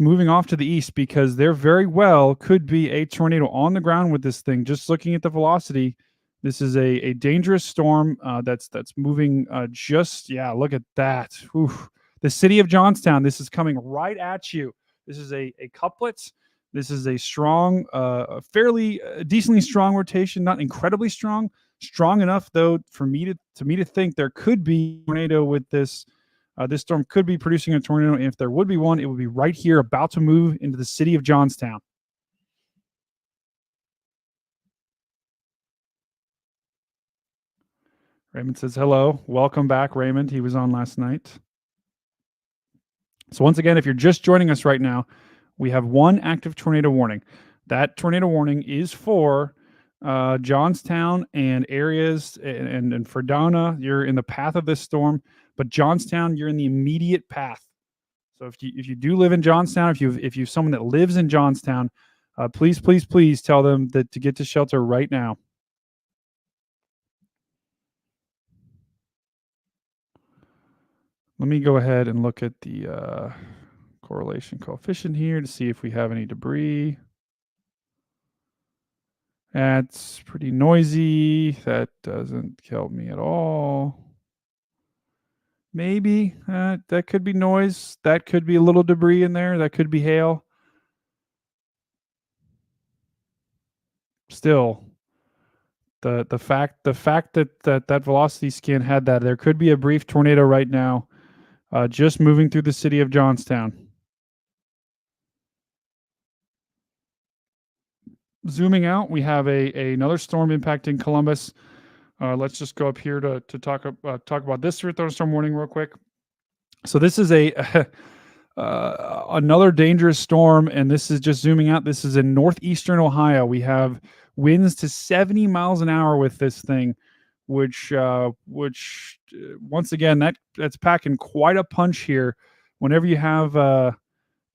moving off to the east, because there very well could be a tornado on the ground with this thing. Just looking at the velocity, this is a dangerous storm that's moving. Look at that. Oof. The city of Johnstown. This is coming right at you. This is a couplet. This is a strong, fairly decently strong rotation. Not incredibly strong. Strong enough though for me to think there could be a tornado with this. This storm could be producing a tornado, and if there would be one, it would be right here, about to move into the city of Johnstown. Raymond says hello. Welcome back, Raymond. He was on last night. So once again, if you're just joining us right now, We have one active tornado warning. That tornado warning is for Johnstown and areas and Fredona. You're in the path of this storm, but Johnstown, you're in the immediate path. So if you do live in Johnstown, if you have someone that lives in Johnstown, please tell them that to get to shelter right now. Let me go ahead and look at the correlation coefficient here to see if we have any debris. That's pretty noisy. That doesn't help me at all. Maybe that could be noise. That could be a little debris in there. That could be hail. Still, the fact that velocity scan had that, there could be a brief tornado right now, just moving through the city of Johnstown. Zooming out, we have another storm impacting Columbus. Let's just go up here to talk about this thunderstorm warning real quick. So this is another dangerous storm, and this is just zooming out. This is in northeastern Ohio. We have winds to 70 miles an hour with this thing, which once again that's packing quite a punch here. Whenever you have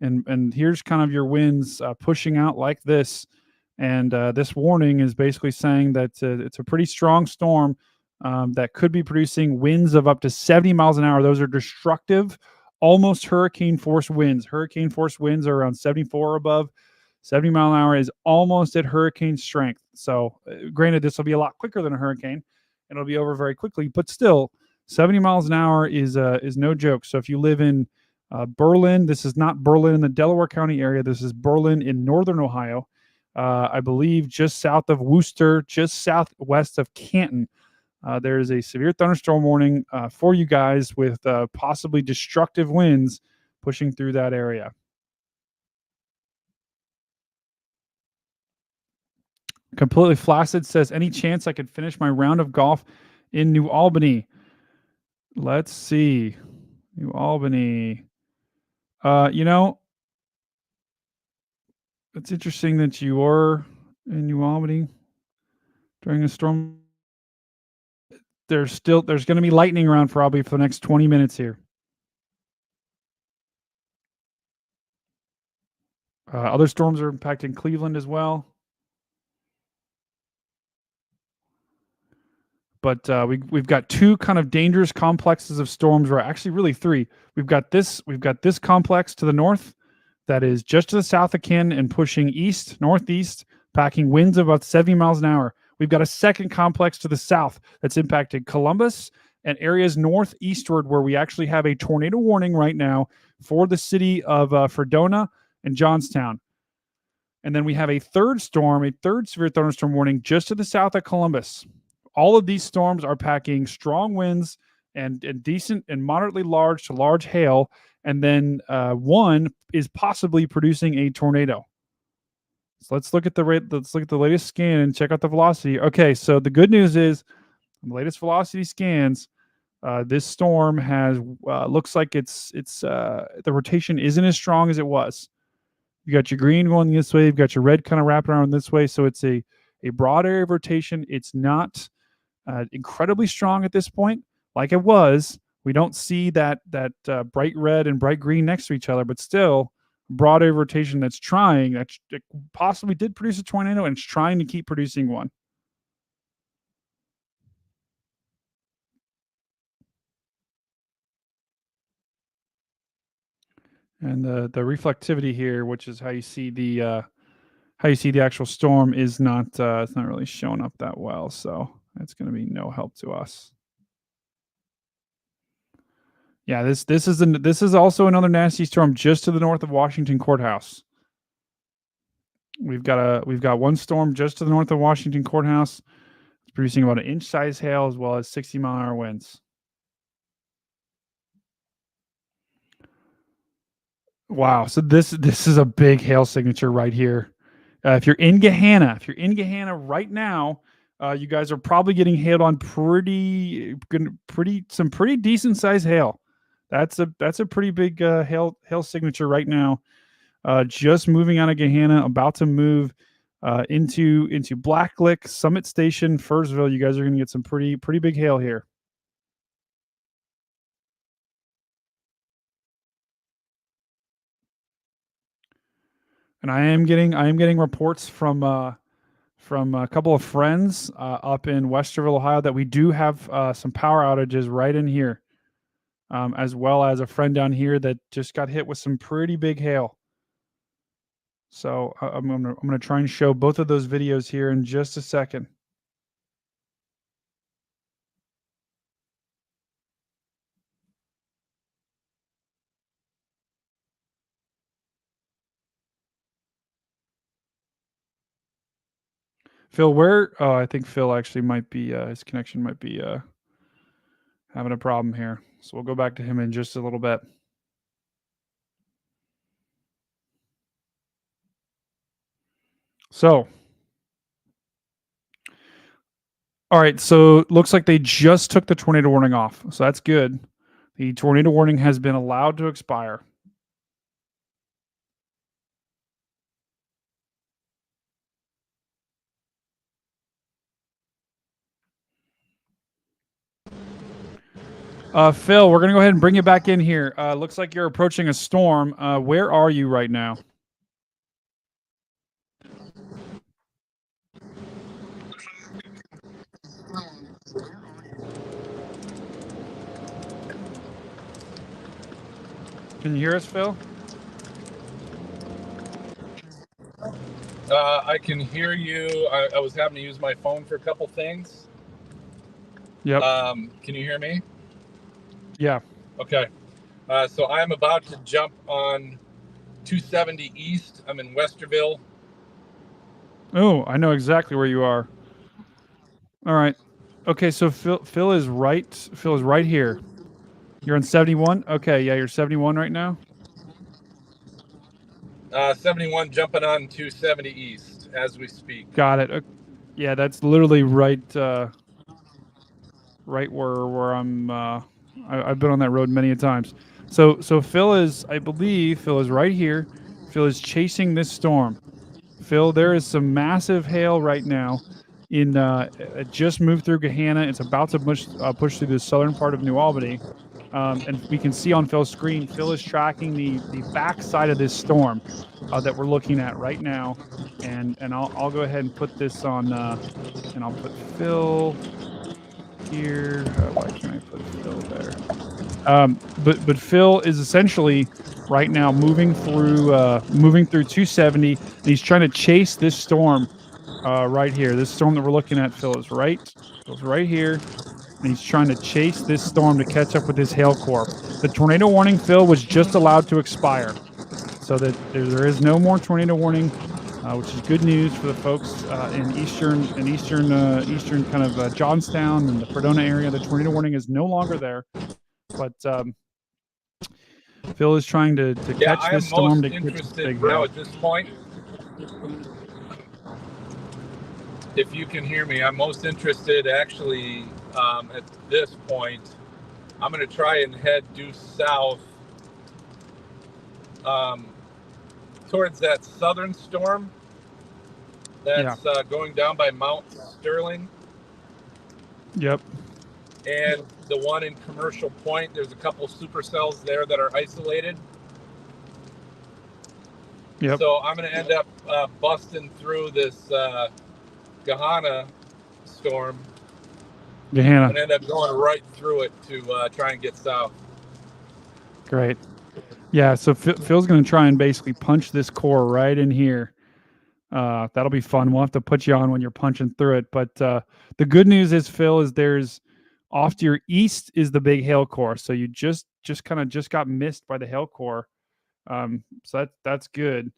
and here's kind of your winds pushing out like this. And this warning is basically saying that it's a pretty strong storm that could be producing winds of up to 70 miles an hour. Those are destructive, almost hurricane force winds. Hurricane force winds are around 74 or above. 70 mile an hour is almost at hurricane strength. So granted, this will be a lot quicker than a hurricane. And it'll be over very quickly. But still, 70 miles an hour is no joke. So if you live in Berlin, this is not Berlin in the Delaware County area. This is Berlin in northern Ohio. I believe just south of Worcester, just southwest of Canton. There is a severe thunderstorm warning for you guys with possibly destructive winds pushing through that area. Completely Flaccid says, any chance I could finish my round of golf in New Albany? Let's see. New Albany. It's interesting that you are in New Albany during a storm. There's going to be lightning around probably for the next 20 minutes here. Other storms are impacting Cleveland as well. But we've got two kind of dangerous complexes of storms, or actually really three. We've got this complex to the north that is just to the south of Canton and pushing northeast, packing winds of about 70 miles an hour. We've got a second complex to the south that's impacted Columbus and areas northeastward where we actually have a tornado warning right now for the city of Fredona and Johnstown. And then we have a third severe thunderstorm warning just to the south of Columbus. All of these storms are packing strong winds and decent and moderately large to large hail. And then one is possibly producing a tornado. So let's look at the latest scan and check out the velocity. Okay, so the good news is the latest velocity scans. This storm has looks like it's the rotation isn't as strong as it was. You got your green going this way. You've got your red kind of wrapping around this way. So it's a broad area of rotation. It's not incredibly strong at this point, like it was. We don't see that bright red and bright green next to each other, but still broad area rotation that's trying, that possibly did produce a tornado and it's trying to keep producing one. And the reflectivity here, which is how you see the actual storm, is not it's not really showing up that well. So it's going to be no help to us. Yeah, this is also another nasty storm just to the north of Washington Courthouse. We've got one storm just to the north of Washington Courthouse. It's producing about an inch size hail as well as 60 mile an hour winds. Wow, so this is a big hail signature right here. If you're in Gahanna right now, you guys are probably getting hailed on some pretty decent sized hail. That's a pretty big hail signature right now. just moving out of Gahanna, about to move into Blacklick, Summit Station, Fursville. You guys are going to get some pretty big hail here. And I am getting reports from a couple of friends up in Westerville, Ohio, that we do have some power outages right in here, as well as a friend down here that just got hit with some pretty big hail. So I'm gonna try and show both of those videos here in just a second. Phil, where? Oh, I think Phil actually might be, his connection might be having a problem here. So we'll go back to him in just a little bit. So, all right. So it looks like they just took the tornado warning off. So that's good. The tornado warning has been allowed to expire. Phil, we're going to go ahead and bring you back in here. Looks like you're approaching a storm. Where are you right now? Can you hear us, Phil? I can hear you. I was having to use my phone for a couple things. Yep. Can you hear me? Yeah. Okay. So I'm about to jump on 270 East. I'm in Westerville. Oh, I know exactly where you are. All right. Okay, so Phil is right. Phil is right here. You're on 71? Okay, yeah, you're 71 right now. 71 jumping on 270 East as we speak. Got it. Yeah, that's literally right right where I'm I've been on that road many a times. So Phil is, I believe Phil is right here. Phil is chasing this storm. Phil, there is some massive hail right now. It just moved through Gahanna. It's about to push through the southern part of New Albany, and we can see on Phil's screen, Phil is tracking the back side of this storm that we're looking at right now. And I'll go ahead and put this on, and I'll put Phil here. Why can't I put Phil there? But Phil is essentially right now moving through 270, and he's trying to chase this storm right here. This storm that we're looking at, Phil's right here, and he's trying to chase this storm to catch up with his hail core. The tornado warning, Phil, was just allowed to expire, so that there is no more tornado warning, which is good news for the folks in eastern kind of Johnstown and the Fredona area. The tornado warning is no longer there, but Phil is trying to catch this storm to get this big hail. Now at this point, if you can hear me, I'm most interested actually at this point. I'm going to try and head due south towards that southern storm that's going down by Mount Sterling. Yep. And the one in Commercial Point, there's a couple supercells there that are isolated. Yep. So I'm going to end up busting through this Gahanna storm. Gahanna. And end up going right through it to try and get south. Great. Yeah, so Phil's going to try and basically punch this core right in here. That'll be fun. We'll have to put you on when you're punching through it. But the good news is, Phil, is there's off to your east is the big hail core. So you just got missed by the hail core. So that's good.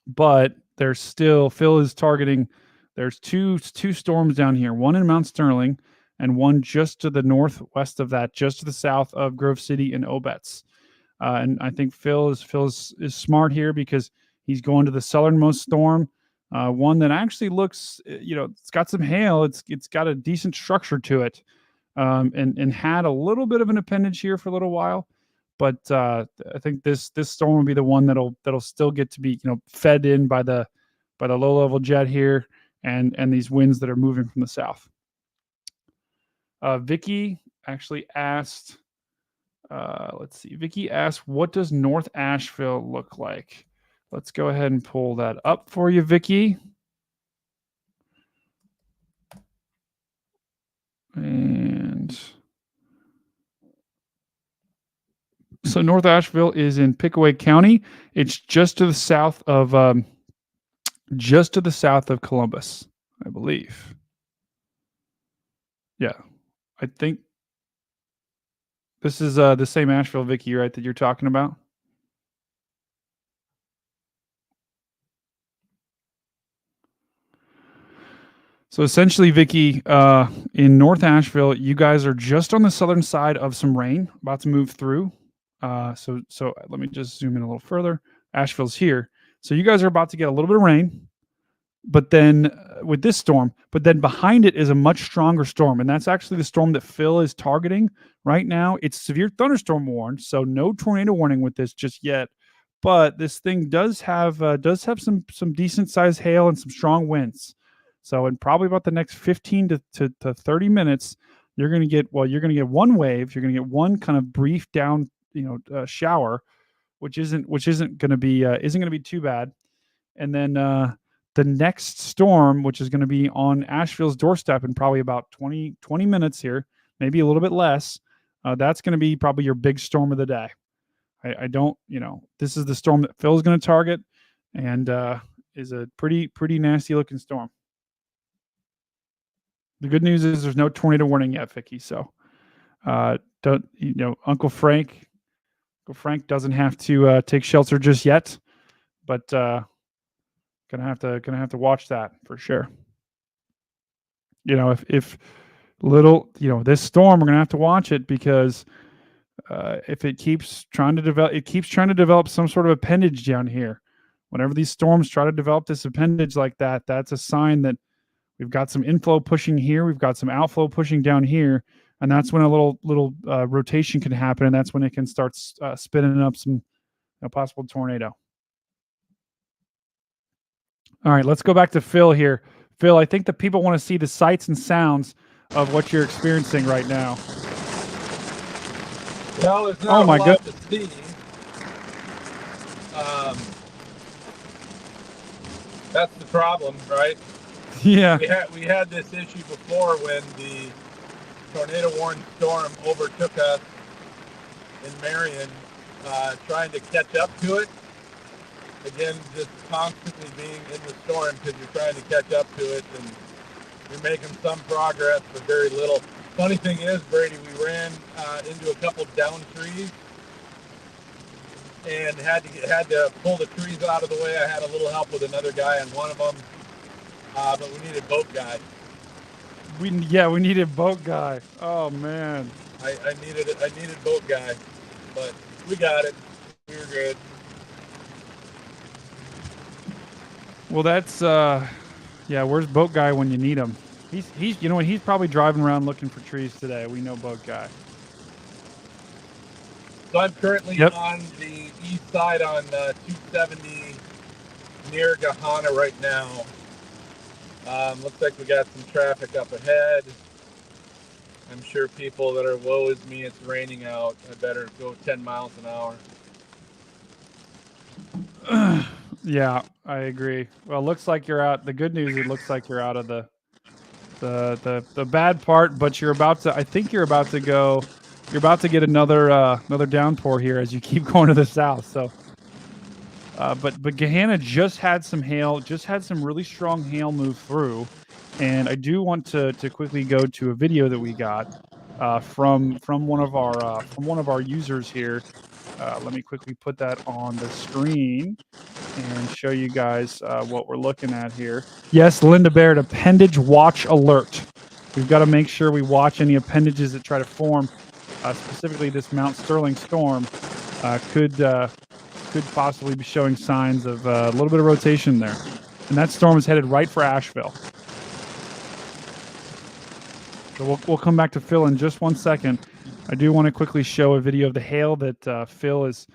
But there's still, Phil is targeting, there's two storms down here, one in Mount Sterling and one just to the northwest of that, just to the south of Grove City and Obetz. And I think Phil is smart here because he's going to the southernmost storm, one that actually looks, it's got some hail. It's got a decent structure to it, and had a little bit of an appendage here for a little while. but I think this storm will be the one that'll still get to be fed in by the low level jet here and these winds that are moving from the south. Vicky actually asked, let's see. Vicky asked, what does North Asheville look like? Let's go ahead and pull that up for you, Vicky. And so North Asheville is in Pickaway County. It's just to the south of Columbus, I believe. Yeah, I think this is the same Asheville, Vicky, right, that you're talking about? So essentially, Vicky, in North Asheville, you guys are just on the southern side of some rain about to move through. So let me just zoom in a little further. Asheville's here. So you guys are about to get a little bit of rain, but then with this storm, but then behind it is a much stronger storm. And that's actually the storm that Phil is targeting right now. It's severe thunderstorm warned, so no tornado warning with this just yet. But this thing does have some decent sized hail and some strong winds. So in probably about the next 15 to 30 minutes, you're going to get one wave. You're going to get one kind of brief down, shower, which isn't going to be too bad. And then the next storm, which is going to be on Asheville's doorstep in probably about 20 minutes here, maybe a little bit less. That's going to be probably your big storm of the day. I don't, this is the storm that Phil's going to target, and is a pretty nasty looking storm. The good news is there's no tornado warning yet, Vicky. So, Uncle Frank doesn't have to take shelter just yet, but gonna have to watch that for sure. If little, this storm, we're gonna have to watch it because if it keeps trying to develop some sort of appendage down here. Whenever these storms try to develop this appendage like that, that's a sign that we've got some inflow pushing here. We've got some outflow pushing down here. And that's when a little rotation can happen. And that's when it can start spinning up some possible tornado. All right, let's go back to Phil here. Phil, I think the people want to see the sights and sounds of what you're experiencing right now. Well, there's not a lot to see. That's the problem, right? Yeah. We had this issue before when the tornado warned storm overtook us in Marion, trying to catch up to it. Again, just constantly being in the storm because you're trying to catch up to it, and you're making some progress but very little. Funny thing is, Brady, we ran into a couple down trees and had to pull the trees out of the way. I had a little help with another guy on one of them, but we needed boat guy. We needed boat guy. Oh man, I needed boat guy, but we got it. We were good. Well, that's where's boat guy when you need him? He's probably driving around looking for trees today. We know boat guy. So I'm currently on the east side on 270 near Gahana right now. Looks like we got some traffic up ahead. I'm sure people that are woe is me, it's raining out. I better go 10 miles an hour. Yeah, I agree. Well, it looks like you're out. The good news, it looks like you're out of the bad part, but I think you're about to get another downpour here as you keep going to the south. So, but Gahana just had some really strong hail move through, and I do want to quickly go to a video that we got from one of our users here. Let me quickly put that on the screen and show you guys what we're looking at here. Yes, Linda Baird, appendage watch alert. We've got to make sure we watch any appendages that try to form. Specifically, this Mount Sterling storm could possibly be showing signs of a little bit of rotation there. And that storm is headed right for Asheville. So we'll come back to Phil in just one second. I do want to quickly show a video of the hail that Phil is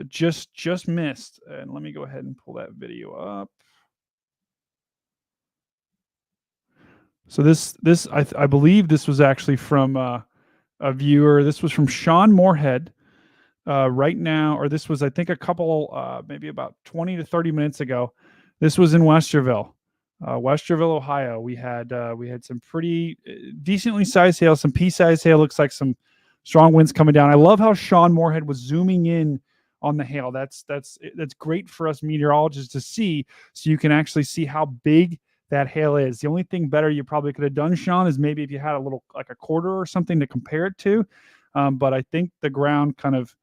just missed. And let me go ahead and pull that video up. So I believe this was actually from a viewer. This was from Sean Moorhead. Right now, or this was, I think, a couple, maybe about 20 to 30 minutes ago. This was in Westerville, Ohio. We had some pretty decently sized hail, some pea-sized hail. Looks like some strong winds coming down. I love how Sean Moorhead was zooming in on the hail. That's great for us meteorologists to see, so you can actually see how big that hail is. The only thing better you probably could have done, Sean, is maybe if you had a little, like a quarter or something to compare it to. But I think the ground kind of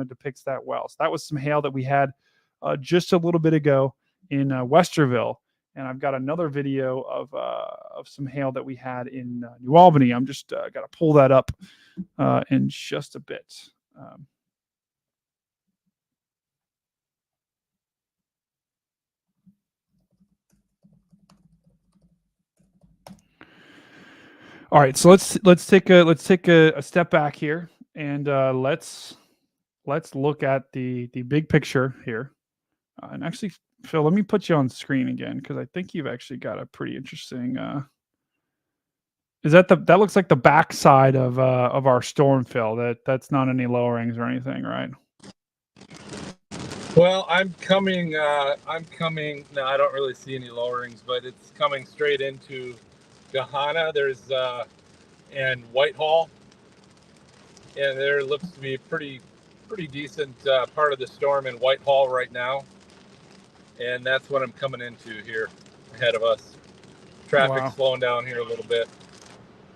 depicts that well. So that was some hail that we had just a little bit ago in Westerville, and I've got another video of some hail that we had in New Albany. I'm just got to pull that up in just a bit. All right, so let's take a step back here, and let's look at the big picture here. And actually, Phil, let me put you on screen again, because I think you've actually got a pretty interesting. Is that that looks like the backside of our storm, Phil? That's not any lowerings or anything, right? Well, I'm coming. No, I don't really see any lowerings, but it's coming straight into Gahana. There's and Whitehall, and there looks to be a pretty decent part of the storm in Whitehall right now, and that's what I'm coming into here ahead of us. Traffic's slowing down here a little bit.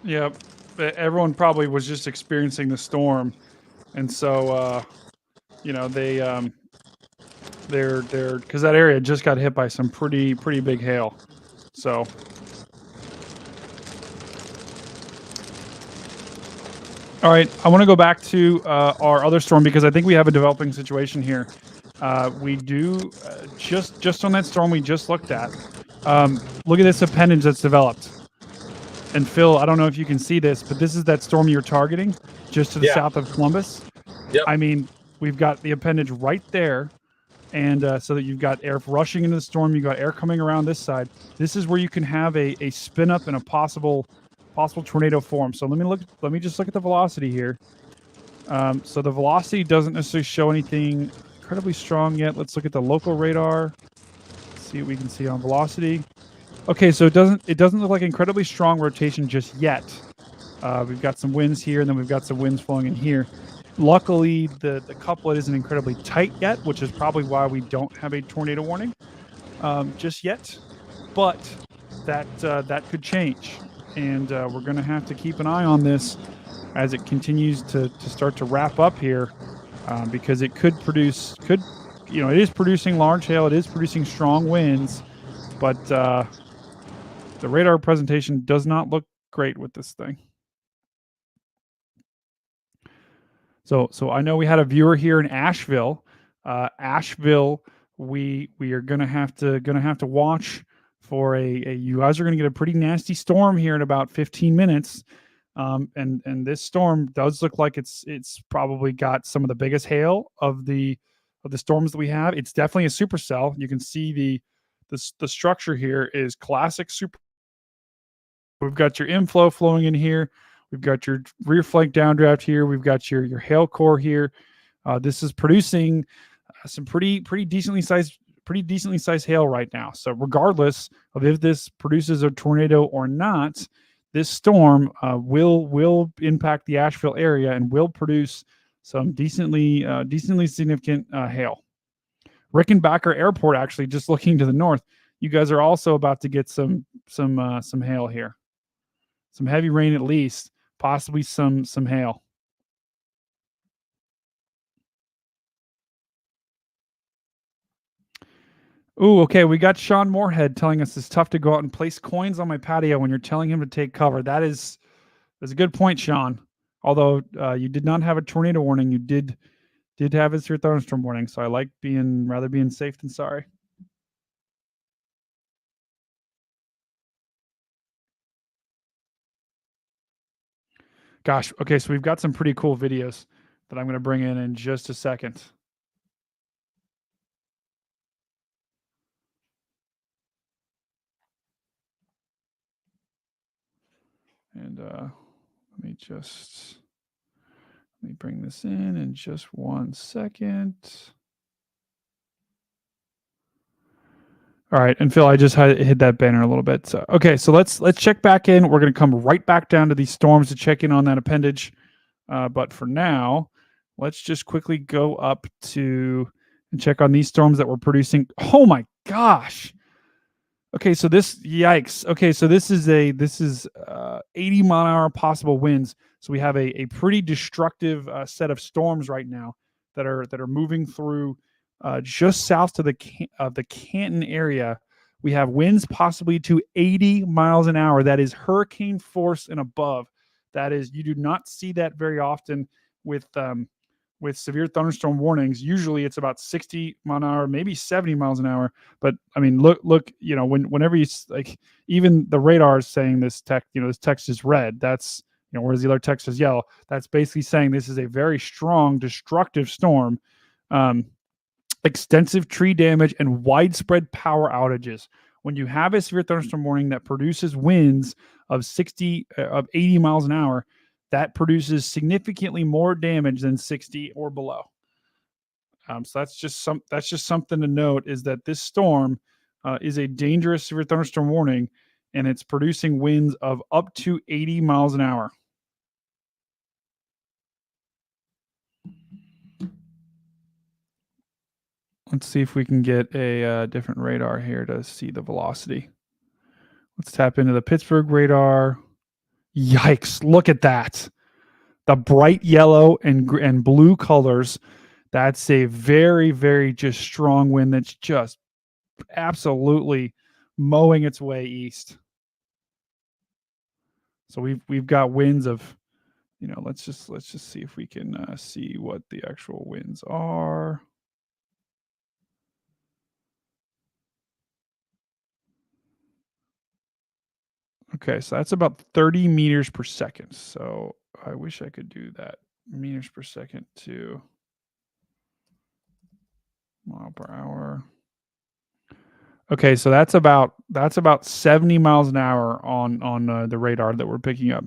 Yep, everyone probably was just experiencing the storm, and so they're because that area just got hit by some pretty big hail. So all right, I want to go back to our other storm, because I think we have a developing situation here. We do just on that storm we just looked at. Look at this appendage that's developed. And Phil, I don't know if you can see this, but this is that storm you're targeting, just to the south of Columbus. Yep. I mean, we've got the appendage right there, and so that you've got air rushing into the storm, you've got air coming around this side. This is where you can have a spin up and a possible tornado form. So let me just look at the velocity here. So the velocity doesn't necessarily show anything incredibly strong yet. Let's look at the local radar. See what we can see on velocity. Okay, so it doesn't look like incredibly strong rotation just yet. We've got some winds here, and then we've got some winds flowing in here. Luckily, the couplet isn't incredibly tight yet, which is probably why we don't have a tornado warning just yet. But that could change, and we're going to have to keep an eye on this as it continues to start to wrap up here, because it could it is producing large hail, it is producing strong winds, but the radar presentation does not look great with this thing. So I know we had a viewer here in Asheville. Asheville, we are gonna have to watch for you guys are gonna get a pretty nasty storm here in about 15 minutes. And this storm does look like it's probably got some of the biggest hail of the storms that we have. It's definitely a supercell. You can see the structure here is classic super. We've got your inflow flowing in here. We've got your rear flank downdraft here. We've got your hail core here. This is producing some pretty decently sized hail right now. So regardless of if this produces a tornado or not, this storm will impact the Asheville area and will produce some decently significant hail. Rickenbacker Airport, actually, just looking to the north, you guys are also about to get some hail here. Some heavy rain at least, possibly some hail. Ooh, okay, we got Sean Moorhead telling us it's tough to go out and place coins on my patio when you're telling him to take cover. That's a good point, Sean. Although you did not have a tornado warning, you did have a severe thunderstorm warning. So I like rather being safe than sorry. Gosh. Okay, so we've got some pretty cool videos that I'm going to bring in just a second. And let me bring this in just 1 second. All right, and Phil, I just hit that banner a little bit. So, okay, so let's check back in. We're going to come right back down to these storms to check in on that appendage. But for now, let's just quickly go up to and check on these storms that we're producing. Oh my gosh. Okay, so yikes. Okay, so this is 80 mile an hour possible winds. So we have a pretty destructive set of storms right now that are moving through just south to the Canton area. We have winds possibly to 80 miles an hour. That is hurricane force and above. That is, you do not see that very often with severe thunderstorm warnings. Usually it's about 60 mile an hour, maybe 70 miles an hour. But I mean, look, whenever you like, even the radar is saying this text is red. That's, whereas the other text is yellow. That's basically saying this is a very strong, destructive storm, extensive tree damage and widespread power outages. When you have a severe thunderstorm warning that produces winds of 80 miles an hour, that produces significantly more damage than 60 or below. So that's just something to note, is that this storm is a dangerous severe thunderstorm warning, and it's producing winds of up to 80 miles an hour. Let's see if we can get a different radar here to see the velocity. Let's tap into the Pittsburgh radar. Yikes, look at that. The bright yellow and blue colors. That's a very, very just strong wind that's just absolutely mowing its way east. So we've got winds of, let's just see if we can see what the actual winds are. Okay, so that's about 30 meters per second. So I wish I could do that. Meters per second to mile per hour. Okay, so that's about 70 miles an hour on the radar that we're picking up.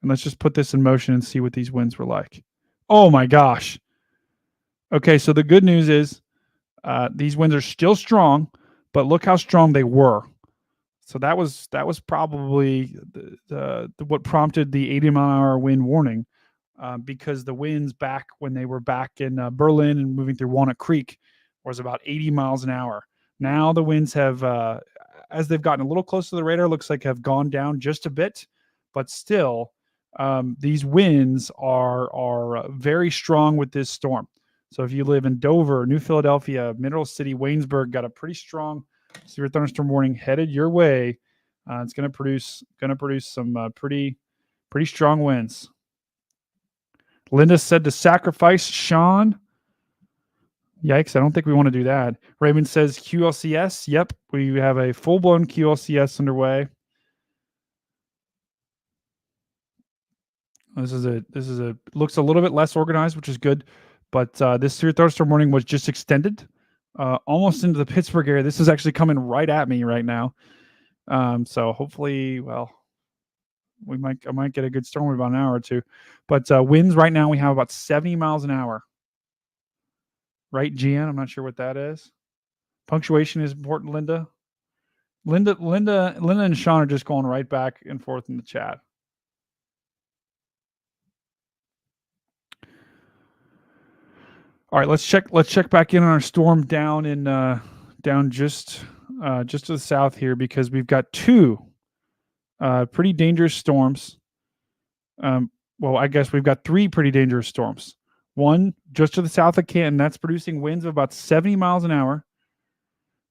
And let's just put this in motion and see what these winds were like. Oh my gosh. Okay, so the good news is these winds are still strong, but look how strong they were. So that was probably the what prompted the 80 mile an hour wind warning, because the winds back when they were back in Berlin and moving through Walnut Creek was about 80 miles an hour. Now the winds have, as they've gotten a little closer to the radar, looks like have gone down just a bit, but still these winds are very strong with this storm. So if you live in Dover, New Philadelphia, Mineral City, Waynesburg, got a pretty strong severe thunderstorm warning headed your way. It's going to produce some pretty strong winds. Linda said to sacrifice Sean. Yikes, I don't think we want to do that. Raymond says QLCS. Yep, we have a full-blown QLCS underway. This is looks a little bit less organized, which is good, but this severe thunderstorm warning was just extended almost into the Pittsburgh area. This is actually coming right at me right now. So hopefully, I might get a good storm in about an hour or two. But winds right now, we have about 70 miles an hour. Right, GN? I'm not sure what that is. Punctuation is important, Linda. Linda and Sean are just going right back and forth in the chat. All right, let's check back in on our storm down just to the south here, because we've got two pretty dangerous storms. Well, I guess we've got three pretty dangerous storms. One just to the south of Canton, that's producing winds of about 70 miles an hour.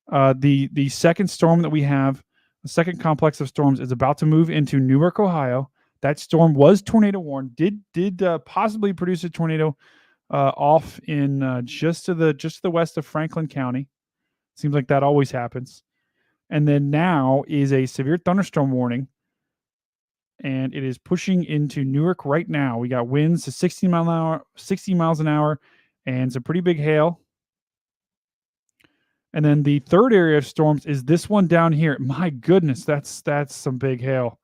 The second storm that we have, the second complex of storms, is about to move into Newark, Ohio. That storm was tornado warned. Did possibly produce a tornado off in just to the west of Franklin County. Seems like that always happens. And then now is a severe thunderstorm warning and it is pushing into Newark right now. We got winds to 60 miles an hour, and some pretty big hail. And then the third area of storms is this one down here. My goodness, that's some big hail.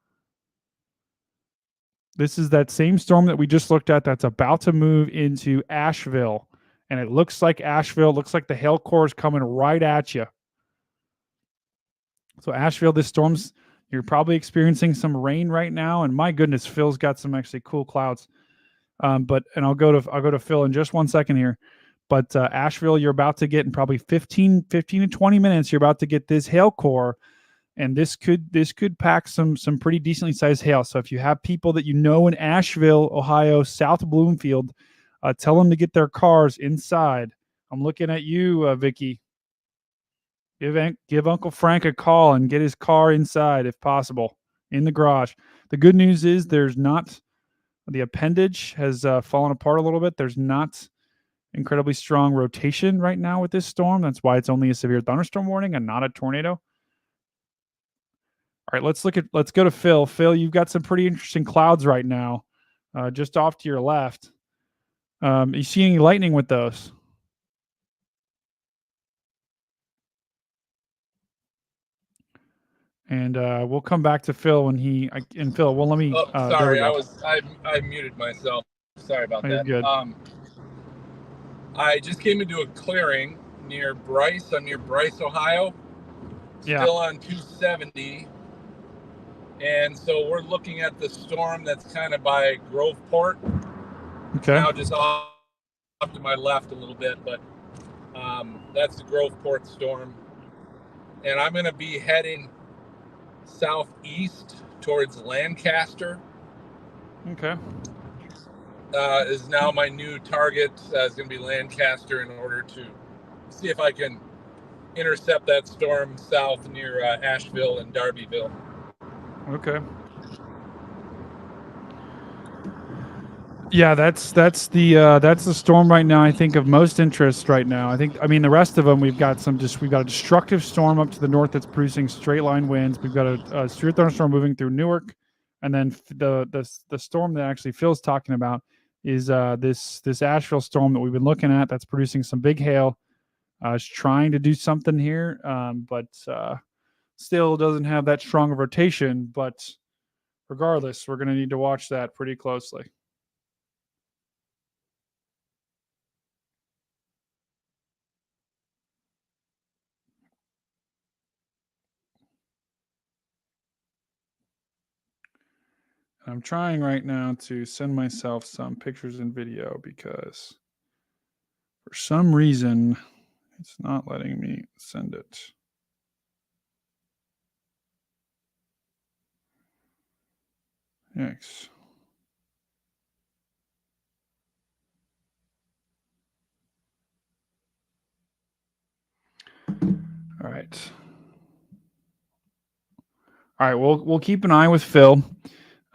This is that same storm that we just looked at that's about to move into Asheville. And it looks like Asheville, looks like the hail core is coming right at you. So Asheville, this storm's, you're probably experiencing some rain right now. And my goodness, Phil's got some actually cool clouds. And I'll go to Phil in just 1 second here. But Asheville, you're about to get in probably 15 to 20 minutes. You're about to get this hail core, and this could pack some pretty decently sized hail. So if you have people that you know in Asheville, Ohio, South Bloomfield, tell them to get their cars inside. I'm looking at you, Vicky. Give Uncle Frank a call and get his car inside if possible, in the garage. The good news is there's not, the appendage has fallen apart a little bit. There's not incredibly strong rotation right now with this storm. That's why it's only a severe thunderstorm warning and not a tornado. All right, let's go to Phil. Phil, you've got some pretty interesting clouds right now, just off to your left. You see any lightning with those? And we'll come back to Phil when Phil. Well, let me. Oh, sorry, I muted myself. Sorry about that. You're good. I just came into a clearing near Bryce. I'm near Bryce, Ohio. Still on 270. And so we're looking at the storm that's kind of by Groveport. Okay. Now just off to my left a little bit, but that's the Groveport storm. And I'm going to be heading southeast towards Lancaster. Okay. Is now my new target. Is going to be Lancaster in order to see if I can intercept that storm south near Asheville and Darbyville. Okay. Yeah, that's the storm right now. I think of most interest right now. I mean the rest of them we've got a destructive storm up to the north that's producing straight line winds. We've got a severe thunderstorm moving through Newark, and then the storm that actually Phil's talking about is this Asheville storm that we've been looking at that's producing some big hail. It's trying to do something here, but still doesn't have that strong of rotation. But regardless, we're going to need to watch that pretty closely. I'm trying right now to send myself some pictures and video because for some reason it's not letting me send it. Yikes. All right. All right, we'll keep an eye with Phil.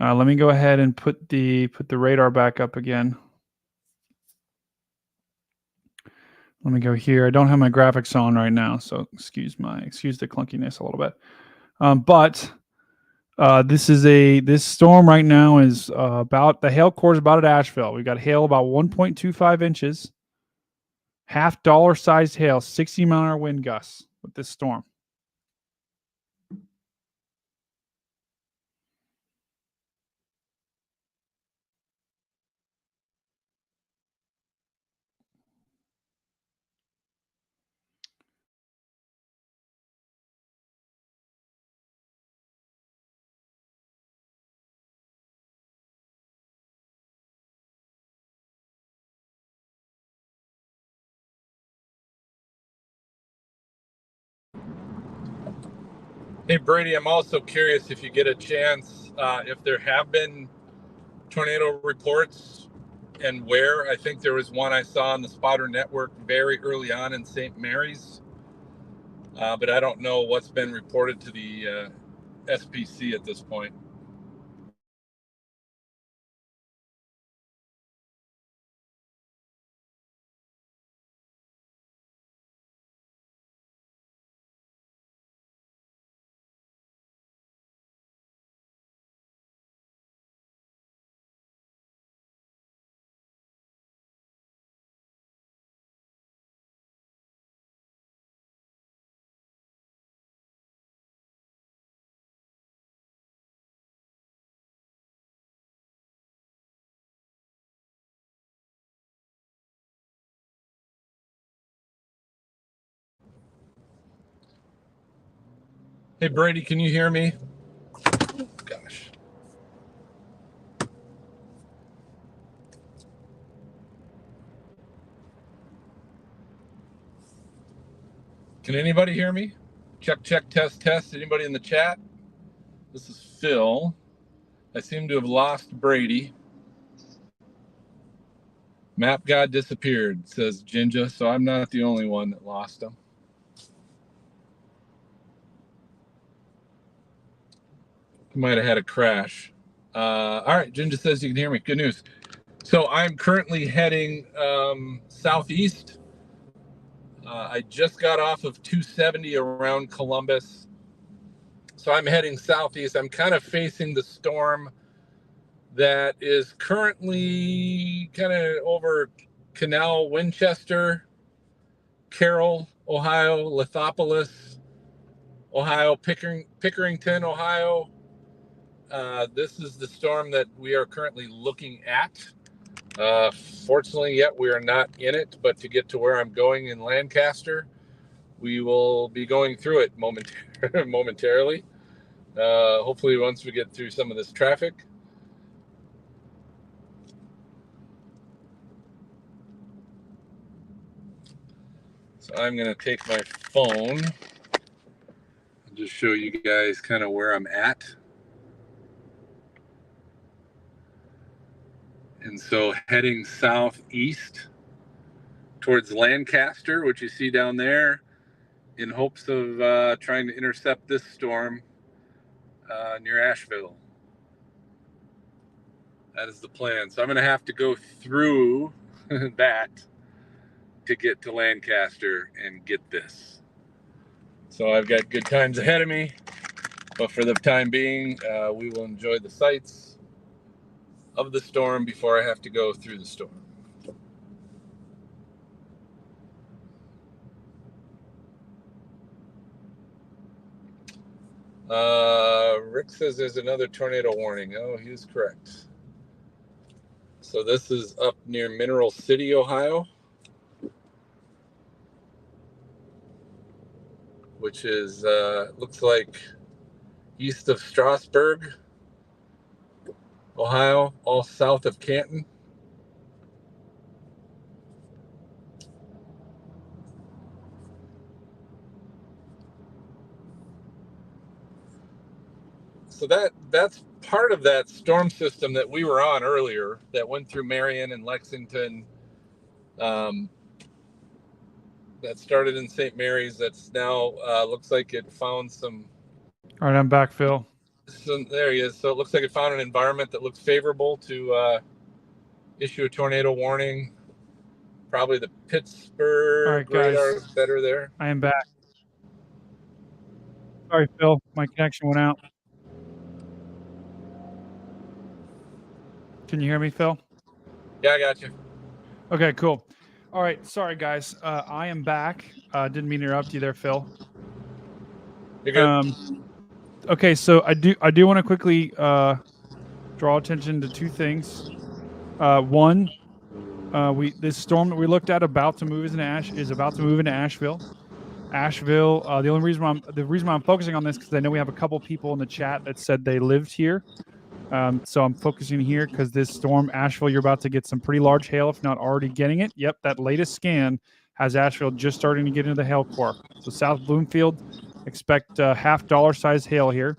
Let me go ahead and put the radar back up again. Let me go here. I don't have my graphics on right now, so excuse the clunkiness a little bit. But this storm right now is about, the hail core is about at Asheville. We've got hail about 1.25 inches, half dollar sized hail, 60 mile an hour wind gusts with this storm. Hey, Brady, I'm also curious if you get a chance, if there have been tornado reports and where. I think there was one I saw on the Spotter Network very early on in St. Mary's, but I don't know what's been reported to the SPC at this point. Hey, Brady, can you hear me? Gosh. Can anybody hear me? Check, check, test, test. Anybody in the chat? This is Phil. I seem to have lost Brady. Map God disappeared, says Jinja, so I'm not the only one that lost him. He might have had a crash. All right, Jinja says you can hear me. Good news. So I'm currently heading southeast. I just got off of 270 around Columbus. So I'm heading southeast. I'm kind of facing the storm that is currently kind of over Canal, Winchester, Carroll, Ohio, Lithopolis, Ohio, Pickerington, Ohio. This is the storm that we are currently looking at. Fortunately, yet we are not in it, but to get to where I'm going in Lancaster, we will be going through it momentarily. Hopefully, once we get through some of this traffic. So I'm going to take my phone and just show you guys kind of where I'm at. And so heading southeast towards Lancaster, which you see down there, in hopes of trying to intercept this storm near Asheville. That is the plan. So I'm going to have to go through that to get to Lancaster and get this. So I've got good times ahead of me, but for the time being, we will enjoy the sights of the storm before I have to go through the storm. Rick says there's another tornado warning. Oh, he is correct. So this is up near Mineral City, Ohio, which is looks like east of Strasburg, Ohio, all south of Canton. So that's part of that storm system that we were on earlier that went through Marion and Lexington. That started in St. Mary's. That's now looks like it found some. All right, I'm back, Phil. So there he is. So it looks like it found an environment that looks favorable to issue a tornado warning. Probably the Pittsburgh radar is better there. I am back. Sorry, Phil. My connection went out. Can you hear me, Phil? Yeah, I got you. Okay, cool. All right. Sorry, guys. I am back. Didn't mean to interrupt you there, Phil. You're good. Okay, so I do want to quickly draw attention to two things. One, this storm that we looked at about to move into Asheville. Asheville. The reason why I'm focusing on this because I know we have a couple people in the chat that said they lived here. So I'm focusing here because this storm, Asheville, you're about to get some pretty large hail, if not already getting it. Yep, that latest scan has Asheville just starting to get into the hail core. So South Bloomfield, expect half dollar size hail here.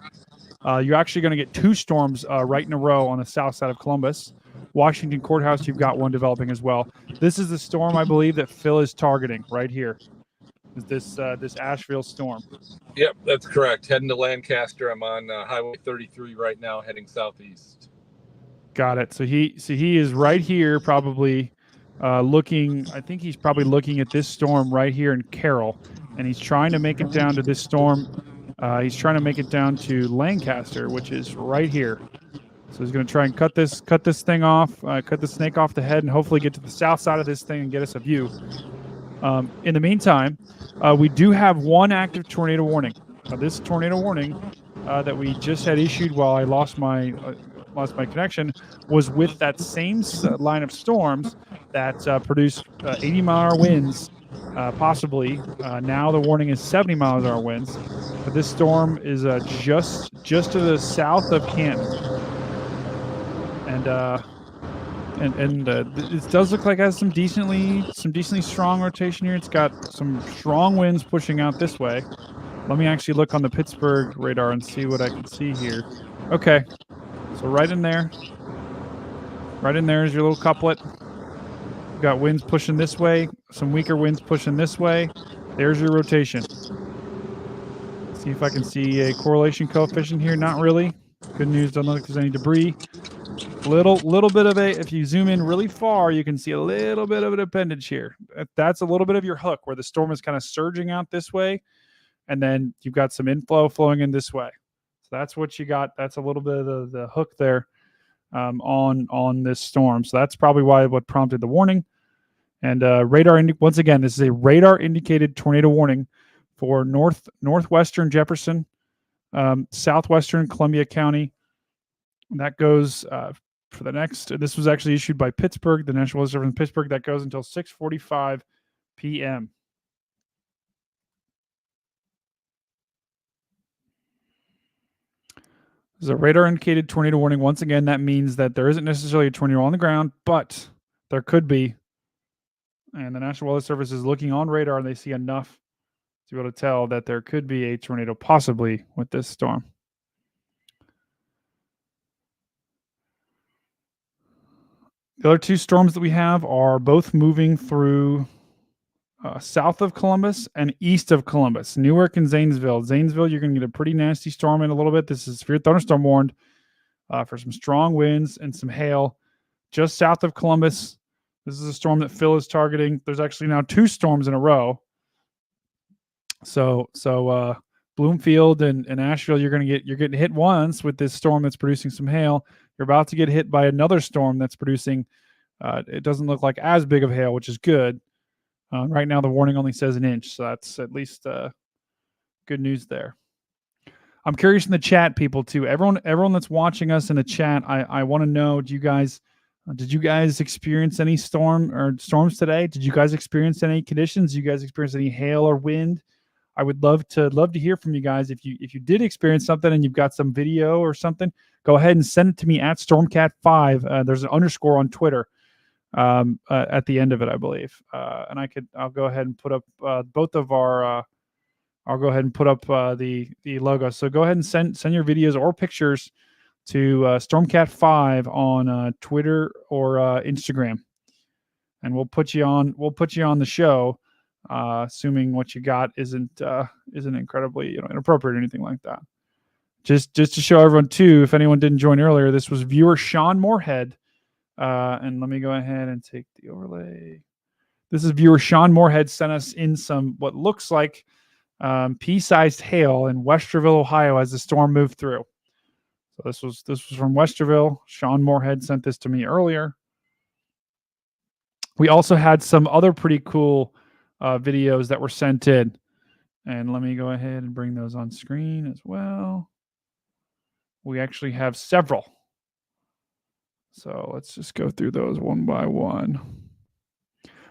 You're actually going to get two storms right in a row on the south side of Columbus. Washington Courthouse, you've got one developing as well. This is the storm I believe that Phil is targeting right here. This Asheville storm. Yep, that's correct. Heading to Lancaster. I'm on Highway 33 right now, heading southeast. Got it. So he is right here, probably looking. I think he's probably looking at this storm right here in Carroll, and he's trying to make it down to this storm. He's trying to make it down to Lancaster, which is right here. So he's going to try and cut this thing off, cut the snake off the head, and hopefully get to the south side of this thing and get us a view. In the meantime, we do have one active tornado warning. This tornado warning that we just had issued while I lost my connection was with that same line of storms that produced 80-mile-an-hour winds, possibly. Now the warning is 70 miles-an-hour winds. But this storm is just to the south of Canton, and it does look like it has some decently strong rotation here. It's got some strong winds pushing out this way. Let me actually look on the Pittsburgh radar and see what I can see here. Okay, so right in there is your little couplet. You've got winds pushing this way, some weaker winds pushing this way. There's your rotation. See if I can see a correlation coefficient here. Not really. Good news, don't look like there's any debris. Little bit of a, if you zoom in really far, you can see a little bit of an appendage here. That's a little bit of your hook where the storm is kind of surging out this way, and then you've got some inflow flowing in this way. So that's what you got. That's a little bit of the hook there on this storm. So that's probably what prompted the warning. And once again, this is a radar indicated tornado warning for northwestern Jefferson, southwestern Columbia County. And that goes for the next. This was actually issued by Pittsburgh, the National Weather Service in Pittsburgh. That goes until 6:45 p.m. There's a radar indicated tornado warning. Once again, that means that there isn't necessarily a tornado on the ground, but there could be. And the National Weather Service is looking on radar, and they see enough to be able to tell that there could be a tornado possibly with this storm. The other two storms that we have are both moving through south of Columbus and east of Columbus, Newark and Zanesville. Zanesville, you're going to get a pretty nasty storm in a little bit. This is severe thunderstorm warned for some strong winds and some hail. Just south of Columbus, this is a storm that Phil is targeting. There's actually now two storms in a row. So Bloomfield and Asheville, you're getting hit once with this storm that's producing some hail. You're about to get hit by another storm that's producing. It doesn't look like as big of hail, which is good. Right now, the warning only says 1 inch, so that's at least good news there. I'm curious in the chat, people, too. Everyone that's watching us in the chat, I want to know: did you guys experience any storms today? Did you guys experience any conditions? Did you guys experience any hail or wind? I would love to hear from you guys. If you did experience something and you've got some video or something, go ahead and send it to me at Stormcat5. There's an underscore on Twitter at the end of it, I believe. And I'll go ahead and put up both of our. I'll go ahead and put up the logo. So go ahead and send your videos or pictures to Stormcat5 on Twitter or Instagram, and we'll put you on the show. Assuming what you got isn't incredibly inappropriate or anything like that. Just to show everyone too, if anyone didn't join earlier, this was viewer Sean Moorhead, and let me go ahead and take the overlay. This is viewer Sean Moorhead sent us in some what looks like pea-sized hail in Westerville, Ohio, as the storm moved through. So this was from Westerville. Sean Moorhead sent this to me earlier. We also had some other pretty cool videos that were sent in, and let me go ahead and bring those on screen as well. We actually have several, so let's just go through those one by one.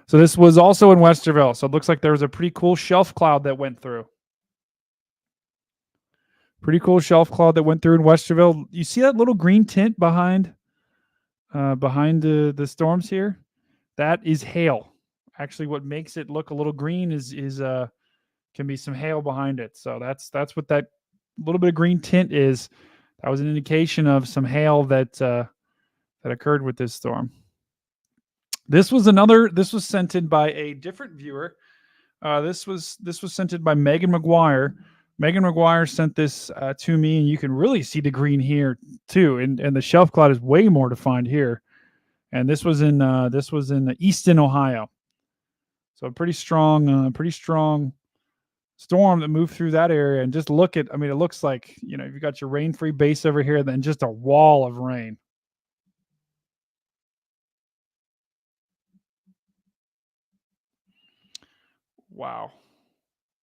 So this was also in Westerville, so it looks like there was a pretty cool shelf cloud that went through. Pretty cool shelf cloud that went through in Westerville. You see that little green tint behind the storms here? That is hail. Actually, what makes it look a little green is can be some hail behind it. So that's what that little bit of green tint is. That was an indication of some hail that occurred with this storm. This was sent in by a different viewer. This was sent in by Megan McGuire. Megan McGuire sent this to me, and you can really see the green here too. And the shelf cloud is way more defined here. And this was in Easton, Ohio. So a pretty strong storm that moved through that area. And just look at, it looks like, you've got your rain-free base over here, then just a wall of rain. Wow.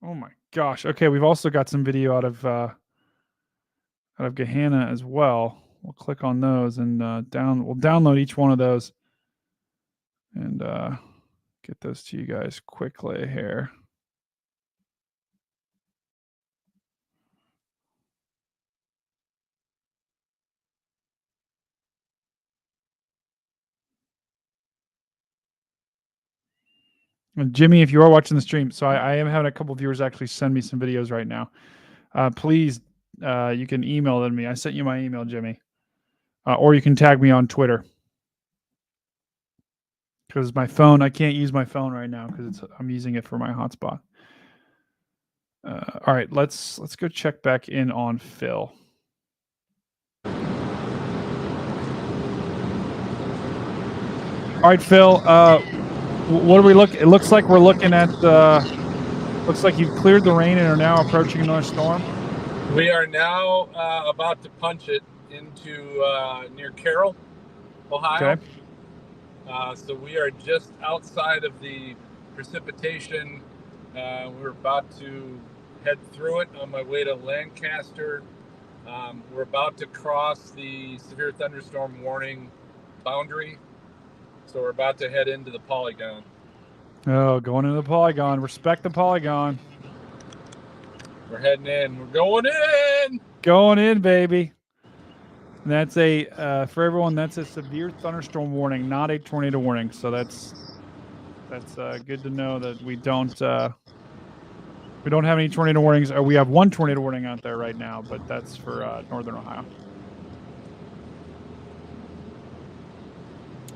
Oh my gosh. Okay, we've also got some video out of Gahanna as well. We'll click on those and we'll download each one of those and get those to you guys quickly here. And Jimmy, if you are watching the stream, so I am having a couple viewers actually send me some videos right now. Please, you can email them to me. I sent you my email, Jimmy. Or you can tag me on Twitter. Because my phone, I can't use my phone right now because I'm using it for my hotspot. All right, let's go check back in on Phil. All right, Phil. What do we look? It looks like we're looking at. Looks like you've cleared the rain and are now approaching another storm. We are now about to punch it into near Carroll, Ohio. Okay. So we are just outside of the precipitation. We're about to head through it on my way to Lancaster. We're about to cross the severe thunderstorm warning boundary. So we're about to head into the polygon. Oh, going into the polygon. Respect the polygon. We're heading in. We're going in. Going in, baby. And that's for everyone. That's a severe thunderstorm warning, not a tornado warning. So that's good to know that we don't have any tornado warnings. We have one tornado warning out there right now, but that's for northern Ohio.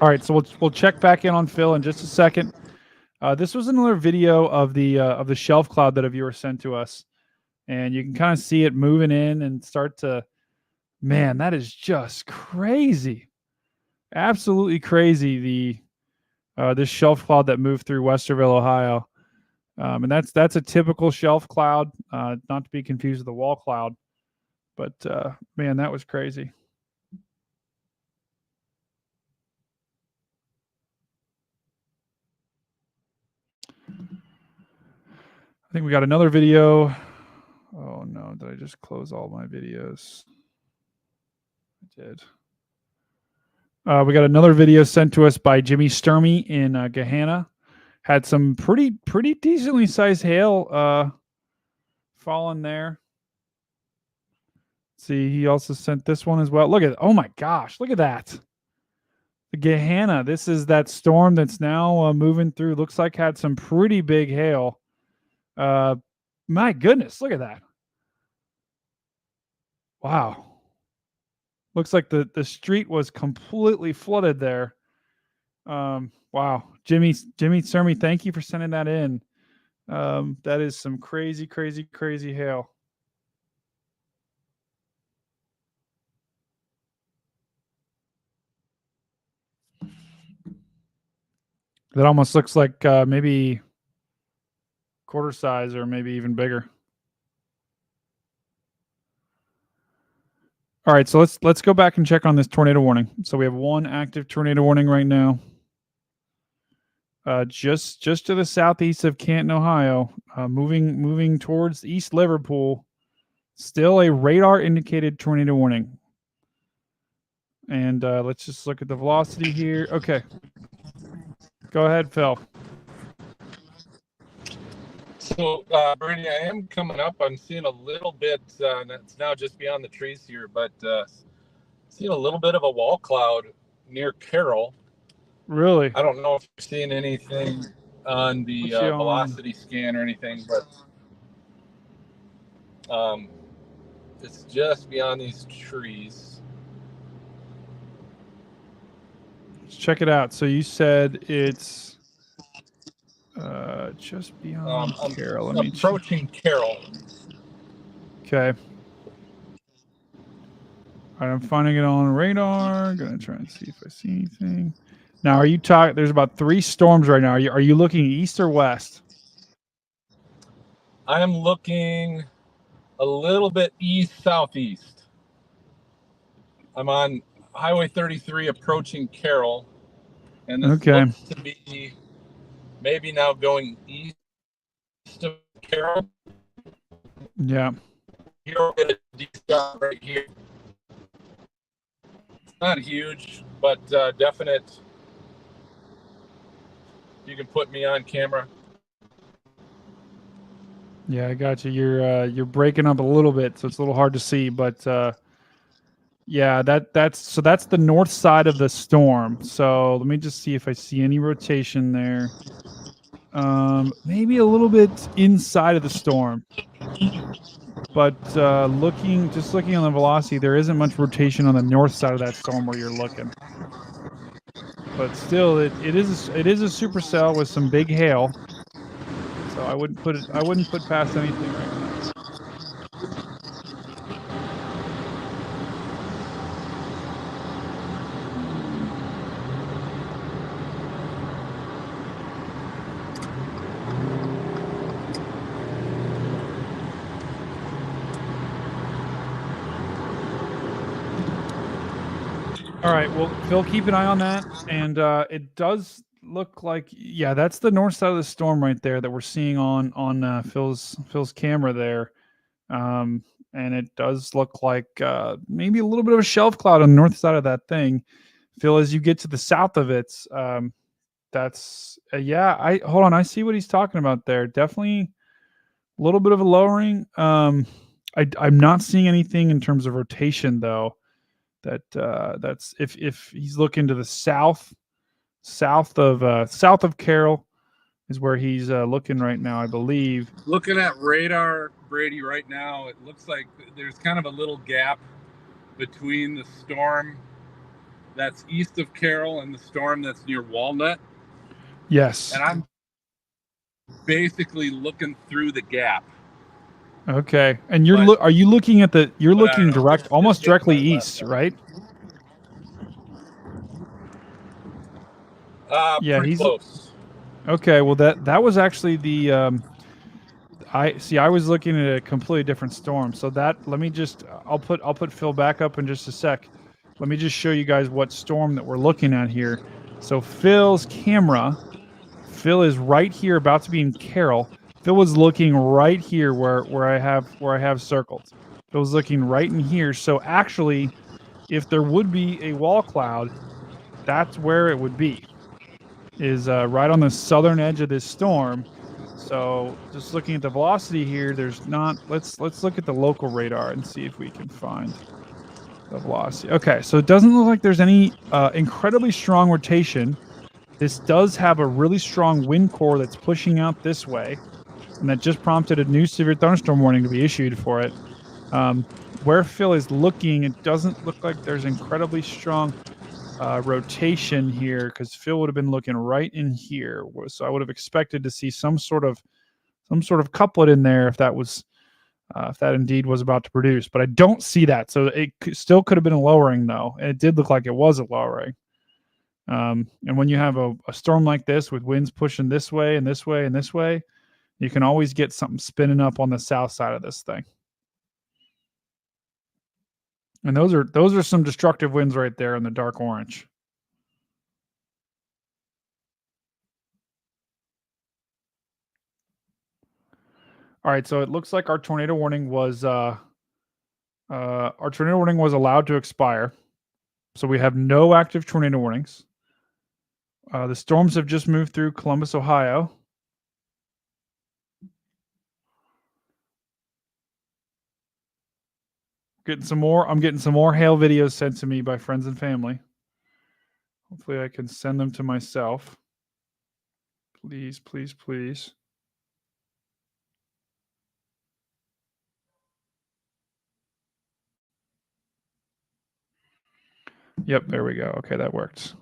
All right, so we'll check back in on Phil in just a second. This was another video of the shelf cloud that a viewer sent to us, and you can kind of see it moving in and start to. Man, that is just crazy, absolutely crazy. This shelf cloud that moved through Westerville, Ohio, and that's a typical shelf cloud, not to be confused with the wall cloud. But man, that was crazy. I think we got another video. Oh no, did I just close all my videos? I did. We got another video sent to us by Jimmy Sturmey in Gahanna. Had some pretty decently sized hail falling there. See, he also sent this one as well. Look at, oh my gosh, look at that. The Gahanna. This is that storm that's now moving through. Looks like had some pretty big hail. My goodness, look at that. Wow. Looks like the street was completely flooded there. Wow. Jimmy Sermi, thank you for sending that in. That is some crazy hail. That almost looks like maybe quarter size or maybe even bigger. All right, so let's go back and check on this tornado warning. So we have one active tornado warning right now. Just to the southeast of Canton, Ohio, moving towards East Liverpool. Still a radar indicated tornado warning. And let's just look at the velocity here. Okay. Go ahead, Phil. So, Brady, I am coming up. I'm seeing a little bit, it's now just beyond the trees here, but seeing a little bit of a wall cloud near Carroll. Really? I don't know if you're seeing anything on the velocity scan or anything, but it's just beyond these trees. Let's check it out. So you said it's just beyond Carroll. Let me approaching Carroll. Okay. All right, I'm finding it on radar. Gonna try and see if I see anything. Now, are you talking? There's about 3 storms right now. Are you looking east or west? I am looking a little bit east-southeast. I'm on Highway 33 approaching Carroll, and this looks to be maybe now going east of Carroll. Yeah. Here we're at a deep stop right here. It's not huge, but definite. You can put me on camera. Yeah, I got you. You're breaking up a little bit, so it's a little hard to see. But yeah, that's the north side of the storm. So let me just see if I see any rotation there. maybe a little bit inside of the storm. But looking on the velocity, there isn't much rotation on the north side of that storm where you're looking. But still, it is a supercell with some big hail. So I wouldn't put past anything right now. All right, well, Phil, keep an eye on that. And it does look like, yeah, that's the north side of the storm right there that we're seeing on Phil's camera there. And it does look like maybe a little bit of a shelf cloud on the north side of that thing. Phil, as you get to the south of it, that's yeah. Hold on, I see what he's talking about there. Definitely a little bit of a lowering. I'm not seeing anything in terms of rotation though. That's if he's looking to the south of Carroll is where he's looking right now, I believe. Looking at radar, Brady, right now, it looks like there's kind of a little gap between the storm that's east of Carroll and the storm that's near Walnut. Yes. And I'm basically looking through the gap. Okay. And are you looking at you're looking almost directly east, right? Yeah, he's close. Okay, well that was actually the I was looking at a completely different storm. So I'll put Phil back up in just a sec. Let me just show you guys what storm that we're looking at here. So Phil's camera, Phil is right here about to be in Carroll. Phil was looking right here where I have circled. Phil was looking right in here. So actually, if there would be a wall cloud, that's where it would be. Is right on the southern edge of this storm. So just looking at the velocity here, there's not. Let's look at the local radar and see if we can find the velocity. Okay, so it doesn't look like there's any incredibly strong rotation. This does have a really strong wind core that's pushing out this way, and that just prompted a new severe thunderstorm warning to be issued for it. Where Phil is looking, it doesn't look like there's incredibly strong rotation here, because Phil would have been looking right in here. So I would have expected to see some sort of couplet in there if that indeed was about to produce, but I don't see that. So it still could have been a lowering though. And it did look like it was a lowering. And when you have a storm like this with winds pushing this way and this way and this way, you can always get something spinning up on the south side of this thing. And those are some destructive winds right there in the dark orange. All right, so it looks like our tornado warning was allowed to expire. So we have no active tornado warnings. The storms have just moved through Columbus, Ohio. I'm getting some more hail videos sent to me by friends and family. Hopefully I can send them to myself. Please, please, please. Yep, there we go. Okay, that works.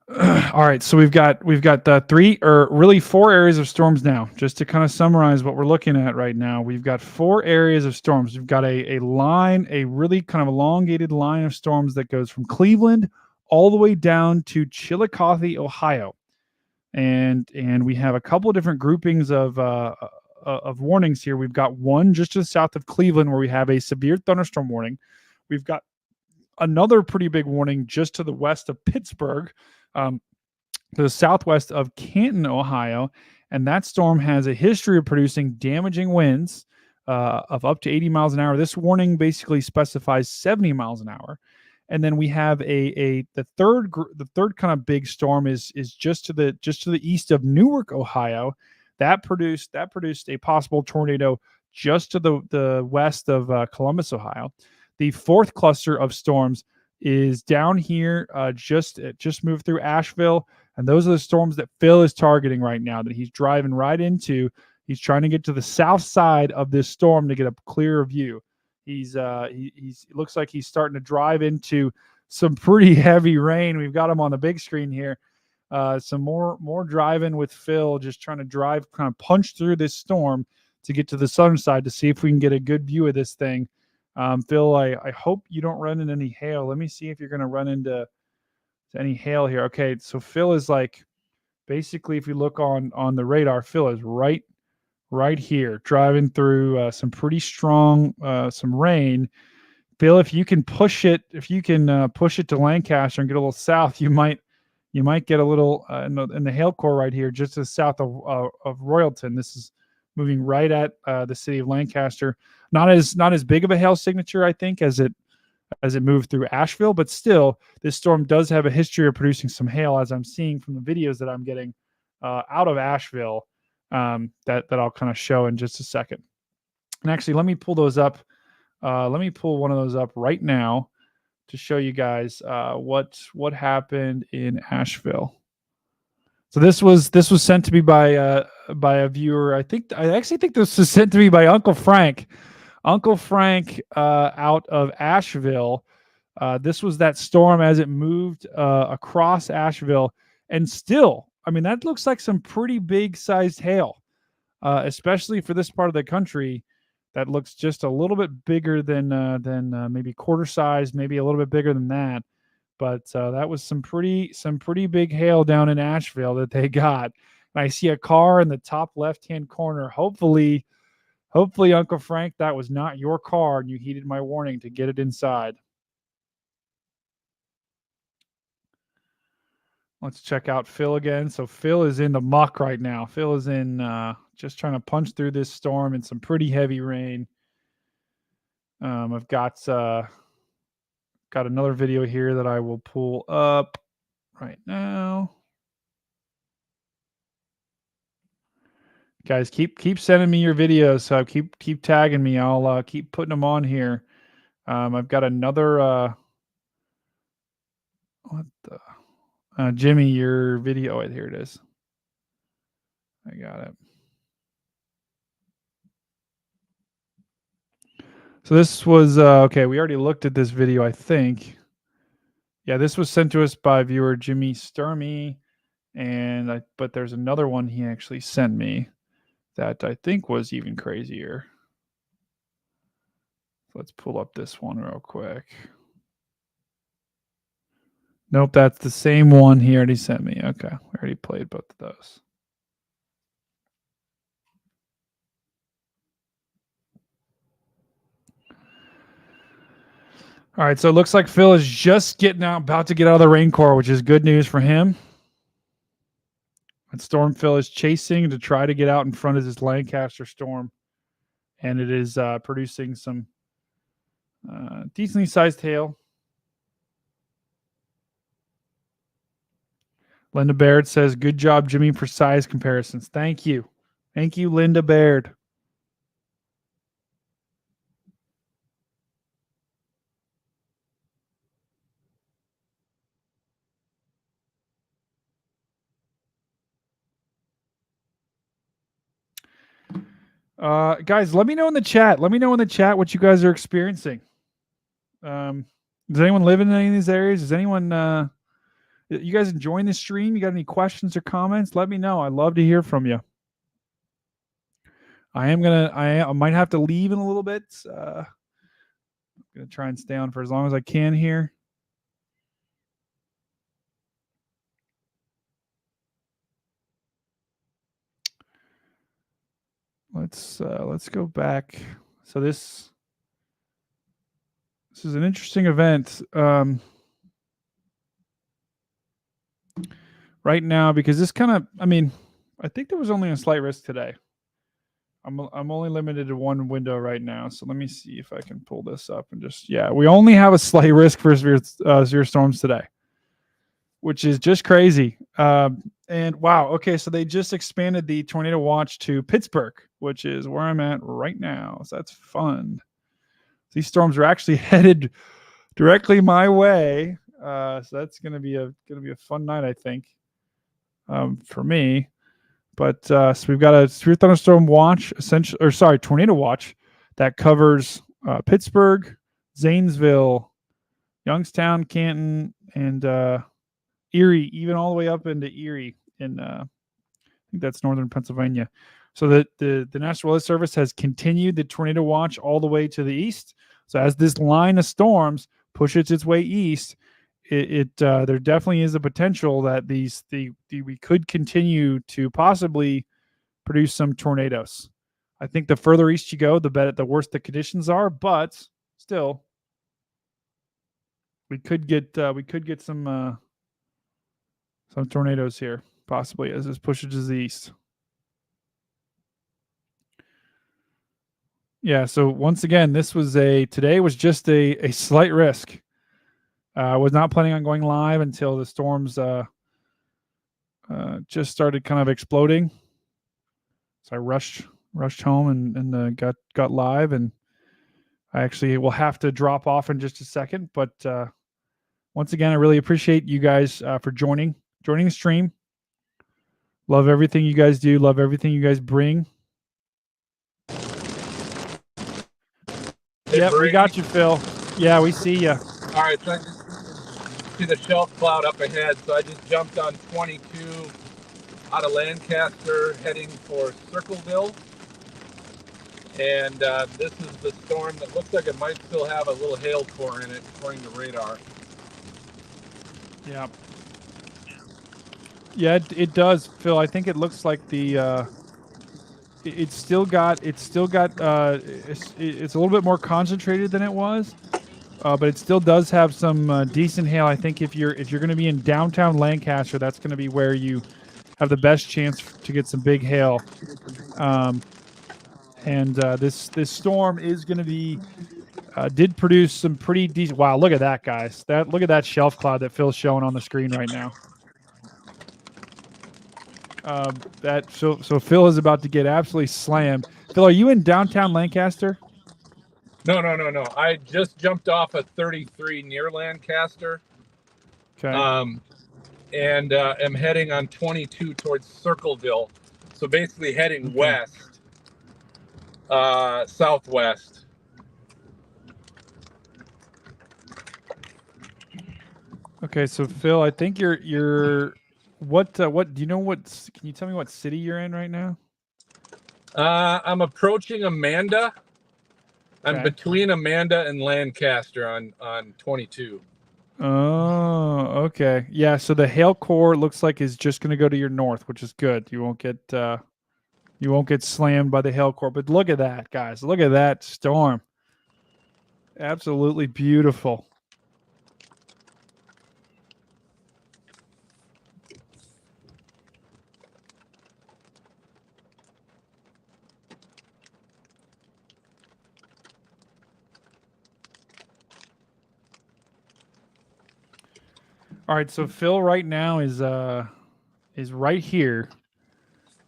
All right, so we've got the 4 areas of storms now. Just to kind of summarize what we're looking at right now, we've got 4 areas of storms. We've got a really kind of elongated line of storms that goes from Cleveland all the way down to Chillicothe, Ohio, and we have a couple of different groupings of warnings here. We've got one just to the south of Cleveland where we have a severe thunderstorm warning. We've got another pretty big warning just to the west of Pittsburgh, to the southwest of Canton, Ohio, and that storm has a history of producing damaging winds of up to 80 miles an hour. This warning basically specifies 70 miles an hour. And then we have the third kind of big storm is just to the east of Newark, Ohio. That produced a possible tornado just to the west of Columbus, Ohio. The 4th cluster of storms is down here, just moved through Asheville, And those are the storms that Phil is targeting right now, that he's driving right into. He's trying to get to the south side of this storm to get a clearer view. He's it looks like he's starting to drive into some pretty heavy rain. We've got him on the big screen here. Some more driving with Phil, just trying to drive, kind of punch through this storm to get to the southern side to see if we can get a good view of this thing. Phil, I hope you don't run into any hail. Let me see if you're going to run into any hail here. Okay, so Phil is like, basically, if you look on the radar, Phil is right here, driving through some pretty strong some rain. Phil, if you can push it to Lancaster and get a little south, you might get a little in the hail core right here, just to the south of Royalton. This is moving right at the city of Lancaster. Not as big of a hail signature, I think, as it moved through Asheville, but still, this storm does have a history of producing some hail, as I'm seeing from the videos that I'm getting out of Asheville. That I'll kind of show in just a second. And actually, let me pull those up. Let me pull one of those up right now to show you guys what happened in Asheville. So this was sent to me by a viewer. I actually think this was sent to me by Uncle Frank. Uncle Frank out of Asheville. This was that storm as it moved across Asheville, and still, I mean, that looks like some pretty big sized hail, especially for this part of the country. That looks just a little bit bigger than maybe quarter size, maybe a little bit bigger than that. But that was some pretty big hail down in Asheville that they got. And I see a car in the top left-hand corner. Hopefully, Uncle Frank, that was not your car, and you heeded my warning to get it inside. Let's check out Phil again. So Phil is in the muck right now. Phil is in just trying to punch through this storm in some pretty heavy rain. I've got another video here that I will pull up right now. Guys, keep sending me your videos. So keep tagging me. I'll keep putting them on here. I've got another. What the? Jimmy, your video. Oh, here it is. I got it. So this was okay. We already looked at this video, I think. Yeah, this was sent to us by viewer Jimmy Sturmy, but there's another one he actually sent me that I think was even crazier. Let's pull up this one real quick. Nope, that's the same one he already sent me. Okay, we already played both of those. All right, so it looks like Phil is just about to get out of the rain core, which is good news for him. And storm Phil is chasing to try to get out in front of this Lancaster storm. And it is producing some decently sized hail. Linda Baird says, good job, Jimmy, for size comparisons. Thank you. Thank you, Linda Baird. Guys, let me know in the chat. Let me know in the chat what you guys are experiencing. Does anyone live in any of these areas? Does anyone, you guys enjoying this stream? You got any questions or comments? Let me know. I'd love to hear from you. I might have to leave in a little bit. I'm going to try and stay on for as long as I can here. Let's go back. So this is an interesting event right now, because this kind of, I mean, I think there was only a slight risk today. I'm only limited to one window right now, so let me see if I can pull this up and just, yeah, we only have a slight risk for severe storms today, which is just crazy. And wow, okay, so they just expanded the tornado watch to Pittsburgh, which is where I'm at right now. So that's fun. These storms are actually headed directly my way. So that's gonna be a fun night, I think. for me. But so we've got a severe thunderstorm watch, tornado watch that covers Pittsburgh, Zanesville, Youngstown, Canton, and Erie, even all the way up into Erie in I think that's northern Pennsylvania. So the National Weather Service has continued the tornado watch all the way to the east. So as this line of storms pushes its way east, there definitely is a potential that we could continue to possibly produce some tornadoes. I think the further east you go, the worse the conditions are, but still, we could get some tornadoes here possibly as this pushes to the east. Yeah. So once again, today was just a slight risk. I was not planning on going live until the storms just started kind of exploding. So I rushed home and got live, and I actually will have to drop off in just a second. But once again, I really appreciate you guys for joining the stream. Love everything you guys do. Love everything you guys bring. Yep, we got you, Phil. Yeah, we see you. All right, so I just see the shelf cloud up ahead, so I just jumped on 22 out of Lancaster heading for Circleville. And this is the storm that looks like it might still have a little hail core in it, according to radar. Yeah. Yeah, it does, Phil. I think it looks like it's a little bit more concentrated than it was, but it still does have some decent hail. I think if you're going to be in downtown Lancaster, that's going to be where you have the best chance to get some big hail. And this storm is going to be did produce some pretty decent. Wow, look at that, guys! Look at that shelf cloud that Phil's showing on the screen right now. So Phil is about to get absolutely slammed. Phil, are you in downtown Lancaster? No. I just jumped off at 33 near Lancaster. Okay. And am heading on 22 towards Circleville. So basically heading west, southwest. Okay, so Phil, I think you're what do you know can you tell me what city you're in right now? I'm approaching Amanda. I'm Okay. between Amanda and Lancaster on 22. Oh, okay. Yeah, so the hail core looks like is just going to go to your north, which is good. You won't get slammed by the hail core. But look at that, guys. Look at that storm. Absolutely beautiful. All right, so Phil right now is right here.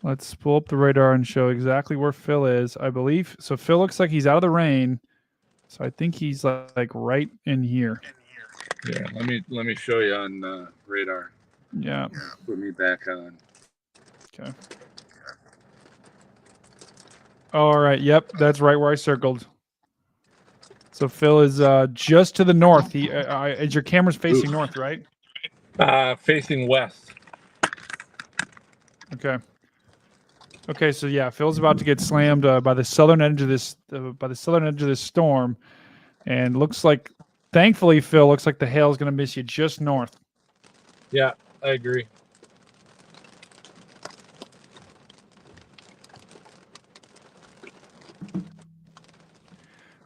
Let's pull up the radar and show exactly where Phil is. I believe so. Phil looks like he's out of the rain, so I think he's like right in here. Yeah, let me show you on radar. Yeah. Put me back on. Okay. All right. Yep, that's right where I circled. So Phil is just to the north. Is your camera's facing north, right? Facing west. Okay. Okay, so yeah, Phil's about to get slammed by the southern edge of this storm, and looks like, thankfully, Phil, looks like the hail is going to miss you just north. Yeah, I agree.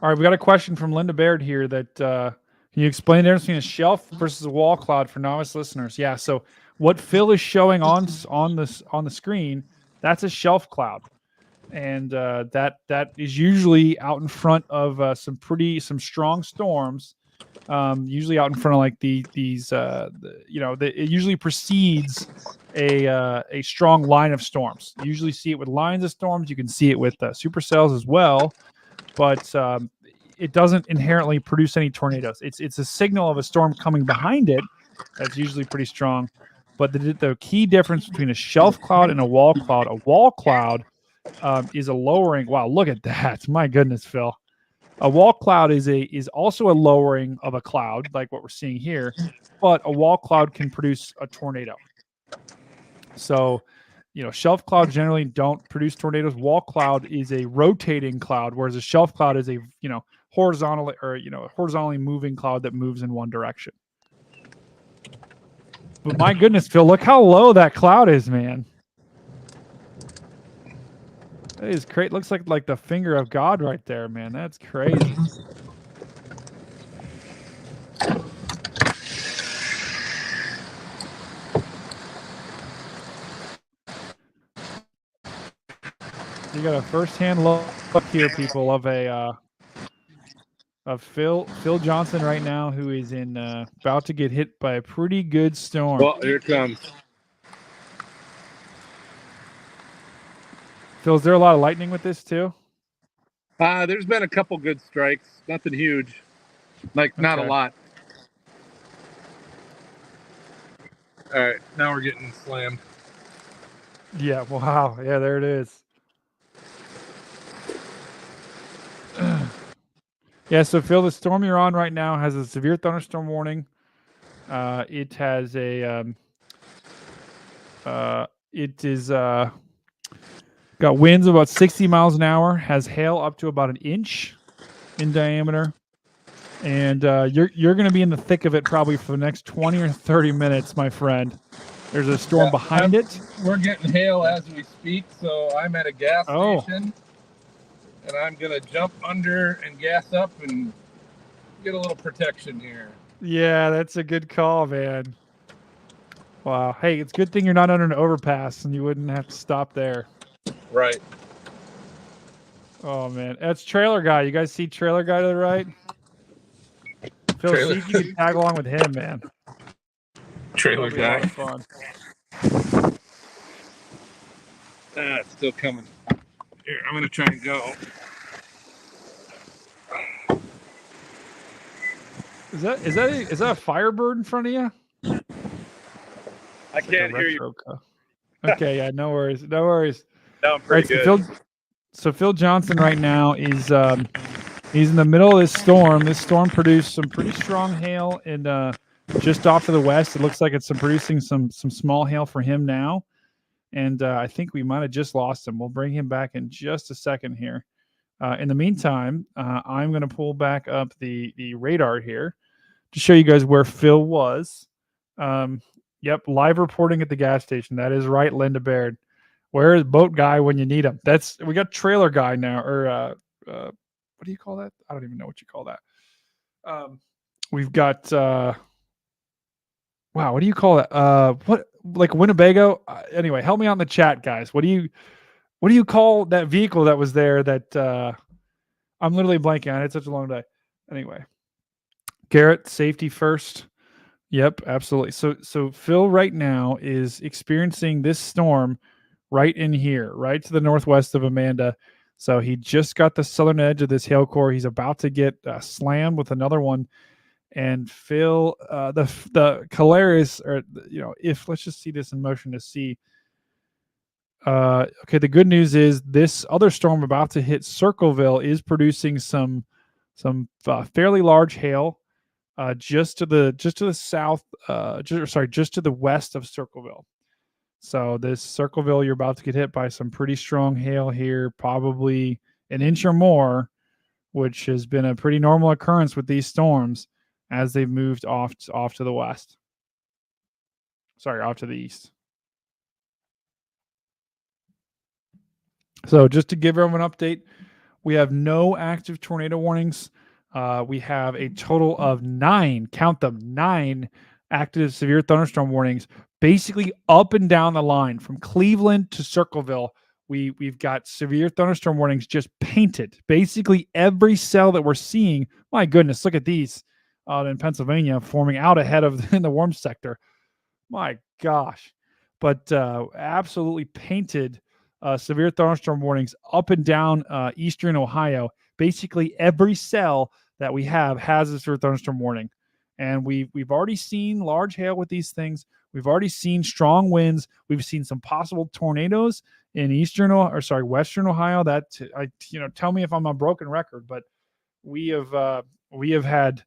All right, we got a question from Linda Baird here that can you explain the difference between a shelf versus a wall cloud for novice listeners? Yeah, so what Phil is showing on the screen, that's a shelf cloud, and that is usually out in front of some strong storms. Usually out in front of like it usually precedes a strong line of storms. You usually see it with lines of storms. You can see it with supercells as well, but it doesn't inherently produce any tornadoes. It's a signal of a storm coming behind it. That's usually pretty strong. But the key difference between a shelf cloud and a wall cloud is a lowering. Wow, look at that! My goodness, Phil. A wall cloud is also a lowering of a cloud, like what we're seeing here, but a wall cloud can produce a tornado. So, shelf clouds generally don't produce tornadoes. Wall cloud is a rotating cloud, whereas a shelf cloud is a horizontally moving cloud that moves in one direction. But my goodness, Phil, look how low that cloud is, man. That is great. Looks like the finger of God right there, man. That's crazy. You got a first-hand look here, people, of Phil Johnson right now, who is about to get hit by a pretty good storm. Well, here it comes. Phil, is there a lot of lightning with this too? There's been a couple good strikes. Nothing huge. Not a lot. All right, now we're getting slammed. Yeah, wow. Yeah, there it is. Yeah, so Phil, the storm you're on right now has a severe thunderstorm warning. It has got winds of about 60 miles an hour, has hail up to about an inch in diameter. And you're going to be in the thick of it probably for the next 20 or 30 minutes, my friend. There's a storm behind it. We're getting hail as we speak, so I'm at a gas station. And I'm going to jump under and gas up and get a little protection here. Yeah, that's a good call, man. Wow. Hey, it's a good thing you're not under an overpass and you wouldn't have to stop there. Right. Oh, man. That's Trailer Guy. You guys see Trailer Guy to the right? Phil, see if you can tag along with him, man. Trailer Guy. Fun. It's still coming. Here, I'm going to try and go. Is that a Firebird in front of you? I can't hear you. Okay, yeah, no worries. No worries. No, I'm pretty good. So Phil Johnson right now is he's in the middle of this storm. This storm produced some pretty strong hail in just off to the west. It looks like it's producing some small hail for him now. And I think we might have just lost him. We'll bring him back in just a second here. In the meantime, I'm going to pull back up the radar here to show you guys where Phil was. Yep, live reporting at the gas station. That is right, Linda Baird. Where is Boat Guy when you need him? We got Trailer Guy now, or what do you call that? I don't even know what you call that. We've got wow, what do you call that? What, like Winnebago? Anyway, help me out in the chat, guys. What do you call that vehicle that was there that I'm literally blanking on? It's such a long day. Anyway, Garrett, safety first. Yep, absolutely. So Phil right now is experiencing this storm right in here, right to the northwest of Amanda. So he just got the southern edge of this hail core. He's about to get slammed with another one. And Phil, the hilarious, or if let's just see this in motion to see. Okay, the good news is this other storm about to hit Circleville is producing some fairly large hail, just to the south, just to the west of Circleville. So this Circleville, you're about to get hit by some pretty strong hail here, probably an inch or more, which has been a pretty normal occurrence with these storms as they've moved off to the west. Sorry, off to the east. So just to give everyone an update, we have no active tornado warnings. We have a total of 9, count them, 9 active severe thunderstorm warnings, basically up and down the line from Cleveland to Circleville. We've got severe thunderstorm warnings just painted. Basically every cell that we're seeing, my goodness, look at these in Pennsylvania forming out ahead of in the warm sector. My gosh. But absolutely painted severe thunderstorm warnings up and down eastern Ohio. Basically every cell that we have has a severe thunderstorm warning. And we've already seen large hail with these things. We've already seen strong winds. We've seen some possible tornadoes in western Ohio. Tell me if I'm a broken record, but we have had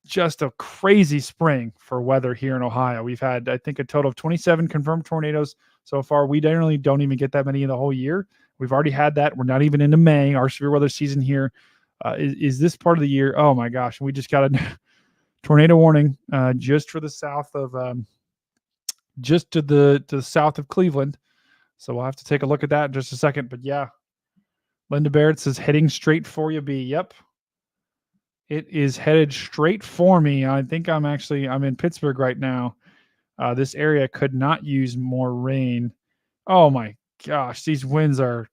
just a crazy spring for weather here in Ohio. We've had, I think, a total of 27 confirmed tornadoes so far. We generally don't even get that many in the whole year. We've already had that. We're not even into May. Our severe weather season here is this part of the year. Oh my gosh. We just got a tornado warning just for the south of just to the south of Cleveland. So we'll have to take a look at that in just a second. But yeah, Linda Barrett says heading straight for you, B. Yep. It is headed straight for me. I think I'm in Pittsburgh right now. This area could not use more rain. Oh my gosh, these winds are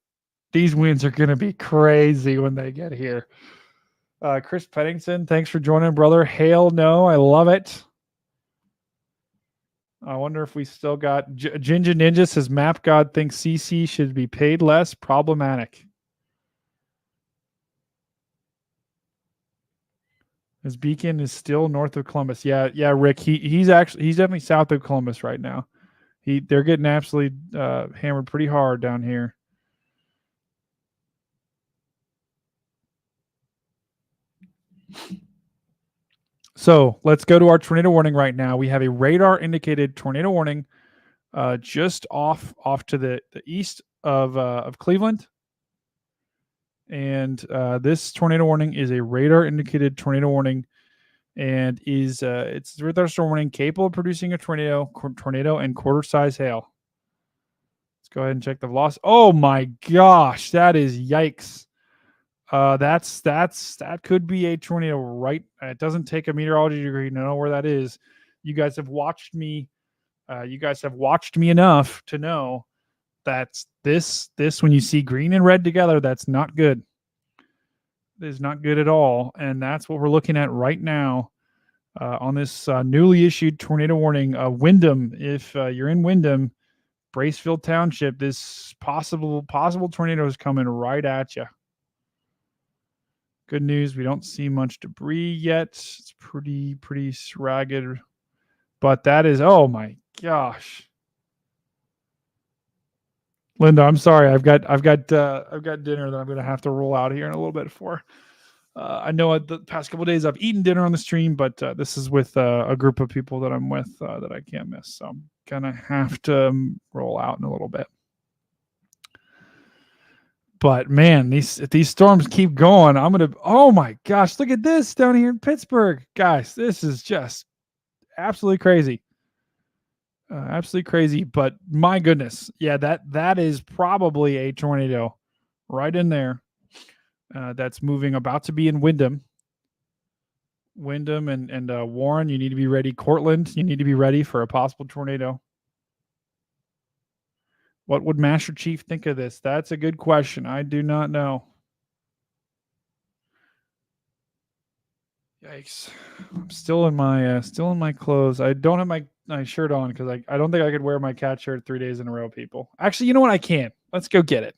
going to be crazy when they get here. Chris Pennington, thanks for joining, brother. Hail no, I love it. I wonder if we still got Ginger Ninja says Map God thinks CC should be paid less. Problematic. His beacon is still north of Columbus. Yeah, Rick. He's definitely south of Columbus right now. They're getting absolutely hammered pretty hard down here. So let's go to our tornado warning right now. We have a radar indicated tornado warning just off to the east of Cleveland. And this tornado warning is a radar indicated tornado warning, and it's a radar storm warning capable of producing a tornado and quarter size hail. Let's go ahead and check the velocity. Oh my gosh, that is yikes. That could be a tornado, right? It doesn't take a meteorology degree to know where that is. You guys have watched me. You guys have watched me enough to know that's this when you see green and red together, that's not good. It is not good at all, and that's what we're looking at right now on this newly issued tornado warning. Windham, if you're in Windham, Bracefield Township, this possible tornado is coming right at you. Good news, we don't see much debris yet. It's pretty ragged, but that is, oh my gosh. Linda, I'm sorry. I've got dinner that I'm going to have to roll out here in a little bit for. I know the past couple of days I've eaten dinner on the stream, but this is with a group of people that I'm with that I can't miss. So I'm going to have to roll out in a little bit. But man, if these storms keep going, oh my gosh, look at this down here in Pittsburgh. Guys, this is just absolutely crazy. Absolutely crazy, but my goodness. Yeah, that is probably a tornado right in there. That's moving, about to be in Windham. And Warren, you need to be ready. Cortland, you need to be ready for a possible tornado. What would Master Chief think of this? That's a good question. I do not know. Yikes. I'm still in my clothes. I don't have my shirt on because I don't think I could wear my cat shirt 3 days in a row, people. Actually, you know what? I can. Let's go get it.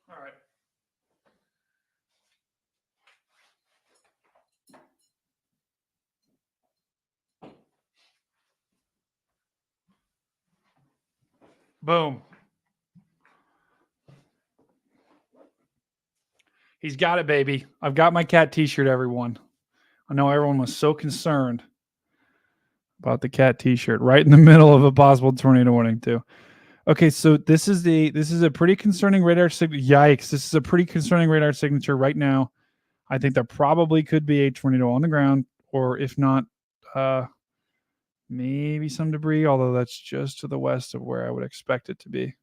All right. Boom. He's got it, baby. I've got my cat t-shirt, everyone. I know everyone was so concerned about the cat t-shirt right in the middle of a possible tornado warning too. Okay, so this is a pretty concerning radar signature. Yikes. This is a pretty concerning radar signature right now. I think there probably could be a tornado on the ground, or if not, maybe some debris, although that's just to the west of where I would expect it to be.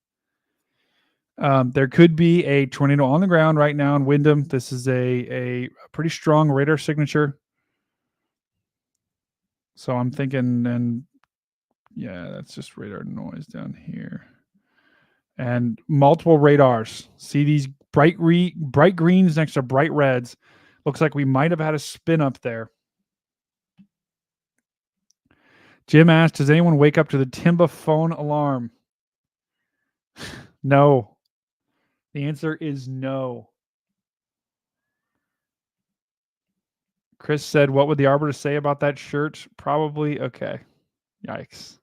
There could be a tornado on the ground right now in Wyndham. This is a pretty strong radar signature. So I'm thinking, and yeah, that's just radar noise down here. And multiple radars. See these bright greens next to bright reds. Looks like we might have had a spin up there. Jim asked, does anyone wake up to the Timba phone alarm? No. The answer is no. Chris said, what would the arborist say about that shirt? Probably okay. Yikes.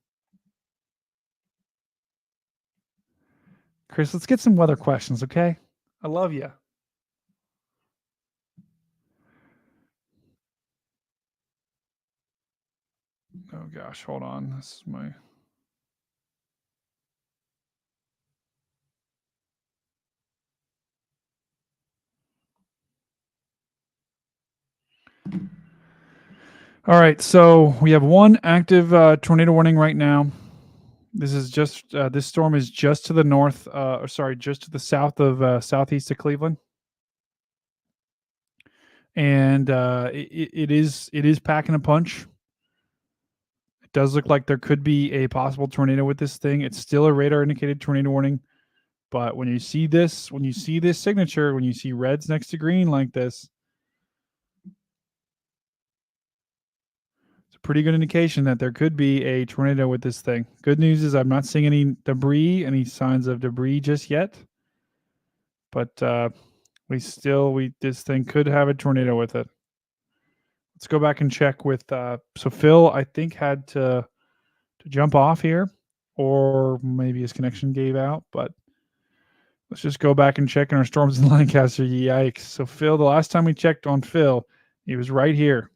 Chris, let's get some weather questions, okay? I love you. Oh gosh, hold on. This is my... All right, so we have one active tornado warning right now. This is just this storm is just to the north, or sorry, just to the south of southeast of Cleveland, and it is packing a punch. It does look like there could be a possible tornado with this thing. It's still a radar indicated tornado warning, but when you see this signature, when you see reds next to green like this, pretty good indication that there could be a tornado with this thing. Good news is I'm not seeing any signs of debris just yet. But this thing could have a tornado with it. Let's go back and check with so Phil, I think, had to jump off here, or maybe his connection gave out, but let's just go back and check in our storms in Lancaster. Yikes. So Phil, the last time we checked on Phil, he was right here.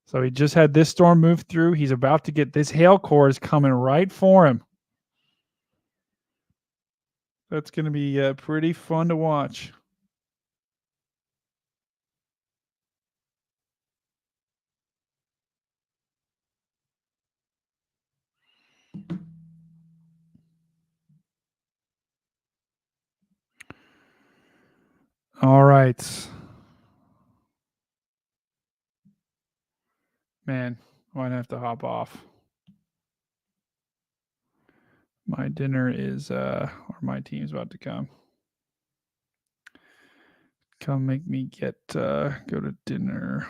So he just had this storm move through. He's about to get this hail core is coming right for him. That's going to be pretty fun to watch. All right. Man, I might have to hop off. My dinner is, or my team's about to come. Come make me go to dinner.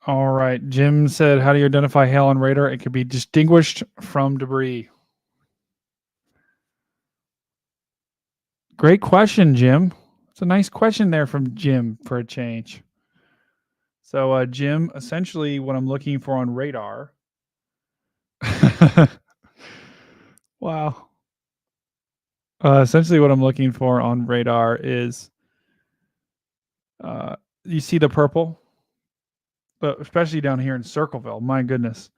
All right. Jim said, how do you identify hail on radar? It could be distinguished from debris. Great question, Jim. It's a nice question there from Jim for a change. So, Jim, essentially what I'm looking for on radar. Wow. Essentially what I'm looking for on radar is you see the purple, but especially down here in Circleville. My goodness.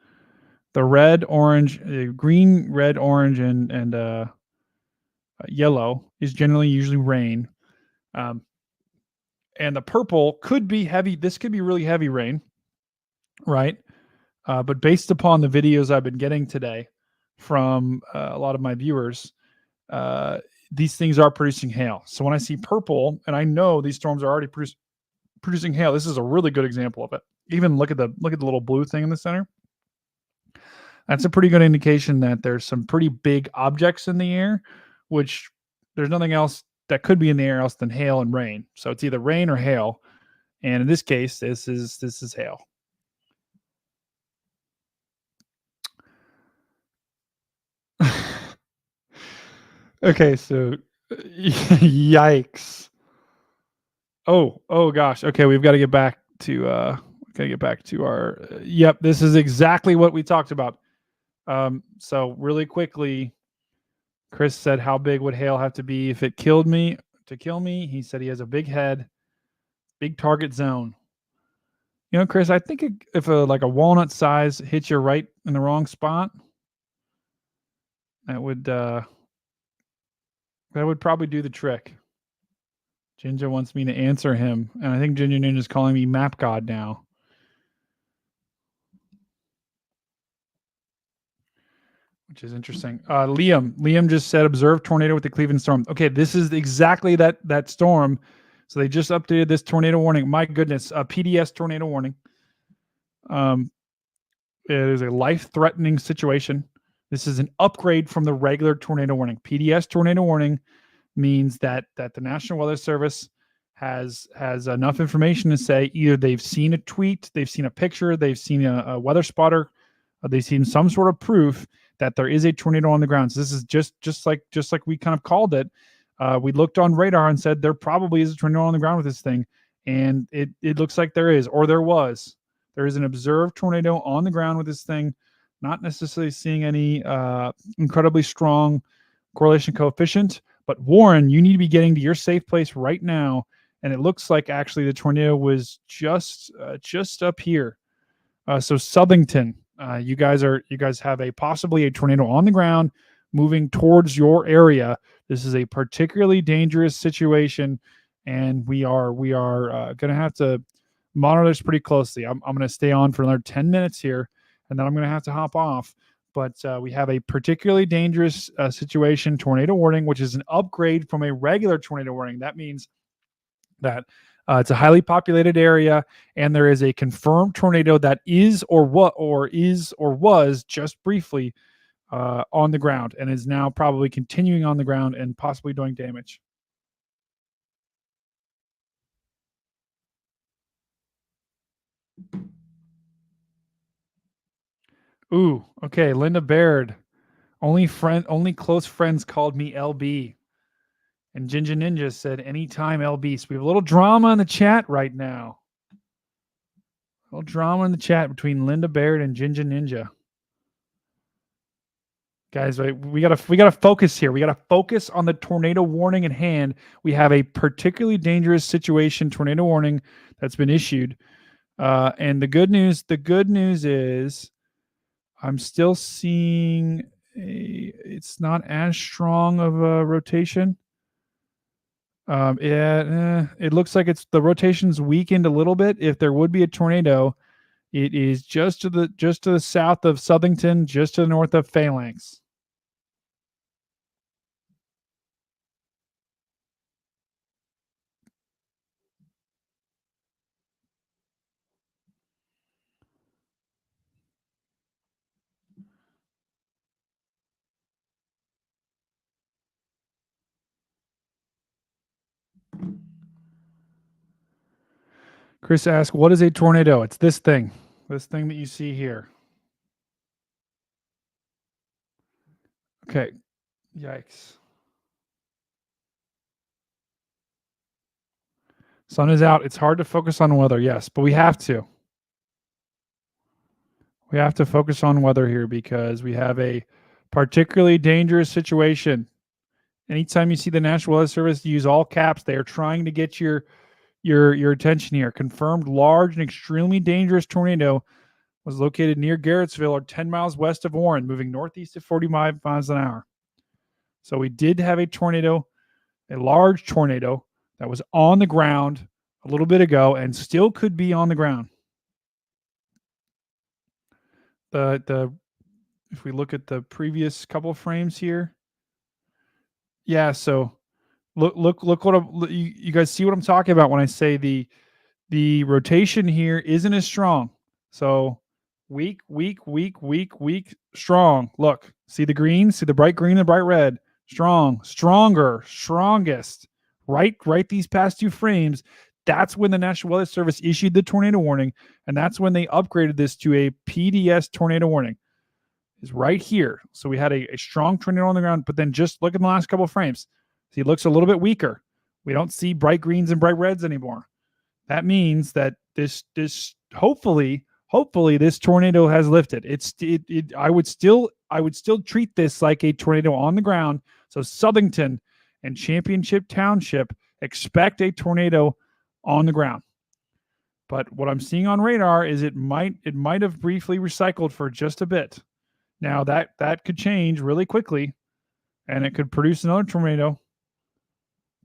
The red, orange, green, red, orange, and yellow is usually rain. And the purple could be heavy. This could be really heavy rain, right? But based upon the videos I've been getting today from a lot of my viewers, these things are producing hail. So when I see purple, and I know these storms are already producing hail, this is a really good example of it. Even look at the little blue thing in the center. That's a pretty good indication that there's some pretty big objects in the air, which there's nothing else that could be in the air else than hail and rain. So it's either rain or hail. And in this case, this is hail. Okay, so yikes. Oh gosh. Okay, we've got to get back to our yep, this is exactly what we talked about. So really quickly, Chris said, how big would hail have to be if it killed me to kill me? He said he has a big head, big target zone. You know, Chris, I think if like a walnut size hits you right in the wrong spot, that would probably do the trick. Ginger wants me to answer him, and I think Ginger Ninja is calling me Map God now. which is interesting. Liam just said observe tornado with the Cleveland storm. Okay, this is exactly that storm. So they just updated this tornado warning. My goodness, a PDS tornado warning. It is a life-threatening situation. This is an upgrade from the regular tornado warning. PDS tornado warning means that the National Weather Service has enough information to say either they've seen a tweet, they've seen a picture, they've seen a weather spotter, they've seen some sort of proof that there is a tornado on the ground. So this is just like we kind of called it. We looked on radar and said there probably is a tornado on the ground with this thing, and it looks like there is, or there was. There is an observed tornado on the ground with this thing. Not necessarily seeing any incredibly strong correlation coefficient, but Warren, you need to be getting to your safe place right now. And it looks like actually the tornado was just up here. So Southington, you guys have possibly a tornado on the ground moving towards your area. This is a particularly dangerous situation, and we are going to have to monitor this pretty closely. I'm going to stay on for another 10 minutes here, and then I'm going to have to hop off. But we have a particularly dangerous situation, tornado warning, which is an upgrade from a regular tornado warning. That means that it's a highly populated area, and there is a confirmed tornado that is or was just briefly on the ground, and is now probably continuing on the ground and possibly doing damage. Ooh, okay. Linda Baird. Only close friends called me LB. And Ginger Ninja said anytime LB. So we have a little drama in the chat right now. A little drama in the chat between Linda Baird and Ginger Ninja. Guys, we gotta focus here. We gotta focus on the tornado warning at hand. We have a particularly dangerous situation, tornado warning that's been issued. And the good news is I'm still seeing it's not as strong of a rotation. It looks like the rotation's weakened a little bit. If there would be a tornado, it is just to the south of Southington, just to the north of Phalanx. Chris asked, what is a tornado? It's this thing that you see here. Okay. Yikes. Sun is out. It's hard to focus on weather, yes, but we have to. We have to focus on weather here because we have a particularly dangerous situation. Anytime you see the National Weather Service use all caps, they are trying to get your attention here. Confirmed large and extremely dangerous tornado was located near Garrettsville or 10 miles west of Warren, moving northeast at 45 miles an hour. So we did have a tornado, a large tornado that was on the ground a little bit ago and still could be on the ground. If we look at the previous couple of frames here, yeah. So look what you guys see what I'm talking about when I say the rotation here isn't as strong. So weak, strong. Look, see the green, see the bright green and bright red. Strong, stronger, strongest. Right these past two frames. That's when the National Weather Service issued the tornado warning, and that's when they upgraded this to a PDS tornado warning. Is right here. So we had a strong tornado on the ground, but then just look at the last couple of frames. See, it looks a little bit weaker. We don't see bright greens and bright reds anymore. That means that this hopefully this tornado has lifted. I would still treat this like a tornado on the ground. So Southington and Championship Township expect a tornado on the ground. But what I'm seeing on radar is it might have briefly recycled for just a bit. Now that could change really quickly, and it could produce another tornado.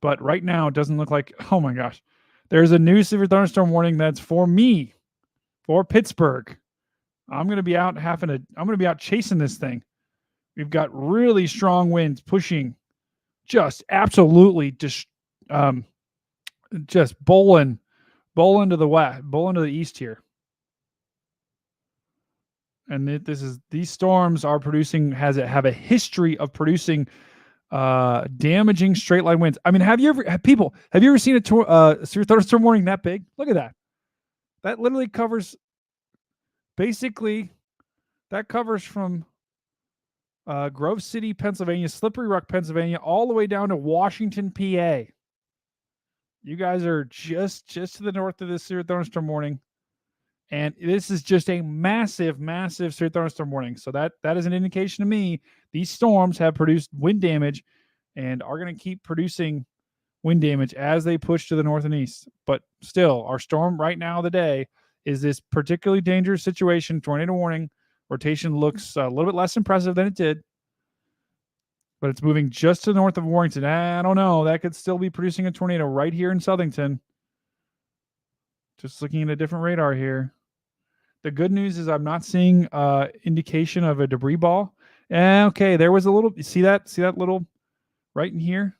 But right now, it doesn't look like. Oh my gosh, there's a new severe thunderstorm warning that's for me, for Pittsburgh. I'm going to be out chasing this thing. We've got really strong winds pushing, just absolutely just bowling to the west, bowling to the east here. And these storms are producing have a history of producing damaging straight line winds. I mean, have you ever seen a thunderstorm warning that big? Look at that. That literally covers from Grove City, Pennsylvania, Slippery Rock, Pennsylvania, all the way down to Washington, PA. You guys are just to the north of this severe thunderstorm warning. And this is just a massive, massive severe thunderstorm warning. So that is an indication to me these storms have produced wind damage and are going to keep producing wind damage as they push to the north and east. But still, our storm right now of the day is this particularly dangerous situation, tornado warning. Rotation looks a little bit less impressive than it did, but it's moving just to the north of Warrington. I don't know. That could still be producing a tornado right here in Southington. Just looking at a different radar here. The good news is I'm not seeing indication of a debris ball. Okay, there was a little. See that little right in here?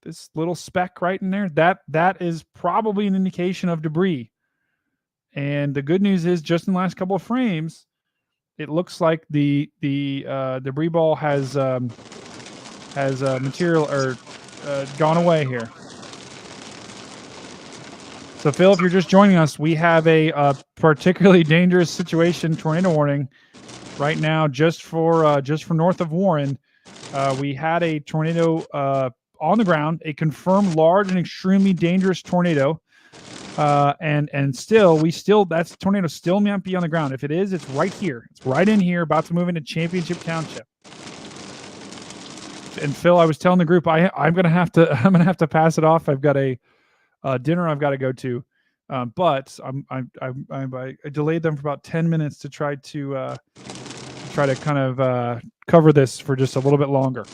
This little speck right in there? That is probably an indication of debris. And the good news is, just in the last couple of frames, it looks like the debris ball has material or gone away here. So, Phil, if you're just joining us, we have a particularly dangerous situation, tornado warning, right now, just for north of Warren. We had a tornado on the ground, a confirmed large and extremely dangerous tornado, and still that tornado still might be on the ground. If it is, it's right here. It's right in here, about to move into Championship Township. And Phil, I was telling the group I'm gonna have to pass it off. I've got a dinner I've got to go to, but I delayed them for about 10 minutes to try to kind of cover this for just a little bit longer.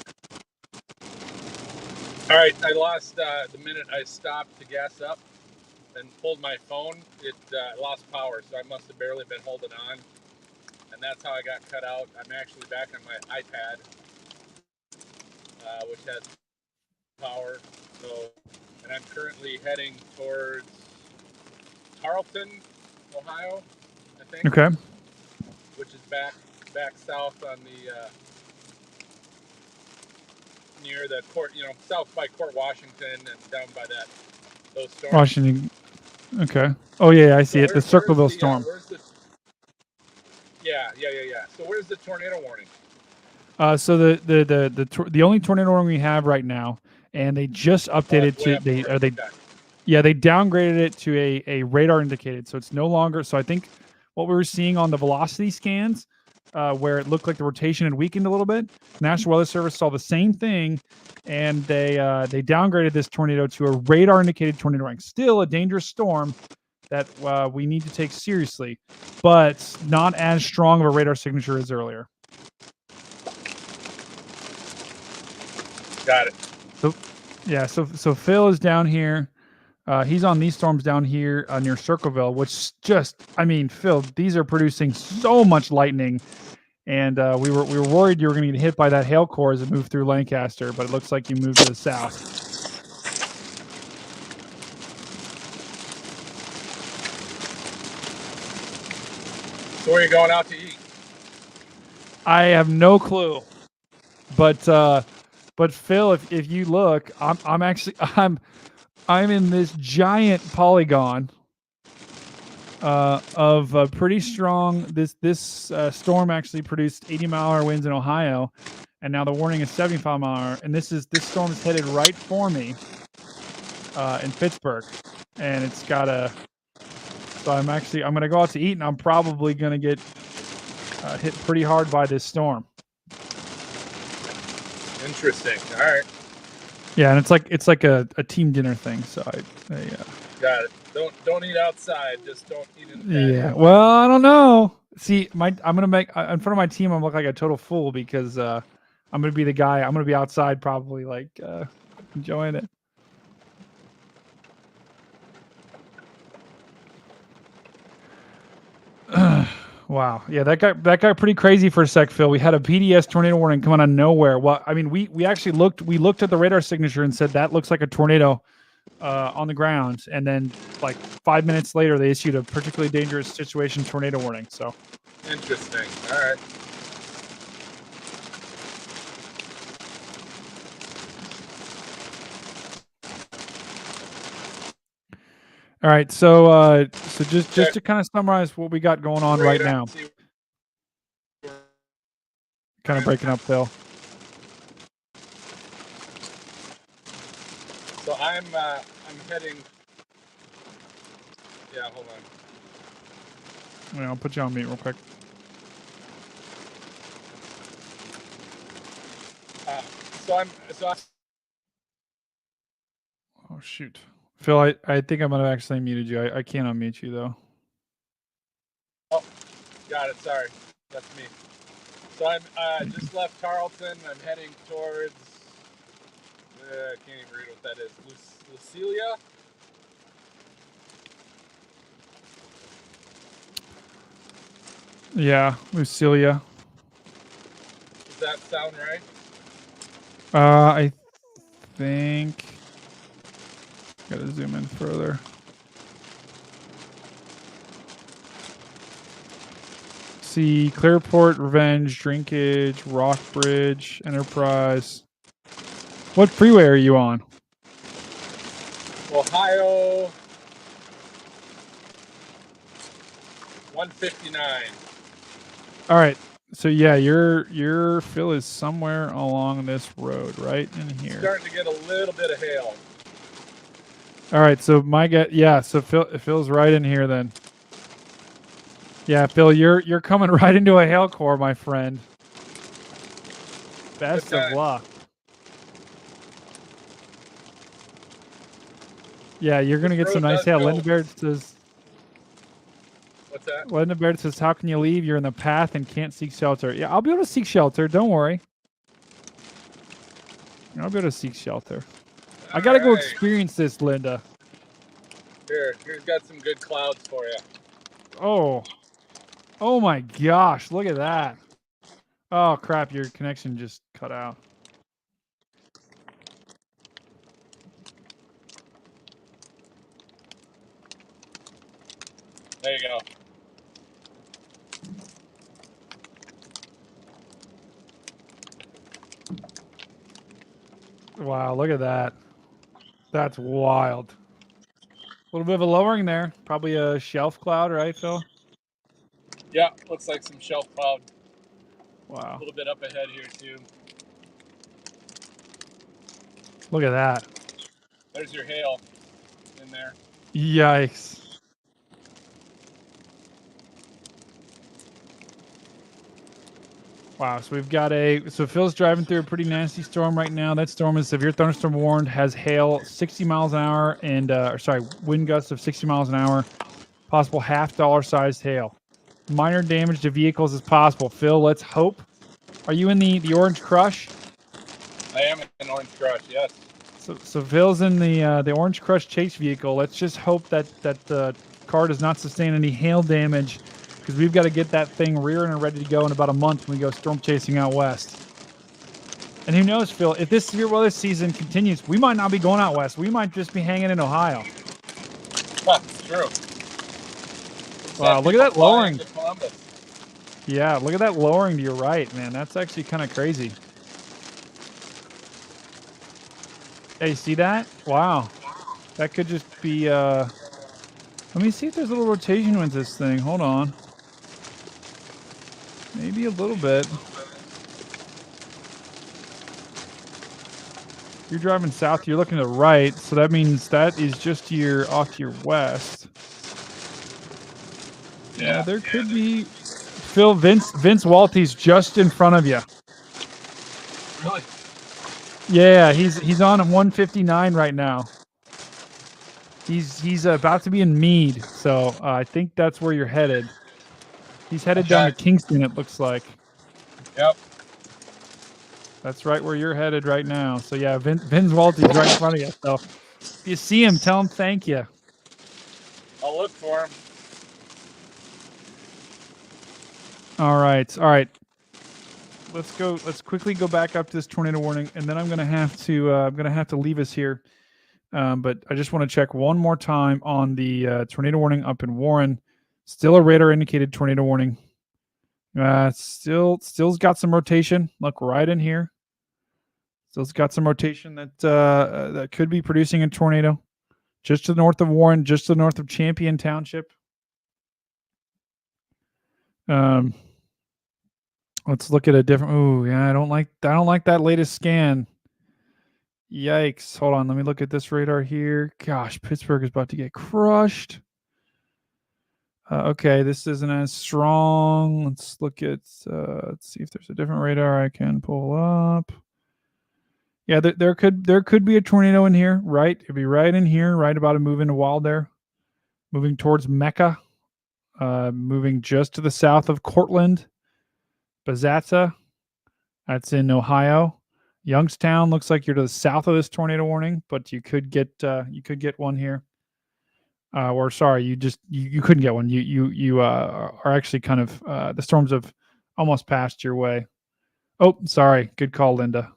All right, I lost the minute I stopped to gas up and pulled my phone. It lost power, so I must have barely been holding on, and that's how I got cut out. I'm actually back on my iPad, which has power. So. And I'm currently heading towards Tarleton, Ohio, I think. Okay. Which is back south on the near the court, south by Court Washington and down by those storms. Washington. Okay. Oh yeah, I see it. The Circleville storm. Yeah. So where's the tornado warning? So the only tornado warning we have right now. And they just updated they downgraded it to a radar indicated. So it's no longer. So I think what we were seeing on the velocity scans, where it looked like the rotation had weakened a little bit, National Weather Service saw the same thing, and they downgraded this tornado to a radar indicated tornado rank. Still a dangerous storm that we need to take seriously, but not as strong of a radar signature as earlier. Got it. So Phil is down here. He's on these storms down here near Circleville, which Phil, these are producing so much lightning, and we were worried you were going to get hit by that hail core as it moved through Lancaster, but it looks like you moved to the south. So where are you going out to eat? I have no clue, but Phil, if you look, I'm in this giant polygon of pretty strong. This storm actually produced 80-mile-an-hour winds in Ohio, and now the warning is 75-mile-an-hour. And this storm is headed right for me in Pittsburgh, and it's got a. So I'm going to go out to eat, and I'm probably going to get hit pretty hard by this storm. Interesting. All right. Yeah, and it's like a team dinner thing. So I got it. Don't eat outside. Just don't eat in the Yeah. Well, I don't know. See, I'm gonna make in front of my team. I'm look like a total fool because I'm gonna be the guy. I'm gonna be outside probably enjoying it. Wow. Yeah, that got pretty crazy for a sec, Phil. We had a PDS tornado warning coming out of nowhere. Well, I mean, we actually looked at the radar signature and said that looks like a tornado on the ground, and then like 5 minutes later they issued a particularly dangerous situation tornado warning. So Interesting. All right. all right, so just to kind of summarize what we got going on right now. Kind of breaking up, Phil. So I'm heading. Yeah, hold on. Yeah, I'll put you on mute real quick. Oh shoot, Phil, I think I might have accidentally muted you. I can't unmute you though. Oh, got it. Sorry, that's me. So I'm just left Carlton. I'm heading towards. I can't even read what that is. Lucilia. Yeah, Lucilia. Does that sound right? I think. Gotta zoom in further. See Clearport, Revenge, Drinkage, Rockbridge, Enterprise. What freeway are you on? Ohio 159. All right. So yeah, your Phil is somewhere along this road, right in here. Starting to get a little bit of hail. All right. So so Phil's right in here then. Yeah, Phil, you're coming right into a hail core, my friend. Best of luck. Yeah, you're gonna get some nice hail. Linda Baird says. What's that? Linda Baird says, "How can you leave? You're in the path and can't seek shelter." Yeah, I'll be able to seek shelter. Don't worry. I'll be able to seek shelter. I gotta go experience this, Linda. Here's got some good clouds for you. Oh my gosh! Look at that. Oh crap! Your connection just cut out. There you go. Wow! Look at that. That's wild. A little bit of a lowering there. Probably a shelf cloud, right, Phil? Yeah, looks like some shelf cloud. Wow. A little bit up ahead here too. Look at that. There's your hail in there. Yikes. Wow, so we've got so Phil's driving through a pretty nasty storm right now. That storm is severe thunderstorm warned, has hail 60 miles an hour and, wind gusts of 60 miles an hour, possible $half sized hail. Minor damage to vehicles is possible. Phil, let's hope. Are you in the Orange Crush? I am in Orange Crush, yes. So Phil's in the Orange Crush chase vehicle. Let's just hope that the car does not sustain any hail damage, because we've got to get that thing rearing and ready to go in about a month when we go storm chasing out west. And who knows, Phil, if this severe weather season continues, we might not be going out west. We might just be hanging in Ohio. That's true. Wow, look at that lowering. Yeah, look at that lowering to your right, man. That's actually kind of crazy. Hey, see that? Wow. That could just be, let me see if there's a little rotation with this thing. Hold on. Maybe a little bit. You're driving south, you're looking to the right, so that means that is just off to your west. Yeah, there could be. Phil, Vince Walty's just in front of you. Really? Yeah, he's on 159 right now. He's about to be in Meade, so I think that's where you're headed. He's headed down to Kingston, it looks like. Yep. That's right where you're headed right now. So yeah, Vince Walty's right in front of you. So if you see him, tell him thank you. I'll look for him. All right. Let's quickly go back up to this tornado warning, and then I'm gonna have to leave us here. But I just want to check one more time on the tornado warning up in Warren. Still a radar indicated tornado warning. Still's got some rotation. Look right in here. Still's got some rotation that could be producing a tornado. Just to the north of Warren, just to the north of Champion Township. Let's look at a different. Oh yeah, I don't like that latest scan. Yikes! Hold on, let me look at this radar here. Gosh, Pittsburgh is about to get crushed. Okay, this isn't as strong. Let's look at. Let's see if there's a different radar I can pull up. Yeah, there could be a tornado in here. Right, it'd be right in here, right about to move into Wild there, moving towards Mecca, moving just to the south of Cortland. Bazata, that's in Ohio. Youngstown looks like you're to the south of this tornado warning, but you could get one here. Or sorry, you couldn't get one. You are actually kind of the storms have almost passed your way. Oh, sorry. Good call, Linda.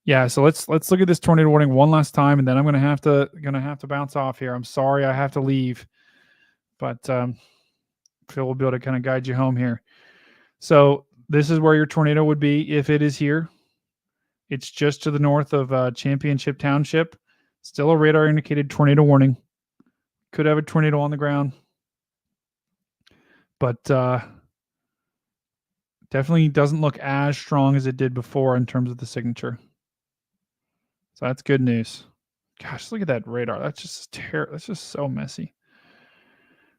Yeah, so let's look at this tornado warning one last time, and then I'm gonna have to bounce off here. I'm sorry, I have to leave, but Phil will be able to kind of guide you home here. So this is where your tornado would be if it is here. It's just to the north of Championship Township. Still a radar indicated tornado warning. Could have a tornado on the ground, but definitely doesn't look as strong as it did before in terms of the signature. So that's good news. Gosh, look at that radar. That's just terrible. That's just so messy.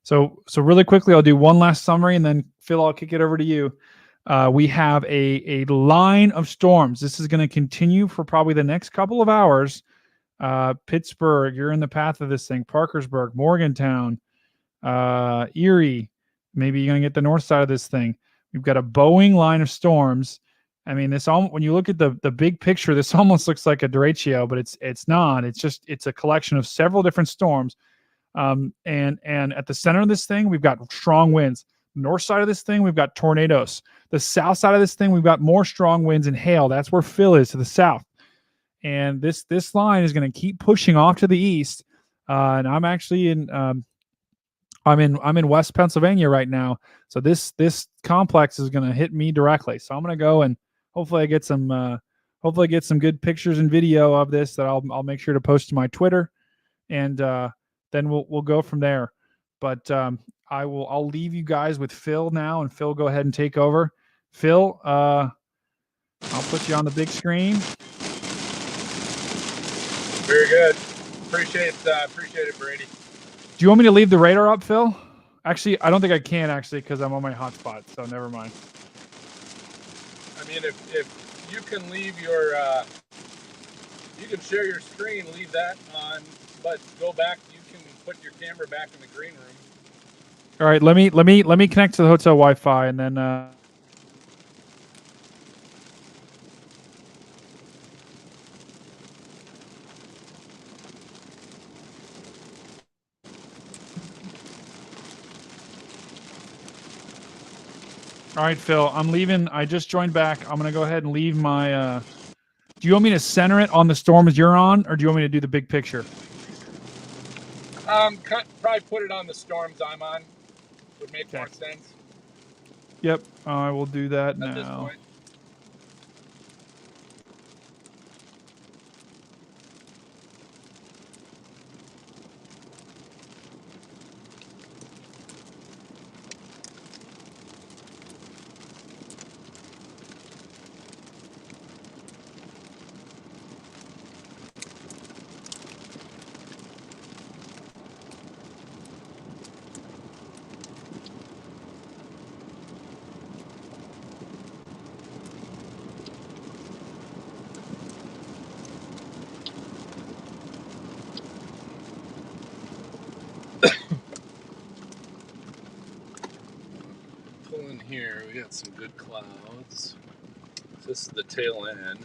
So really quickly, I'll do one last summary, and then Phil, I'll kick it over to you. We have a line of storms. This is going to continue for probably the next couple of hours. Pittsburgh, you're in the path of this thing. Parkersburg, Morgantown, Erie. Maybe you're going to get the north side of this thing. We've got a Boeing line of storms. I mean, when you look at the big picture, this almost looks like a derecho, but it's not. It's a collection of several different storms. And at the center of this thing, we've got strong winds. North side of this thing, we've got tornadoes. The south side of this thing, we've got more strong winds and hail. That's where Phil is, to the south. And this line is going to keep pushing off to the east. And I'm actually I'm in West Pennsylvania right now. So this complex is going to hit me directly. So I'm going to go and hopefully I get some good pictures and video of this that I'll make sure to post to my Twitter, and then we'll go from there. But I'll leave you guys with Phil now, and Phil, go ahead and take over. Phil, I'll put you on the big screen. Very good. Appreciate it, Brady. Do you want me to leave the radar up, Phil? Actually, I don't think I can because I'm on my hotspot. So never mind. I mean, if you can leave your, you can share your screen, leave that on, but go back. You can put your camera back in the green room. All right, let me connect to the hotel Wi-Fi, and then. All right, Phil, I'm leaving. I just joined back. I'm going to go ahead and leave my... Do you want me to center it on the storms you're on, or do you want me to do the big picture? Probably put it on the storms I'm on. Would make more sense. Yep, I will do that at now. This point. Pull in here, we got some good clouds. This is the tail end.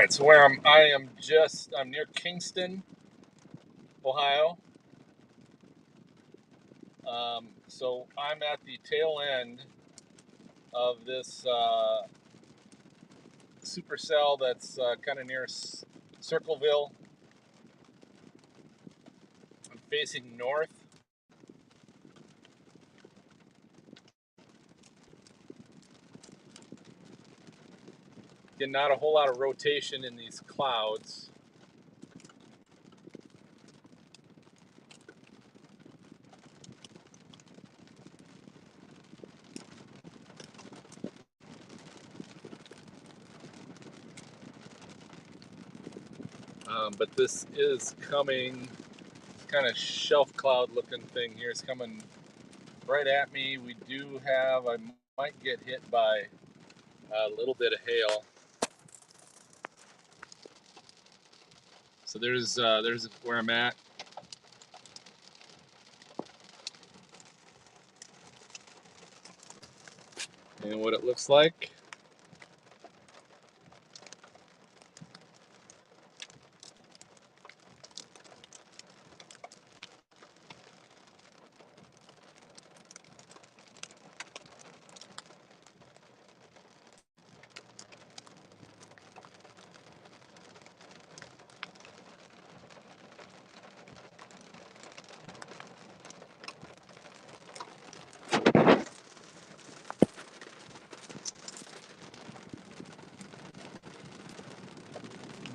right, so I'm near Kingston, Ohio. So I'm at the tail end of this supercell that's kind of near Circleville. I'm facing north. Again, not a whole lot of rotation in these clouds. But this is coming, kind of shelf cloud looking thing here. It's coming right at me. I might get hit by a little bit of hail. So there's where I'm at. And what it looks like.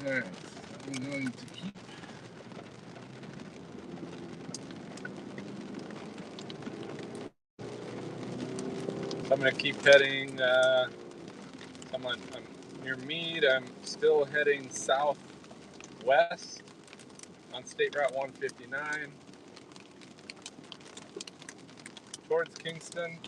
All right, I'm going to keep. I'm going to keep heading. I'm near Meade. I'm still heading southwest on State Route 159 towards Kingston.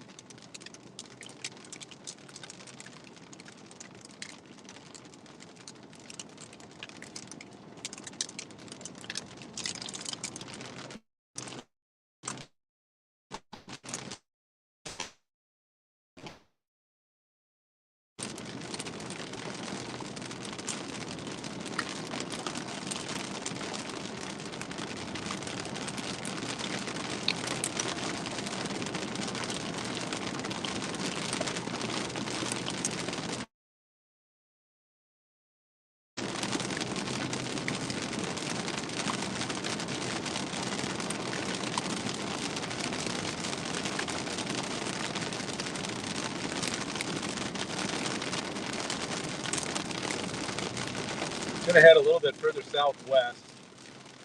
I'm going to head a little bit further southwest,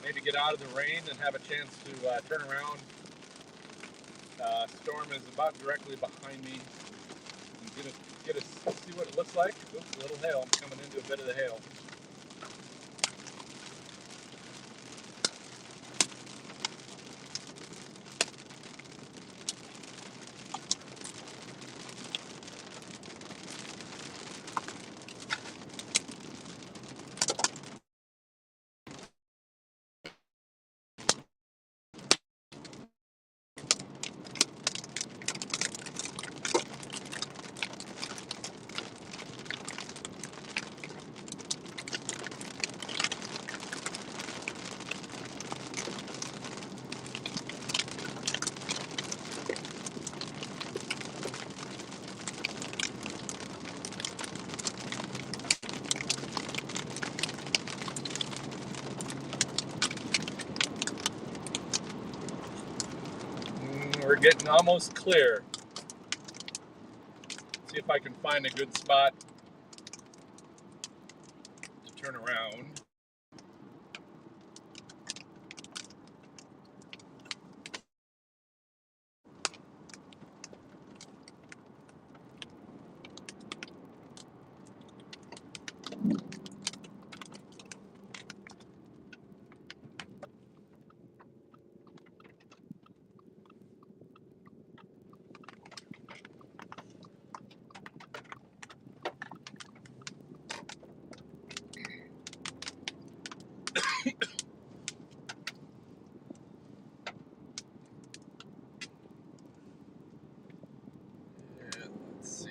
maybe get out of the rain and have a chance to turn around. Storm is about directly behind me. And see what it looks like. Oops, a little hail. I'm coming into a bit of the hail. We're getting almost clear. See if I can find a good spot to turn around. Let's see.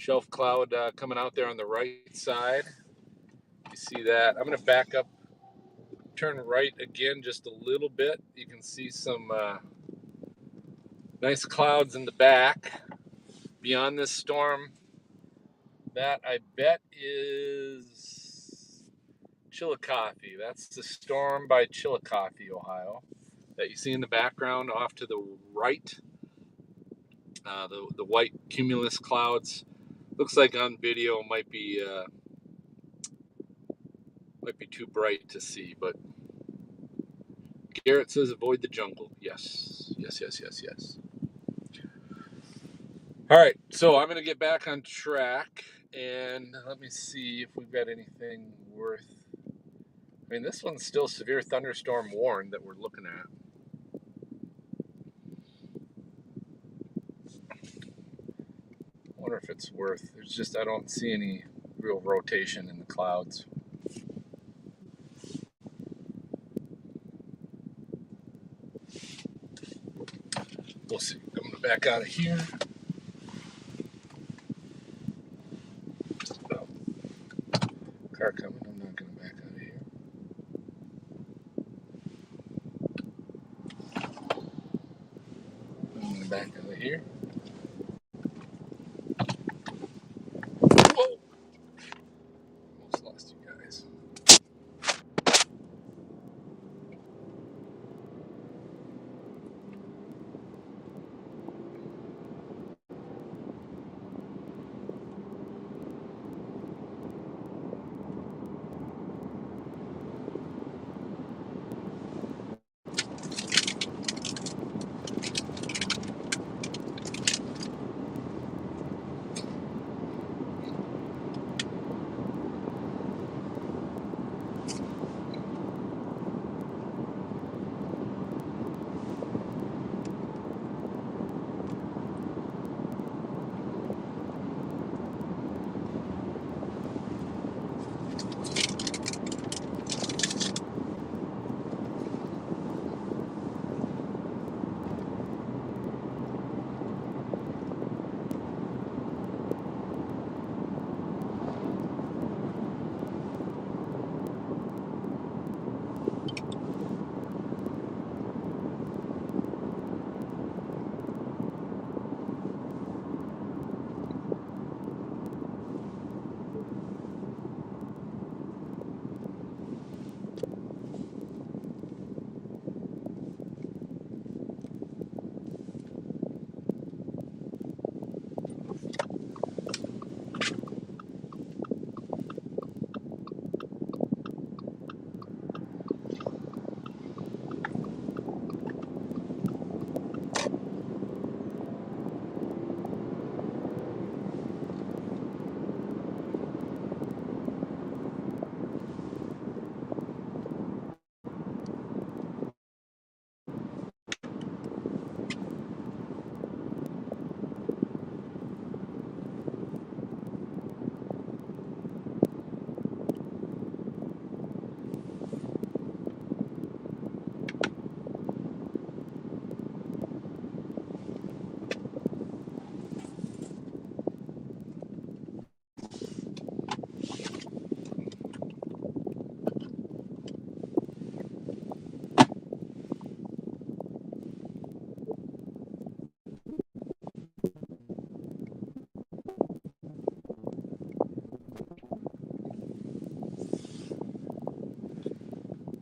Shelf cloud coming out there on the right side. You see that? I'm going to back up, turn right again just a little bit. You can see some nice clouds in the back beyond this storm. That I bet is Chillicothe. That's the storm by Chillicothe, Ohio, that you see in the background off to the right. The white cumulus clouds. Looks like on video might be too bright to see, but Garrett says avoid the jungle. Yes. All right, so I'm going to get back on track, and let me see if we've got anything worth. I mean, this one's still severe thunderstorm warned that we're looking at. I wonder if it's worth. There's just, I don't see any real rotation in the clouds. We'll see. I'm going to back out of here. Oh, car coming. I'm not going to back out of here. I'm going to back out of here. Whoa! Almost lost you guys.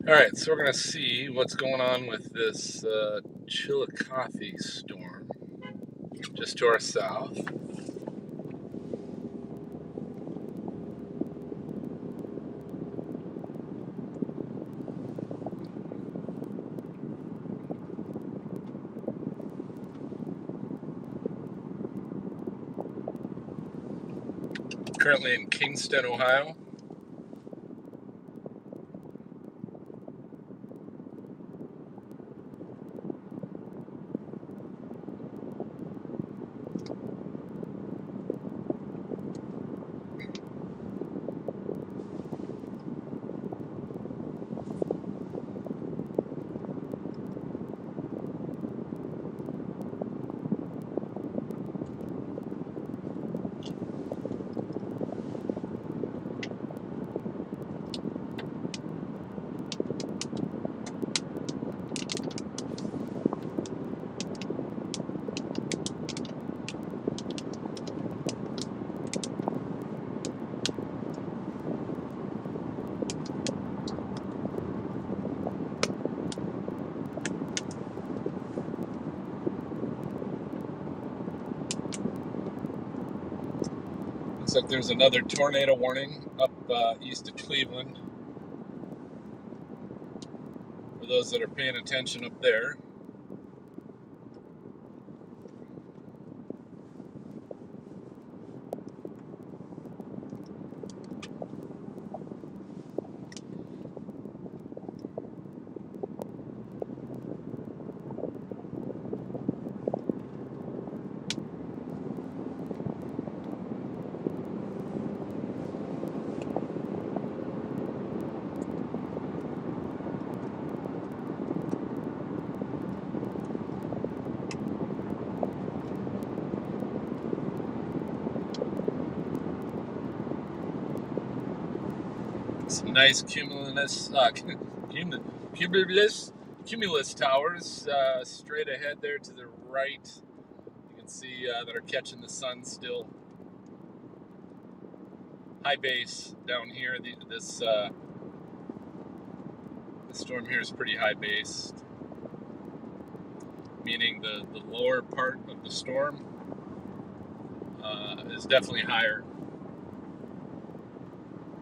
All right, so we're going to see what's going on with this Chillicothe storm just to our south. Currently in Kingston, Ohio. Looks like there's another tornado warning up east of Cleveland. For those that are paying attention up there. Some nice cumulus towers straight ahead there to the right. You can see that are catching the sun still. High base down here. This storm here is pretty high based, meaning the lower part of the storm is definitely higher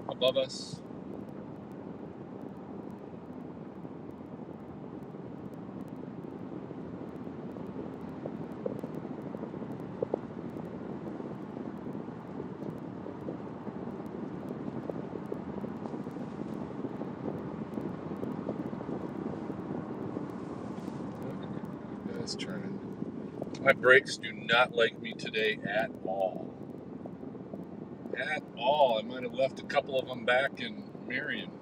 above us. Turning. My brakes do not like me today at all. At all. I might have left a couple of them back in Marion.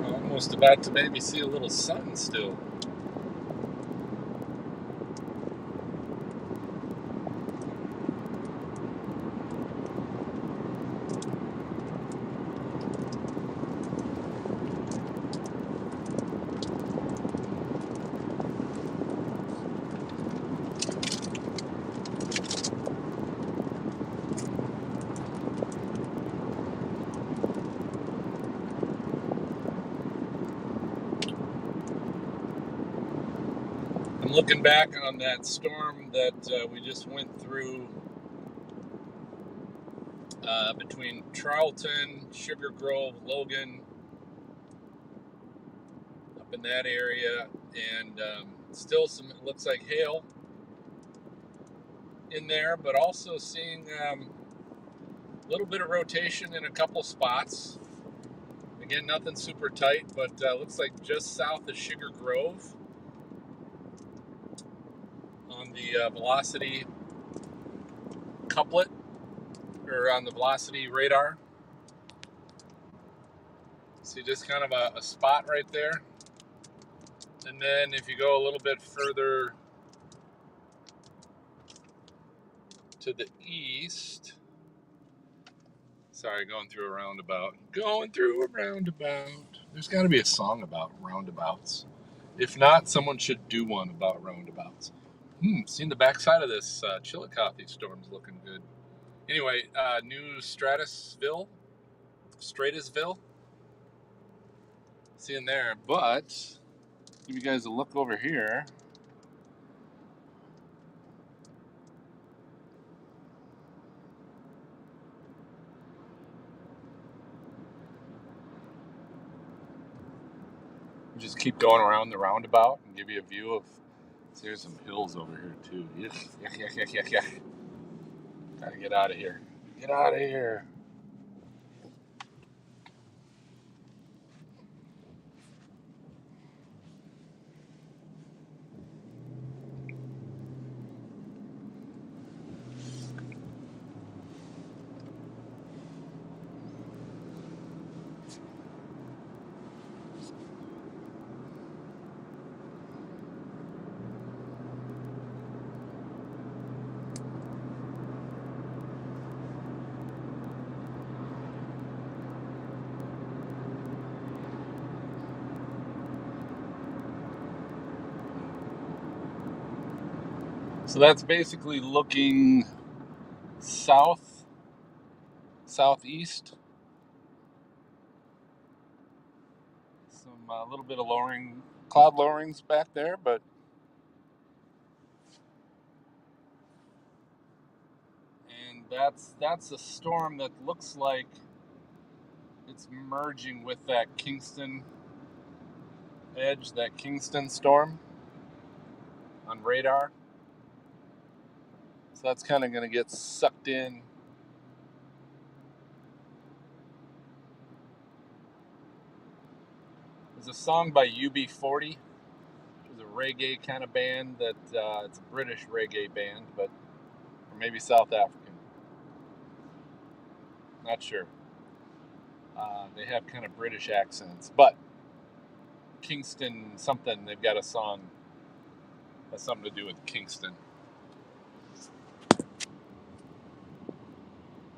Almost about to maybe see a little sun still. Looking back on that storm that we just went through between Charlton, Sugar Grove, Logan, up in that area, and still some, it looks like hail in there, but also seeing a little bit of rotation in a couple spots. Again, nothing super tight, but looks like just south of Sugar Grove. On the velocity couplet, or on the velocity radar. See just kind of a spot right there. And then if you go a little bit further to the east, sorry, going through a roundabout. There's got to be a song about roundabouts. If not, someone should do one about roundabouts. Seen the backside of this Chillicothe storm's looking good. Anyway, new Stratusville, seeing there. But give you guys a look over here. Just keep going around the roundabout and give you a view of. See, there's some hills over here too. Yeah. Gotta get out of here. Get out of here. So that's basically looking southeast. Some a little bit of cloud lowerings back there, but and that's a storm that looks like it's merging with that Kingston edge, that Kingston storm on radar. So that's kind of going to get sucked in. There's a song by UB40, which is a reggae kind of band that it's a British reggae band, but or maybe South African. Not sure. They have kind of British accents, but Kingston something, they've got a song that has something to do with Kingston.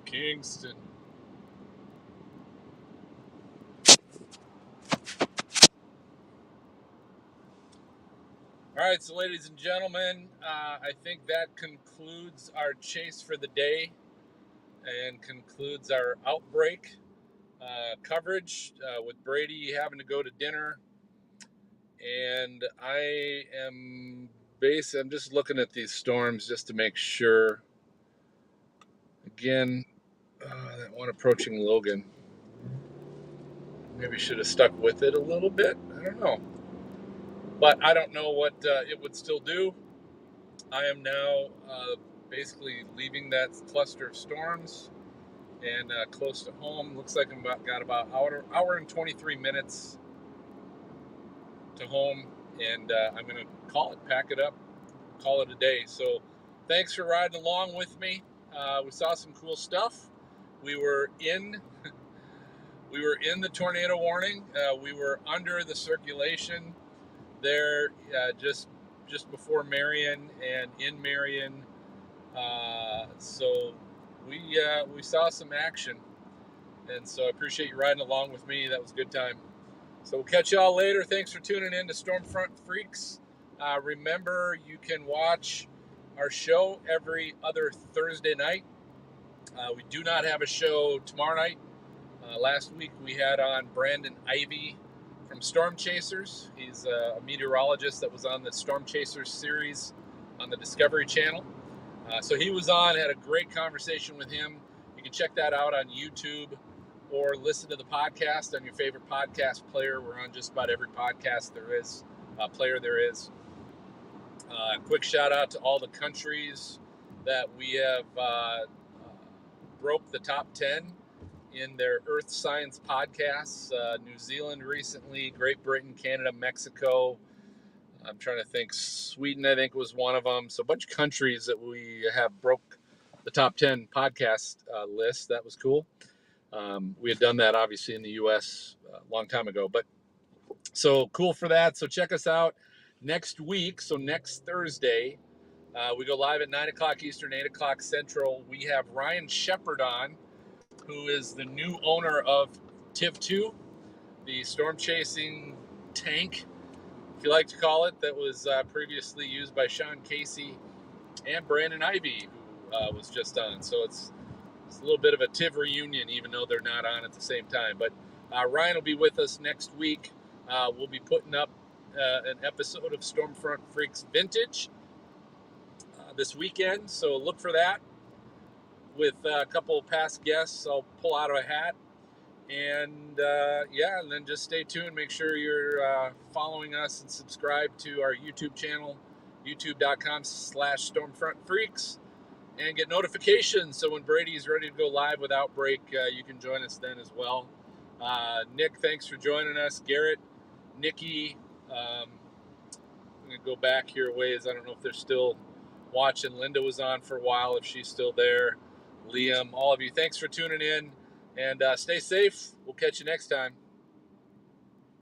Kingston. All right, so ladies and gentlemen, I think that concludes our chase for the day and concludes our outbreak coverage with Brady having to go to dinner. And I'm just looking at these storms just to make sure. Again, that one approaching Logan. Maybe should have stuck with it a little bit. I don't know. But I don't know what it would still do. I am now basically leaving that cluster of storms and close to home. Looks like I've got about hour and 23 minutes to home, and I'm going to call it, pack it up, call it a day. So thanks for riding along with me. We saw some cool stuff. We were in the tornado warning. We were under the circulation there just before Marion and in Marion. So we saw some action, and so I appreciate you riding along with me. That was a good time. So we'll catch y'all later. Thanks for tuning in to Stormfront Freaks. Remember, you can watch our show every other Thursday night. We do not have a show tomorrow night. Last week we had on Brandon Ivy from Storm Chasers. He's a meteorologist that was on the Storm Chasers series on the Discovery Channel. So he was on, had a great conversation with him. You can check that out on YouTube or listen to the podcast on your favorite podcast player. We're on just about every podcast there is, player there is. Quick shout out to all the countries that we have broke the top 10 in their Earth Science podcasts. New Zealand recently, Great Britain, Canada, Mexico. I'm trying to think. Sweden, I think, was one of them. So a bunch of countries that we have broke the top 10 podcast list. That was cool. We had done that, obviously, in the U.S. a long time ago. But so cool for that. So check us out next week. So next Thursday, we go live at 9 o'clock Eastern, 8 o'clock Central. We have Ryan Shepard on, who is the new owner of TIV2, the storm chasing tank, if you like to call it, that was previously used by Sean Casey and Brandon Ivy, who was just on. So it's a little bit of a TIV reunion, even though they're not on at the same time. But Ryan will be with us next week. We'll be putting up an episode of Stormfront Freaks Vintage this weekend, so look for that. With a couple of past guests, I'll pull out of a hat. And and then just stay tuned. Make sure you're following us and subscribe to our YouTube channel, youtube.com/StormfrontFreaks, and get notifications. So when Brady's ready to go live with Outbreak, you can join us then as well. Nick, thanks for joining us. Garrett, Nikki, I'm going to go back here a ways. I don't know if they're still watching. Linda was on for a while, if she's still there. Liam, all of you, thanks for tuning in, and stay safe. We'll catch you next time.